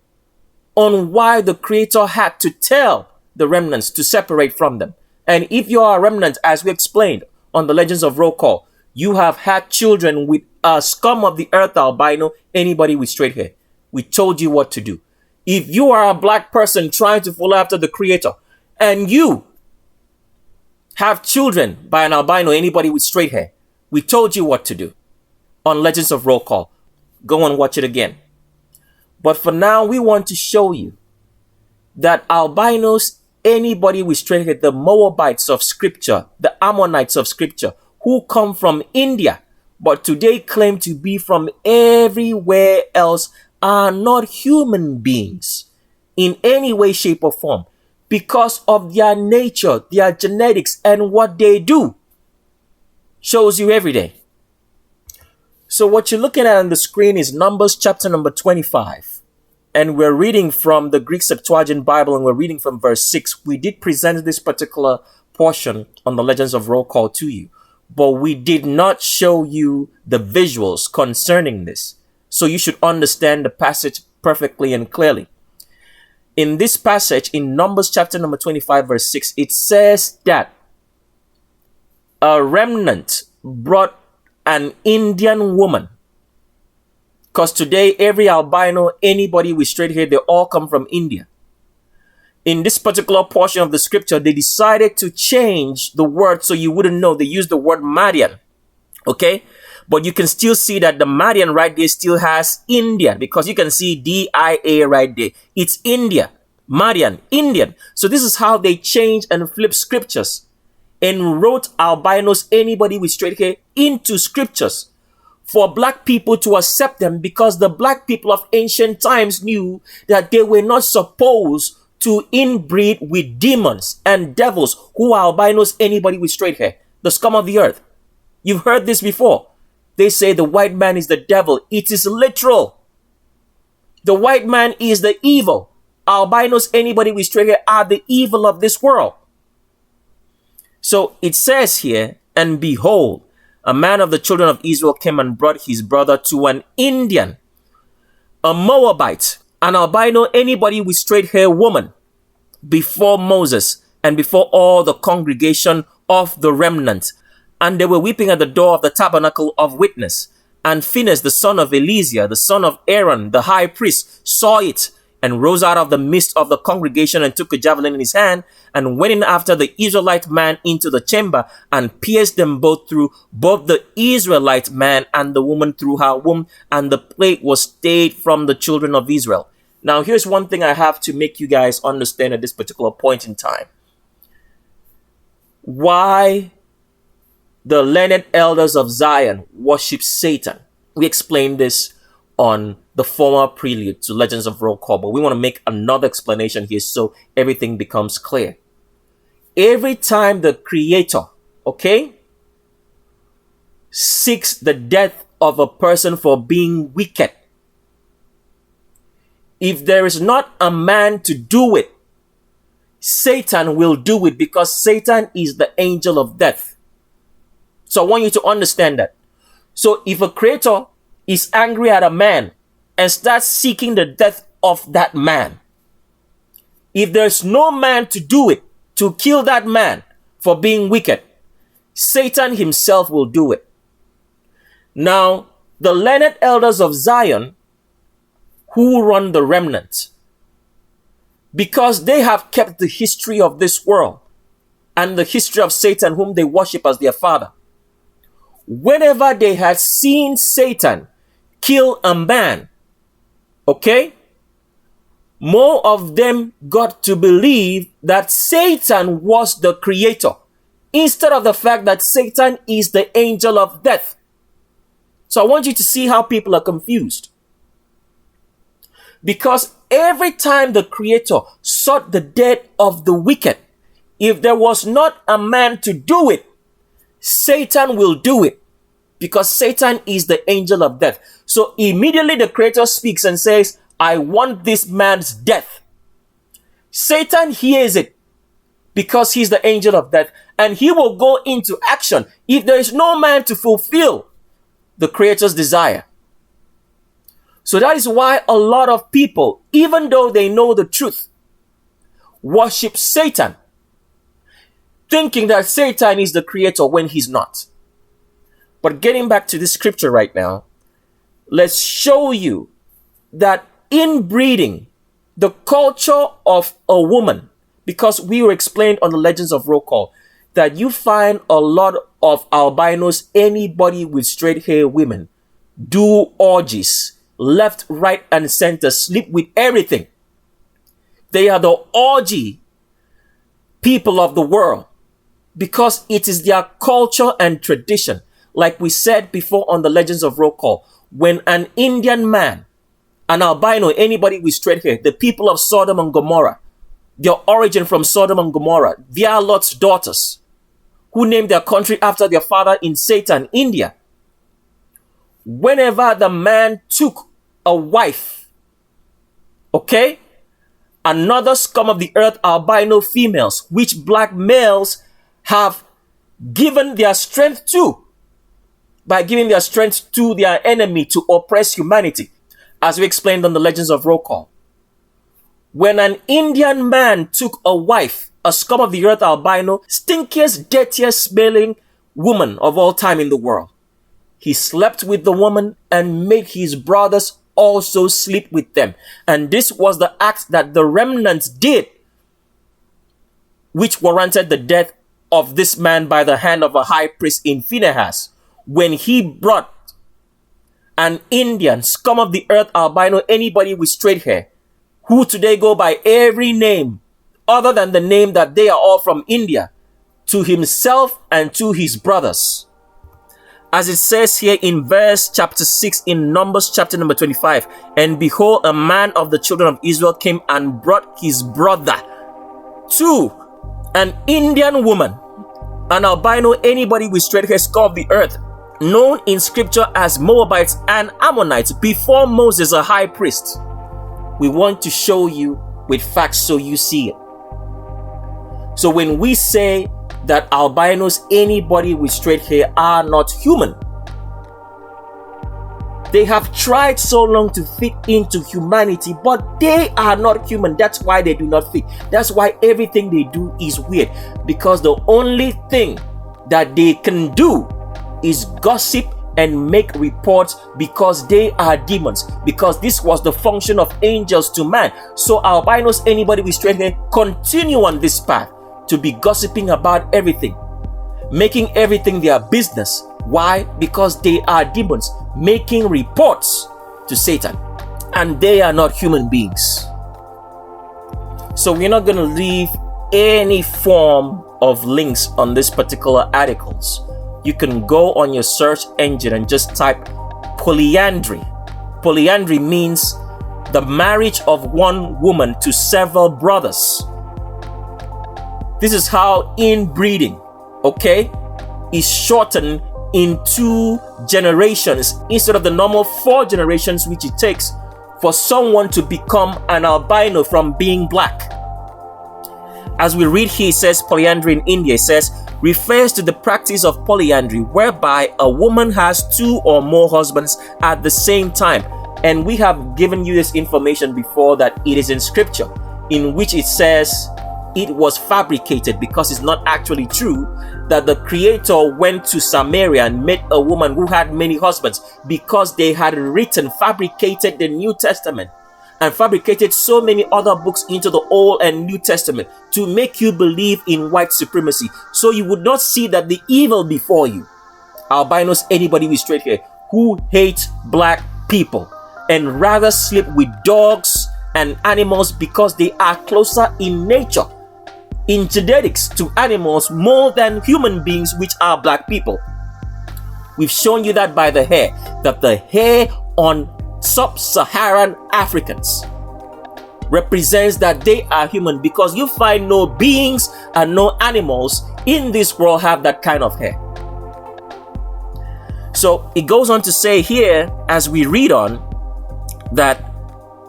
Speaker 18: on why the Creator had to tell the remnants to separate from them. And if you are a remnant, as we explained on the Legends of Roll Call, you have had children with a scum of the earth albino, anybody with straight hair. We told you what to do. If you are a black person trying to follow after the Creator, and you have children by an albino, anybody with straight hair, we told you what to do on Legends of Roll Call. Go and watch it again. But for now, we want to show you that albinos, anybody with straight hair, the Moabites of Scripture, the Ammonites of Scripture, who come from India, but today claim to be from everywhere else, are not human beings in any way, shape, or form because of their nature, their genetics, and what they do. Shows you every day. So what you're looking at on the screen is Numbers chapter number 25. And we're reading from the Greek Septuagint Bible, and we're reading from verse 6. We did present this particular portion on the Legends of Roll Call to you, but we did not show you the visuals concerning this. So you should understand the passage perfectly and clearly. In this passage, in Numbers chapter number 25, verse 6, it says that a remnant brought an Indian woman. Because today, every albino, anybody with straight hair, they all come from India. In this particular portion of the scripture, they decided to change the word so you wouldn't know. They used the word Madian. Okay? But you can still see that the Madian right there still has Indian, because you can see D-I-A right there. It's India. Madian, Indian. So this is how they changed and flipped scriptures and wrote albinos, anybody with straight hair, into scriptures for black people to accept them, because the black people of ancient times knew that they were not supposed to inbreed with demons and devils who are albinos, anybody with straight hair, the scum of the earth. You've heard this before. They say the white man is the devil. It is literal. The white man is the evil. Albinos, anybody with straight hair, are the evil of this world. So it says here, and behold, a man of the children of Israel came and brought his brother to an Indian, a Moabite, an albino, anybody with straight hair woman, before Moses and before all the congregation of the remnant. And they were weeping at the door of the tabernacle of witness. And Phinehas, the son of Eleazar, the son of Aaron, the high priest, saw it and rose out of the midst of the congregation and took a javelin in his hand and went in after the Israelite man into the chamber and pierced them both through, both the Israelite man and the woman through her womb, and the plague was stayed from the children of Israel. Now, here's one thing I have to make you guys understand at this particular point in time. Why the learned elders of Zion worship Satan. We explained this on the former prelude to Legends of Roll Call, but we want to make another explanation here so everything becomes clear. Every time the Creator, seeks the death of a person for being wicked, if there is not a man to do it, Satan will do it, because Satan is the angel of death. So I want you to understand that. So if a creator is angry at a man and starts seeking the death of that man, if there's no man to do it, to kill that man for being wicked, Satan himself will do it. Now, the learned elders of Zion, who run the remnant, because they have kept the history of this world and the history of Satan, whom they worship as their father, whenever they had seen Satan kill a man, more of them got to believe that Satan was the creator, instead of the fact that Satan is the angel of death. So I want you to see how people are confused. Because every time the creator sought the death of the wicked, if there was not a man to do it, Satan will do it, because Satan is the angel of death. So immediately the creator speaks and says, I want this man's death. Satan hears it because he's the angel of death, and he will go into action if there is no man to fulfill the creator's desire. So that is why a lot of people, even though they know the truth, worship Satan, thinking that Satan is the creator when he's not. But getting back to this scripture right now, let's show you that inbreeding, the culture of a woman, because we were explained on the Legends of Roll Call that you find a lot of albinos, anybody with straight hair women, do orgies, left, right, and center, sleep with everything. They are the orgy people of the world because it is their culture and tradition. Like we said before on the Legends of Roll Call, when an Indian man, an albino, anybody with straight hair, the people of Sodom and Gomorrah, their origin from Sodom and Gomorrah, they are Lot's daughters, who named their country after their father in Satan, India. Whenever the man took a wife, okay, another scum of the earth albino females, which black males have given their strength to, by giving their strength to their enemy to oppress humanity, as we explained on the Legends of Roll Call. When an Indian man took a wife, a scum of the earth albino, stinkiest, dirtiest smelling woman of all time in the world, he slept with the woman and made his brothers also sleep with them. And this was the act that the remnants did, which warranted the death of this man by the hand of a high priest in Phinehas, when he brought an Indian, scum of the earth albino, anybody with straight hair, who today go by every name other than the name that they are all from India, to himself and to his brothers. As it says here in verse chapter 6 in Numbers chapter number 25, and behold, a man of the children of Israel came and brought his brother to an Indian woman, an albino, anybody with straight hair, scum of the earth, known in scripture as Moabites and Ammonites, before Moses, a high priest. We want to show you with facts so you see it. So when we say that albinos, anybody with straight hair, are not human, they have tried so long to fit into humanity, but they are not human. That's why they do not fit. That's why everything they do is weird, because the only thing that they can do is gossip and make reports, because they are demons, because this was the function of angels to man. So albinos, anybody with straight hair, continue on this path to be gossiping about everything, making everything their business. Why? Because they are demons making reports to Satan, and they are not human beings. So we're not going to leave any form of links on this particular articles. You can go on your search engine and just type polyandry. Polyandry means the marriage of one woman to several brothers. This is how inbreeding, okay, is shortened in 2 generations instead of the normal 4 generations which it takes for someone to become an albino from being black. As we read here, it says polyandry in India, it says, refers to the practice of polyandry, whereby a woman has 2 or more husbands at the same time. And we have given you this information before, that it is in scripture, in which it says it was fabricated, because it's not actually true, that the creator went to Samaria and met a woman who had many husbands, because they had fabricated the New Testament and fabricated so many other books into the Old and New Testament to make you believe in white supremacy, so you would not see that the evil before you. Albinos, anybody with straight hair, who hate black people and rather sleep with dogs and animals, because they are closer in nature, in genetics, to animals more than human beings, which are black people. We've shown you that by the hair, that the hair on sub-Saharan Africans represents that they are human, because you find no beings and no animals in this world have that kind of hair. So it goes on to say here, as we read on, that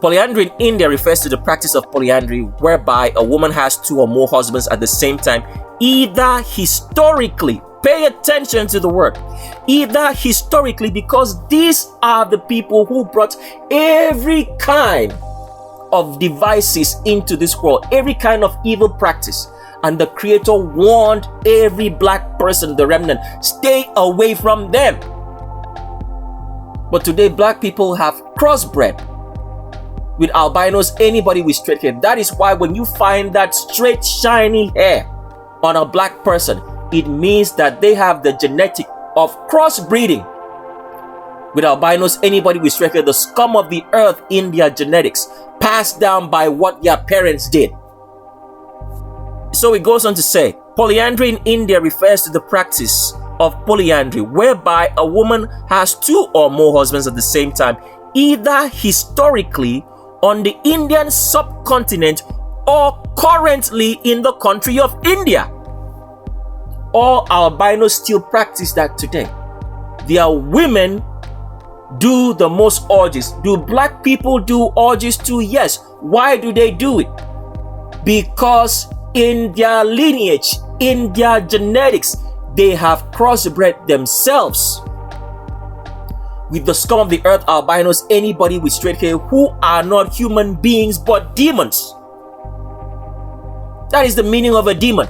Speaker 18: polyandry in India refers to the practice of polyandry, whereby a woman has 2 or more husbands at the same time, either historically Pay attention to the word. Either historically, because these are the people who brought every kind of devices into this world, every kind of evil practice. And the Creator warned every black person, the remnant, stay away from them. But today, black people have crossbred with albinos, anybody with straight hair. That is why when you find that straight, shiny hair on a black person, it means that they have the genetic of crossbreeding with albinos, anybody with straight hair, the scum of the earth in their genetics, passed down by what their parents did. So it goes on to say, polyandry in India refers to the practice of polyandry, whereby a woman has 2 or more husbands at the same time, either historically on the Indian subcontinent or currently in the country of India. All albinos still practice that today. Their women do the most orgies. Do black people do orgies too? Yes. Why do they do it? Because in their lineage, in their genetics, they have crossbred themselves with the scum of the earth, albinos, anybody with straight hair who are not human beings but demons. That is the meaning of a demon.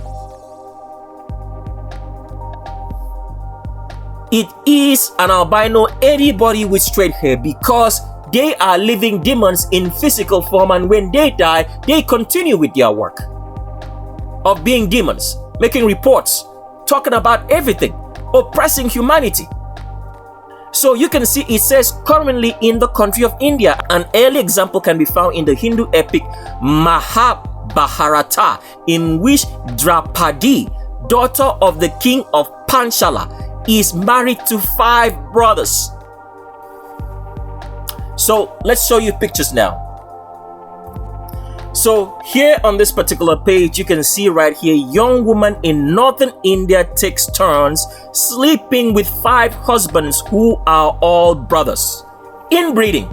Speaker 18: It is an albino, anybody with straight hair, because they are living demons in physical form, and when they die, they continue with their work of being demons, making reports, talking about everything, oppressing humanity. So you can see it says currently in the country of India. An early example can be found in the Hindu epic Mahabharata, in which Draupadi, daughter of the king of Panchala, is married to 5 brothers. So let's show you pictures now. So here on this particular page, you can see right here, young woman in northern India takes turns sleeping with 5 husbands who are all brothers. Inbreeding,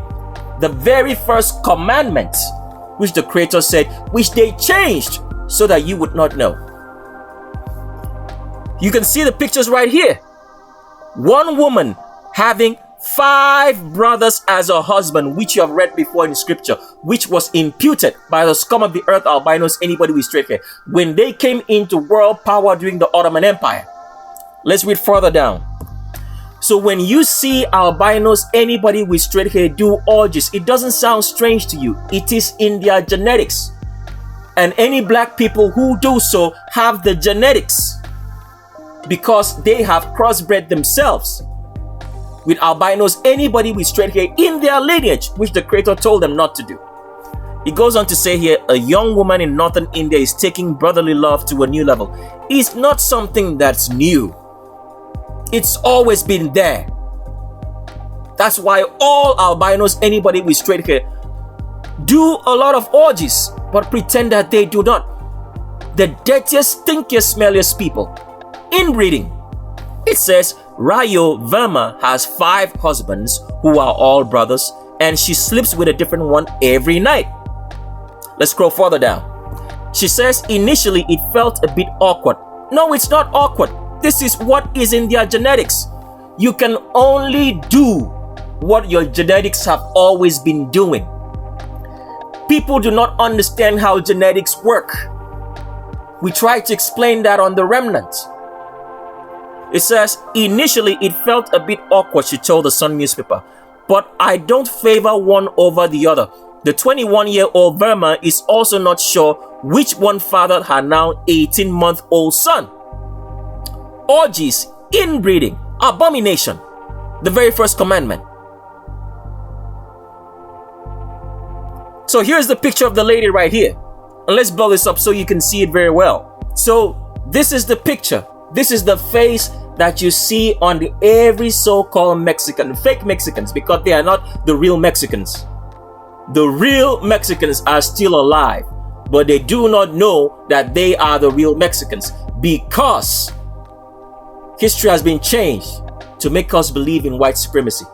Speaker 18: the very first commandment which the Creator said, which they changed so that you would not know. You can see the pictures right here. One woman having 5 brothers as a husband, which you have read before in scripture, which was imputed by the scum of the earth, albinos, anybody with straight hair, when they came into world power during the Ottoman Empire. Let's read further down. So when you see albinos, anybody with straight hair, do orgies, it doesn't sound strange to you. It is in their genetics. And any black people who do so have the genetics, because they have crossbred themselves with albinos, anybody with straight hair in their lineage, which the Creator told them not to do. It goes on to say here, a young woman in northern India is taking brotherly love to a new level. It's not something that's new. It's always been there. That's why all albinos, anybody with straight hair, do a lot of orgies, but pretend that they do not. The dirtiest, stinkiest, smelliest people. Inbreeding. It says Rayo Verma has 5 husbands who are all brothers, and she sleeps with a different one every night. Let's scroll further down. She says initially it felt a bit awkward. No, it's not awkward. This is what is in their genetics. You can only do what your genetics have always been doing. People do not understand how genetics work. We try to explain that on the remnant. It says, initially it felt a bit awkward, she told the Sun newspaper, but I don't favor one over the other. The 21-year-old Verma is also not sure which one fathered her now 18-month-old son. Orgies, inbreeding, abomination, the very first commandment. So here's the picture of the lady right here. And let's blow this up so you can see it very well. So this is the picture. This is the face that you see on every so-called Mexican, fake Mexicans, because they are not the real Mexicans. The real Mexicans are still alive, but they do not know that they are the real Mexicans, because history has been changed to make us believe in white supremacy.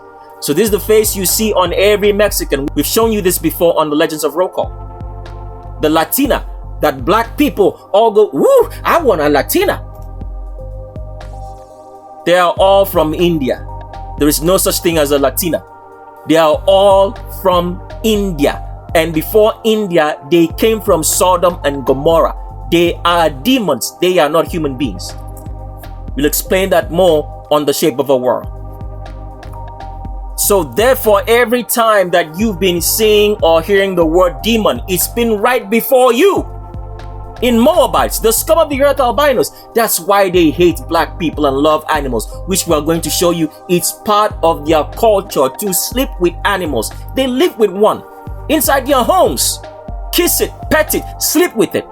Speaker 18: So this is the face you see on every Mexican. We've shown you this before on the Legends of Roll Call. The Latina, that black people all go, woo, I want a Latina. They are all from India. There is no such thing as a Latina. They are all from India. And before India, they came from Sodom and Gomorrah. They are demons. They are not human beings. We'll explain that more on The Shape of a World. So therefore, every time that you've been seeing or hearing the word demon, it's been right before you. In Moabites, the scum of the earth albinos. That's why they hate black people and love animals, which we are going to show you. It's part of their culture to sleep with animals. They live with one inside their homes. Kiss it, pet it, sleep with it.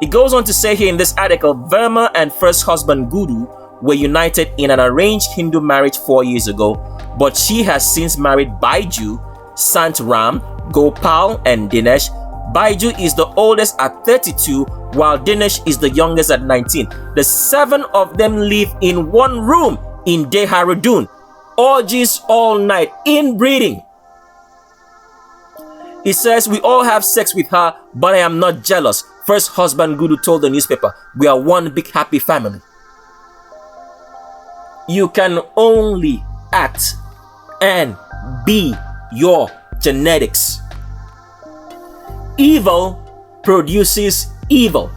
Speaker 18: It goes on to say here in this article, Verma and first husband Gudu were united in an arranged Hindu marriage 4 years ago, but she has since married Baiju, Santram, Gopal, and Dinesh. Baiju is the oldest at 32, while Dinesh is the youngest at 19. The 7 of them live in one room in Dehradun. Orgies all night, inbreeding. He says, we all have sex with her, but I am not jealous. First husband Gudu told the newspaper, we are one big happy family. You can only act and be your genetics. Evil produces evil.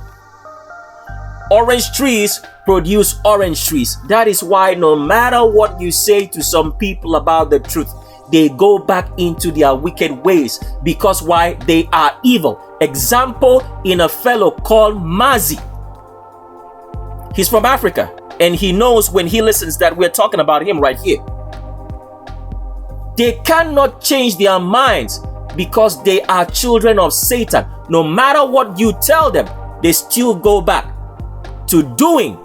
Speaker 18: Orange trees produce orange trees. That is why no matter what you say to some people about the truth, they go back into their wicked ways. Because why? They are evil. Example in a fellow called Mazi. He's from Africa, and he knows when he listens that we're talking about him right here. They cannot change their minds because they are children of Satan. No matter what you tell them, they still go back to doing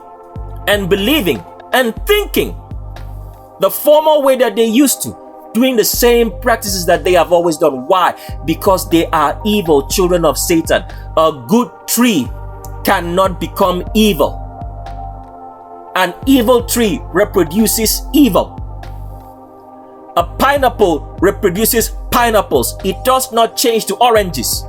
Speaker 18: and believing and thinking the former way that they used to, doing the same practices that they have always done. Why? Because they are evil children of Satan. A good tree cannot become evil. An evil tree reproduces evil. A pineapple reproduces pineapples. It does not change to oranges.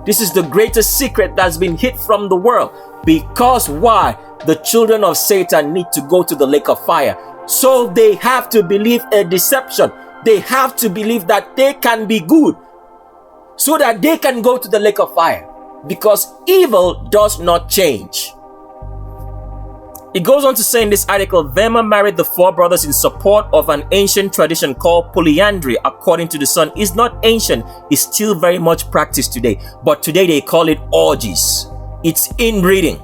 Speaker 18: This is the greatest secret that's been hid from the world. Because why? The children of Satan need to go to the lake of fire. So they have to believe a deception. They have to believe that they can be good so that they can go to the lake of fire. Because evil does not change. It goes on to say in this article, Verma married the 4 brothers in support of an ancient tradition called polyandry. According to the Sun, it's not ancient, it's still very much practiced today. But today they call it orgies. It's inbreeding.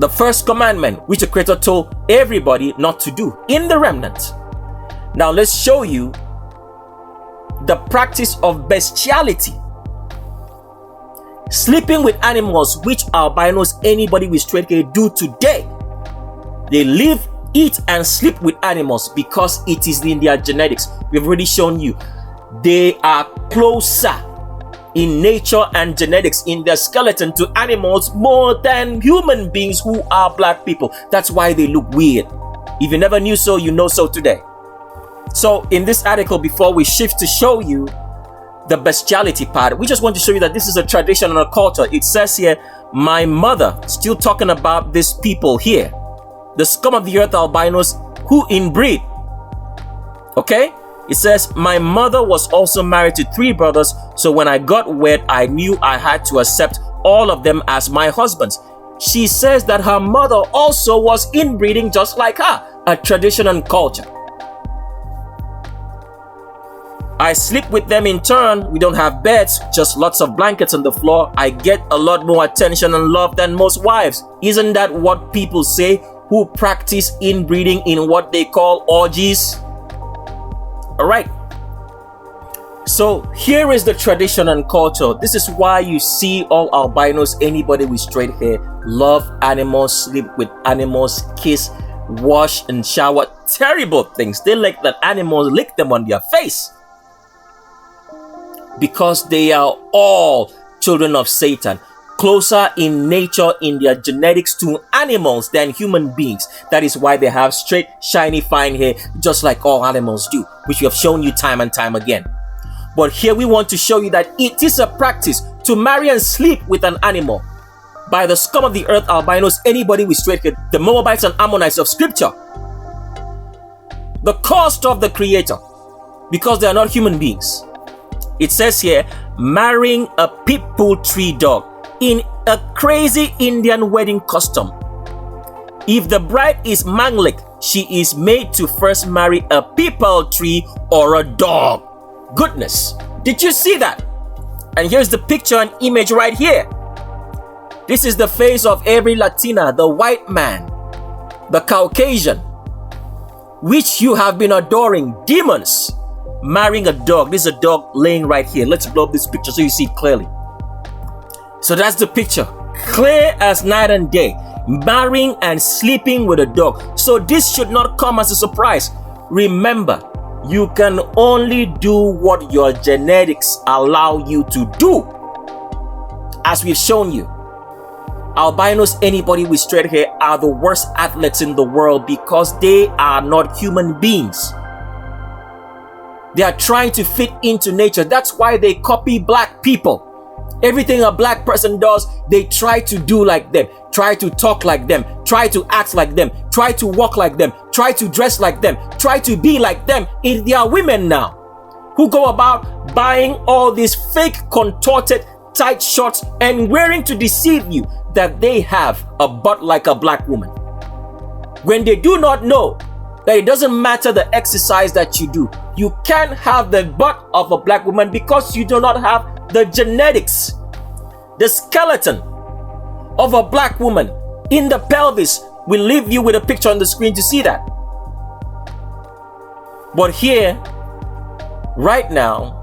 Speaker 18: The first commandment, which the Creator told everybody not to do in the remnant. Now let's show you the practice of bestiality. Sleeping with animals, which albinos, anybody with straight hair do today. They live, eat, and sleep with animals because it is in their genetics. We've already shown you. They are closer in nature and genetics in their skeleton to animals more than human beings who are black people. That's why they look weird. If you never knew so, you know so today. So in this article, before we shift to show you the bestiality part, we just want to show you that this is a tradition and a culture. It says here, my mother, still talking about these people here, the scum of the earth albinos who inbreed. Okay? It says, my mother was also married to 3 brothers, so when I got wed, I knew I had to accept all of them as my husbands. She says that her mother also was inbreeding just like her, a tradition and culture. I sleep with them in turn. We don't have beds, just lots of blankets on the floor. I get a lot more attention and love than most wives. Isn't that what people say who practice inbreeding in what they call orgies? Alright. So here is the tradition and culture. This is why you see all albinos, anybody with straight hair, love animals, sleep with animals, kiss, wash and shower. Terrible things. They like that animals lick them on their face. Because they are all children of Satan, closer in nature, in their genetics to animals than human beings. That is why they have straight, shiny, fine hair, just like all animals do, which we have shown you time and time again. But here we want to show you that it is a practice to marry and sleep with an animal. by the scum of the earth, albinos, anybody with straight hair, the Moabites and Ammonites of scripture. The cost of the creator, because they are not human beings. It says here, marrying a pit bull tree dog in a crazy Indian wedding custom. If the bride is Manglik, she is made to first marry a peepal tree or a dog. Goodness, did you see that? And here's the picture and image right here. This is the face of every Latina, the white man, the Caucasian, which you have been adoring, demons, marrying a dog. This is a dog laying right here. Let's blow up this picture so you see it clearly. So that's the picture, clear as night and day, marrying and sleeping with a dog. So this should not come as a surprise. Remember, you can only do what your genetics allow you to do. As we've shown you, albinos, anybody with straight hair, are the worst athletes in the world because they are not human beings. They are trying to fit into nature. That's why they copy black people. Everything a black person does, they try to do like them, try to talk like them, try to act like them, try to walk like them, try to dress like them, try to be like them. They are women now who go about buying all these fake contorted tight shorts and wearing to deceive you that they have a butt like a black woman, when they do not know that it doesn't matter the exercise that you do. You can't have the butt of a black woman because you do not have the genetics, the skeleton of a black woman in the pelvis. We'll leave you with a picture on the screen to see that. But here, right now,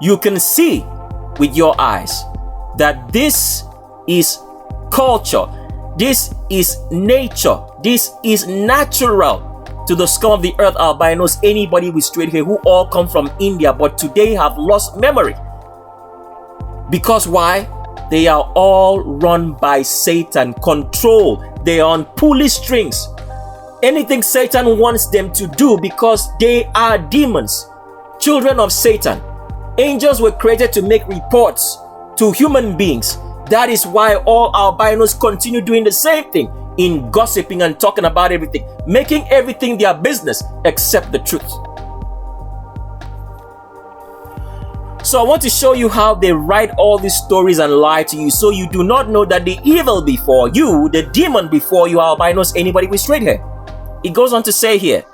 Speaker 18: you can see with your eyes that this is culture, this is nature, this is natural to the scum of the earth, albinos, anybody with straight hair, who all come from India but today have lost memory. Because why? They are all run by Satan, controlled. They are on pulley strings. Anything Satan wants them to do, because they are demons, children of Satan. Angels were created to make reports to human beings. That is why all albinos continue doing the same thing, in gossiping and talking about everything, making everything their business except the truth. So I want to show you how they write all these stories and lie to you, so you do not know that the evil before you, the demon before you, albinos, anybody with straight hair. It goes on to say here,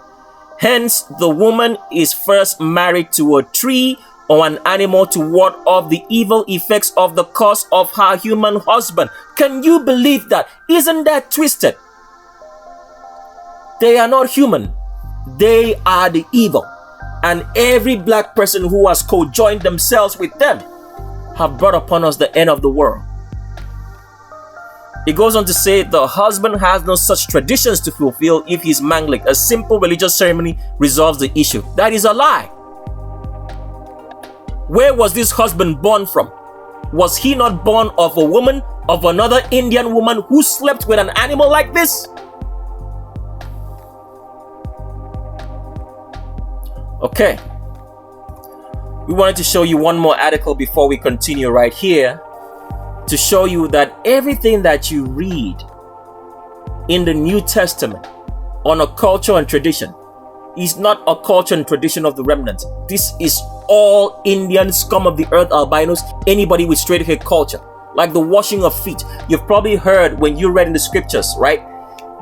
Speaker 18: hence the woman is first married to a tree or an animal to ward off the evil effects of the curse of her human husband. Can you believe that? Isn't that twisted? They are not human. They are the evil. And every black person who has co-joined themselves with them have brought upon us the end of the world. It goes on to say the husband has no such traditions to fulfill if he's Manglik. A simple religious ceremony resolves the issue. That is a lie. Where was this husband born from? Was he not born of a woman, of another Indian woman who slept with an animal like this? Okay. We wanted to show you one more article before we continue right here, to show you that everything that you read in the New Testament on a culture and tradition is not a culture and tradition of the remnant. This is all Indian scum of the earth, albinos, anybody with straight hair culture. Like the washing of feet. You've probably heard when you read in the scriptures, right,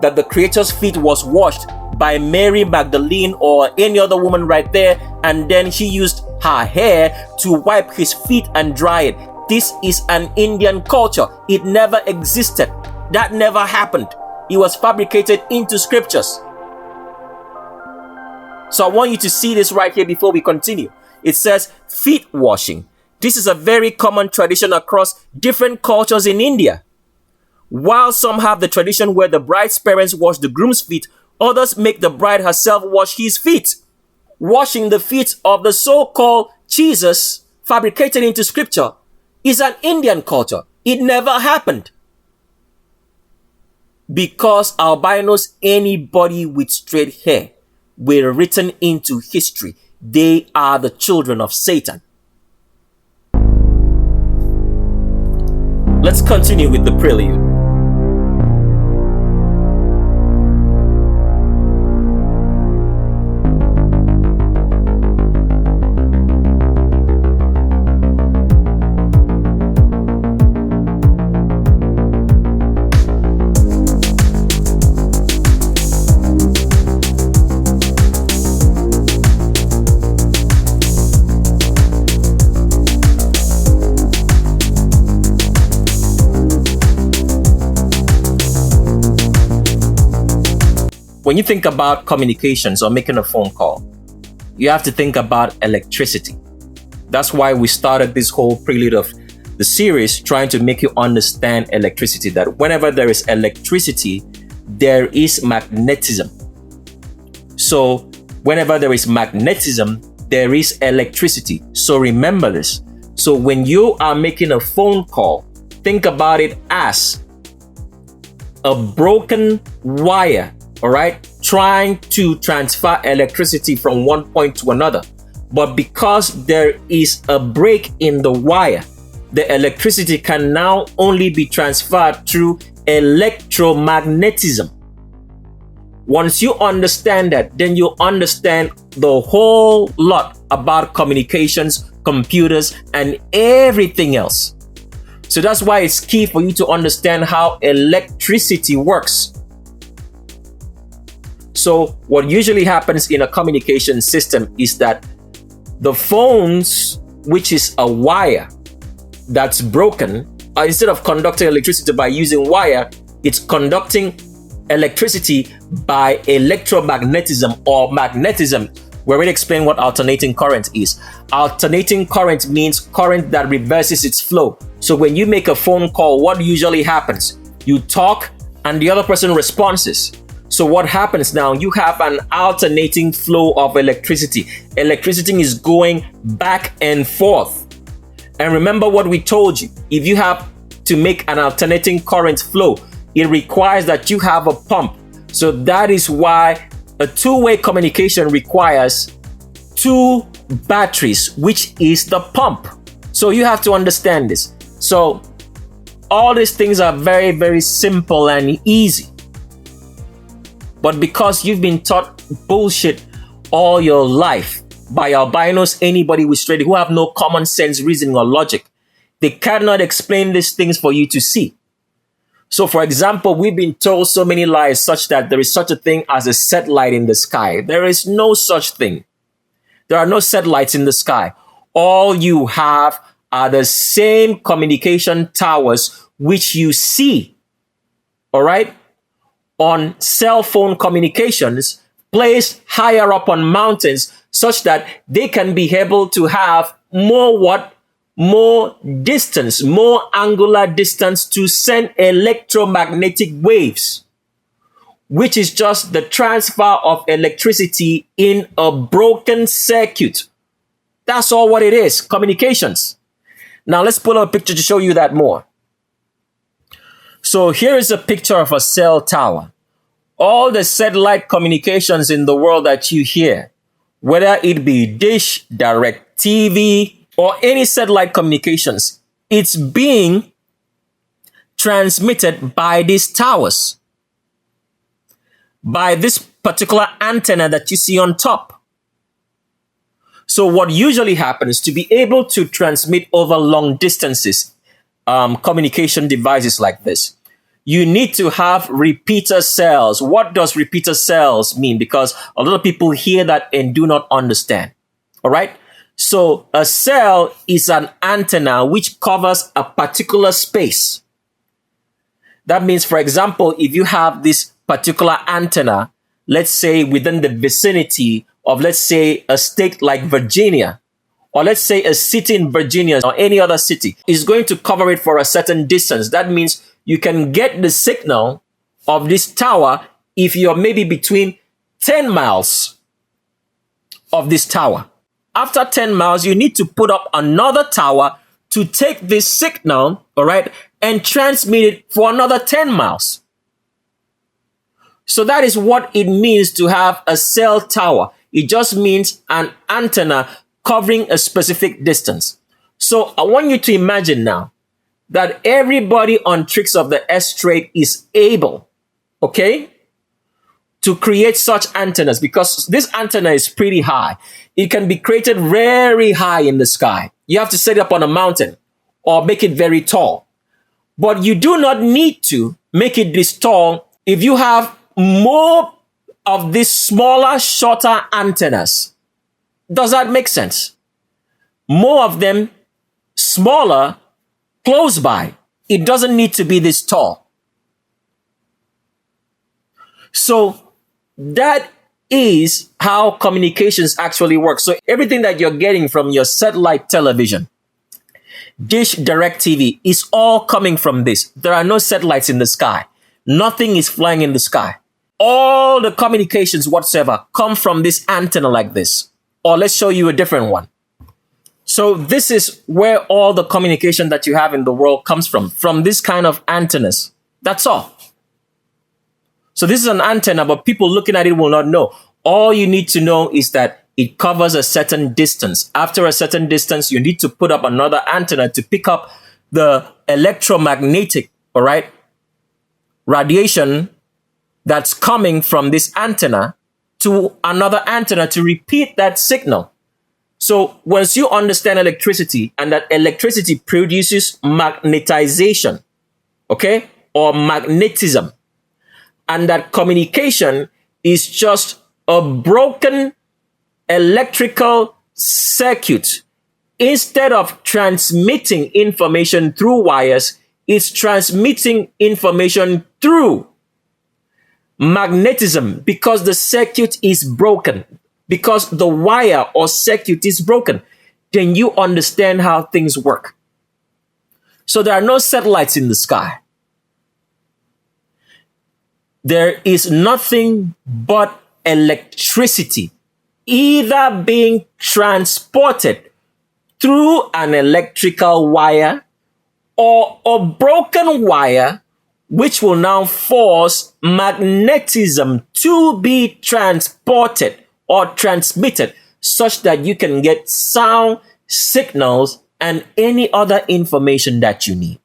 Speaker 18: that the Creator's feet was washed by Mary Magdalene or any other woman right there, and then she used her hair to wipe his feet and dry it. This is an Indian culture. It never existed. That never happened. It was fabricated into scriptures. So I want you to see this right here before we continue. It says feet washing. This is a very common tradition across different cultures in India. While some have the tradition where the bride's parents wash the groom's feet, others make the bride herself wash his feet. Washing the feet of the so-called Jesus, fabricated into scripture, is an Indian culture. It never happened. Because albinos, anybody with straight hair, were written into history. They are the children of Satan. let's continue with the prelude. When you think about communications or making a phone call, you have to think about electricity. That's why we started this whole prelude of the series trying to make you understand electricity, that whenever there is electricity, there is magnetism. So whenever there is magnetism, there is electricity. So remember this. So when you are making a phone call, think about it as a broken wire, all right, trying to transfer electricity from one point to another. But because there is a break in the wire, the electricity can now only be transferred through electromagnetism. Once you understand that, then you understand the whole lot about communications, computers, and everything else. So that's why it's key for you to understand how electricity works. So what usually happens in a communication system is that the phones, which is a wire that's broken, instead of conducting electricity by using wire, it's conducting electricity by electromagnetism or magnetism. We already explained what alternating current is. Alternating current means current that reverses its flow. So when you make a phone call, what usually happens? You talk and the other person responds. So what happens now? You have an alternating flow of electricity. Electricity is going back and forth. And remember what we told you. If you have to make an alternating current flow, it requires that you have a pump. So that is why a two-way communication requires two batteries, which is the pump. So you have to understand this. So all these things are very, very simple and easy. But because you've been taught bullshit all your life by albinos, anybody with straight who have no common sense, reasoning, or logic, they cannot explain these things for you to see. So, for example, we've been told so many lies such that there is such a thing as a satellite in the sky. There is no such thing. There are no satellites in the sky. All you have are the same communication towers which you see, all right, on cell phone communications placed higher up on mountains such that they can be able to have more distance, more angular distance to send electromagnetic waves, which is just the transfer of electricity in a broken circuit. That's all what it is, communications. Now let's pull up a picture to show you that more. So here is a picture of a cell tower. All the satellite communications in the world that you hear, whether it be Dish, Direct TV, or any satellite communications, it's being transmitted by these towers, by this particular antenna that you see on top. So what usually happens to be able to transmit over long distances, communication devices like this, you need to have repeater cells. What does repeater cells mean? Because a lot of people hear that and do not understand. All right. So a cell is an antenna which covers a particular space. That means, for example, if you have this particular antenna, let's say within the vicinity of, let's say, a state like Virginia, or let's say a city in Virginia or any other city, is going to cover it for a certain distance. That means you can get the signal of this tower if you're maybe between 10 miles of this tower. After 10 miles, you need to put up another tower to take this signal, all right, and transmit it for another 10 miles. So that is what it means to have a cell tower. It just means an antenna covering a specific distance. So I want you to imagine now that everybody on Tricks of the S Trade is able, okay, to create such antennas, because this antenna is pretty high. It can be created very high in the sky. You have to set it up on a mountain or make it very tall. But you do not need to make it this tall if you have more of these smaller, shorter antennas. Does that make sense? More of them, smaller, close by. It doesn't need to be this tall. So that is how communications actually work. So everything that you're getting from your satellite television, Dish, Direct TV, is all coming from this. There are no satellites in the sky. Nothing is flying in the sky. All the communications whatsoever come from this antenna like this. Or let's show you a different one. So this is where all the communication that you have in the world comes from this kind of antennas. That's all. So this is an antenna, but people looking at it will not know. All you need to know is that it covers a certain distance. After a certain distance, you need to put up another antenna to pick up the electromagnetic, all right, radiation that's coming from this antenna to another antenna to repeat that signal. So once you understand electricity and that electricity produces magnetization, okay, or magnetism, and that communication is just a broken electrical circuit. Instead of transmitting information through wires, it's transmitting information through magnetism because the circuit is broken, because the wire or circuit is broken. Then you understand how things work. So there are no satellites in the sky. There is nothing but electricity either being transported through an electrical wire or a broken wire, which will now force magnetism to be transported or transmitted such that you can get sound signals and any other information that you need.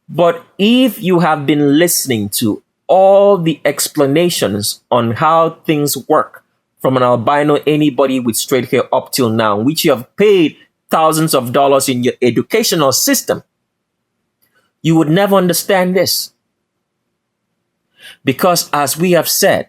Speaker 18: But if you have been listening to all the explanations on how things work from an albino anybody with straight hair up till now, which you have paid thousands of dollars in your educational system, you would never understand this. Because as we have said,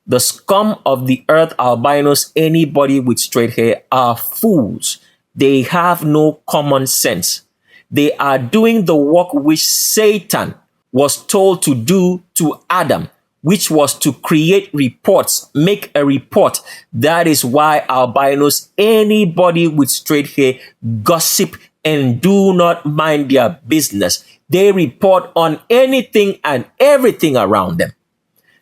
Speaker 18: the scum of the earth albinos, anybody with straight hair, are fools. They have no common sense. They are doing the work which Satan was told to do to Adam, which was to create reports, make a report. That is why albinos, anybody with straight hair, gossip and do not mind their business. They report on anything and everything around them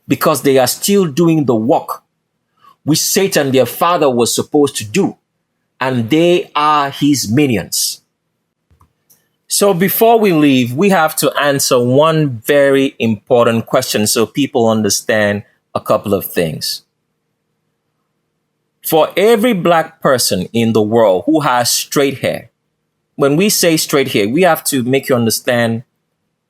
Speaker 18: because they are still doing the work which Satan, their father, was supposed to do. And they are his minions. So before we leave, we have to answer one very important question so people understand a couple of things. For every black person in the world who has straight hair, when we say straight hair, we have to make you understand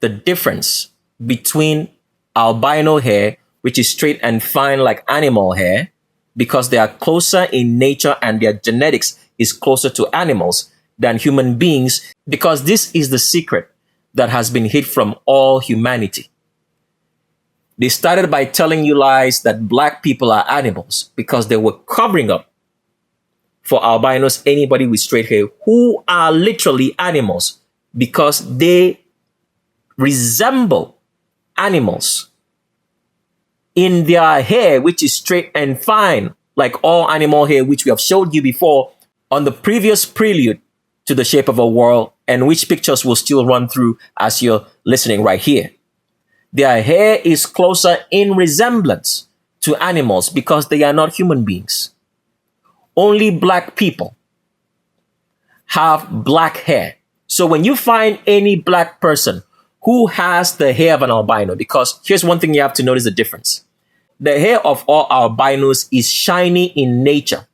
Speaker 18: the difference between albino hair, which is straight and fine like animal hair, because they are closer in nature and their genetics is closer to animals than human beings, because this is the secret that has been hid from all humanity. They started by telling you lies that black people are animals because they were covering up for albinos, anybody with straight hair, who are literally animals because they resemble animals in their hair, which is straight and fine, like all animal hair, which we have showed you before on the previous Prelude to the Shape of a World, and which pictures will still run through as you're listening right here. Their hair is closer in resemblance to animals because they are not human beings. Only black people have black hair. So when you find any black person who has the hair of an albino, because here's one thing you have to notice the difference. The hair of all albinos is shiny in nature.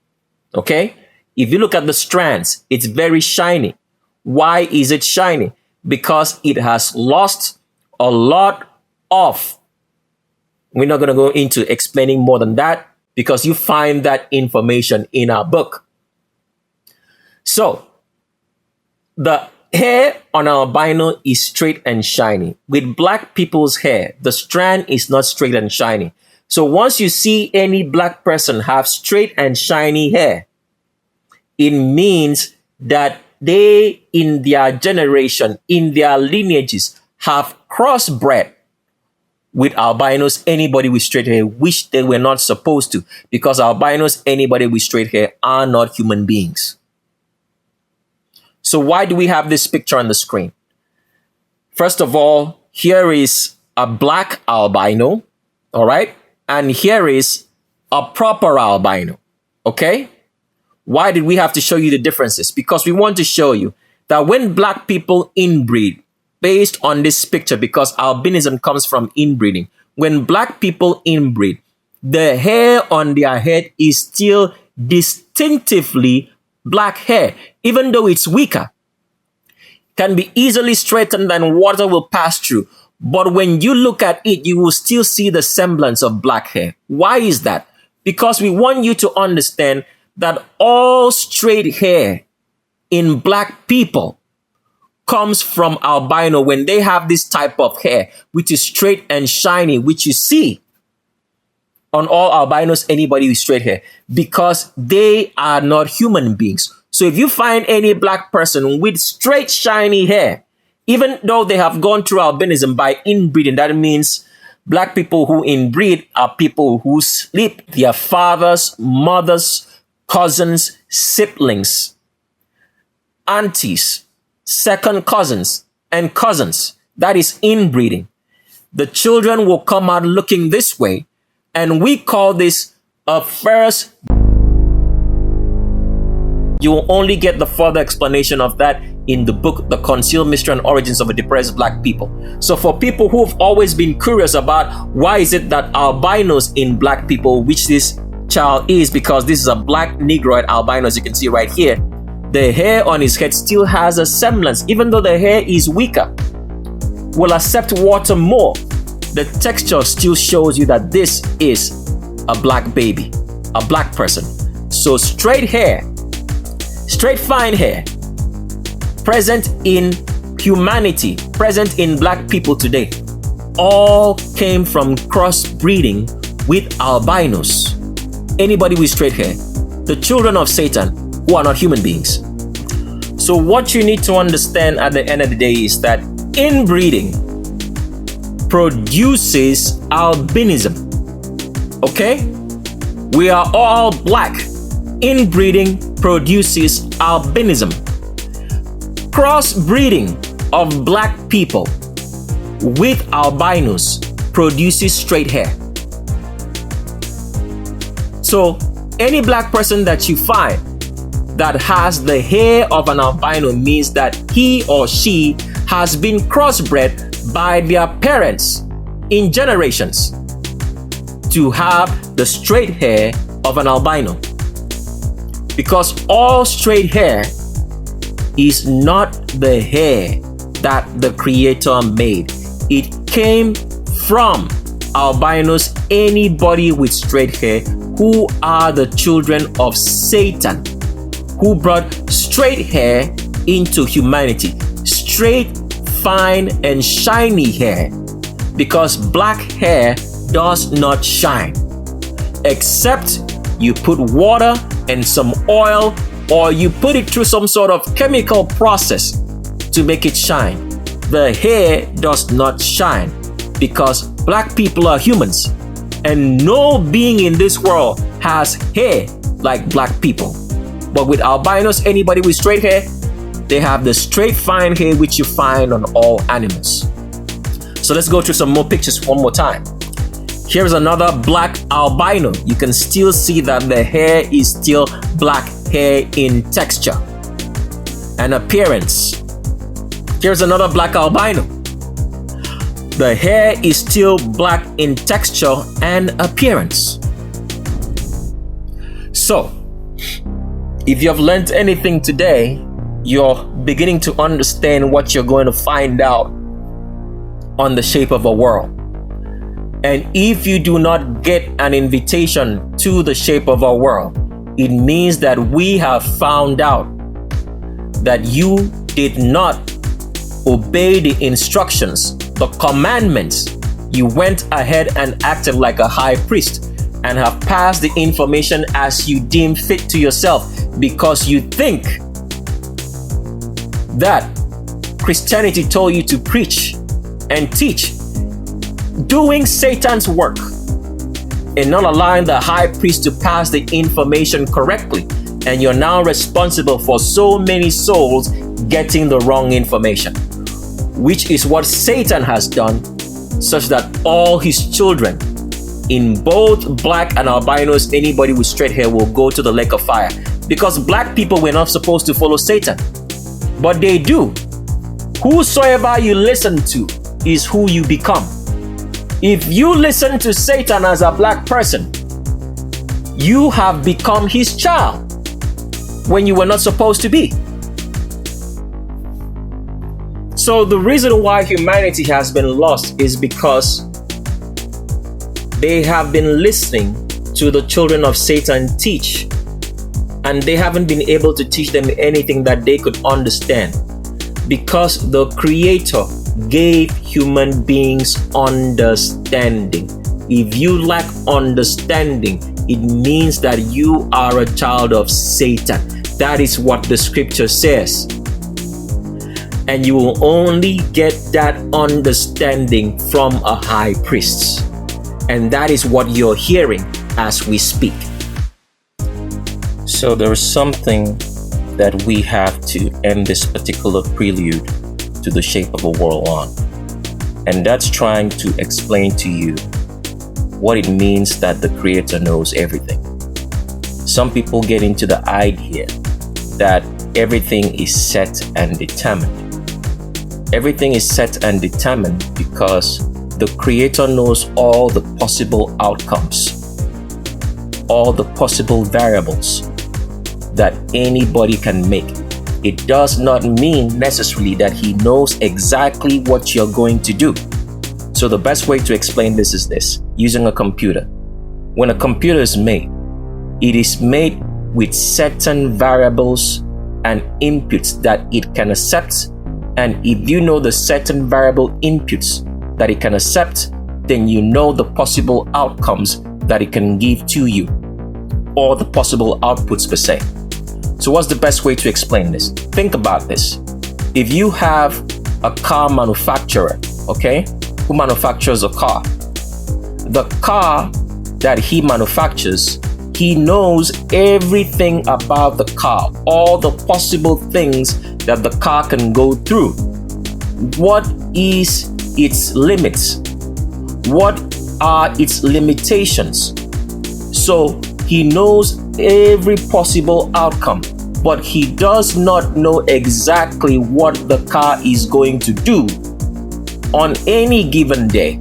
Speaker 18: Okay? If you look at the strands, it's very shiny. Why is it shiny? Because it has lost a lot of. We're not going to go into explaining more than that because you find that information in our book. So, the hair on albino is straight and shiny. With black people's hair, the strand is not straight and shiny. So once you see any black person have straight and shiny hair, it means that they, in their generation, in their lineages, have crossbred with albinos, anybody with straight hair, which they were not supposed to, because albinos, anybody with straight hair, are not human beings. So why do we have this picture on the screen? First of all, here is a black albino, all right? And here is a proper albino, okay? Why did we have to show you the differences? Because we want to show you that when black people inbreed, based on this picture, because albinism comes from inbreeding, when black people inbreed, the hair on their head is still distinctively black hair, even though it's weaker, can be easily straightened and water will pass through. But when you look at it, you will still see the semblance of black hair. Why is that? Because we want you to understand that all straight hair in black people comes from albino when they have this type of hair, which is straight and shiny, which you see on all albinos, anybody with straight hair, because they are not human beings. So if you find any black person with straight, shiny hair, even though they have gone through albinism by inbreeding, that means black people who inbreed are people who sleep their fathers, mothers, cousins, siblings, aunties, second cousins, and cousins. That is inbreeding. The children will come out looking this way, and we call this a first. You will only get the further explanation of that in the book, The Concealed Mystery and Origins of a Depressed Black People. So for people who've always been curious about why is it that albinos in black people, which this child is, because this is a black Negroid albino, as you can see right here, the hair on his head still has a semblance, even though the hair is weaker, will accept water more. The texture still shows you that this is a black baby, a black person. So straight hair, straight fine hair, present in humanity, present in black people today, all came from crossbreeding with albinos. Anybody with straight hair, the children of Satan, who are not human beings. So what you need to understand at the end of the day is that inbreeding produces albinism. Okay? We are all black. Inbreeding produces albinism. Crossbreeding of black people with albinos produces straight hair. So any black person that you find that has the hair of an albino means that he or she has been crossbred by their parents in generations to have the straight hair of an albino. Because all straight hair is not the hair that the Creator made. It came from albinos, anybody with straight hair, who are the children of Satan, who brought straight hair into humanity. Straight, fine, and shiny hair. Because black hair does not shine. Except you put water and some oil, or you put it through some sort of chemical process to make it shine. The hair does not shine because black people are humans, and no being in this world has hair like black people. But with albinos, anybody with straight hair, they have the straight fine hair which you find on all animals. So let's go through some more pictures one more time. Here's another black albino. You can still see that the hair is still black hair in texture and appearance. Here's another black albino. The hair is still black in texture and appearance. So, if you have learned anything today, you're beginning to understand what you're going to find out on the shape of a world. And if you do not get an invitation to the shape of a world, it means that we have found out that you did not obey the instructions, the commandments. You went ahead and acted like a high priest and have passed the information as you deem fit to yourself, because you think that Christianity told you to preach and teach, doing Satan's work and not allowing the high priest to pass the information correctly. And you're now responsible for so many souls getting the wrong information, which is what Satan has done, such that all his children, in both black and albinos, anybody with straight hair, will go to the lake of fire. Because black people were not supposed to follow Satan, but they do. Whosoever you listen to is who you become. If you listen to Satan as a black person, you have become his child when you were not supposed to be. So the reason why humanity has been lost is because they have been listening to the children of Satan teach, and they haven't been able to teach them anything that they could understand, because the Creator gave human beings understanding. If you lack understanding, it means that you are a child of Satan. That is what the scripture says. And you will only get that understanding from a high priest. And that is what you're hearing as we speak. So there is something that we have to end this particular prelude to the shape of a world on. And that's trying to explain to you what it means that the Creator knows everything. Some people get into the idea that everything is set and determined. Everything is set and determined because the Creator knows all the possible outcomes, all the possible variables that anybody can make. It does not mean necessarily that He knows exactly what you're going to do. So the best way to explain this is this: using a computer. When a computer is made, it is made with certain variables and inputs that it can accept. And if you know the certain variable inputs that it can accept, then you know the possible outcomes that it can give to you, or the possible outputs per se. So what's the best way to explain this? Think about this. If you have a car manufacturer, okay, who manufactures a car, the car that he manufactures, he knows everything about the car, all the possible things that the car can go through. What is its limits? What are its limitations? So he knows every possible outcome, but he does not know exactly what the car is going to do on any given day.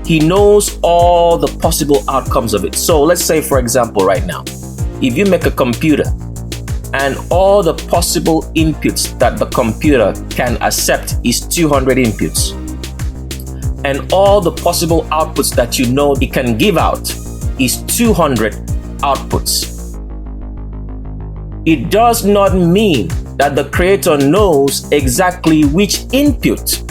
Speaker 18: He knows all the possible outcomes of it. So let's say, for example, right now, if you make a computer and all the possible inputs that the computer can accept is 200 inputs, and all the possible outputs that you know it can give out is 200 outputs, it does not mean that the Creator knows exactly which input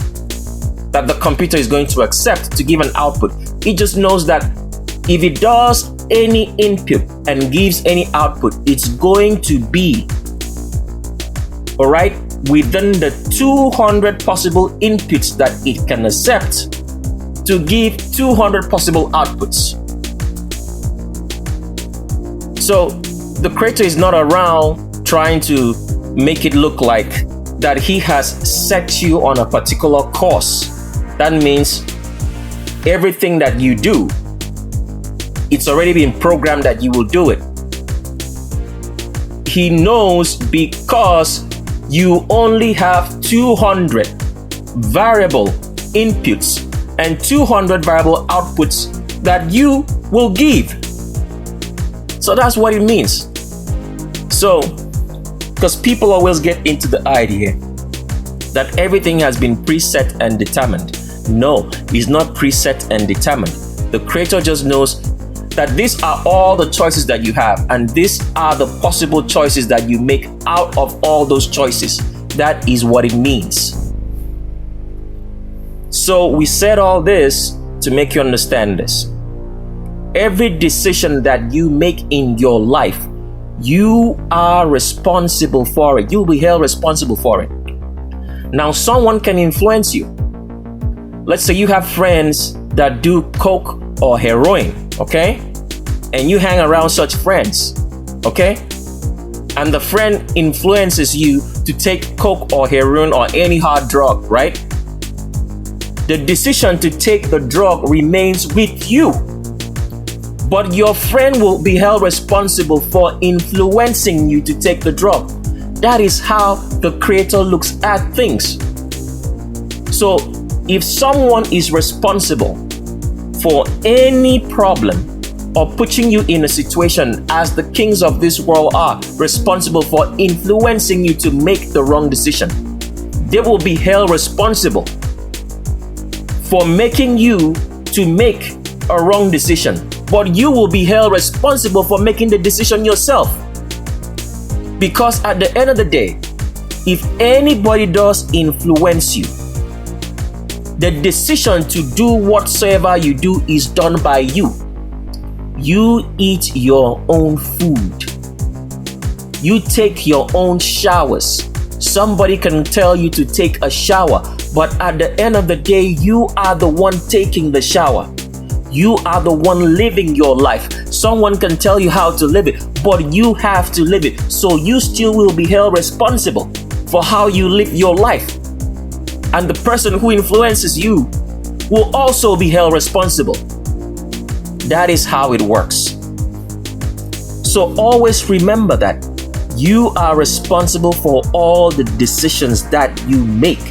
Speaker 18: that the computer is going to accept to give an output. It just knows that if it does any input and gives any output, it's going to be, all right, within the 200 possible inputs that it can accept to give 200 possible outputs. So the Creator is not around trying to make it look like that He has set you on a particular course. That means everything that you do, it's already been programmed that you will do it. He knows because you only have 200 variable inputs and 200 variable outputs that you will give. So that's what it means. So Because people always get into the idea that everything has been preset and determined. No, it's not preset and determined. The Creator just knows that these are all the choices that you have, and these are the possible choices that you make out of all those choices. That is what it means. So we said all this to make you understand this. Every decision that you make in your life, you are responsible for it. You'll be held responsible for it. Now, someone can influence you. Let's say you have friends that do coke or heroin, okay? And you hang around such friends, okay? And the friend influences you to take coke or heroin or any hard drug, right? The decision to take the drug remains with you. But your friend will be held responsible for influencing you to take the drug. That is how the Creator looks at things. So if someone is responsible for any problem or putting you in a situation, as the kings of this world are responsible for influencing you to make the wrong decision, they will be held responsible for making you to make a wrong decision. But you will be held responsible for making the decision yourself. Because at the end of the day, if anybody does influence you, the decision to do whatsoever you do is done by you. You eat your own food. You take your own showers. Somebody can tell you to take a shower, but at the end of the day, you are the one taking the shower. You are the one living your life. Someone can tell you how to live it, but you have to live it. So you still will be held responsible for how you live your life. And the person who influences you will also be held responsible. That is how it works. So always remember that you are responsible for all the decisions that you make.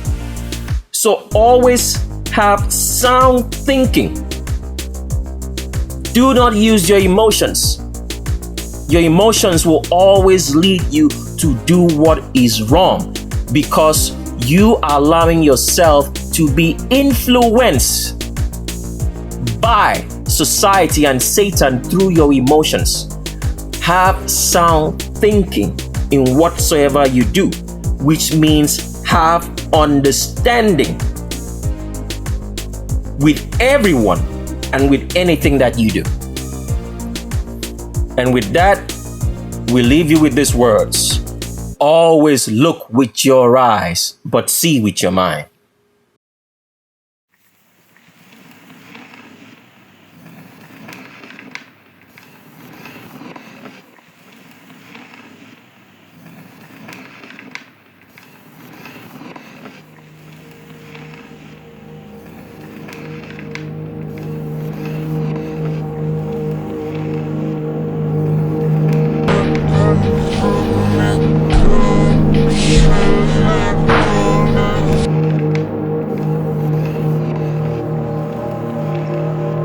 Speaker 18: So always have sound thinking. Do not use your emotions. Your emotions will always lead you to do what is wrong, because you are allowing yourself to be influenced by society and Satan through your emotions. Have sound thinking in whatsoever you do, which means have understanding with everyone and with anything that you do. And with that, we leave you with these words. Always look with your eyes, but see with your mind.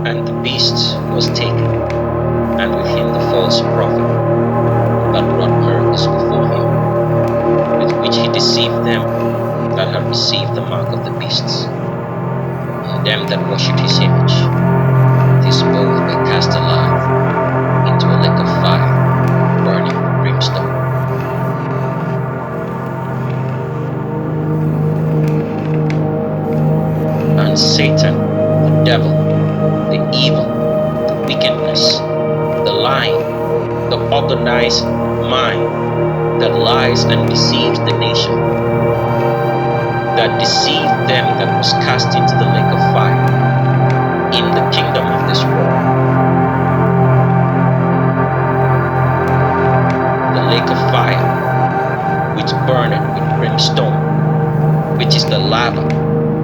Speaker 2: And the beast was taken, and with him the false prophet, that wrought miracles before him, with which he deceived them that had received the mark of the beasts, and them that worshipped his image. These both were cast alive into a lake of fire, burning with brimstone. And Satan, the devil, the evil, the wickedness, the lying, the organized mind that lies and deceives the nation, that deceived them that was cast into the lake of fire, in the kingdom of this world. The lake of fire, which burneth with brimstone, which is the lava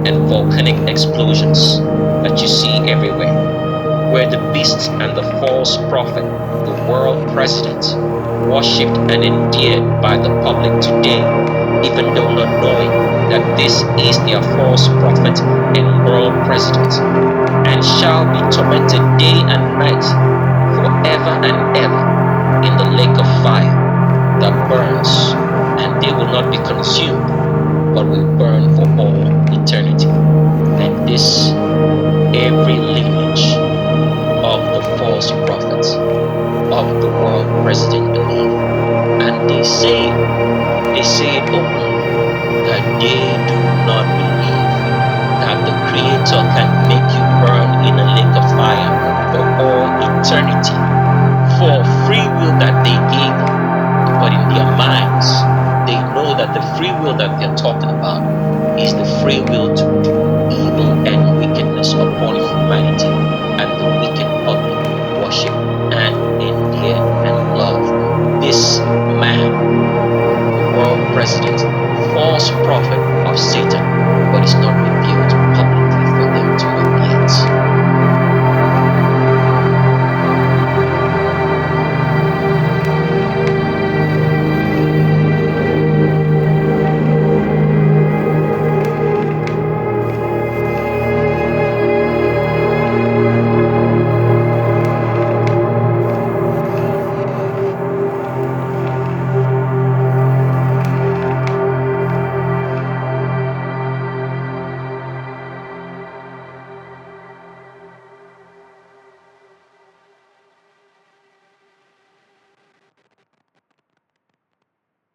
Speaker 2: and volcanic explosions that you see everywhere, where the beast and the false prophet, the world president, worshipped and endeared by the public today, even though not knowing that this is their false prophet and world president, and shall be tormented day and night forever and ever in the lake of fire that burns and they will not be consumed, but will burn for all eternity. And this, every lineage of the false prophets of the world president believe. And they say it openly, that they do not believe that the Creator can make you burn in a lake of fire for all eternity for free will that they gave you. But in their minds, they know that the free will that they're talking about is the free will to do evil and wickedness upon humanity, and the wicked public worship and endear and love this man, the world president, false prophet of Satan, but it's not revealed